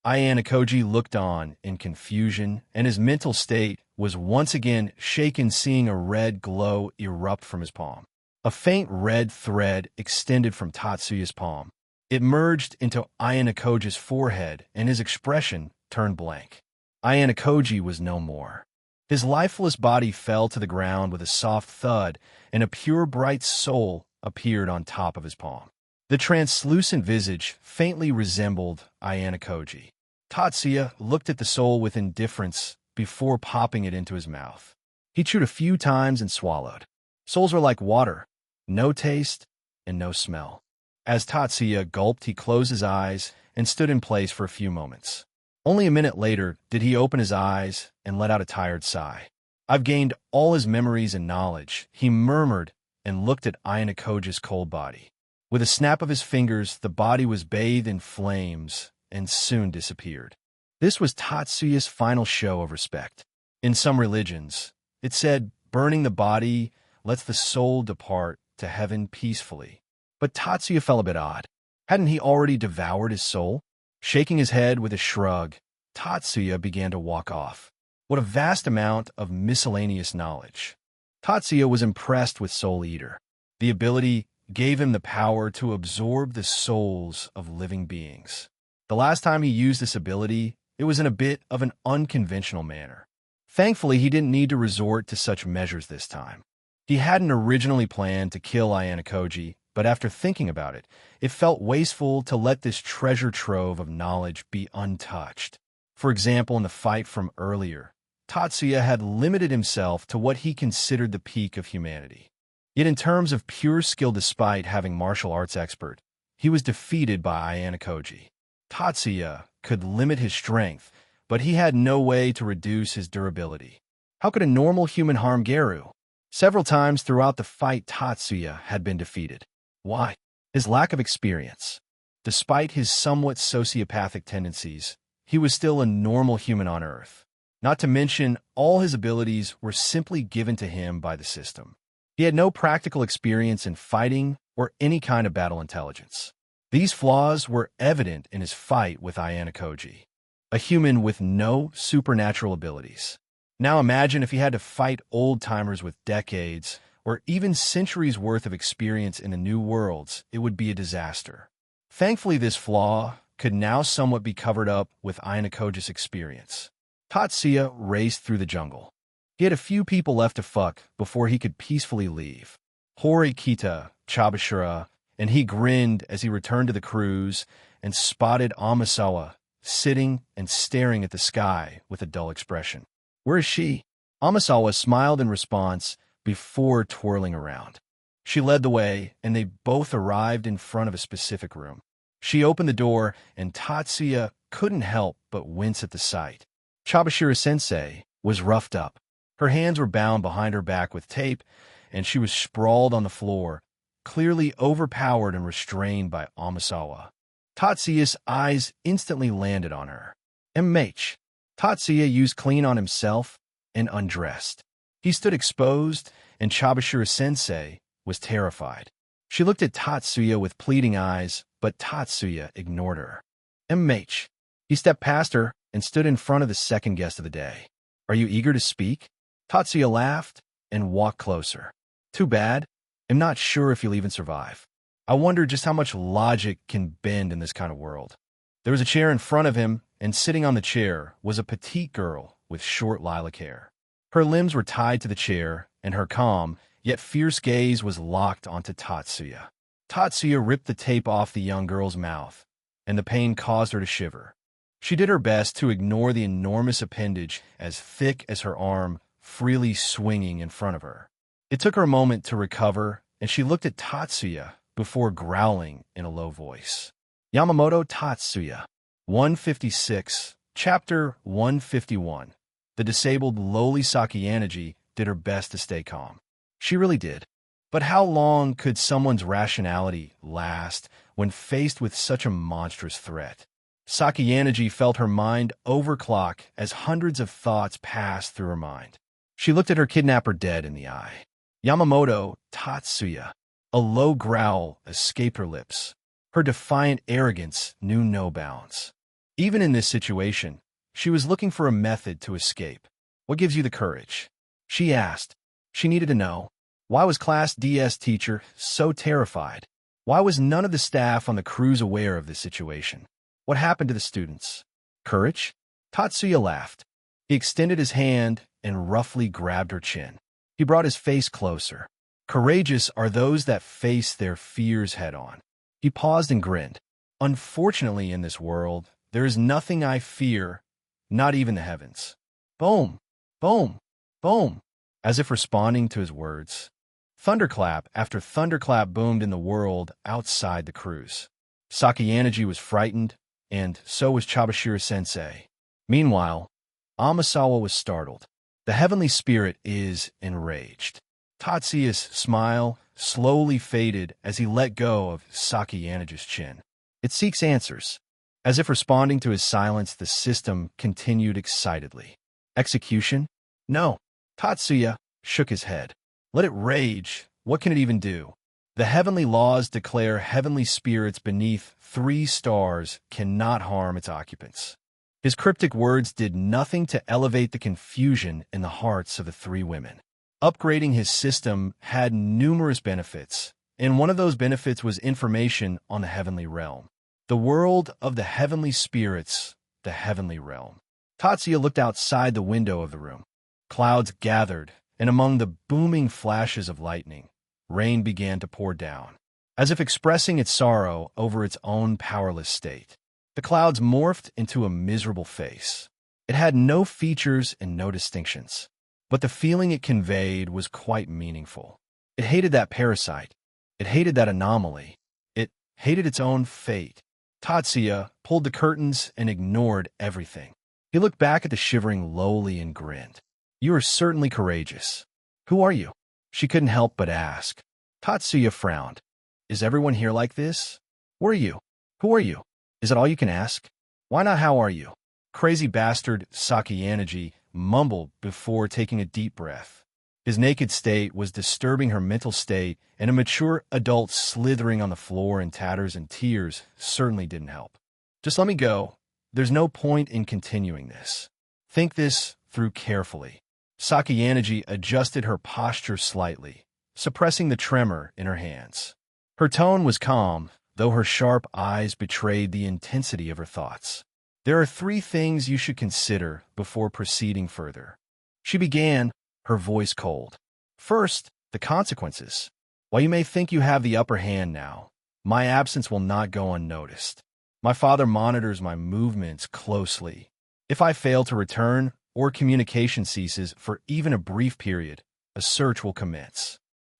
Ayanokoji looked on in confusion, and his mental state was once again shaken, seeing a red glow erupt from his palm. A faint red thread extended from Tatsuya's palm. It merged into Ayanokoji's forehead, and his expression turned blank. Ayanokoji was no more. His lifeless body fell to the ground with a soft thud, and a pure bright soul appeared on top of his palm. The translucent visage faintly resembled Ayanokoji. Tatsuya looked at the soul with indifference before popping it into his mouth. He chewed a few times and swallowed. Souls are like water, no taste and no smell. As Tatsuya gulped, he closed his eyes and stood in place for a few moments. Only a minute later did he open his eyes and let out a tired sigh. I've gained all his memories and knowledge, he murmured and looked at Ayanokoji's cold body. With a snap of his fingers, the body was bathed in flames and soon disappeared. This was Tatsuya's final show of respect. In some religions, it said burning the body lets the soul depart to heaven peacefully. But Tatsuya felt a bit odd. Hadn't he already devoured his soul? Shaking his head with a shrug, Tatsuya began to walk off. What a vast amount of miscellaneous knowledge. Tatsuya was impressed with Soul Eater. The ability gave him the power to absorb the souls of living beings. The last time he used this ability, it was in a bit of an unconventional manner. Thankfully, he didn't need to resort to such measures this time. He hadn't originally planned to kill Ayanokoji, but after thinking about it, it felt wasteful to let this treasure trove of knowledge be untouched. For example, in the fight from earlier, Tatsuya had limited himself to what he considered the peak of humanity. Yet in terms of pure skill, despite having martial arts expert, he was defeated by Ayanokoji. Tatsuya could limit his strength, but he had no way to reduce his durability. How could a normal human harm Geru? Several times throughout the fight, Tatsuya had been defeated. Why? His lack of experience. Despite his somewhat sociopathic tendencies, he was still a normal human on Earth. Not to mention, all his abilities were simply given to him by the system. He had no practical experience in fighting or any kind of battle intelligence. These flaws were evident in his fight with Ayanokoji, a human with no supernatural abilities. Now imagine if he had to fight old-timers with decades or even centuries' worth of experience in the new worlds. It would be a disaster. Thankfully, this flaw could now somewhat be covered up with Ayanokoji's experience. Tatsuya raced through the jungle. He had a few people left to fuck before he could peacefully leave. Horikita, Chabashira, and he grinned as he returned to the cruise and spotted Amasawa sitting and staring at the sky with a dull expression. "Where is she?" Amasawa smiled in response before twirling around. She led the way, and they both arrived in front of a specific room. She opened the door, and Tatsuya couldn't help but wince at the sight. Chabashira-sensei was roughed up. Her hands were bound behind her back with tape, and she was sprawled on the floor, clearly overpowered and restrained by Amasawa. Tatsuya's eyes instantly landed on her. MH. Tatsuya used clean on himself and undressed. He stood exposed, and Chabashira-sensei was terrified. She looked at Tatsuya with pleading eyes, but Tatsuya ignored her. MH. He stepped past her and stood in front of the second guest of the day. "Are you eager to speak?" Tatsuya laughed and walked closer. "Too bad. I'm not sure if you'll even survive. I wonder just how much logic can bend in this kind of world." There was a chair in front of him, and sitting on the chair was a petite girl with short lilac hair. Her limbs were tied to the chair, and her calm, yet fierce gaze was locked onto Tatsuya. Tatsuya ripped the tape off the young girl's mouth, and the pain caused her to shiver. She did her best to ignore the enormous appendage as thick as her arm freely swinging in front of her. It took her a moment to recover, and she looked at Tatsuya before growling in a low voice. Yamamoto Tatsuya, 156, Chapter 151. The disabled lowly Sakayanagi did her best to stay calm. She really did. But how long could someone's rationality last when faced with such a monstrous threat? Sakayanagi felt her mind overclock as hundreds of thoughts passed through her mind. She looked at her kidnapper dead in the eye. Yamamoto Tatsuya. A low growl escaped her lips. Her defiant arrogance knew no bounds. Even in this situation, she was looking for a method to escape. "What gives you the courage?" she asked. She needed to know. Why was Class DS teacher so terrified? Why was none of the staff on the cruise aware of this situation? What happened to the students? Courage? Tatsuya laughed. He extended his hand and roughly grabbed her chin. He brought his face closer. Courageous are those that face their fears head-on. He paused and grinned. Unfortunately, in this world, there is nothing I fear, not even the heavens. Boom, boom, boom. As if responding to his words, thunderclap after thunderclap boomed in the world outside the cruise. Sakayanagi was frightened, and so was Chabashira-sensei. Meanwhile, Amasawa was startled. The heavenly spirit is enraged. Tatsuya's smile slowly faded as he let go of Sakayanagi's chin. It seeks answers. As if responding to his silence, the system continued excitedly. Execution? No. Tatsuya shook his head. Let it rage. What can it even do? The heavenly laws declare heavenly spirits beneath 3 stars cannot harm its occupants. His cryptic words did nothing to elevate the confusion in the hearts of the 3 women. Upgrading his system had numerous benefits, and one of those benefits was information on the heavenly realm. The world of the heavenly spirits, the heavenly realm. Tatsuya looked outside the window of the room. Clouds gathered, and among the booming flashes of lightning, rain began to pour down. as if expressing its sorrow over its own powerless state. The clouds morphed into a miserable face. It had no features and no distinctions, but the feeling it conveyed was quite meaningful. It hated that parasite. It hated that anomaly. It hated its own fate. Tatsuya pulled the curtains and ignored everything. He looked back at the shivering lowly and grinned. You are certainly courageous. Who are you? She couldn't help but ask. Tatsuya frowned. Is everyone here like this? Where are you? Who are you? Is that all you can ask? Why not how are you? Crazy bastard Sakayanagi mumbled before taking a deep breath. His naked state was disturbing her mental state, and a mature adult slithering on the floor in tatters and tears certainly didn't help. Just let me go. There's no point in continuing this. Think this through carefully. Sakayanagi adjusted her posture slightly, suppressing the tremor in her hands. Her tone was calm, though her sharp eyes betrayed the intensity of her thoughts. There are 3 things you should consider before proceeding further. She began, her voice cold. First, the consequences. While you may think you have the upper hand now, my absence will not go unnoticed. My father monitors my movements closely. If I fail to return or communication ceases for even a brief period, a search will commence.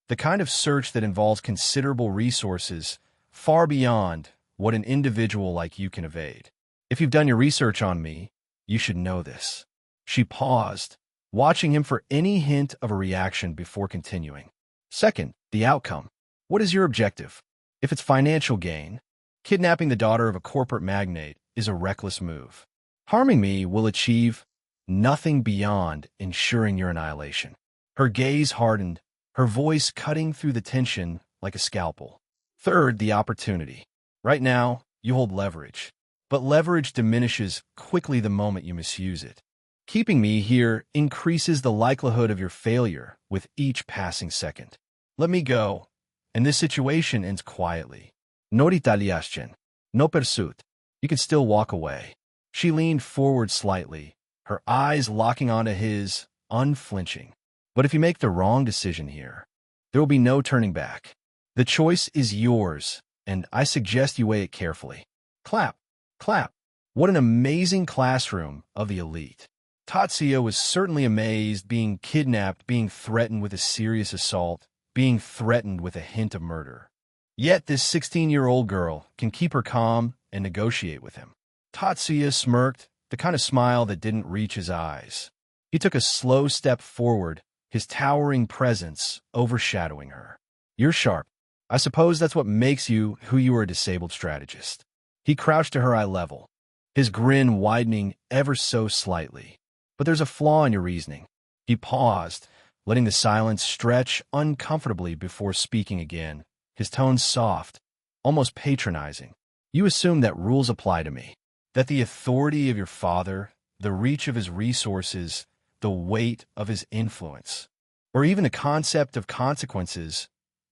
The kind of search that involves considerable resources far beyond what an individual like you can evade. If you've done your research on me, you should know this. She paused, watching him for any hint of a reaction before continuing. Second, the outcome. What is your objective? If it's financial gain, kidnapping the daughter of a corporate magnate is a reckless move. Harming me will achieve nothing beyond ensuring your annihilation. Her gaze hardened, her voice cutting through the tension like a scalpel. Third, the opportunity. Right now, you hold leverage, but leverage diminishes quickly the moment you misuse it. Keeping me here increases the likelihood of your failure with each passing second. Let me go, and this situation ends quietly. No retaliation, no pursuit. You can still walk away. She leaned forward slightly, her eyes locking onto his, unflinching. But if you make the wrong decision here, there will be no turning back. The choice is yours, and I suggest you weigh it carefully. Clap, clap. What an amazing classroom of the elite. Tatsuya was certainly amazed, being kidnapped, being threatened with a serious assault, being threatened with a hint of murder. Yet this 16-year-old girl can keep her calm and negotiate with him. Tatsuya smirked, the kind of smile that didn't reach his eyes. He took a slow step forward, his towering presence overshadowing her. You're sharp. I suppose that's what makes you who you are, a disabled strategist. He crouched to her eye level, his grin widening ever so slightly. But there's a flaw in your reasoning. He paused, letting the silence stretch uncomfortably before speaking again, his tone soft, almost patronizing. You assume that rules apply to me, that the authority of your father, the reach of his resources, the weight of his influence, or even the concept of consequences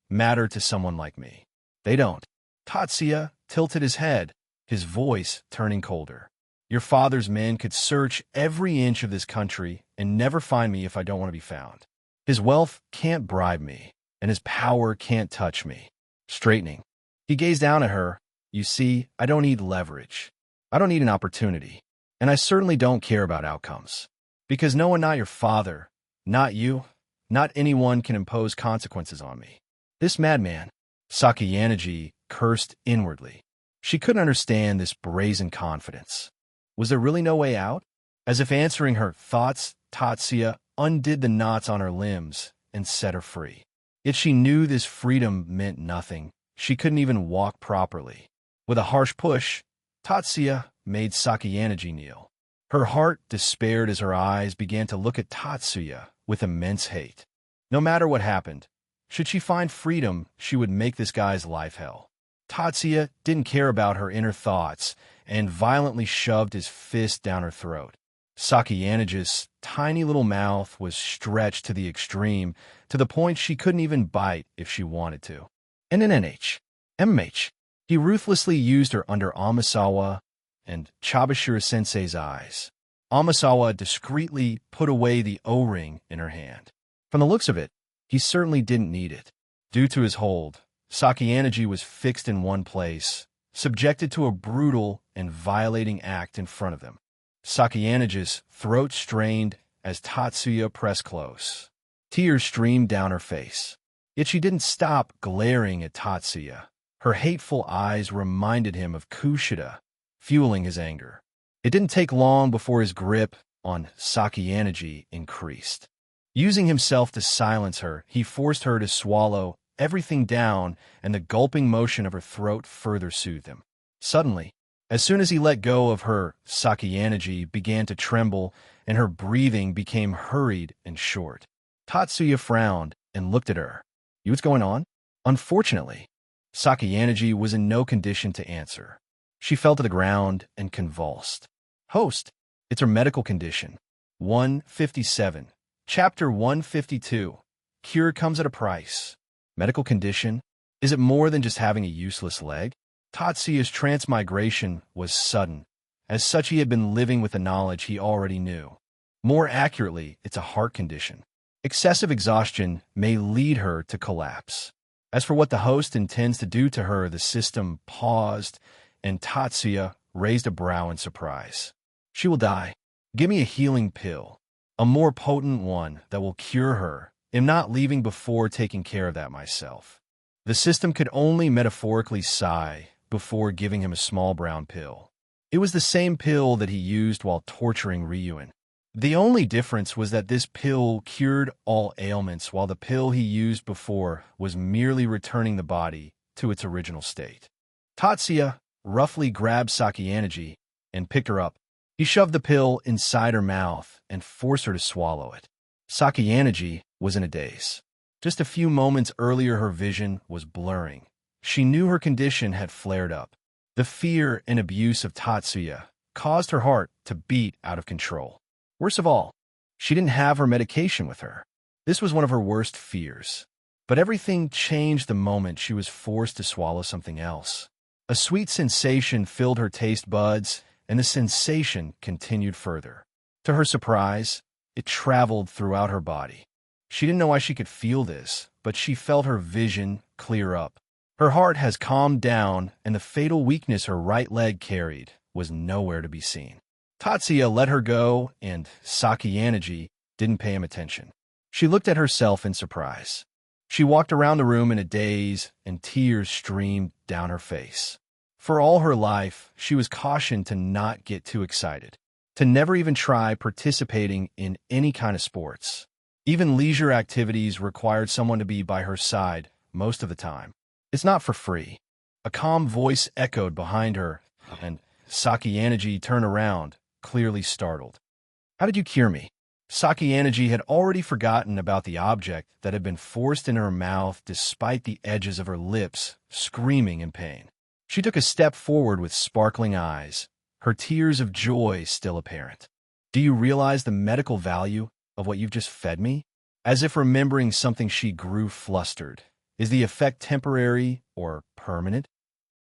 matter to someone like me. They don't. Tatsuya tilted his head, his voice turning colder. Your father's men could search every inch of this country and never find me if I don't want to be found. His wealth can't bribe me, and his power can't touch me. Straightening, he gazed down at her. You see, I don't need leverage. I don't need an opportunity. And I certainly don't care about outcomes. Because no one, not your father, not you, not anyone can impose consequences on me. This madman, Sakayanagi, cursed inwardly. She couldn't understand this brazen confidence. Was there really no way out? As if answering her thoughts, Tatsuya undid the knots on her limbs and set her free. Yet she knew this freedom meant nothing. She couldn't even walk properly. With a harsh push, Tatsuya made Sakayanagi kneel. Her heart despaired as her eyes began to look at Tatsuya with immense hate. No matter what happened, should she find freedom, she would make this guy's life hell. Tatsuya didn't care about her inner thoughts and violently shoved his fist down her throat. Sakayanagi's tiny little mouth was stretched to the extreme, to the point she couldn't even bite if she wanted to. NNH, MMH. He ruthlessly used her under Amasawa and Chabashira-sensei's eyes. Amasawa discreetly put away the O-ring in her hand. From the looks of it, he certainly didn't need it. Due to his hold, Sakayanagi was fixed in one place, subjected to a brutal and violating act in front of them. Sakayanaga's throat strained as Tatsuya pressed close. Tears streamed down her face. Yet she didn't stop glaring at Tatsuya. Her hateful eyes reminded him of Kushida, fueling his anger. It didn't take long before his grip on Sakayanagi increased. Using himself to silence her, he forced her to swallow everything down, and the gulping motion of her throat further soothed him. Suddenly, as soon as he let go of her, Sakayanagi began to tremble, and her breathing became hurried and short. Tatsuya frowned and looked at her. What's going on? Unfortunately, Sakayanagi was in no condition to answer. She fell to the ground and convulsed. Host, it's her medical condition. 157. Chapter 152. Cure comes at a price. Medical condition? Is it more than just having a useless leg? Tatsuya's transmigration was sudden. As such, he had been living with the knowledge he already knew. More accurately, it's a heart condition. Excessive exhaustion may lead her to collapse. As for what the host intends to do to her, the system paused, and Tatsuya raised a brow in surprise. She will die. Give me a healing pill, a more potent one that will cure her. I'm not leaving before taking care of that myself. The system could only metaphorically sigh before giving him a small brown pill. It was the same pill that he used while torturing Ryuen. The only difference was that this pill cured all ailments, while the pill he used before was merely returning the body to its original state. Tatsuya roughly grabbed Sakayanagi and picked her up. He shoved the pill inside her mouth and forced her to swallow it. Sakayanagi was in a daze. Just a few moments earlier, her vision was blurring. She knew her condition had flared up. The fear and abuse of Tatsuya caused her heart to beat out of control. Worst of all, she didn't have her medication with her. This was one of her worst fears. But everything changed the moment she was forced to swallow something else. A sweet sensation filled her taste buds, and the sensation continued further. To her surprise, it traveled throughout her body. She didn't know why she could feel this, but she felt her vision clear up. Her heart has calmed down, and the fatal weakness her right leg carried was nowhere to be seen. Tatsuya let her go, and Sakayanagi didn't pay him attention. She looked at herself in surprise. She walked around the room in a daze, and tears streamed down her face. For all her life, she was cautioned to not get too excited, to never even try participating in any kind of sports. Even leisure activities required someone to be by her side most of the time. It's not for free. A calm voice echoed behind her, and Sakayanagi turned around, clearly startled. How did you cure me? Sakayanagi had already forgotten about the object that had been forced in her mouth despite the edges of her lips screaming in pain. She took a step forward with sparkling eyes, her tears of joy still apparent. Do you realize the medical value of what you've just fed me? As if remembering something, she grew flustered. Is the effect temporary or permanent?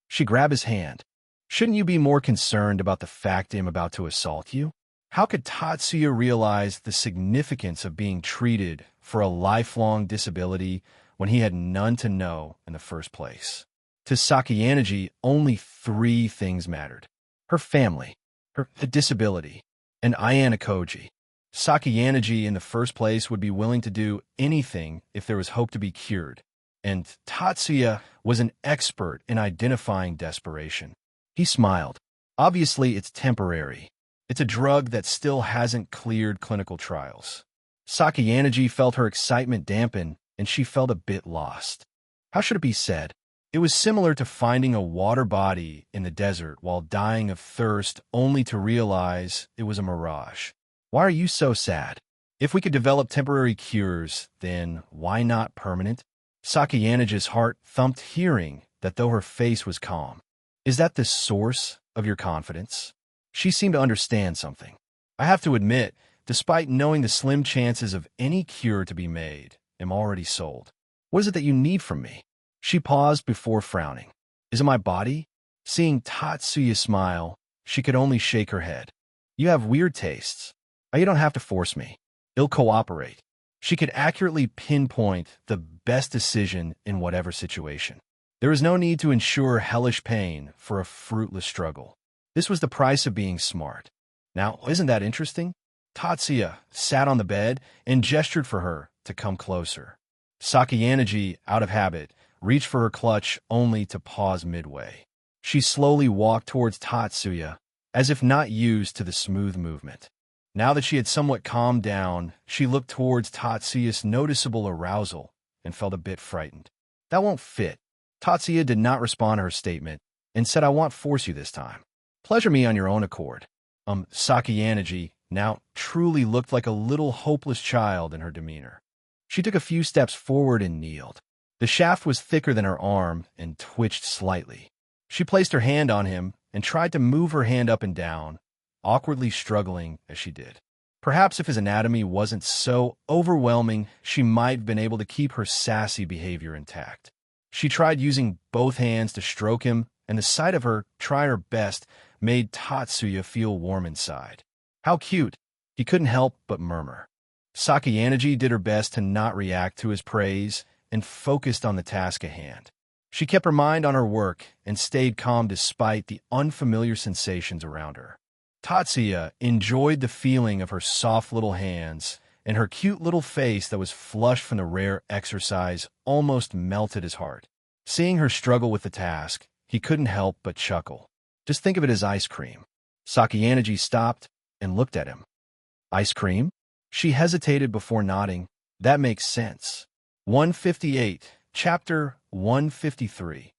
She grabbed his hand. Shouldn't you be more concerned about the fact I'm about to assault you? How could Tatsuya realize the significance of being treated for a lifelong disability when he had none to know in the first place? To Sakayanagi, only 3 things mattered: her family, her disability, and Ayano Koji. Sakayanagi, in the first place, would be willing to do anything if there was hope to be cured, and Tatsuya was an expert in identifying desperation. He smiled. Obviously, it's temporary. It's a drug that still hasn't cleared clinical trials. Sakayanagi felt her excitement dampen, and she felt a bit lost. How should it be said? It was similar to finding a water body in the desert while dying of thirst only to realize it was a mirage. Why are you so sad? If we could develop temporary cures, then why not permanent? Sakayanagi's heart thumped, hearing that though her face was calm. Is that the source of your confidence? She seemed to understand something. I have to admit, despite knowing the slim chances of any cure to be made, I'm already sold. What is it that you need from me? She paused before frowning. Is it my body? Seeing Tatsuya smile, she could only shake her head. You have weird tastes. You don't have to force me. I'll cooperate. She could accurately pinpoint the best decision in whatever situation. There was no need to ensure hellish pain for a fruitless struggle. This was the price of being smart. Now, isn't that interesting? Tatsuya sat on the bed and gestured for her to come closer. Sakayanagi, out of habit, reached for her clutch only to pause midway. She slowly walked towards Tatsuya, as if not used to the smooth movement. Now that she had somewhat calmed down, she looked towards Tatsuya's noticeable arousal and felt a bit frightened. That won't fit. Tatsuya did not respond to her statement and said, I won't force you this time. Pleasure me on your own accord. Sakayanagi now truly looked like a little hopeless child in her demeanor. She took a few steps forward and kneeled. The shaft was thicker than her arm and twitched slightly. She placed her hand on him and tried to move her hand up and down, awkwardly struggling as she did. Perhaps if his anatomy wasn't so overwhelming, she might have been able to keep her sassy behavior intact. She tried using both hands to stroke him, and the sight of her try her best made Tatsuya feel warm inside. How cute! He couldn't help but murmur. Sakayanagi did her best to not react to his praise and focused on the task at hand. She kept her mind on her work and stayed calm despite the unfamiliar sensations around her. Tatsuya enjoyed the feeling of her soft little hands, and her cute little face that was flushed from the rare exercise almost melted his heart. Seeing her struggle with the task, he couldn't help but chuckle. Just think of it as ice cream. Sakayanagi stopped and looked at him. Ice cream? She hesitated before nodding. That makes sense. 158, Chapter 153.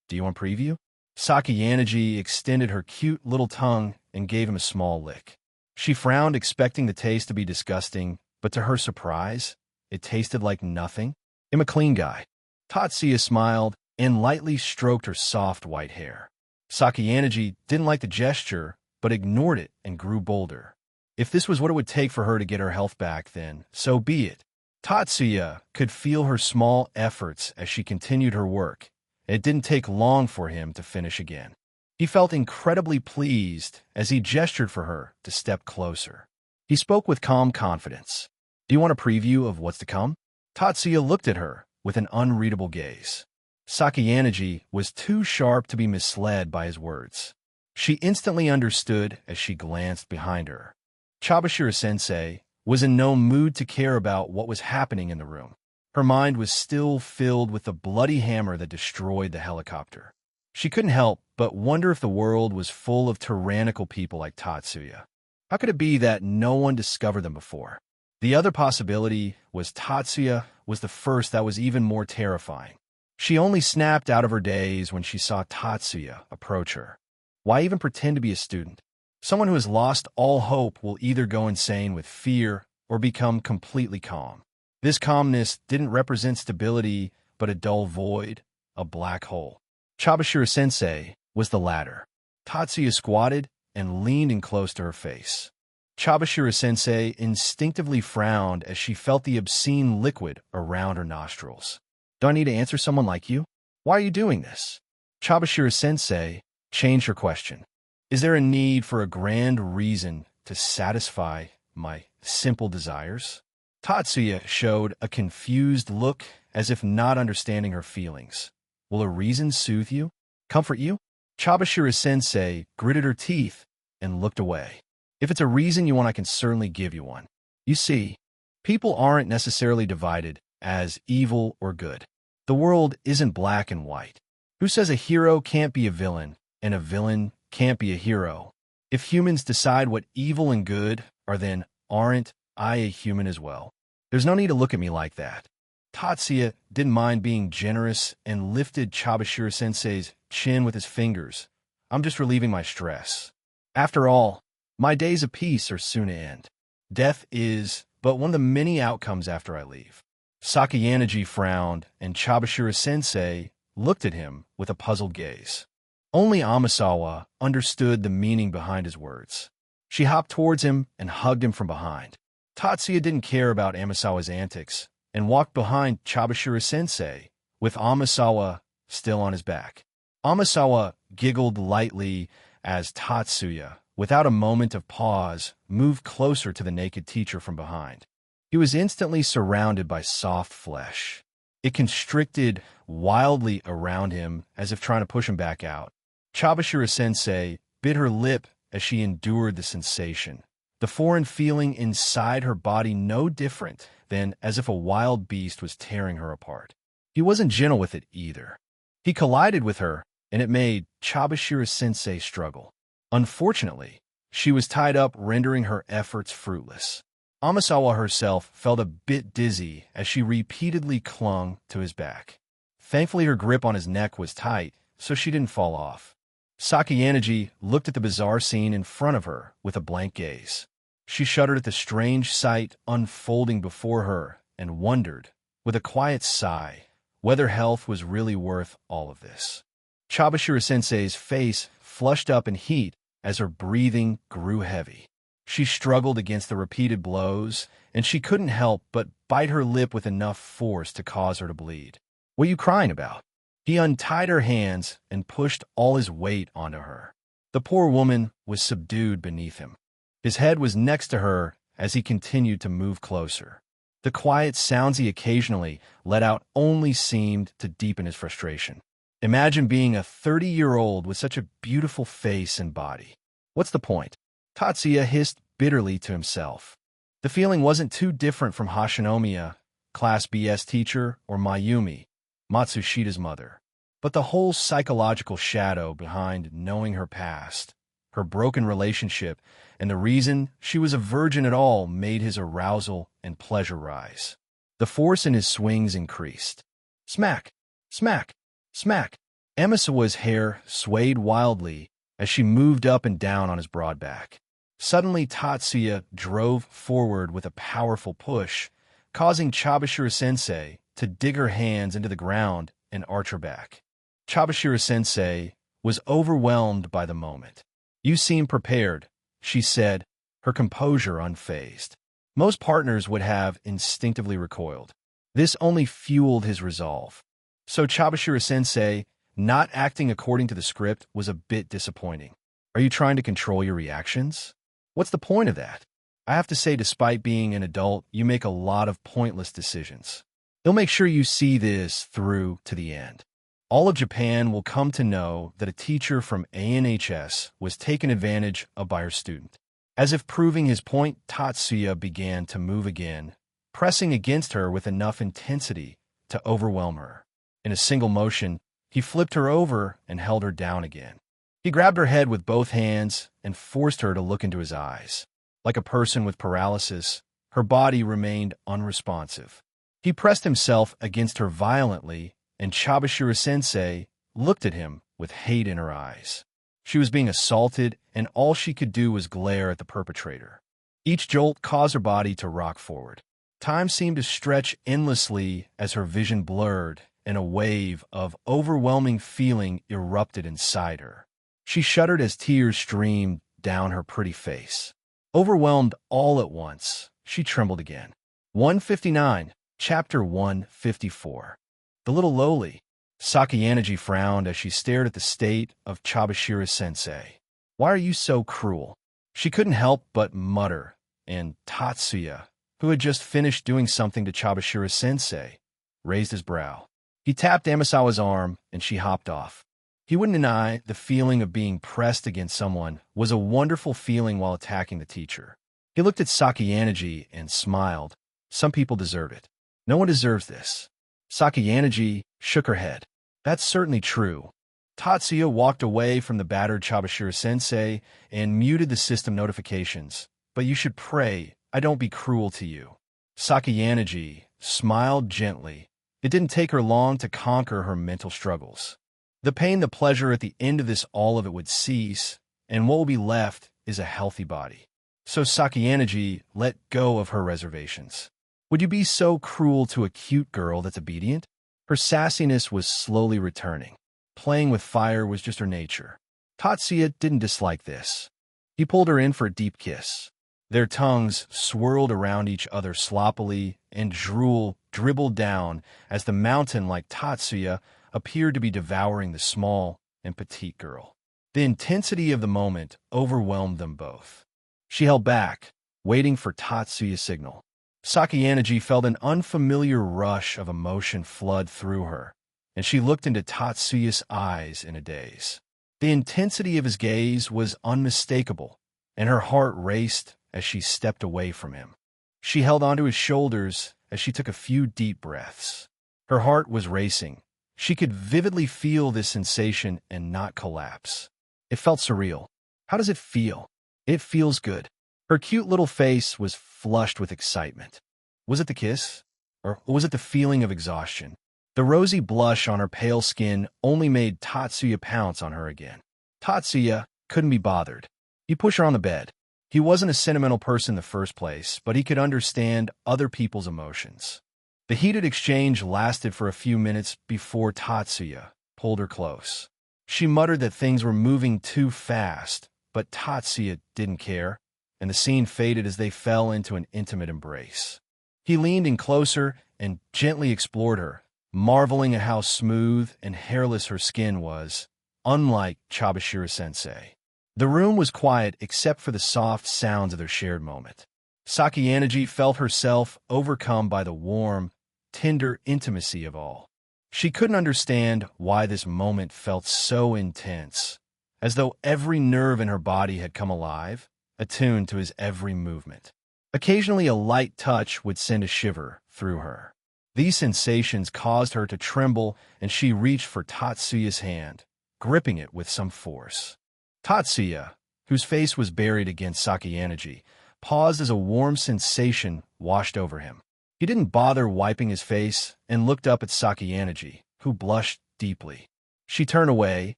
Do you want preview? Sakayanagi extended her cute little tongue and gave him a small lick. She frowned, expecting the taste to be disgusting, but to her surprise, it tasted like nothing. I'm a clean guy. Tatsuya smiled and lightly stroked her soft white hair. Sakayanagi didn't like the gesture, but ignored it and grew bolder. If this was what it would take for her to get her health back, then so be it. Tatsuya could feel her small efforts as she continued her work. It didn't take long for him to finish again. He felt incredibly pleased as he gestured for her to step closer. He spoke with calm confidence. Do you want a preview of what's to come? Tatsuya looked at her with an unreadable gaze. Sakayanagi was too sharp to be misled by his words. She instantly understood as she glanced behind her. Chabashira-sensei was in no mood to care about what was happening in the room. Her mind was still filled with the bloody hammer that destroyed the helicopter. She couldn't help but wonder if the world was full of tyrannical people like Tatsuya. How could it be that no one discovered them before? The other possibility was Tatsuya was the first that was even more terrifying. She only snapped out of her daze when she saw Tatsuya approach her. Why even pretend to be a student? Someone who has lost all hope will either go insane with fear or become completely calm. This calmness didn't represent stability, but a dull void, a black hole. Chabashira-sensei was the latter. Tatsuya squatted and leaned in close to her face. Chabashira-sensei instinctively frowned as she felt the obscene liquid around her nostrils. Do I need to answer someone like you? Why are you doing this? Chabashira-sensei changed her question. Is there a need for a grand reason to satisfy my simple desires? Tatsuya showed a confused look as if not understanding her feelings. Will a reason soothe you? Comfort you? Chabashira-sensei gritted her teeth and looked away. If it's a reason you want, I can certainly give you one. You see, people aren't necessarily divided as evil or good. The world isn't black and white. Who says a hero can't be a villain and a villain can't be a hero? If humans decide what evil and good are, then aren't I a human as well? There's no need to look at me like that. Tatsuya didn't mind being generous and lifted Chabashira-sensei's chin with his fingers. I'm just relieving my stress. After all, my days of peace are soon to end. Death is but one of the many outcomes after I leave. Sakayanagi frowned, and Chabashira-sensei looked at him with a puzzled gaze. Only Amasawa understood the meaning behind his words. She hopped towards him and hugged him from behind. Tatsuya didn't care about Amasawa's antics and walked behind Chabashira-sensei, with Amasawa still on his back. Amasawa giggled lightly as Tatsuya, without a moment of pause, moved closer to the naked teacher from behind. He He was instantly surrounded by soft flesh. It constricted wildly around him as if trying to push him back out. Chabashira-sensei bit her lip as she endured the sensation, the foreign feeling inside her body no different than as if a wild beast was tearing her apart. He wasn't gentle with it either. He collided with her, and it made Chabashira-sensei struggle. Unfortunately, she was tied up, rendering her efforts fruitless. Amasawa herself felt a bit dizzy as she repeatedly clung to his back. Thankfully, her grip on his neck was tight, so she didn't fall off. Sakayanagi looked at the bizarre scene in front of her with a blank gaze. She shuddered at the strange sight unfolding before her and wondered, with a quiet sigh, whether health was really worth all of this. Chabashira-sensei's face flushed up in heat as her breathing grew heavy. She struggled against the repeated blows, and she couldn't help but bite her lip with enough force to cause her to bleed. "What are you crying about?" He untied her hands and pushed all his weight onto her. The poor woman was subdued beneath him. His head was next to her as he continued to move closer. The quiet sounds he occasionally let out only seemed to deepen his frustration. Imagine being a 30-year-old with such a beautiful face and body. What's the point? Tatsuya hissed bitterly to himself. The feeling wasn't too different from Hashinomiya, Class BS teacher, or Mayumi, Matsushita's mother. But the whole psychological shadow behind knowing her past, her broken relationship, and the reason she was a virgin at all made his arousal and pleasure rise. The force in his swings increased. Smack! Smack! Smack! Amasawa's hair swayed wildly as she moved up and down on his broad back. Suddenly, Tatsuya drove forward with a powerful push, causing Chabashira-sensei to dig her hands into the ground and arch her back. Chabashira-sensei was overwhelmed by the moment. "You seem prepared," she said, her composure unfazed. Most partners would have instinctively recoiled. This only fueled his resolve. So Chabashira-sensei, not acting according to the script, was a bit disappointing. "Are you trying to control your reactions? What's the point of that? I have to say, despite being an adult, you make a lot of pointless decisions. You'll make sure you see this through to the end. All of Japan will come to know that a teacher from ANHS was taken advantage of by her student." As if proving his point, Tatsuya began to move again, pressing against her with enough intensity to overwhelm her. In a single motion, he flipped her over and held her down again. He grabbed her head with both hands and forced her to look into his eyes. Like a person with paralysis, her body remained unresponsive. He pressed himself against her violently, and Chabashira-sensei looked at him with hate in her eyes. She was being assaulted, and all she could do was glare at the perpetrator. Each jolt caused her body to rock forward. Time seemed to stretch endlessly as her vision blurred, and a wave of overwhelming feeling erupted inside her. She shuddered as tears streamed down her pretty face. Overwhelmed all at once, she trembled again. 159, Chapter 154. The little lowly. Sakayanagi frowned as she stared at the state of Chabashira-sensei. "Why are you so cruel?" She couldn't help but mutter, and Tatsuya, who had just finished doing something to Chabashira-sensei, raised his brow. He tapped Amasawa's arm, and she hopped off. He wouldn't deny the feeling of being pressed against someone was a wonderful feeling while attacking the teacher. He looked at Sakayanagi and smiled. Some people deserve it. No one deserves this. Sakayanagi shook her head. That's certainly true. Tatsuya walked away from the battered Chabashira-sensei and muted the system notifications. But you should pray I don't be cruel to you. Sakayanagi smiled gently. It didn't take her long to conquer her mental struggles. The pain, the pleasure at the end of this, all of it would cease, and what will be left is a healthy body. So Sakayanagi let go of her reservations. Would you be so cruel to a cute girl that's obedient? Her sassiness was slowly returning. Playing with fire was just her nature. Tatsuya didn't dislike this. He pulled her in for a deep kiss. Their tongues swirled around each other sloppily, and drool dribbled down as the mountain-like Tatsuya appeared to be devouring the small and petite girl. The intensity of the moment overwhelmed them both. She held back, waiting for Tatsuya's signal. Sakayanagi felt an unfamiliar rush of emotion flood through her, and she looked into Tatsuya's eyes in a daze. The intensity of his gaze was unmistakable, and her heart raced as she stepped away from him. She held onto his shoulders as she took a few deep breaths. Her heart was racing. She could vividly feel this sensation and not collapse. It felt surreal. How does it feel? It feels good. Her cute little face was flushed with excitement. Was it the kiss? Or was it the feeling of exhaustion? The rosy blush on her pale skin only made Tatsuya pounce on her again. Tatsuya couldn't be bothered. He pushed her on the bed. He wasn't a sentimental person in the first place, but he could understand other people's emotions. The heated exchange lasted for a few minutes before Tatsuya pulled her close. She muttered that things were moving too fast, but Tatsuya didn't care, and the scene faded as they fell into an intimate embrace. He leaned in closer and gently explored her, marveling at how smooth and hairless her skin was, unlike Chabashira-sensei. The room was quiet except for the soft sounds of their shared moment. Sakayanagi felt herself overcome by the warm, tender intimacy of all. She couldn't understand why this moment felt so intense, as though every nerve in her body had come alive, attuned to his every movement. Occasionally a light touch would send a shiver through her. These sensations caused her to tremble, and she reached for Tatsuya's hand, gripping it with some force. Tatsuya, whose face was buried against Sakayanagi, paused as a warm sensation washed over him. He didn't bother wiping his face and looked up at Sakayanagi, who blushed deeply. She turned away,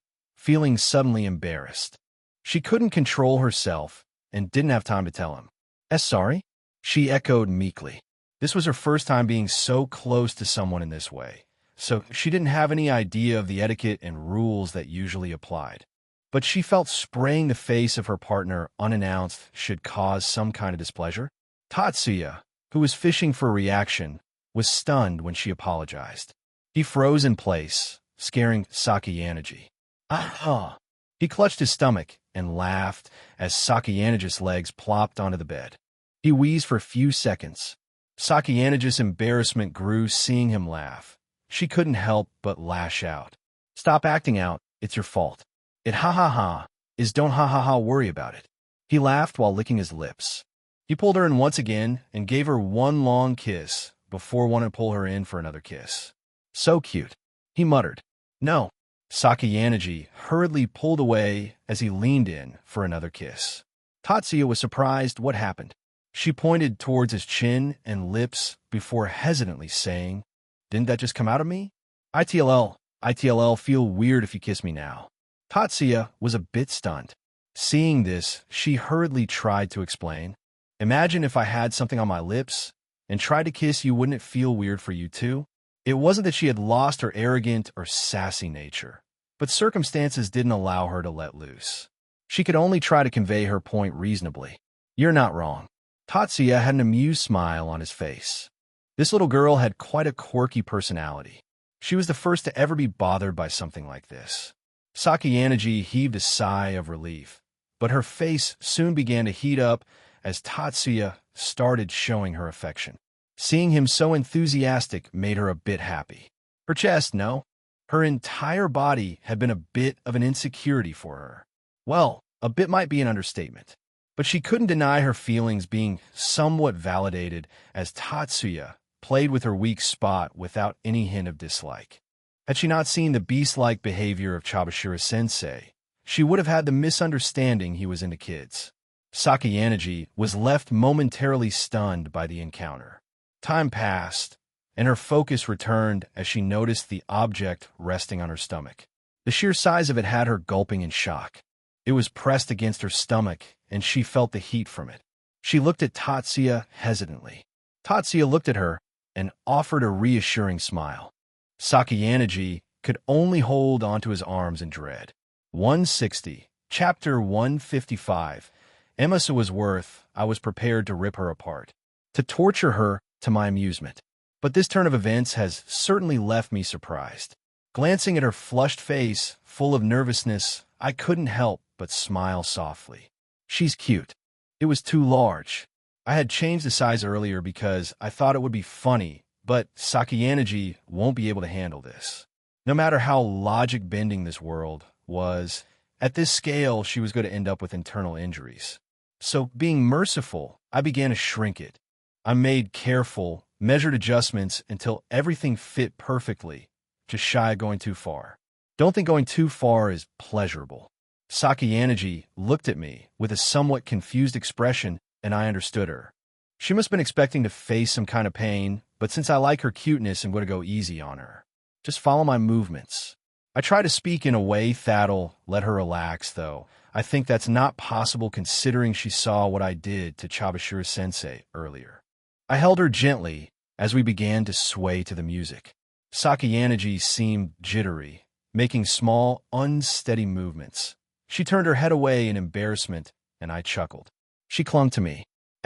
feeling suddenly embarrassed. She couldn't control herself and didn't have time to tell him. Sorry?" she echoed meekly. This was her first time being so close to someone in this way, so she didn't have any idea of the etiquette and rules that usually applied. But she felt spraying the face of her partner unannounced should cause some kind of displeasure. Tatsuya, who was fishing for a reaction, was stunned when she apologized. He froze in place, scaring Sakayanagi. "Ah!" He clutched his stomach and laughed as Sakayanagi's legs plopped onto the bed. He wheezed for a few seconds. Sakayanagi's embarrassment grew seeing him laugh. She couldn't help but lash out. "Stop acting out, it's your fault. It ha-ha-ha is don't ha-ha-ha worry about it." He laughed while licking his lips. He pulled her in once again and gave her one long kiss before wanting to pull her in for another kiss. "So cute," he muttered. "No." Sakayanagi hurriedly pulled away as he leaned in for another kiss. Tatsuya was surprised what happened. She pointed towards his chin and lips before hesitantly saying, "Didn't that just come out of me? ITLL feel weird if you kiss me now." Tatsuya was a bit stunned. Seeing this, she hurriedly tried to explain. "Imagine if I had something on my lips and tried to kiss you, wouldn't it feel weird for you too?" It wasn't that she had lost her arrogant or sassy nature, but circumstances didn't allow her to let loose. She could only try to convey her point reasonably. "You're not wrong." Tatsuya had an amused smile on his face. This little girl had quite a quirky personality. She was the first to ever be bothered by something like this. Sakayanagi heaved a sigh of relief, but her face soon began to heat up as Tatsuya started showing her affection. Seeing him so enthusiastic made her a bit happy. Her chest, no. Her entire body had been a bit of an insecurity for her. Well, a bit might be an understatement. But she couldn't deny her feelings being somewhat validated as Tatsuya played with her weak spot without any hint of dislike. Had she not seen the beast-like behavior of Chabashira-sensei, she would have had the misunderstanding he was into kids. Sakayanagi was left momentarily stunned by the encounter. Time passed, and her focus returned as she noticed the object resting on her stomach. The sheer size of it had her gulping in shock. It was pressed against her stomach, and she felt the heat from it. She looked at Tatsuya hesitantly. Tatsuya looked at her and offered a reassuring smile. Sakayanagi could only hold onto his arms in dread. 160, Chapter 155. Emma was worth, I was prepared to rip her apart, to torture her to my amusement. But this turn of events has certainly left me surprised. Glancing at her flushed face, full of nervousness, I couldn't help but smile softly. She's cute. It was too large. I had changed the size earlier because I thought it would be funny, but Sakayanagi won't be able to handle this. No matter how logic-bending this world was, at this scale she was going to end up with internal injuries. So, being merciful, I began to shrink it. I made careful, measured adjustments until everything fit perfectly, just shy of going too far. Don't think going too far is pleasurable. Sakayanagi looked at me with a somewhat confused expression, and I understood her. She must have been expecting to face some kind of pain, but since I like her cuteness, I'm going to go easy on her. Just follow my movements. I try to speak in a way that'll let her relax, though. I think that's not possible considering she saw what I did to Chobashiro-sensei earlier. I held her gently as we began to sway to the music. Sakayanagi seemed jittery, making small, unsteady movements. She turned her head away in embarrassment, and I chuckled. She clung to me.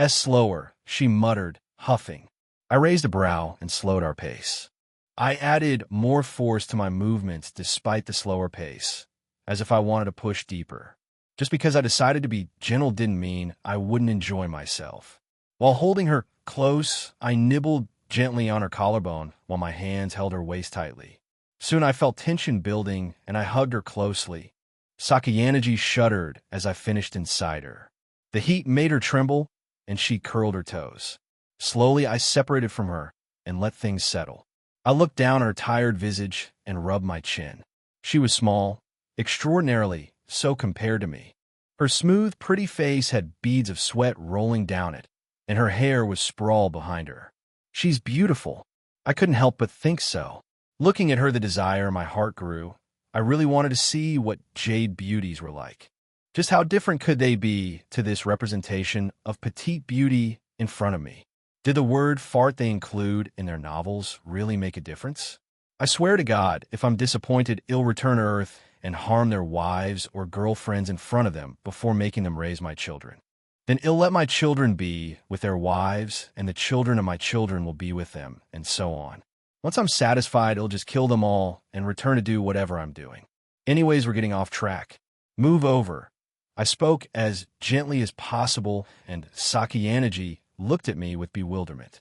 Slower, she muttered, huffing. I raised a brow and slowed our pace. I added more force to my movements despite the slower pace, as if I wanted to push deeper. Just because I decided to be gentle didn't mean I wouldn't enjoy myself. While holding her close, I nibbled gently on her collarbone while my hands held her waist tightly. Soon I felt tension building, and I hugged her closely. Sakayanagi shuddered as I finished inside her. The heat made her tremble, and she curled her toes. Slowly I separated from her and let things settle. I looked down at her tired visage and rubbed my chin. She was small, extraordinarily so compared to me. Her smooth, pretty face had beads of sweat rolling down it, and her hair was sprawled behind her. She's beautiful. I couldn't help but think so. Looking at her, the desire in my heart grew. I really wanted to see what jade beauties were like. Just how different could they be to this representation of petite beauty in front of me? Did the word fart they include in their novels really make a difference? I swear to God, if I'm disappointed, I'll return to Earth and harm their wives or girlfriends in front of them before making them raise my children. Then I'll let my children be with their wives, and the children of my children will be with them, and so on. Once I'm satisfied, I'll just kill them all and return to do whatever I'm doing. Anyways, we're getting off track. Move over. I spoke as gently as possible, and Sakayanagi looked at me with bewilderment.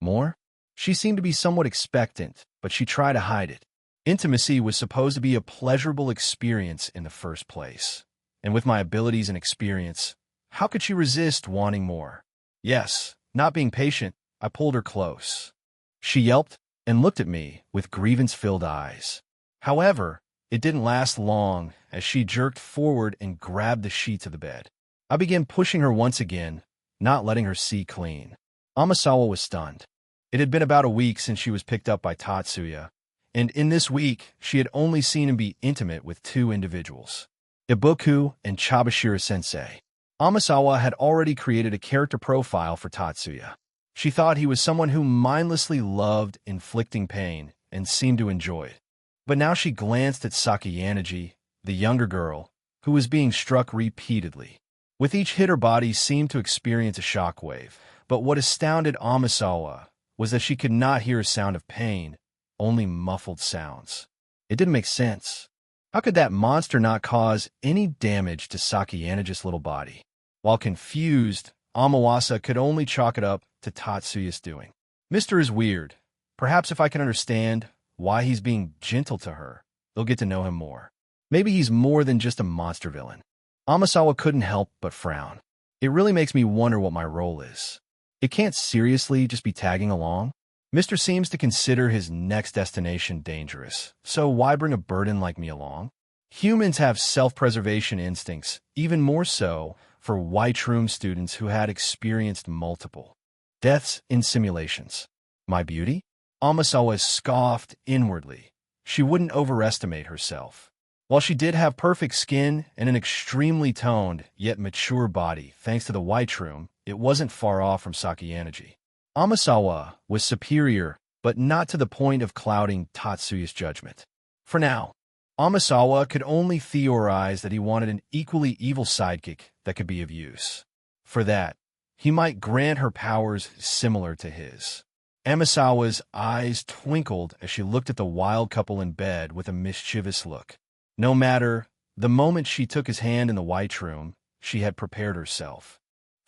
More? She seemed to be somewhat expectant, but she tried to hide it. Intimacy was supposed to be a pleasurable experience in the first place. And with my abilities and experience, how could she resist wanting more? Yes, not being patient, I pulled her close. She yelped and looked at me with grievance-filled eyes. However, it didn't last long as she jerked forward and grabbed the sheets of the bed. I began pushing her once again, not letting her see clean. Amasawa was stunned. It had been about a week since she was picked up by Tatsuya, and in this week she had only seen him be intimate with two individuals, Ibuku and Chobashiro-sensei. Amasawa had already created a character profile for Tatsuya. She thought he was someone who mindlessly loved inflicting pain and seemed to enjoy it. But now she glanced at Sakayanagi, the younger girl, who was being struck repeatedly. With each hit, her body seemed to experience a shockwave, but what astounded Amasawa was that she could not hear a sound of pain, only muffled sounds. It didn't make sense. How could that monster not cause any damage to Sakayanagi's little body? While confused, Amawasa could only chalk it up to Tatsuya's doing. Mr. is weird. Perhaps if I can understand why he's being gentle to her, they'll get to know him more. Maybe he's more than just a monster villain. Amasawa couldn't help but frown. It really makes me wonder what my role is. It can't seriously just be tagging along. Mr. seems to consider his next destination dangerous, so why bring a burden like me along? Humans have self-preservation instincts, even more so for White Room students who had experienced multiple deaths in simulations. My beauty? Amasawa scoffed inwardly. She wouldn't overestimate herself. While she did have perfect skin and an extremely toned yet mature body, thanks to the White Room, it wasn't far off from Sakayanagi. Amasawa was superior, but not to the point of clouding Tatsuya's judgment. For now, Amasawa could only theorize that he wanted an equally evil sidekick that could be of use. For that, he might grant her powers similar to his. Amasawa's eyes twinkled as she looked at the wild couple in bed with a mischievous look. No matter, the moment she took his hand in the White Room, she had prepared herself.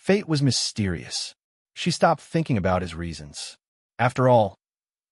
Fate was mysterious. She stopped thinking about his reasons. After all,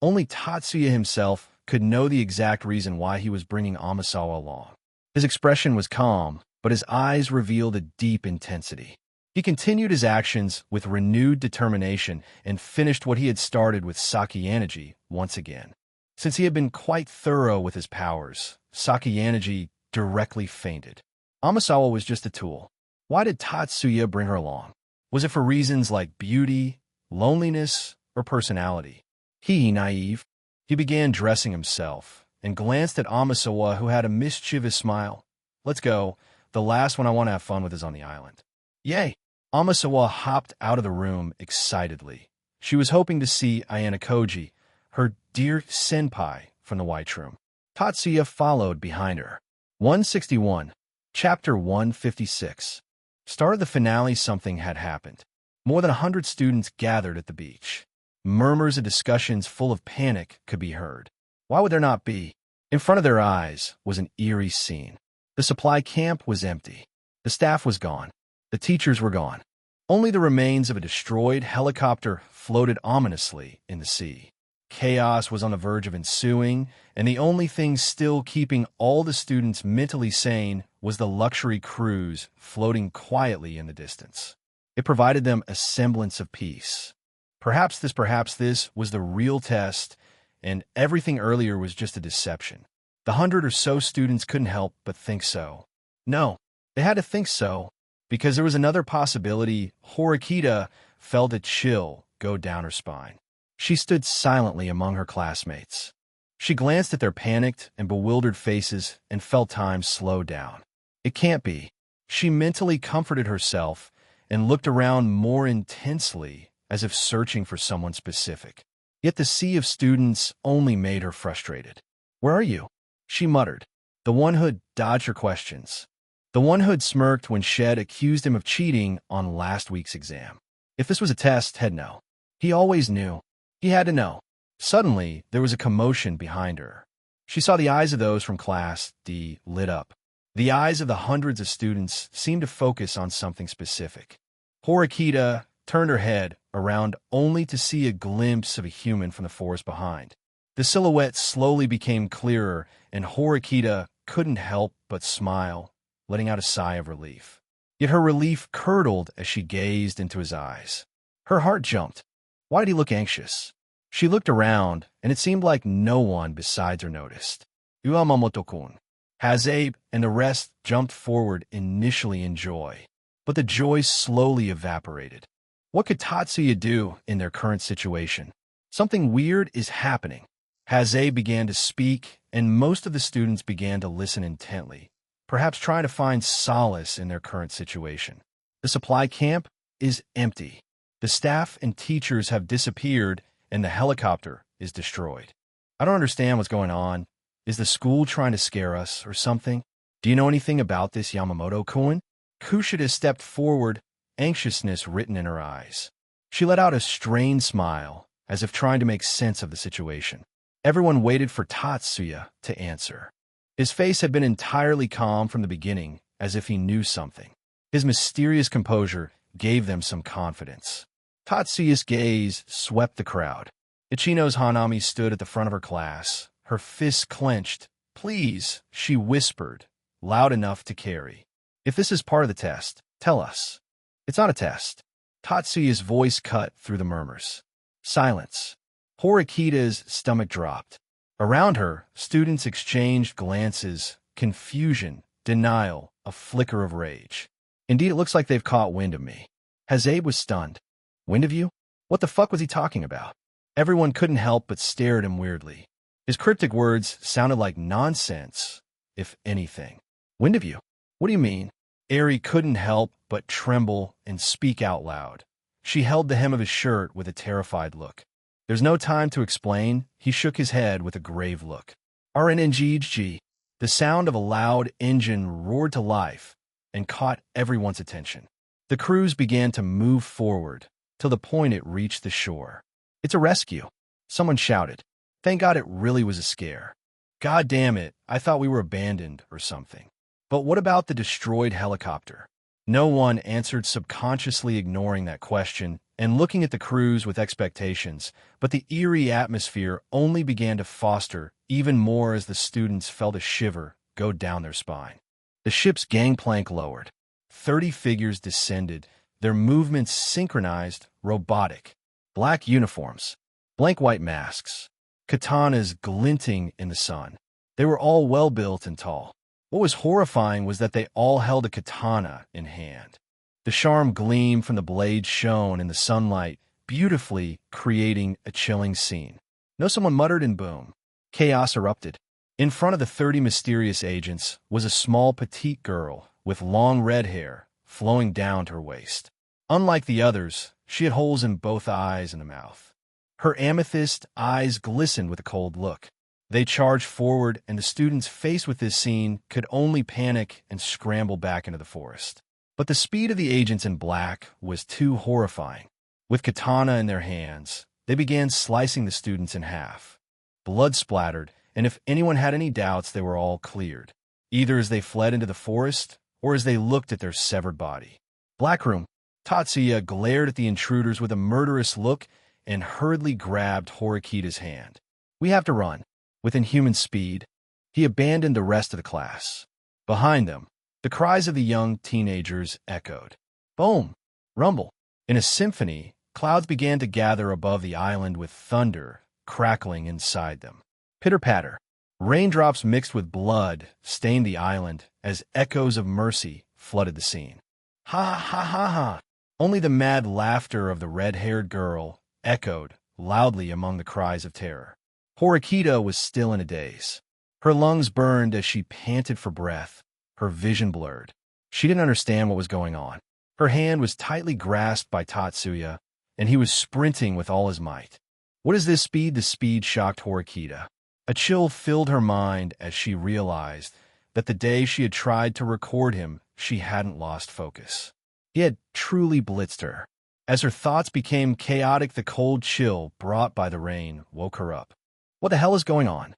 only Tatsuya himself could know the exact reason why he was bringing Amasawa along. His expression was calm, but his eyes revealed a deep intensity. He continued his actions with renewed determination and finished what he had started with Sakayanaji once again. Since he had been quite thorough with his powers, Sakayanaji directly fainted. Amasawa was just a tool. Why did Tatsuya bring her along? Was it for reasons like beauty, loneliness, or personality? He, naive, he began dressing himself and glanced at Amasawa, who had a mischievous smile. Let's go. The last one I want to have fun with is on the island. Yay! Amasawa hopped out of the room excitedly. She was hoping to see Ayana Koji, her dear senpai from the White Room. Tatsuya followed behind her. 161. Chapter 156. Start of the finale, something had happened. More than 100 students gathered at the beach. Murmurs and discussions full of panic could be heard. Why would there not be? In front of their eyes was an eerie scene. The supply camp was empty. The staff was gone. The teachers were gone. Only the remains of a destroyed helicopter floated ominously in the sea. Chaos was on the verge of ensuing, and the only thing still keeping all the students mentally sane was the luxury cruise floating quietly in the distance. It provided them a semblance of peace. Perhaps this was the real test, and everything earlier was just a deception. The 100 or so students couldn't help but think so. No, they had to think so, because there was another possibility. Horikita felt a chill go down her spine. She stood silently among her classmates. She glanced at their panicked and bewildered faces and felt time slow down. It can't be. She mentally comforted herself and looked around more intensely, as if searching for someone specific. Yet the sea of students only made her frustrated. Where are you? She muttered. The one who'd dodged her questions. The one who'd smirked when Shed accused him of cheating on last week's exam. If this was a test, he'd know. He always knew. He had to know. Suddenly, there was a commotion behind her. She saw the eyes of those from Class D lit up. The eyes of the hundreds of students seemed to focus on something specific. Horikita turned her head around only to see a glimpse of a human from the forest behind. The silhouette slowly became clearer, and Horikita couldn't help but smile, letting out a sigh of relief. Yet her relief curdled as she gazed into his eyes. Her heart jumped. Why did he look anxious? She looked around, and it seemed like no one besides her noticed. Uemamoto-kun, Hazabe, and the rest jumped forward initially in joy, but the joy slowly evaporated. What could Tatsuya do in their current situation? Something weird is happening. Hazabe began to speak, and most of the students began to listen intently, perhaps trying to find solace in their current situation. The supply camp is empty. The staff and teachers have disappeared, and the helicopter is destroyed. I don't understand what's going on. Is the school trying to scare us or something? Do you know anything about this, Yamamoto-kun? Kushida stepped forward, anxiousness written in her eyes. She let out a strained smile, as if trying to make sense of the situation. Everyone waited for Tatsuya to answer. His face had been entirely calm from the beginning, as if he knew something. His mysterious composure gave them some confidence. Tatsuya's gaze swept the crowd. Ichino's Hanami stood at the front of her class, her fists clenched. Please, she whispered, loud enough to carry. If this is part of the test, tell us. It's not a test. Tatsuya's voice cut through the murmurs. Silence. Horikita's stomach dropped. Around her, students exchanged glances, confusion, denial, a flicker of rage. Indeed, it looks like they've caught wind of me. Hazabe was stunned. Wind of you? What the fuck was he talking about? Everyone couldn't help but stare at him weirdly. His cryptic words sounded like nonsense, if anything. Wind of you? What do you mean? Eri couldn't help but tremble and speak out loud. She held the hem of his shirt with a terrified look. There's no time to explain. He shook his head with a grave look. RNNGG. The sound of a loud engine roared to life and caught everyone's attention. The cruise began to move forward till the point it reached the shore. It's a rescue, someone shouted. Thank God it really was a scare. God damn it, I thought we were abandoned or something. But what about the destroyed helicopter? No one answered, subconsciously ignoring that question and looking at the crews with expectations, but the eerie atmosphere only began to foster even more as the students felt a shiver go down their spine. The ship's gangplank lowered. 30 figures descended, their movements synchronized, robotic. Black uniforms, blank white masks, katanas glinting in the sun. They were all well-built and tall. What was horrifying was that they all held a katana in hand. The sharp gleam from the blade shone in the sunlight, beautifully creating a chilling scene. No, someone muttered, and boom. Chaos erupted. In front of the 30 mysterious agents was a small petite girl with long red hair flowing down to her waist. Unlike the others, she had holes in both eyes and the mouth. Her amethyst eyes glistened with a cold look. They charged forward, and the students faced with this scene could only panic and scramble back into the forest. But the speed of the agents in black was too horrifying. With katana in their hands, they began slicing the students in half. Blood splattered, and if anyone had any doubts, they were all cleared, either as they fled into the forest or as they looked at their severed body. Black Room. Tatsuya glared at the intruders with a murderous look and hurriedly grabbed Horikita's hand. "We have to run." With inhuman speed, he abandoned the rest of the class. Behind them, the cries of the young teenagers echoed. Boom! Rumble! In a symphony, clouds began to gather above the island with thunder crackling inside them. Pitter-patter. Raindrops mixed with blood stained the island as echoes of mercy flooded the scene. Ha ha ha ha! Only the mad laughter of the red-haired girl echoed loudly among the cries of terror. Horikita was still in a daze. Her lungs burned as she panted for breath, her vision blurred. She didn't understand what was going on. Her hand was tightly grasped by Tatsuya, and he was sprinting with all his might. What is this speed? The speed shocked Horikita. A chill filled her mind as she realized that the day she had tried to record him, she hadn't lost focus. He had truly blitzed her. As her thoughts became chaotic, the cold chill brought by the rain woke her up. What the hell is going on?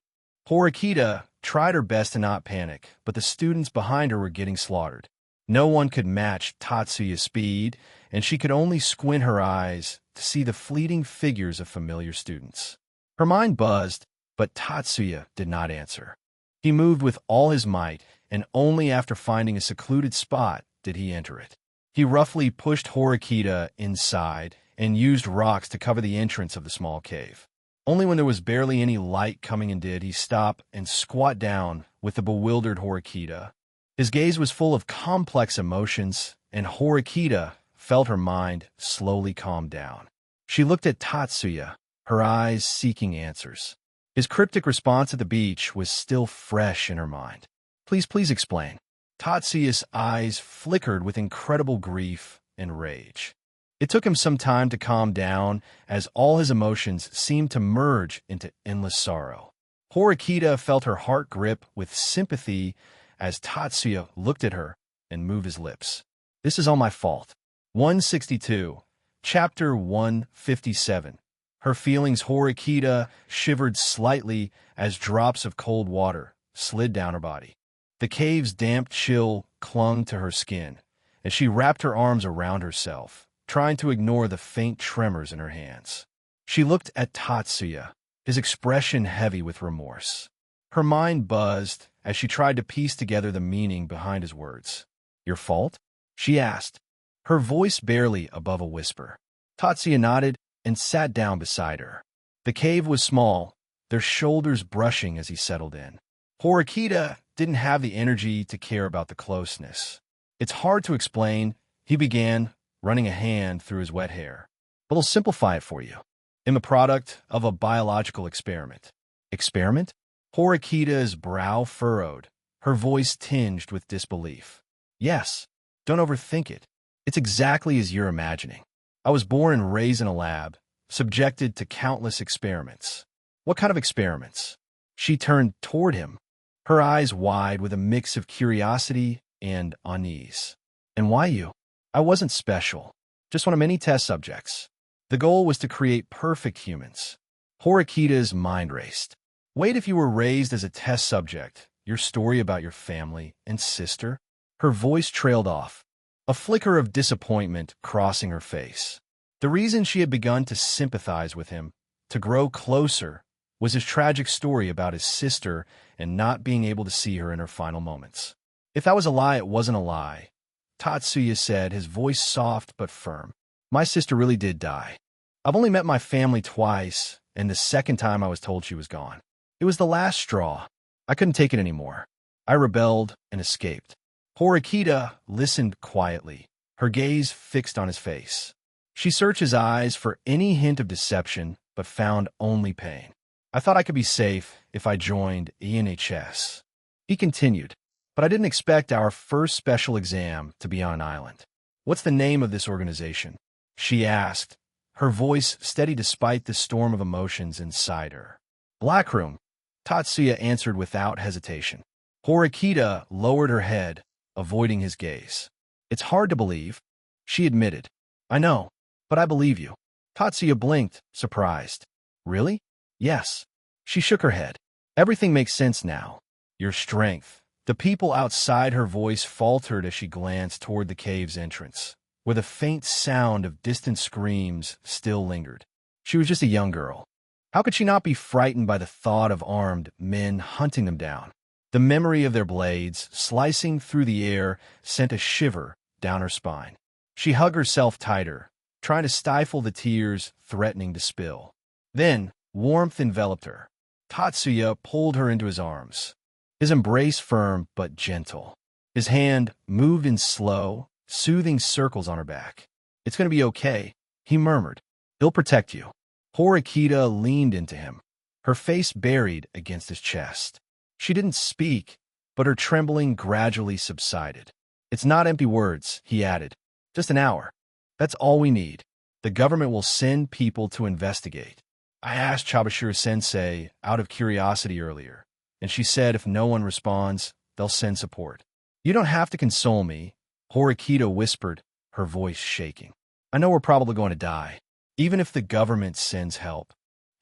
Horikita tried her best to not panic, but the students behind her were getting slaughtered. No one could match Tatsuya's speed, and she could only squint her eyes to see the fleeting figures of familiar students. Her mind buzzed, but Tatsuya did not answer. He moved with all his might, and only after finding a secluded spot did he enter it. He roughly pushed Horikita inside and used rocks to cover the entrance of the small cave. Only when there was barely any light coming in did he stop and squat down with the bewildered Horikita. His gaze was full of complex emotions, and Horikita felt her mind slowly calm down. She looked at Tatsuya, her eyes seeking answers. His cryptic response at the beach was still fresh in her mind. Please explain." Tatsuya's eyes flickered with incredible grief and rage. It took him some time to calm down, as all his emotions seemed to merge into endless sorrow. Horikita felt her heart grip with sympathy as Tatsuya looked at her and moved his lips. "This is all my fault." 162. Chapter 157. Her feelings. Horikita shivered slightly as drops of cold water slid down her body. The cave's damp chill clung to her skin as she wrapped her arms around herself, trying to ignore the faint tremors in her hands. She looked at Tatsuya, his expression heavy with remorse. Her mind buzzed as she tried to piece together the meaning behind his words. "Your fault?" she asked, her voice barely above a whisper. Tatsuya nodded and sat down beside her. The cave was small, their shoulders brushing as he settled in. Horikita didn't have the energy to care about the closeness. "It's hard to explain," he began, running a hand through his wet hair. "But I'll simplify it for you. I'm a product of a biological experiment." "Experiment?" Horikita's brow furrowed, her voice tinged with disbelief. "Yes, don't overthink it. It's exactly as you're imagining. I was born and raised in a lab, subjected to countless experiments." "What kind of experiments?" She turned toward him, her eyes wide with a mix of curiosity and unease. "And why you?" "I wasn't special. Just one of many test subjects. The goal was to create perfect humans." Horikita's mind raced. "Wait, if you were raised as a test subject, your story about your family and sister?" Her voice trailed off. a flicker of disappointment crossing her face. The reason she had begun to sympathize with him, to grow closer, was his tragic story about his sister and not being able to see her in her final moments. If that was a lie, it wasn't a lie, Tatsuya said, his voice soft but firm. My sister really did die. I've only met my family twice, and the second time I was told she was gone. It was the last straw. I couldn't take it anymore. I rebelled and escaped. Horikita listened quietly, her gaze fixed on his face. She searched his eyes for any hint of deception, but found only pain. I thought I could be safe if I joined ENHS. He continued, but I didn't expect our first special exam to be on an island. What's the name of this organization? She asked, her voice steady despite the storm of emotions inside her. Blackroom, Tatsuya answered without hesitation. Horikita lowered her head, avoiding his gaze. It's hard to believe, she admitted. I know, but I believe you. Tatsuya blinked, surprised. Really? Yes. She shook her head. Everything makes sense now. Your strength. The people outside her voice faltered as she glanced toward the cave's entrance, where the faint sound of distant screams still lingered. She was just a young girl. How could she not be frightened by the thought of armed men hunting them down? The memory of their blades, slicing through the air, sent a shiver down her spine. She hugged herself tighter, trying to stifle the tears threatening to spill. Then, warmth enveloped her. Tatsuya pulled her into his arms, his embrace firm but gentle. His hand moved in slow, soothing circles on her back. It's going to be okay, he murmured. He'll protect you. Horikita leaned into him, her face buried against his chest. She didn't speak, but her trembling gradually subsided. It's not empty words, he added. Just an hour. That's all we need. The government will send people to investigate. I asked Chabashira-sensei out of curiosity earlier, and she said if no one responds, they'll send support. You don't have to console me, Horikita whispered, her voice shaking. I know we're probably going to die, even if the government sends help.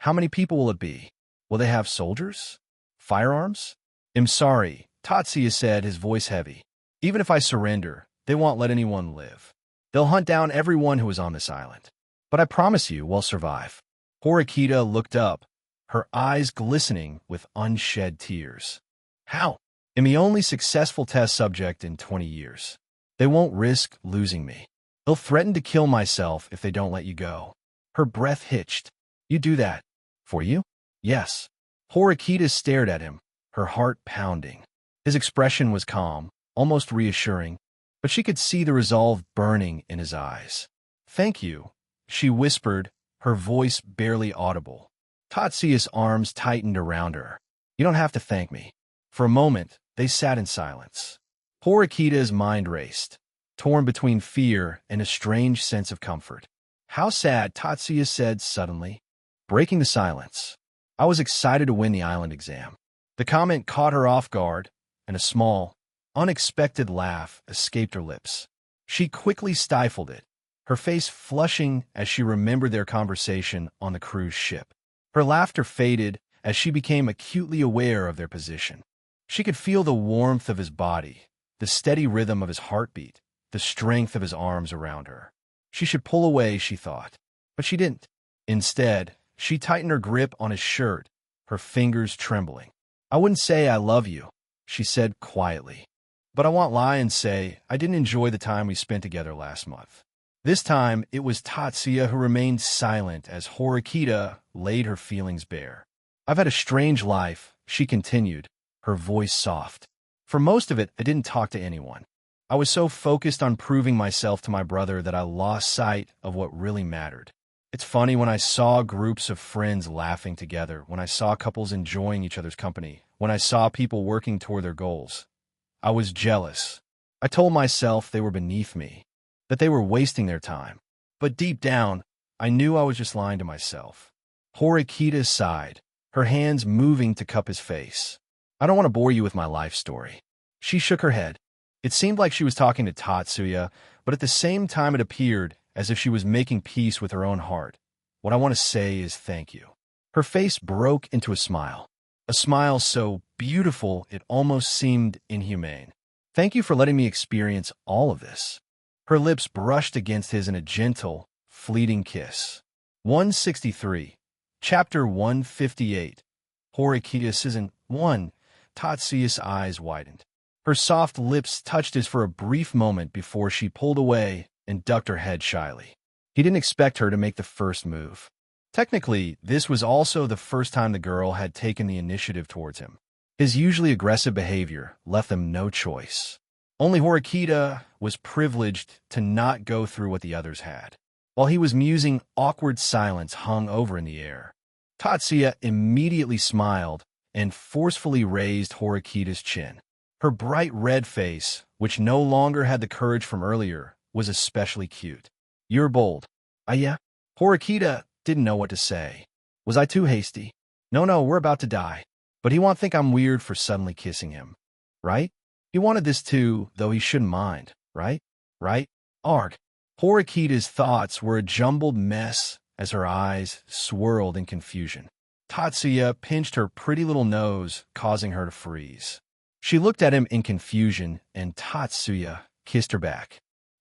How many people will it be? Will they have soldiers? Firearms? I'm sorry, Tatsuya said, his voice heavy. Even if I surrender, they won't let anyone live. They'll hunt down everyone who is on this island. But I promise you we'll survive. Horikita looked up, her eyes glistening with unshed tears. How? I'm the only successful test subject in 20 years. They won't risk losing me. They'll threaten to kill myself if they don't let you go. Her breath hitched. You do that? For you? Yes. Horikita stared at him, her heart pounding. His expression was calm, almost reassuring, but she could see the resolve burning in his eyes. Thank you, she whispered, her voice barely audible. Tatsuya's arms tightened around her. You don't have to thank me. For a moment, they sat in silence. Horikita's mind raced, torn between fear and a strange sense of comfort. How sad, Tatsuya said suddenly, breaking the silence. I was excited to win the island exam. The comment caught her off guard, and a small, unexpected laugh escaped her lips. She quickly stifled it, her face flushing as she remembered their conversation on the cruise ship. Her laughter faded as she became acutely aware of their position. She could feel the warmth of his body, the steady rhythm of his heartbeat, the strength of his arms around her. She should pull away, she thought, but she didn't. Instead, she tightened her grip on his shirt, her fingers trembling. I wouldn't say I love you, she said quietly, but I won't lie and say I didn't enjoy the time we spent together last month. This time, it was Tatsuya who remained silent as Horikita laid her feelings bare. I've had a strange life, she continued, her voice soft. For most of it, I didn't talk to anyone. I was so focused on proving myself to my brother that I lost sight of what really mattered. It's funny, when I saw groups of friends laughing together, when I saw couples enjoying each other's company, when I saw people working toward their goals, I was jealous. I told myself they were beneath me, that they were wasting their time. But deep down, I knew I was just lying to myself. Horikita sighed, her hands moving to cup his face. I don't want to bore you with my life story. She shook her head. It seemed like she was talking to Tatsuya, but at the same time it appeared as if she was making peace with her own heart. What I want to say is thank you. Her face broke into a smile so beautiful it almost seemed inhumane. Thank you for letting me experience all of this. Her lips brushed against his in a gentle, fleeting kiss. 163. Chapter 158. Horikita Season 1. Tatsuya's eyes widened. Her soft lips touched his for a brief moment before she pulled away and ducked her head shyly. He didn't expect her to make the first move. Technically, this was also the first time the girl had taken the initiative towards him. His usually aggressive behavior left them no choice. Only Horikita was privileged to not go through what the others had. While he was musing, awkward silence hung over in the air. Tatsuya immediately smiled and forcefully raised Horikita's chin. Her bright red face, which no longer had the courage from earlier, was especially cute. "You're bold." "Yeah?" Horikita didn't know what to say. "Was I too hasty?" No, we're about to die. But he won't think I'm weird for suddenly kissing him. Right? He wanted this too, though he shouldn't mind. Right? Arg. Horikita's thoughts were a jumbled mess as her eyes swirled in confusion. Tatsuya pinched her pretty little nose, causing her to freeze. She looked at him in confusion, and Tatsuya kissed her back.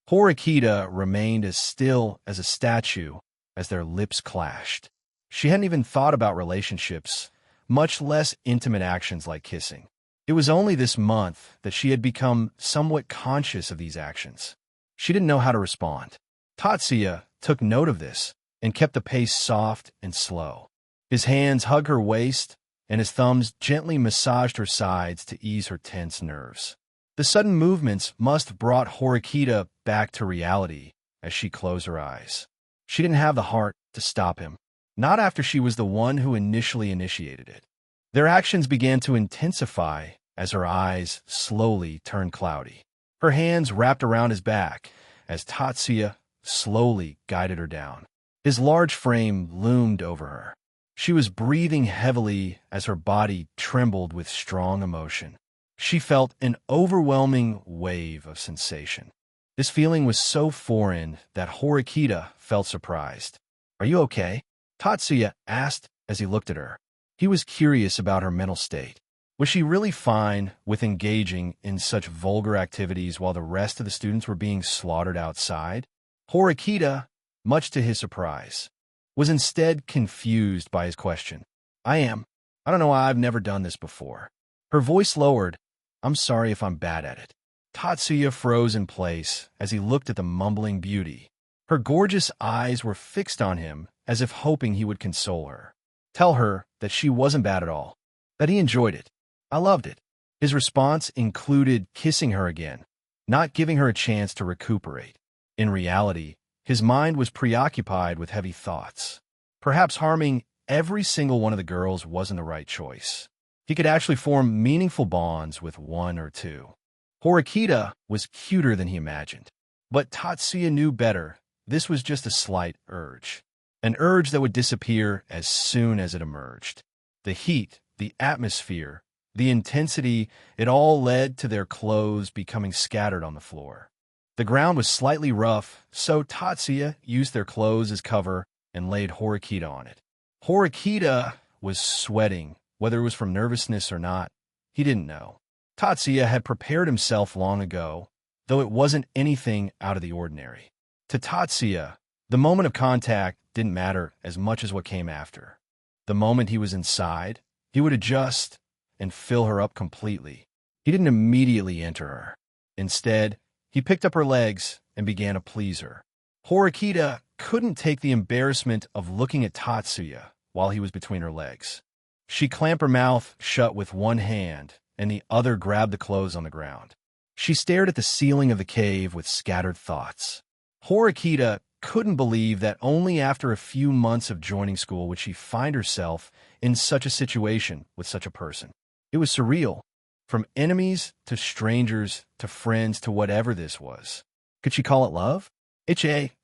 Horikita remained as still as a statue as their lips clashed. She hadn't even thought about relationships, much less intimate actions like kissing. It was only this month that she had become somewhat conscious of these actions. She didn't know how to respond. Tatsuya took note of this and kept the pace soft and slow. His hands hugged her waist, and his thumbs gently massaged her sides to ease her tense nerves. The sudden movements must have brought Horikita back to reality as she closed her eyes. She didn't have the heart to stop him, not after she was the one who initially initiated it. Their actions began to intensify as her eyes slowly turned cloudy. Her hands wrapped around his back as Tatsuya slowly guided her down. His large frame loomed over her. She was breathing heavily as her body trembled with strong emotion. She felt an overwhelming wave of sensation. This feeling was so foreign that Horikita felt surprised. "Are you okay?" Tatsuya asked as he looked at her. He was curious about her mental state. Was she really fine with engaging in such vulgar activities while the rest of the students were being slaughtered outside? Horikita, much to his surprise, was instead confused by his question. "I am. I don't know why I've never done this before." Her voice lowered. "I'm sorry if I'm bad at it." Tatsuya froze in place as he looked at the mumbling beauty. Her gorgeous eyes were fixed on him as if hoping he would console her. Tell her that she wasn't bad at all, that he enjoyed it. "I loved it." His response included kissing her again, not giving her a chance to recuperate. In reality, his mind was preoccupied with heavy thoughts. Perhaps harming every single one of the girls wasn't the right choice. He could actually form meaningful bonds with one or two. Horikita was cuter than he imagined. But Tatsuya knew better. This was just a slight urge. An urge that would disappear as soon as it emerged. The heat, the atmosphere, the intensity, it all led to their clothes becoming scattered on the floor. The ground was slightly rough, so Tatsuya used their clothes as cover and laid Horikita on it. Horikita was sweating, whether it was from nervousness or not. He didn't know. Tatsuya had prepared himself long ago, though it wasn't anything out of the ordinary. To Tatsuya, the moment of contact didn't matter as much as what came after. The moment he was inside, he would adjust and fill her up completely. He didn't immediately enter her. Instead, he picked up her legs and began to please her. Horikita couldn't take the embarrassment of looking at Tatsuya while he was between her legs. She clamped her mouth shut with one hand, and the other grabbed the clothes on the ground. She stared at the ceiling of the cave with scattered thoughts. Horikita couldn't believe that only after a few months of joining school would she find herself in such a situation with such a person. It was surreal. From enemies to strangers to friends to whatever this was. Could she call it love?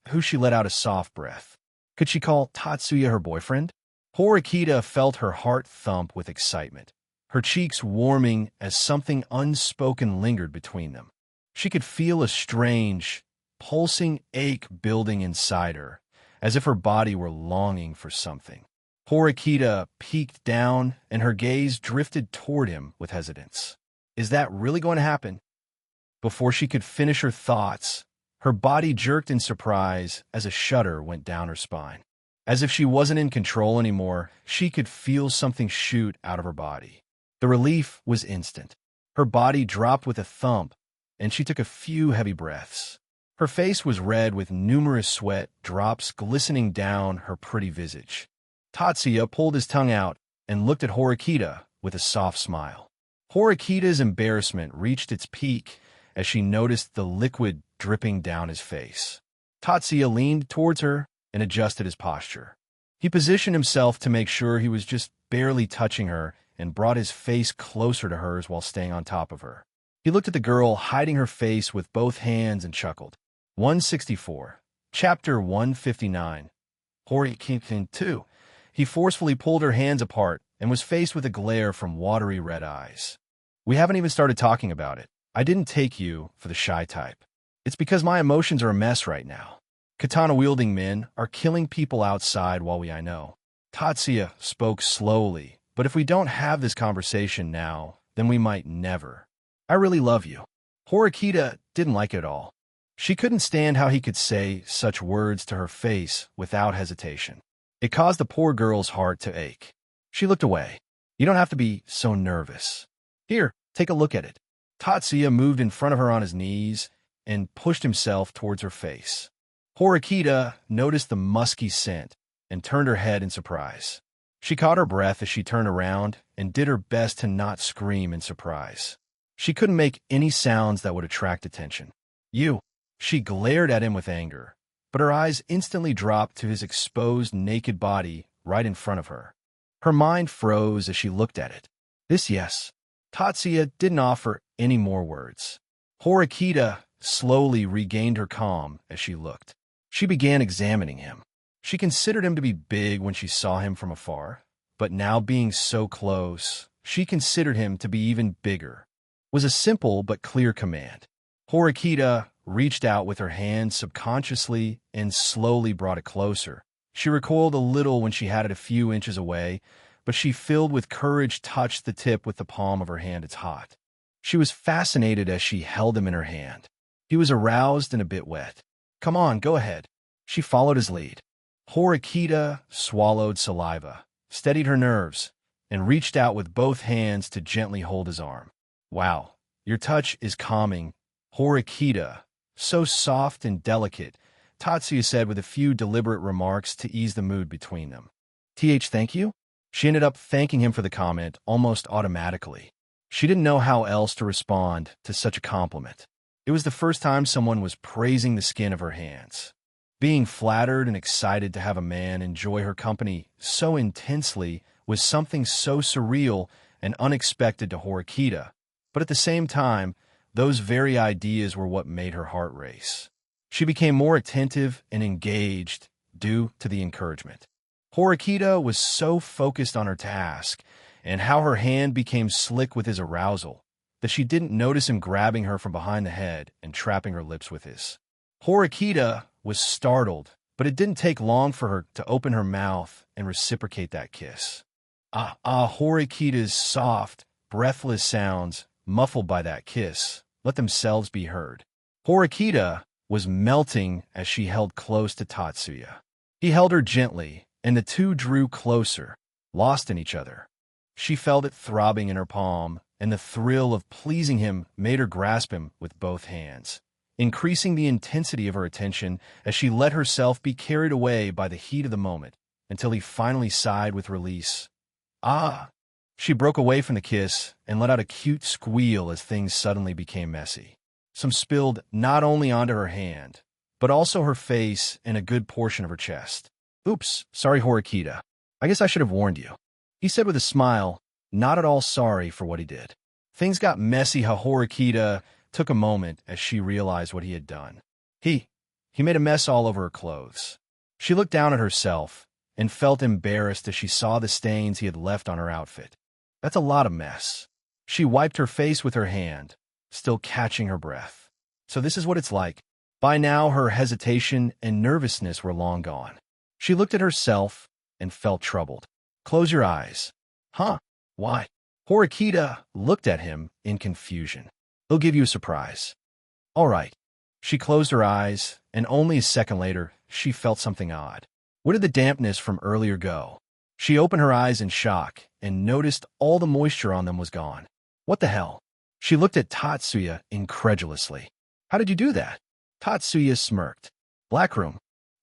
Who she let out a soft breath. Could she call Tatsuya her boyfriend? Horikita felt her heart thump with excitement, her cheeks warming as something unspoken lingered between them. She could feel a strange, pulsing ache building inside her, as if her body were longing for something. Horikita peeked down, and her gaze drifted toward him with hesitance. Is that really going to happen? Before she could finish her thoughts, Her body jerked in surprise as a shudder went down her spine. As if she wasn't in control anymore, she could feel something shoot out of her body. The relief was instant. Her body dropped with a thump, and she took a few heavy breaths. Her face was red with numerous sweat drops glistening down her pretty visage. Tatsuya pulled his tongue out and looked at Horikita with a soft smile. Horikita's embarrassment reached its peak as she noticed the liquid dripping down his face. Tatsuya leaned towards her and adjusted his posture. He positioned himself to make sure he was just barely touching her and brought his face closer to hers while staying on top of her. He looked at the girl, hiding her face with both hands, and chuckled. 164. Chapter 159. Horikita 2. He forcefully pulled her hands apart and was faced with a glare from watery red eyes. We haven't even started talking about it. I didn't take you for the shy type. It's because my emotions are a mess right now. Katana-wielding men are killing people outside while I know. Tatsuya spoke slowly, but if we don't have this conversation now, then we might never. I really love you. Horikita didn't like it at all. She couldn't stand how he could say such words to her face without hesitation. It caused the poor girl's heart to ache. She looked away. You don't have to be so nervous. Here, take a look at it. Tatsuya moved in front of her on his knees and pushed himself towards her face. Horikita noticed the musky scent and turned her head in surprise. She caught her breath as she turned around and did her best to not scream in surprise. She couldn't make any sounds that would attract attention. You. She glared at him with anger, but her eyes instantly dropped to his exposed naked body right in front of her. Her mind froze as she looked at it. This yes. Tatsuya didn't offer any more words. Horikita slowly regained her calm as she looked. She began examining him. She considered him to be big when she saw him from afar, but now being so close, she considered him to be even bigger. It was a simple but clear command. Horikita reached out with her hand subconsciously and slowly brought it closer. She recoiled a little when she had it a few inches away, but she, filled with courage, touched the tip with the palm of her hand. It's hot. She was fascinated as she held him in her hand. He was aroused and a bit wet. Come on, go ahead. She followed his lead. Horikita swallowed saliva, steadied her nerves, and reached out with both hands to gently hold his arm. Wow, your touch is calming, Horikita. So soft and delicate, Tatsuya said with a few deliberate remarks to ease the mood between them. Thank you? She ended up thanking him for the comment almost automatically. She didn't know how else to respond to such a compliment. It was the first time someone was praising the skin of her hands. Being flattered and excited to have a man enjoy her company so intensely was something so surreal and unexpected to Horikita, but at the same time, those very ideas were what made her heart race. She became more attentive and engaged due to the encouragement. Horikita was so focused on her task and how her hand became slick with his arousal that she didn't notice him grabbing her from behind the head and trapping her lips with his. Horikita was startled, but it didn't take long for her to open her mouth and reciprocate that kiss. Horikita's soft, breathless sounds, muffled by that kiss, let themselves be heard. Horikita was melting as she held close to Tatsuya. He held her gently, and the two drew closer, lost in each other. She felt it throbbing in her palm, and the thrill of pleasing him made her grasp him with both hands, increasing the intensity of her attention as she let herself be carried away by the heat of the moment until he finally sighed with release. Ah! She broke away from the kiss and let out a cute squeal as things suddenly became messy. Some spilled not only onto her hand, but also her face and a good portion of her chest. Oops, sorry, Horikita. I guess I should have warned you, he said with a smile, not at all sorry for what he did. Things got messy how Horikita took a moment as she realized what he had done. He made a mess all over her clothes. She looked down at herself and felt embarrassed as she saw the stains he had left on her outfit. That's a lot of mess. She wiped her face with her hand, still catching her breath. So this is what it's like. By now, her hesitation and nervousness were long gone. She looked at herself and felt troubled. Close your eyes. Huh? Why? Horikita looked at him in confusion. He'll give you a surprise. All right. She closed her eyes, and only a second later, she felt something odd. Where did the dampness from earlier go? She opened her eyes in shock and noticed all the moisture on them was gone. What the hell? She looked at Tatsuya incredulously. How did you do that? Tatsuya smirked. Black room.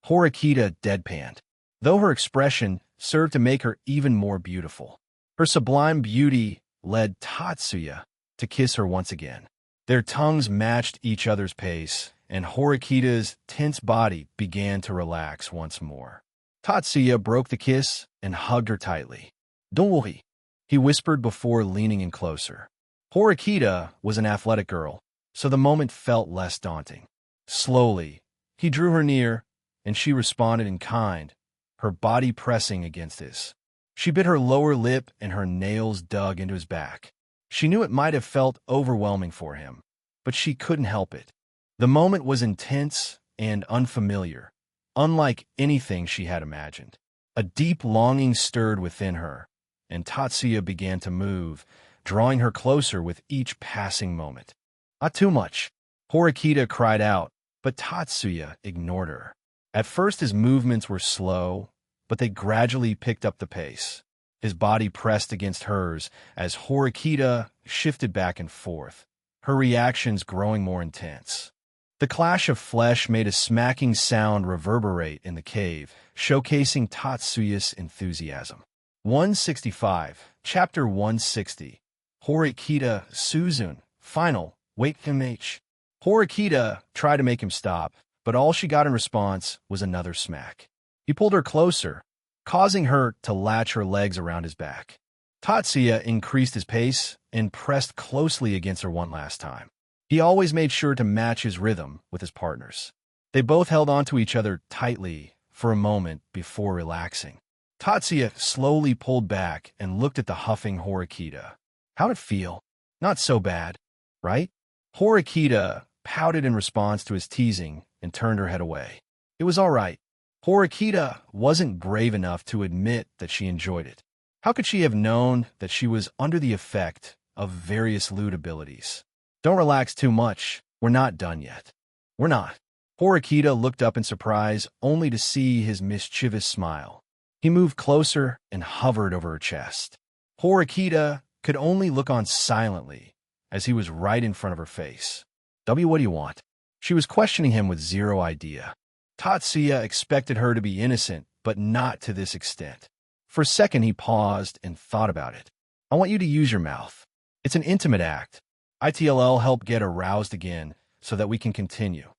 Horikita deadpanned, though her expression served to make her even more beautiful. Her sublime beauty led Tatsuya to kiss her once again. Their tongues matched each other's pace, and Horikita's tense body began to relax once more. Tatsuya broke the kiss and hugged her tightly. Don't worry, he whispered before leaning in closer. Horikita was an athletic girl, so the moment felt less daunting. Slowly, he drew her near, and she responded in kind, her body pressing against his. She bit her lower lip and her nails dug into his back. She knew it might have felt overwhelming for him, but she couldn't help it. The moment was intense and unfamiliar, unlike anything she had imagined. A deep longing stirred within her, and Tatsuya began to move, drawing her closer with each passing moment. Not too much, Horikita cried out, but Tatsuya ignored her. At first his movements were slow, but they gradually picked up the pace. His body pressed against hers as Horikita shifted back and forth, her reactions growing more intense. The clash of flesh made a smacking sound reverberate in the cave, showcasing Tatsuya's enthusiasm. 165, Chapter 160. Horikita Suzun, Final, Wait MH. Horikita tried to make him stop, but all she got in response was another smack. He pulled her closer, causing her to latch her legs around his back. Tatsuya increased his pace and pressed closely against her one last time. He always made sure to match his rhythm with his partner's. They both held onto each other tightly for a moment before relaxing. Tatsuya slowly pulled back and looked at the huffing Horikita. How'd it feel? Not so bad, right? Horikita pouted in response to his teasing and turned her head away. It was all right. Horikita wasn't brave enough to admit that she enjoyed it. How could she have known that she was under the effect of various lewd abilities? Don't relax too much. We're not done yet. We're not. Horikita looked up in surprise, only to see his mischievous smile. He moved closer and hovered over her chest. Horikita could only look on silently as he was right in front of her face. What do you want? She was questioning him with zero idea. Tatsuya expected her to be innocent, but not to this extent. For a second, he paused and thought about it. I want you to use your mouth. It's an intimate act. ITLL help get aroused again so that we can continue.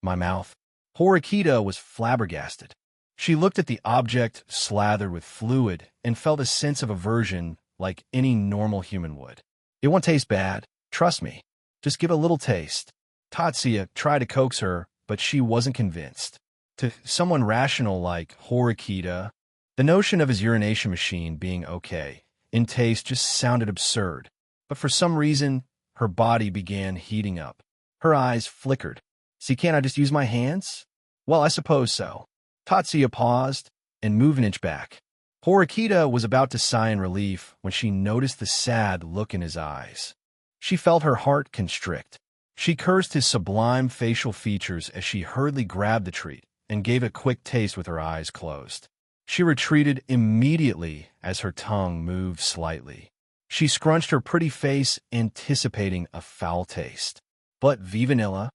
My mouth? Horikita was flabbergasted. She looked at the object slathered with fluid and felt a sense of aversion like any normal human would. It won't taste bad. Trust me. Just give a little taste. Tatsuya tried to coax her, but she wasn't convinced. To someone rational like Horikita, the notion of his urination machine being okay in taste just sounded absurd. But for some reason, her body began heating up. Her eyes flickered. See, can't I just use my hands? Well, I suppose so. Tatsuya paused and moved an inch back. Horikita was about to sigh in relief when she noticed the sad look in his eyes. She felt her heart constrict. She cursed his sublime facial features as she hurriedly grabbed the treat and gave a quick taste with her eyes closed. She retreated immediately as her tongue moved slightly. She scrunched her pretty face, anticipating a foul taste. But vanilla?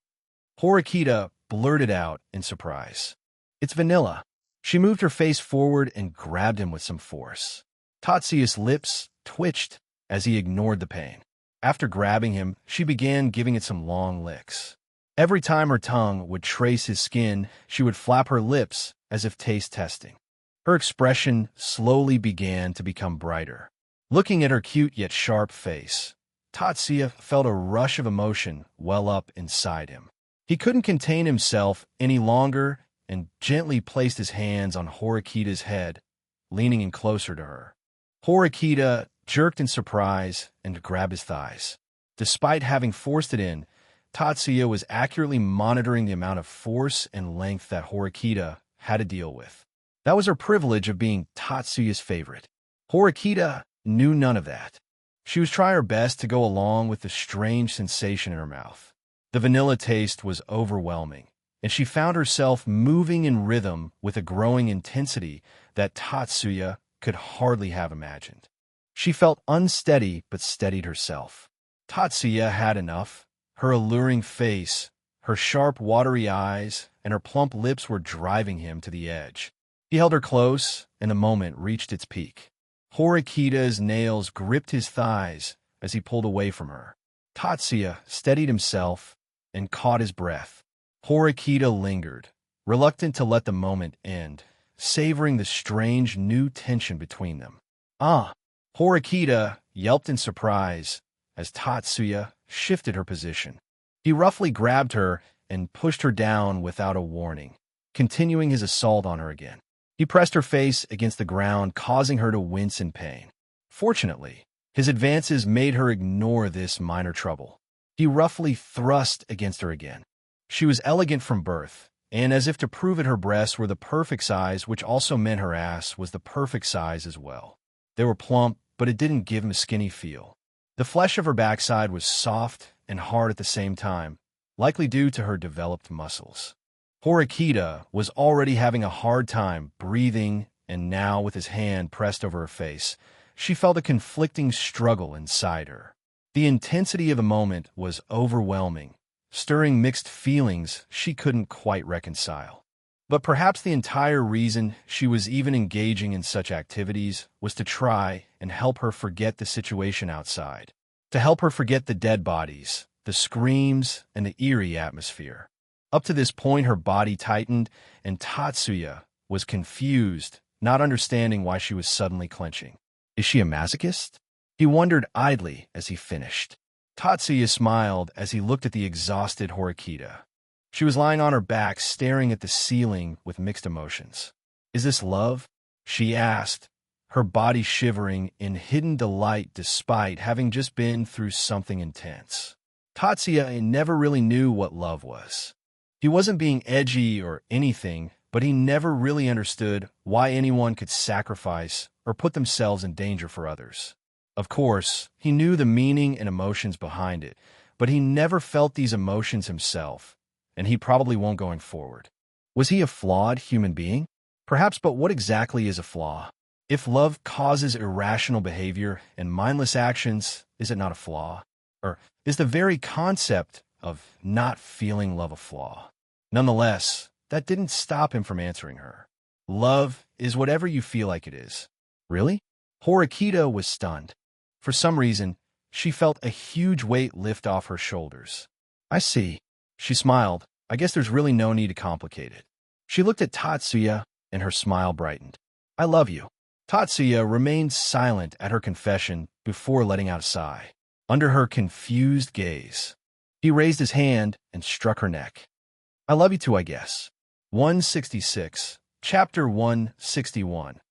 Horikita blurted out in surprise. It's vanilla. She moved her face forward and grabbed him with some force. Tatsuya's lips twitched as he ignored the pain. After grabbing him, she began giving it some long licks. Every time her tongue would trace his skin, she would flap her lips as if taste testing. Her expression slowly began to become brighter. Looking at her cute yet sharp face, Tatsuya felt a rush of emotion well up inside him. He couldn't contain himself any longer and gently placed his hands on Horikita's head, leaning in closer to her. Horikita jerked in surprise and grabbed his thighs. Despite having forced it in, Tatsuya was accurately monitoring the amount of force and length that Horikita had to deal with. That was her privilege of being Tatsuya's favorite. Horikita knew none of that. She was trying her best to go along with the strange sensation in her mouth. The vanilla taste was overwhelming, and she found herself moving in rhythm with a growing intensity that Tatsuya could hardly have imagined. She felt unsteady but steadied herself. Tatsuya had enough. Her alluring face, her sharp, watery eyes, and her plump lips were driving him to the edge. He held her close, and the moment reached its peak. Horikita's nails gripped his thighs as he pulled away from her. Tatsuya steadied himself and caught his breath. Horikita lingered, reluctant to let the moment end, savoring the strange new tension between them. "Ah!" Horikita yelped in surprise as Tatsuya shifted her position. He roughly grabbed her and pushed her down without a warning, continuing his assault on her again. He pressed her face against the ground, causing her to wince in pain. Fortunately, his advances made her ignore this minor trouble. He roughly thrust against her again. She was elegant from birth, and as if to prove it, her breasts were the perfect size, which also meant her ass was the perfect size as well. They were plump, but it didn't give him a skinny feel. The flesh of her backside was soft and hard at the same time, likely due to her developed muscles. Horikita was already having a hard time breathing, and now, with his hand pressed over her face, she felt a conflicting struggle inside her. The intensity of the moment was overwhelming, stirring mixed feelings she couldn't quite reconcile. But perhaps the entire reason she was even engaging in such activities was to try and help her forget the situation outside, to help her forget the dead bodies, the screams, and the eerie atmosphere. Up to this point, her body tightened, and Tatsuya was confused, not understanding why she was suddenly clenching. Is she a masochist? He wondered idly as he finished. Tatsuya smiled as he looked at the exhausted Horikita. She was lying on her back, staring at the ceiling with mixed emotions. "Is this love?" she asked, her body shivering in hidden delight despite having just been through something intense. Tatsuya never really knew what love was. He wasn't being edgy or anything, but he never really understood why anyone could sacrifice or put themselves in danger for others. Of course, he knew the meaning and emotions behind it, but he never felt these emotions himself, and he probably won't going forward. Was he a flawed human being? Perhaps, but what exactly is a flaw? If love causes irrational behavior and mindless actions, is it not a flaw? Or is the very concept of not feeling love a flaw? Nonetheless, that didn't stop him from answering her. Love is whatever you feel like it is. Really? Horikita was stunned. For some reason, she felt a huge weight lift off her shoulders. "I see." She smiled. "I guess there's really no need to complicate it." She looked at Tatsuya, and her smile brightened. "I love you." Tatsuya remained silent at her confession before letting out a sigh. Under her confused gaze, he raised his hand and struck her neck. "I love you too, I guess." 166, Chapter 161.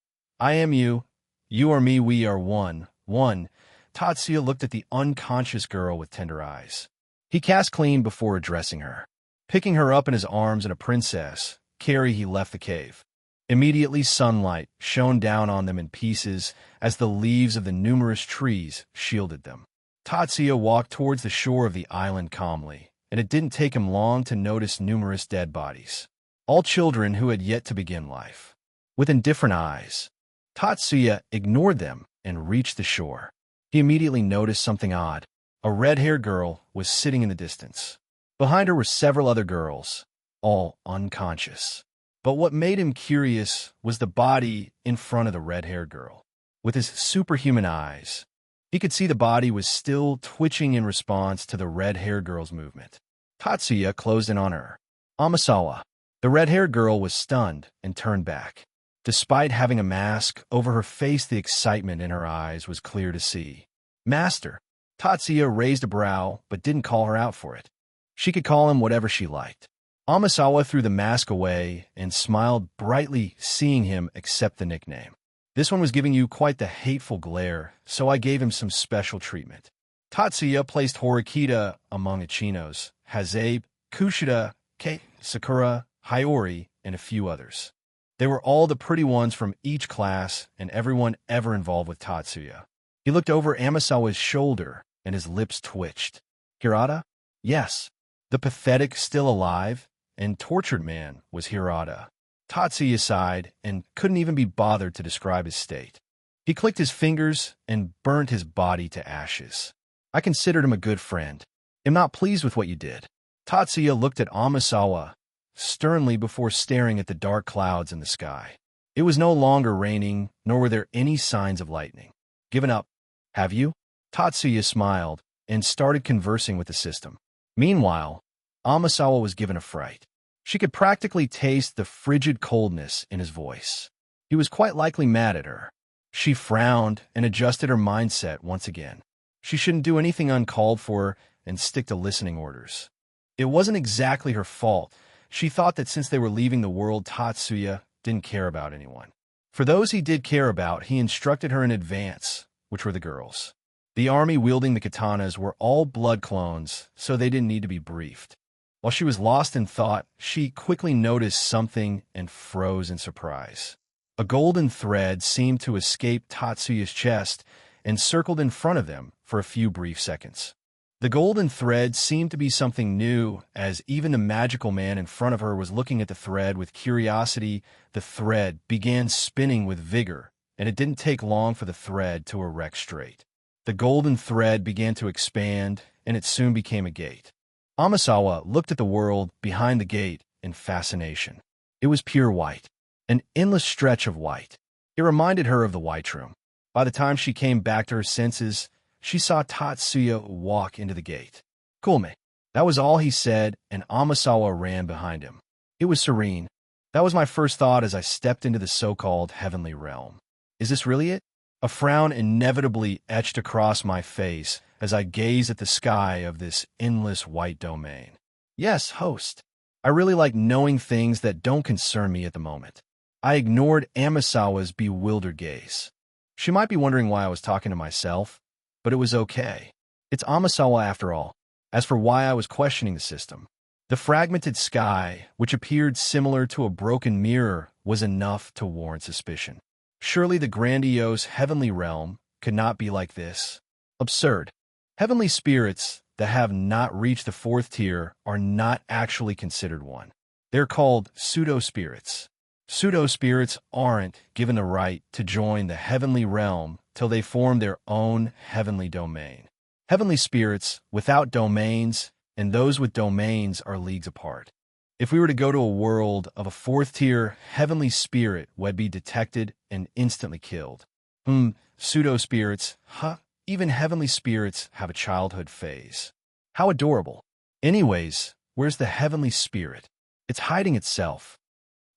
I am you, you are me, we are one. 1. Tatsuya looked at the unconscious girl with tender eyes. He cast clean before addressing her. Picking her up in his arms and a princess, Carrie, he left the cave. Immediately, sunlight shone down on them in pieces as the leaves of the numerous trees shielded them. Tatsuya walked towards the shore of the island calmly, and it didn't take him long to notice numerous dead bodies. All children who had yet to begin life. With indifferent eyes, Tatsuya ignored them and reached the shore. He immediately noticed something odd. A red-haired girl was sitting in the distance. Behind her were several other girls, all unconscious. But what made him curious was the body in front of the red-haired girl. With his superhuman eyes, he could see the body was still twitching in response to the red-haired girl's movement. Tatsuya closed in on her. Amasawa. The red-haired girl was stunned and turned back. Despite having a mask over her face, the excitement in her eyes was clear to see. "Master." Tatsuya raised a brow but didn't call her out for it. She could call him whatever she liked. Amasawa threw the mask away and smiled brightly, seeing him accept the nickname. "This one was giving you quite the hateful glare, so I gave him some special treatment." Tatsuya placed Horikita among Ichinos, Hazabe, Kushida, Kei, Sakura, Hiyori, and a few others. They were all the pretty ones from each class and everyone ever involved with Tatsuya. He looked over Amasawa's shoulder and his lips twitched. "Hirata?" "Yes." The pathetic, still alive, and tortured man was Hirata. Tatsuya sighed and couldn't even be bothered to describe his state. He clicked his fingers and burnt his body to ashes. I considered him a good friend. I'm not pleased with what you did. Tatsuya looked at Amasawa sternly before staring at the dark clouds in the sky. It was no longer raining, nor were there any signs of lightning. Given up, have you? Tatsuya smiled and started conversing with the system. Meanwhile, Amasawa was given a fright. She could practically taste the frigid coldness in his voice. He was quite likely mad at her. She frowned and adjusted her mindset once again. She shouldn't do anything uncalled for and stick to listening orders. It wasn't exactly her fault. She thought that since they were leaving the world, Tatsuya didn't care about anyone. For those he did care about, he instructed her in advance, which were the girls. The army wielding the katanas were all blood clones, so they didn't need to be briefed. While she was lost in thought, she quickly noticed something and froze in surprise. A golden thread seemed to escape Tatsuya's chest and circled in front of them for a few brief seconds. The golden thread seemed to be something new, as even the magical man in front of her was looking at the thread with curiosity. The thread began spinning with vigor, and it didn't take long for the thread to erect straight. The golden thread began to expand, and it soon became a gate. Amasawa looked at the world behind the gate in fascination. It was pure white, an endless stretch of white. It reminded her of the White Room. By the time she came back to her senses, she saw Tatsuya walk into the gate. "Kulme." That was all he said, and Amasawa ran behind him. It was serene. That was my first thought as I stepped into the so-called heavenly realm. Is this really it? A frown inevitably etched across my face as I gazed at the sky of this endless white domain. Yes, host. I really like knowing things that don't concern me at the moment. I ignored Amasawa's bewildered gaze. She might be wondering why I was talking to myself, but it was okay. It's Amasawa after all. As for why I was questioning the system, the fragmented sky, which appeared similar to a broken mirror, was enough to warrant suspicion. Surely the grandiose heavenly realm could not be like this. Absurd. Heavenly spirits that have not reached the fourth tier are not actually considered one. They're called pseudo-spirits. Pseudo-spirits aren't given the right to join the heavenly realm till they form their own heavenly domain. Heavenly spirits without domains and those with domains are leagues apart. If we were to go to a world of a fourth-tier heavenly spirit, would be detected and instantly killed. Pseudo-spirits, huh? Even heavenly spirits have a childhood phase. How adorable. Anyways, where's the heavenly spirit? It's hiding itself.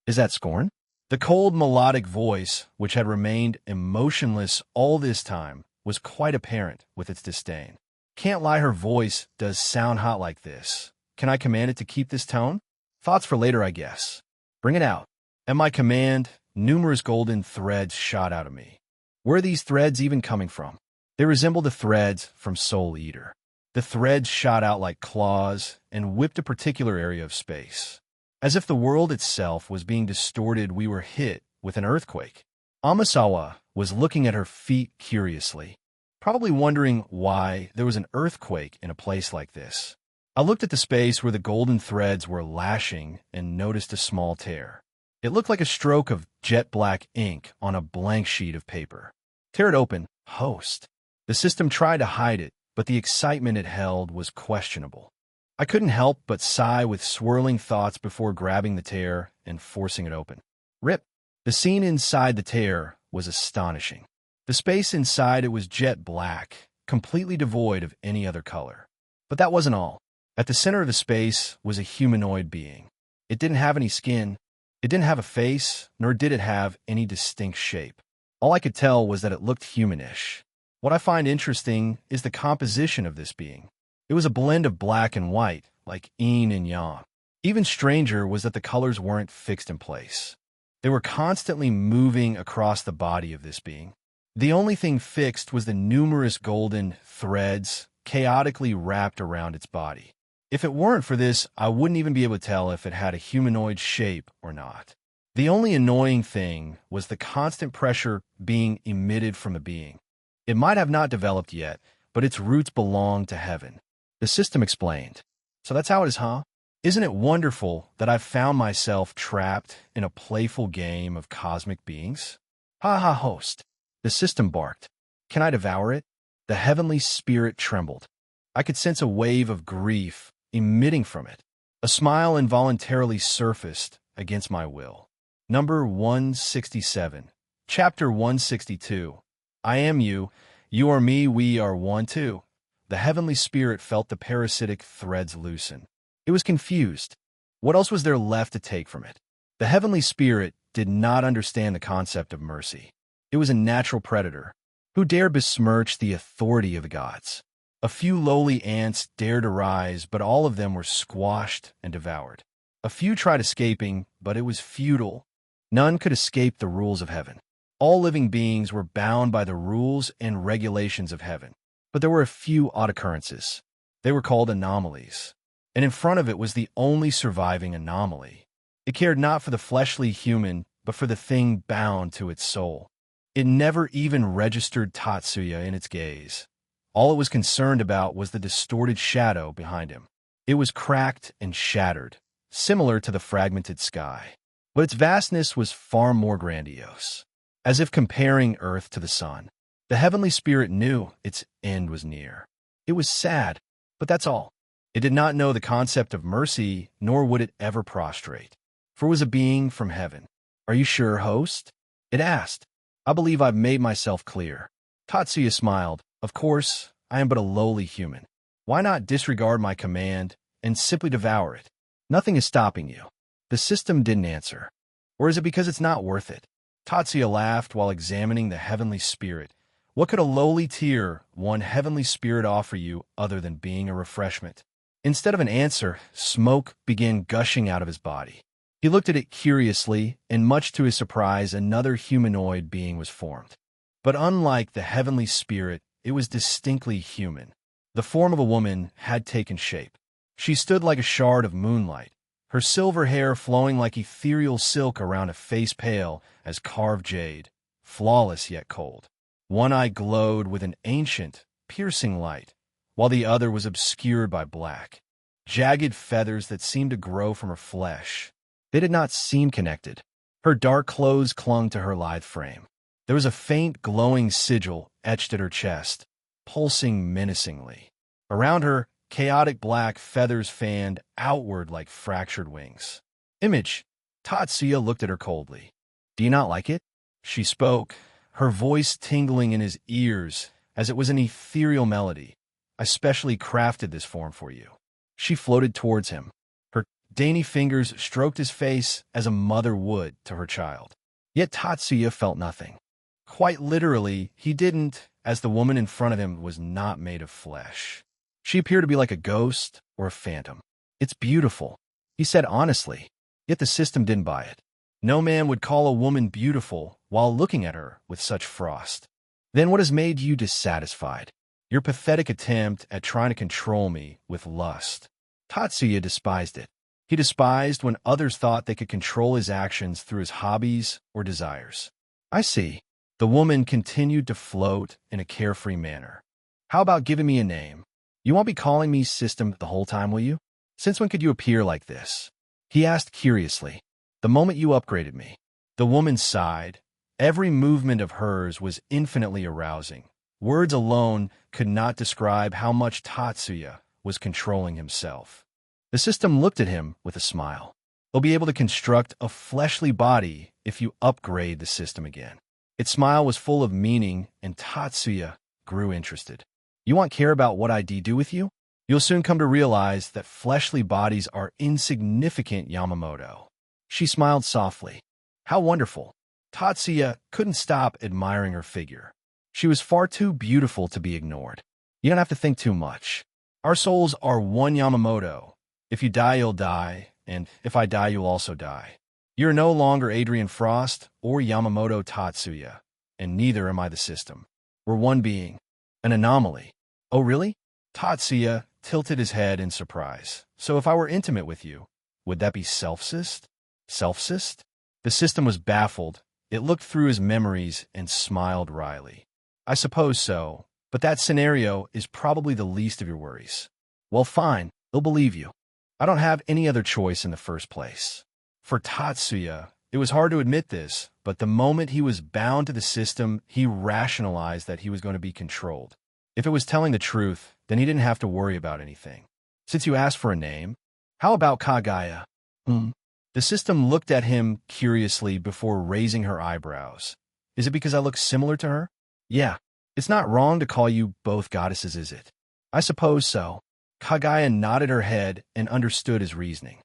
Is that Scorn? The cold melodic voice, which had remained emotionless all this time, was quite apparent with its disdain. Can't lie, her voice does sound hot like this. Can I command it to keep this tone? Thoughts for later, I guess. Bring it out. At my command, numerous golden threads shot out of me. Where are these threads even coming from? They resemble the threads from Soul Eater. The threads shot out like claws and whipped a particular area of space. As if the world itself was being distorted, we were hit with an earthquake. Amasawa was looking at her feet curiously, probably wondering why there was an earthquake in a place like this. I looked at the space where the golden threads were lashing and noticed a small tear. It looked like a stroke of jet black ink on a blank sheet of paper. Tear it open, host. The system tried to hide it, but the excitement it held was questionable. I couldn't help but sigh with swirling thoughts before grabbing the tear and forcing it open. Rip! The scene inside the tear was astonishing. The space inside it was jet black, completely devoid of any other color. But that wasn't all. At the center of the space was a humanoid being. It didn't have any skin, it didn't have a face, nor did it have any distinct shape. All I could tell was that it looked humanish. What I find interesting is the composition of this being. It was a blend of black and white, like yin and yang. Even stranger was that the colors weren't fixed in place. They were constantly moving across the body of this being. The only thing fixed was the numerous golden threads chaotically wrapped around its body. If it weren't for this, I wouldn't even be able to tell if it had a humanoid shape or not. The only annoying thing was the constant pressure being emitted from the being. It might have not developed yet, but its roots belong to heaven. The system explained. So that's how it is, huh? Isn't it wonderful that I've found myself trapped in a playful game of cosmic beings? Ha ha, host. The system barked. Can I devour it? The heavenly spirit trembled. I could sense a wave of grief emitting from it. A smile involuntarily surfaced against my will. Number 167. Chapter 162. I am you. You are me. We are one too. The heavenly spirit felt the parasitic threads loosen. It was confused. What else was there left to take from it? The heavenly spirit did not understand the concept of mercy. It was a natural predator. Who dared besmirch the authority of the gods? A few lowly ants dared arise, but all of them were squashed and devoured. A few tried escaping, but it was futile. None could escape the rules of heaven. All living beings were bound by the rules and regulations of heaven. But there were a few odd occurrences. They were called anomalies. And in front of it was the only surviving anomaly. It cared not for the fleshly human, but for the thing bound to its soul. It never even registered Tatsuya in its gaze. All it was concerned about was the distorted shadow behind him. It was cracked and shattered, similar to the fragmented sky. But its vastness was far more grandiose. As if comparing Earth to the sun, the heavenly spirit knew its end was near. It was sad, but that's all. It did not know the concept of mercy, nor would it ever prostrate. For it was a being from heaven. Are you sure, host? It asked. I believe I've made myself clear. Tatsuya smiled. Of course, I am but a lowly human. Why not disregard my command and simply devour it? Nothing is stopping you. The system didn't answer. Or is it because it's not worth it? Tatsuya laughed while examining the heavenly spirit. What could a lowly tier, one heavenly spirit offer you other than being a refreshment? Instead of an answer, smoke began gushing out of his body. He looked at it curiously, and much to his surprise, another humanoid being was formed. But unlike the heavenly spirit, it was distinctly human. The form of a woman had taken shape. She stood like a shard of moonlight, her silver hair flowing like ethereal silk around a face pale as carved jade, flawless yet cold. One eye glowed with an ancient, piercing light, while the other was obscured by black, jagged feathers that seemed to grow from her flesh. They did not seem connected. Her dark clothes clung to her lithe frame. There was a faint glowing sigil etched at her chest, pulsing menacingly. Around her, chaotic black feathers fanned outward like fractured wings. Image. Tatsuya looked at her coldly. Do you not like it? She spoke, her voice tingling in his ears as it was an ethereal melody. I specially crafted this form for you. She floated towards him. Her dainty fingers stroked his face as a mother would to her child. Yet Tatsuya felt nothing. Quite literally, he didn't, as the woman in front of him was not made of flesh. She appeared to be like a ghost or a phantom. It's beautiful, he said honestly, yet the system didn't buy it. No man would call a woman beautiful while looking at her with such frost. Then what has made you dissatisfied? Your pathetic attempt at trying to control me with lust. Tatsuya despised it. He despised when others thought they could control his actions through his hobbies or desires. I see. The woman continued to float in a carefree manner. How about giving me a name? You won't be calling me System the whole time, will you? Since when could you appear like this? He asked curiously. The moment you upgraded me. The woman sighed. Every movement of hers was infinitely arousing. Words alone could not describe how much Tatsuya was controlling himself. The system looked at him with a smile. They'll be able to construct a fleshly body if you upgrade the system again. Its smile was full of meaning, and Tatsuya grew interested. You won't care about what I do with you? You'll soon come to realize that fleshly bodies are insignificant, Yamamoto. She smiled softly. How wonderful. Tatsuya couldn't stop admiring her figure. She was far too beautiful to be ignored. You don't have to think too much. Our souls are one, Yamamoto. If you die, you'll die, and if I die, you'll also die. You're no longer Adrian Frost or Yamamoto Tatsuya, and neither am I the system. We're one being, an anomaly. Oh, really? Tatsuya tilted his head in surprise. So if I were intimate with you, would that be self-cyst? Self-cyst? The system was baffled. It looked through his memories and smiled wryly. I suppose so, but that scenario is probably the least of your worries. Well, fine. They'll believe you. I don't have any other choice in the first place. For Tatsuya, it was hard to admit this, but the moment he was bound to the system, he rationalized that he was going to be controlled. If it was telling the truth, then he didn't have to worry about anything. Since you asked for a name, how about Kagaya? The system looked at him curiously before raising her eyebrows. Is it because I look similar to her? Yeah. It's not wrong to call you both goddesses, is it? I suppose so. Kagaya nodded her head and understood his reasoning.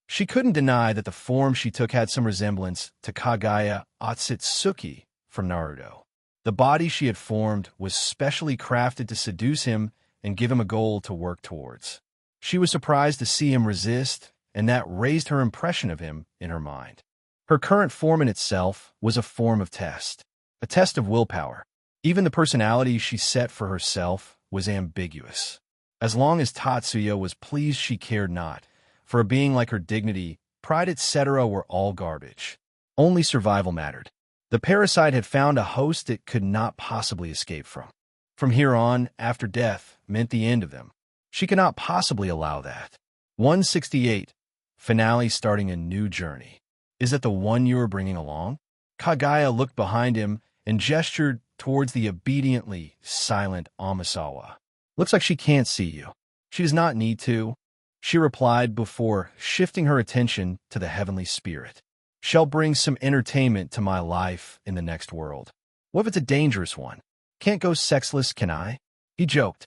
She couldn't deny that the form she took had some resemblance to Kagaya Otsutsuki from Naruto. The body she had formed was specially crafted to seduce him and give him a goal to work towards. She was surprised to see him resist, and that raised her impression of him in her mind. Her current form in itself was a form of test, a test of willpower. Even the personality she set for herself was ambiguous. As long as Tatsuya was pleased, she cared not. For a being like her, dignity, pride, etc. were all garbage. Only survival mattered. The parasite had found a host it could not possibly escape from. From here on, after death meant the end of them. She could not possibly allow that. 168. Finale, starting a new journey. Is that the one you are bringing along? Kagaya looked behind him and gestured towards the obediently silent Amasawa. Looks like she can't see you. She does not need to, she replied before shifting her attention to the heavenly spirit. Shall bring some entertainment to my life in the next world. What if it's a dangerous one? Can't go sexless, can I? He joked.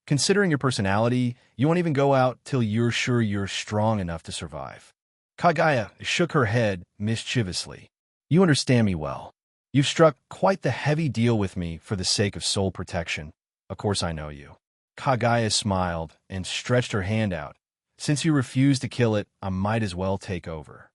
Considering your personality, you won't even go out till you're sure you're strong enough to survive. Kagaya shook her head mischievously. You understand me well. You've struck quite the heavy deal with me for the sake of soul protection. Of course I know you. Kagaya smiled and stretched her hand out. Since you refused to kill it, I might as well take over.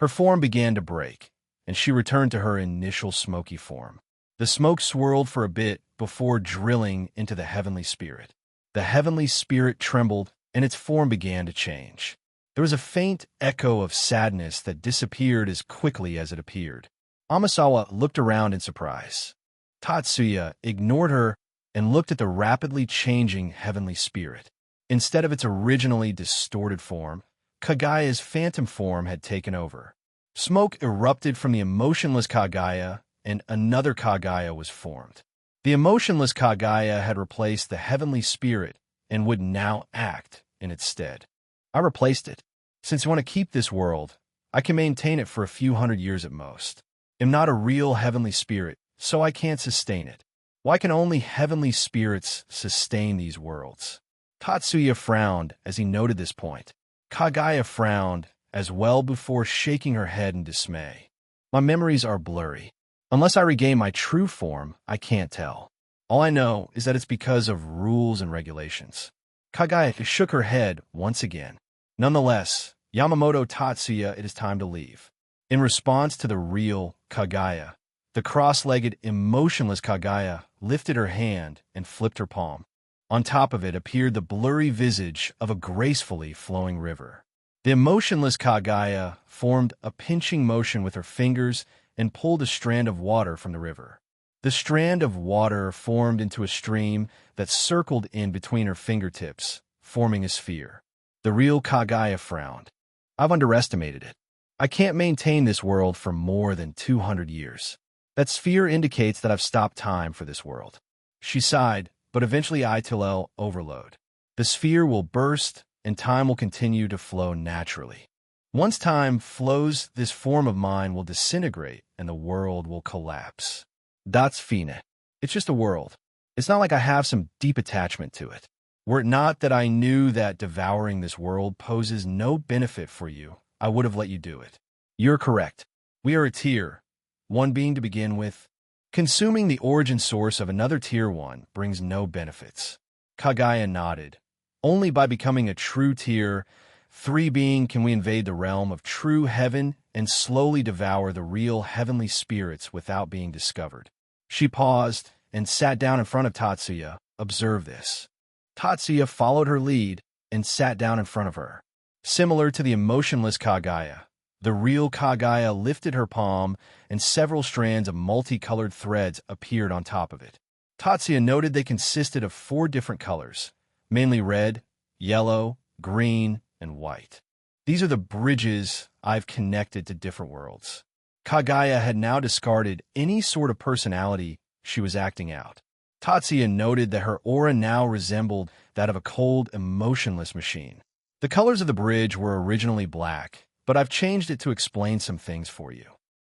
Her form began to break, and she returned to her initial smoky form. The smoke swirled for a bit before drilling into the heavenly spirit. The heavenly spirit trembled, and its form began to change. There was a faint echo of sadness that disappeared as quickly as it appeared. Amasawa looked around in surprise. Tatsuya ignored her and looked at the rapidly changing heavenly spirit. Instead of its originally distorted form, Kagaya's phantom form had taken over. Smoke erupted from the emotionless Kagaya, and another Kagaya was formed. The emotionless Kagaya had replaced the heavenly spirit and would now act in its stead. I replaced it. Since you want to keep this world, I can maintain it for a few hundred years at most. I'm not a real heavenly spirit, so I can't sustain it. Why can only heavenly spirits sustain these worlds? Tatsuya frowned as he noted this point. Kagaya frowned as well before shaking her head in dismay. My memories are blurry. Unless I regain my true form, I can't tell. All I know is that it's because of rules and regulations. Kagaya shook her head once again. Nonetheless, Yamamoto Tatsuya, it is time to leave. In response to the real Kagaya, the cross-legged, emotionless Kagaya lifted her hand and flipped her palm. On top of it appeared the blurry visage of a gracefully flowing river. The emotionless Kagaya formed a pinching motion with her fingers and pulled a strand of water from the river. The strand of water formed into a stream that circled in between her fingertips, forming a sphere. The real Kagaya frowned. I've underestimated it. I can't maintain this world for more than 200 years. That sphere indicates that I've stopped time for this world. She sighed, but eventually I till overload. The sphere will burst, and time will continue to flow naturally. Once time flows, this form of mine will disintegrate, and the world will collapse. That's fine. It's just a world. It's not like I have some deep attachment to it. Were it not that I knew that devouring this world poses no benefit for you, I would have let you do it. You're correct. We are a tier, one being to begin with. Consuming the origin source of another tier 1 brings no benefits. Kagaya nodded. Only by becoming a true tier 3 being can we invade the realm of true heaven and slowly devour the real heavenly spirits without being discovered. She paused and sat down in front of Tatsuya. Observe this. Tatsuya followed her lead and sat down in front of her. Similar to the emotionless Kagaya, the real Kagaya lifted her palm and several strands of multicolored threads appeared on top of it. Tatsuya noted they consisted of 4 different colors, mainly red, yellow, green, and white. These are the bridges I've connected to different worlds. Kagaya had now discarded any sort of personality she was acting out. Tatsuya noted that her aura now resembled that of a cold, emotionless machine. The colors of the bridge were originally black, but I've changed it to explain some things for you.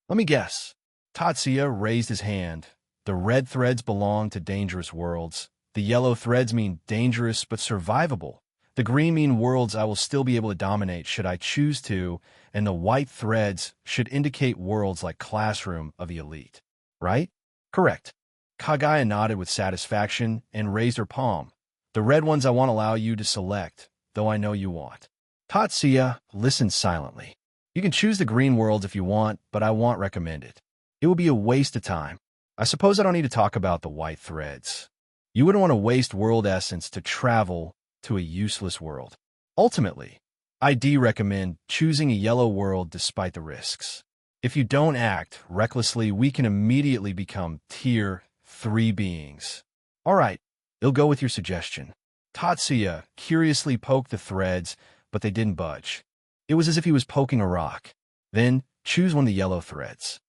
Let me guess. Tatsuya raised his hand. The red threads belong to dangerous worlds. The yellow threads mean dangerous but survivable. The green mean worlds I will still be able to dominate should I choose to, and the white threads should indicate worlds like Classroom of the Elite. Right? Correct. Kagaya nodded with satisfaction and raised her palm. The red ones I won't allow you to select, though I know you want. Tatsuya listened silently. You can choose the green worlds if you want, but I won't recommend it. It will be a waste of time. I suppose I don't need to talk about the white threads. You wouldn't want to waste world essence to travel to a useless world. Ultimately, I do recommend choosing a yellow world despite the risks. If you don't act recklessly, we can immediately become Tier 3 beings. All right, I'll go with your suggestion. Tatsuya curiously poked the threads, but they didn't budge. It was as if he was poking a rock. Then, choose one of the yellow threads.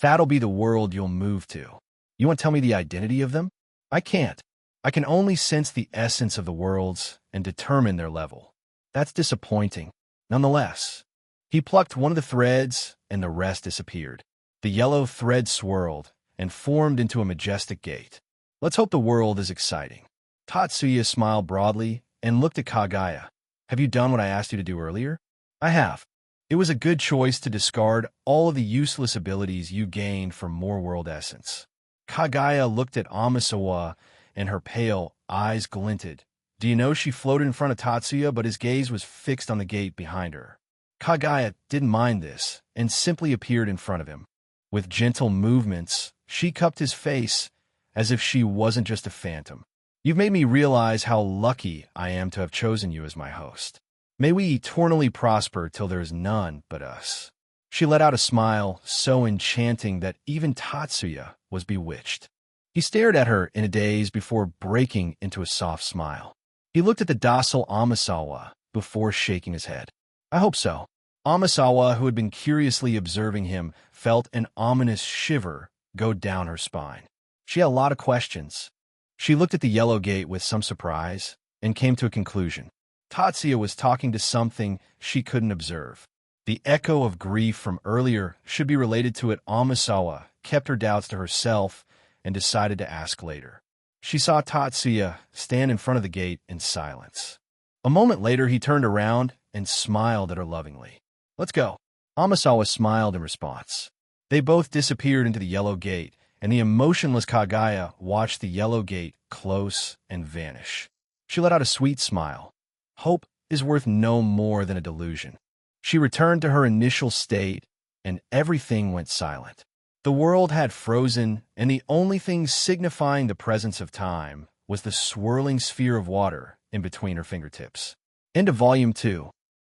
That'll be the world you'll move to. You want to tell me the identity of them? I can't. I can only sense the essence of the worlds and determine their level. That's disappointing. Nonetheless, he plucked one of the threads and the rest disappeared. The yellow thread swirled and formed into a majestic gate. Let's hope the world is exciting. Tatsuya smiled broadly and looked at Kagaya. Have you done what I asked you to do earlier? I have. It was a good choice to discard all of the useless abilities you gained from more world essence. Kagaya looked at Amisawa and her pale eyes glinted. Do you know she floated in front of Tatsuya, but his gaze was fixed on the gate behind her. Kagaya didn't mind this and simply appeared in front of him. With gentle movements, she cupped his face as if she wasn't just a phantom. You've made me realize how lucky I am to have chosen you as my host. May we eternally prosper till there is none but us. She let out a smile so enchanting that even Tatsuya was bewitched. He stared at her in a daze before breaking into a soft smile. He looked at the docile Amisawa before shaking his head. I hope so. Amisawa, who had been curiously observing him, felt an ominous shiver go down her spine. She had a lot of questions. She looked at the yellow gate with some surprise and came to a conclusion. Tatsuya was talking to something she couldn't observe. The echo of grief from earlier should be related to it. Amisawa kept her doubts to herself and decided to ask later. She saw Tatsuya stand in front of the gate in silence. A moment later, he turned around and smiled at her lovingly. Let's go. Amisawa smiled in response. They both disappeared into the yellow gate, and the emotionless Kagaya watched the yellow gate close and vanish. She let out a sweet smile. Hope is worth no more than a delusion. She returned to her initial state, and everything went silent. The world had frozen, and the only thing signifying the presence of time was the swirling sphere of water in between her fingertips. End of Volume 2.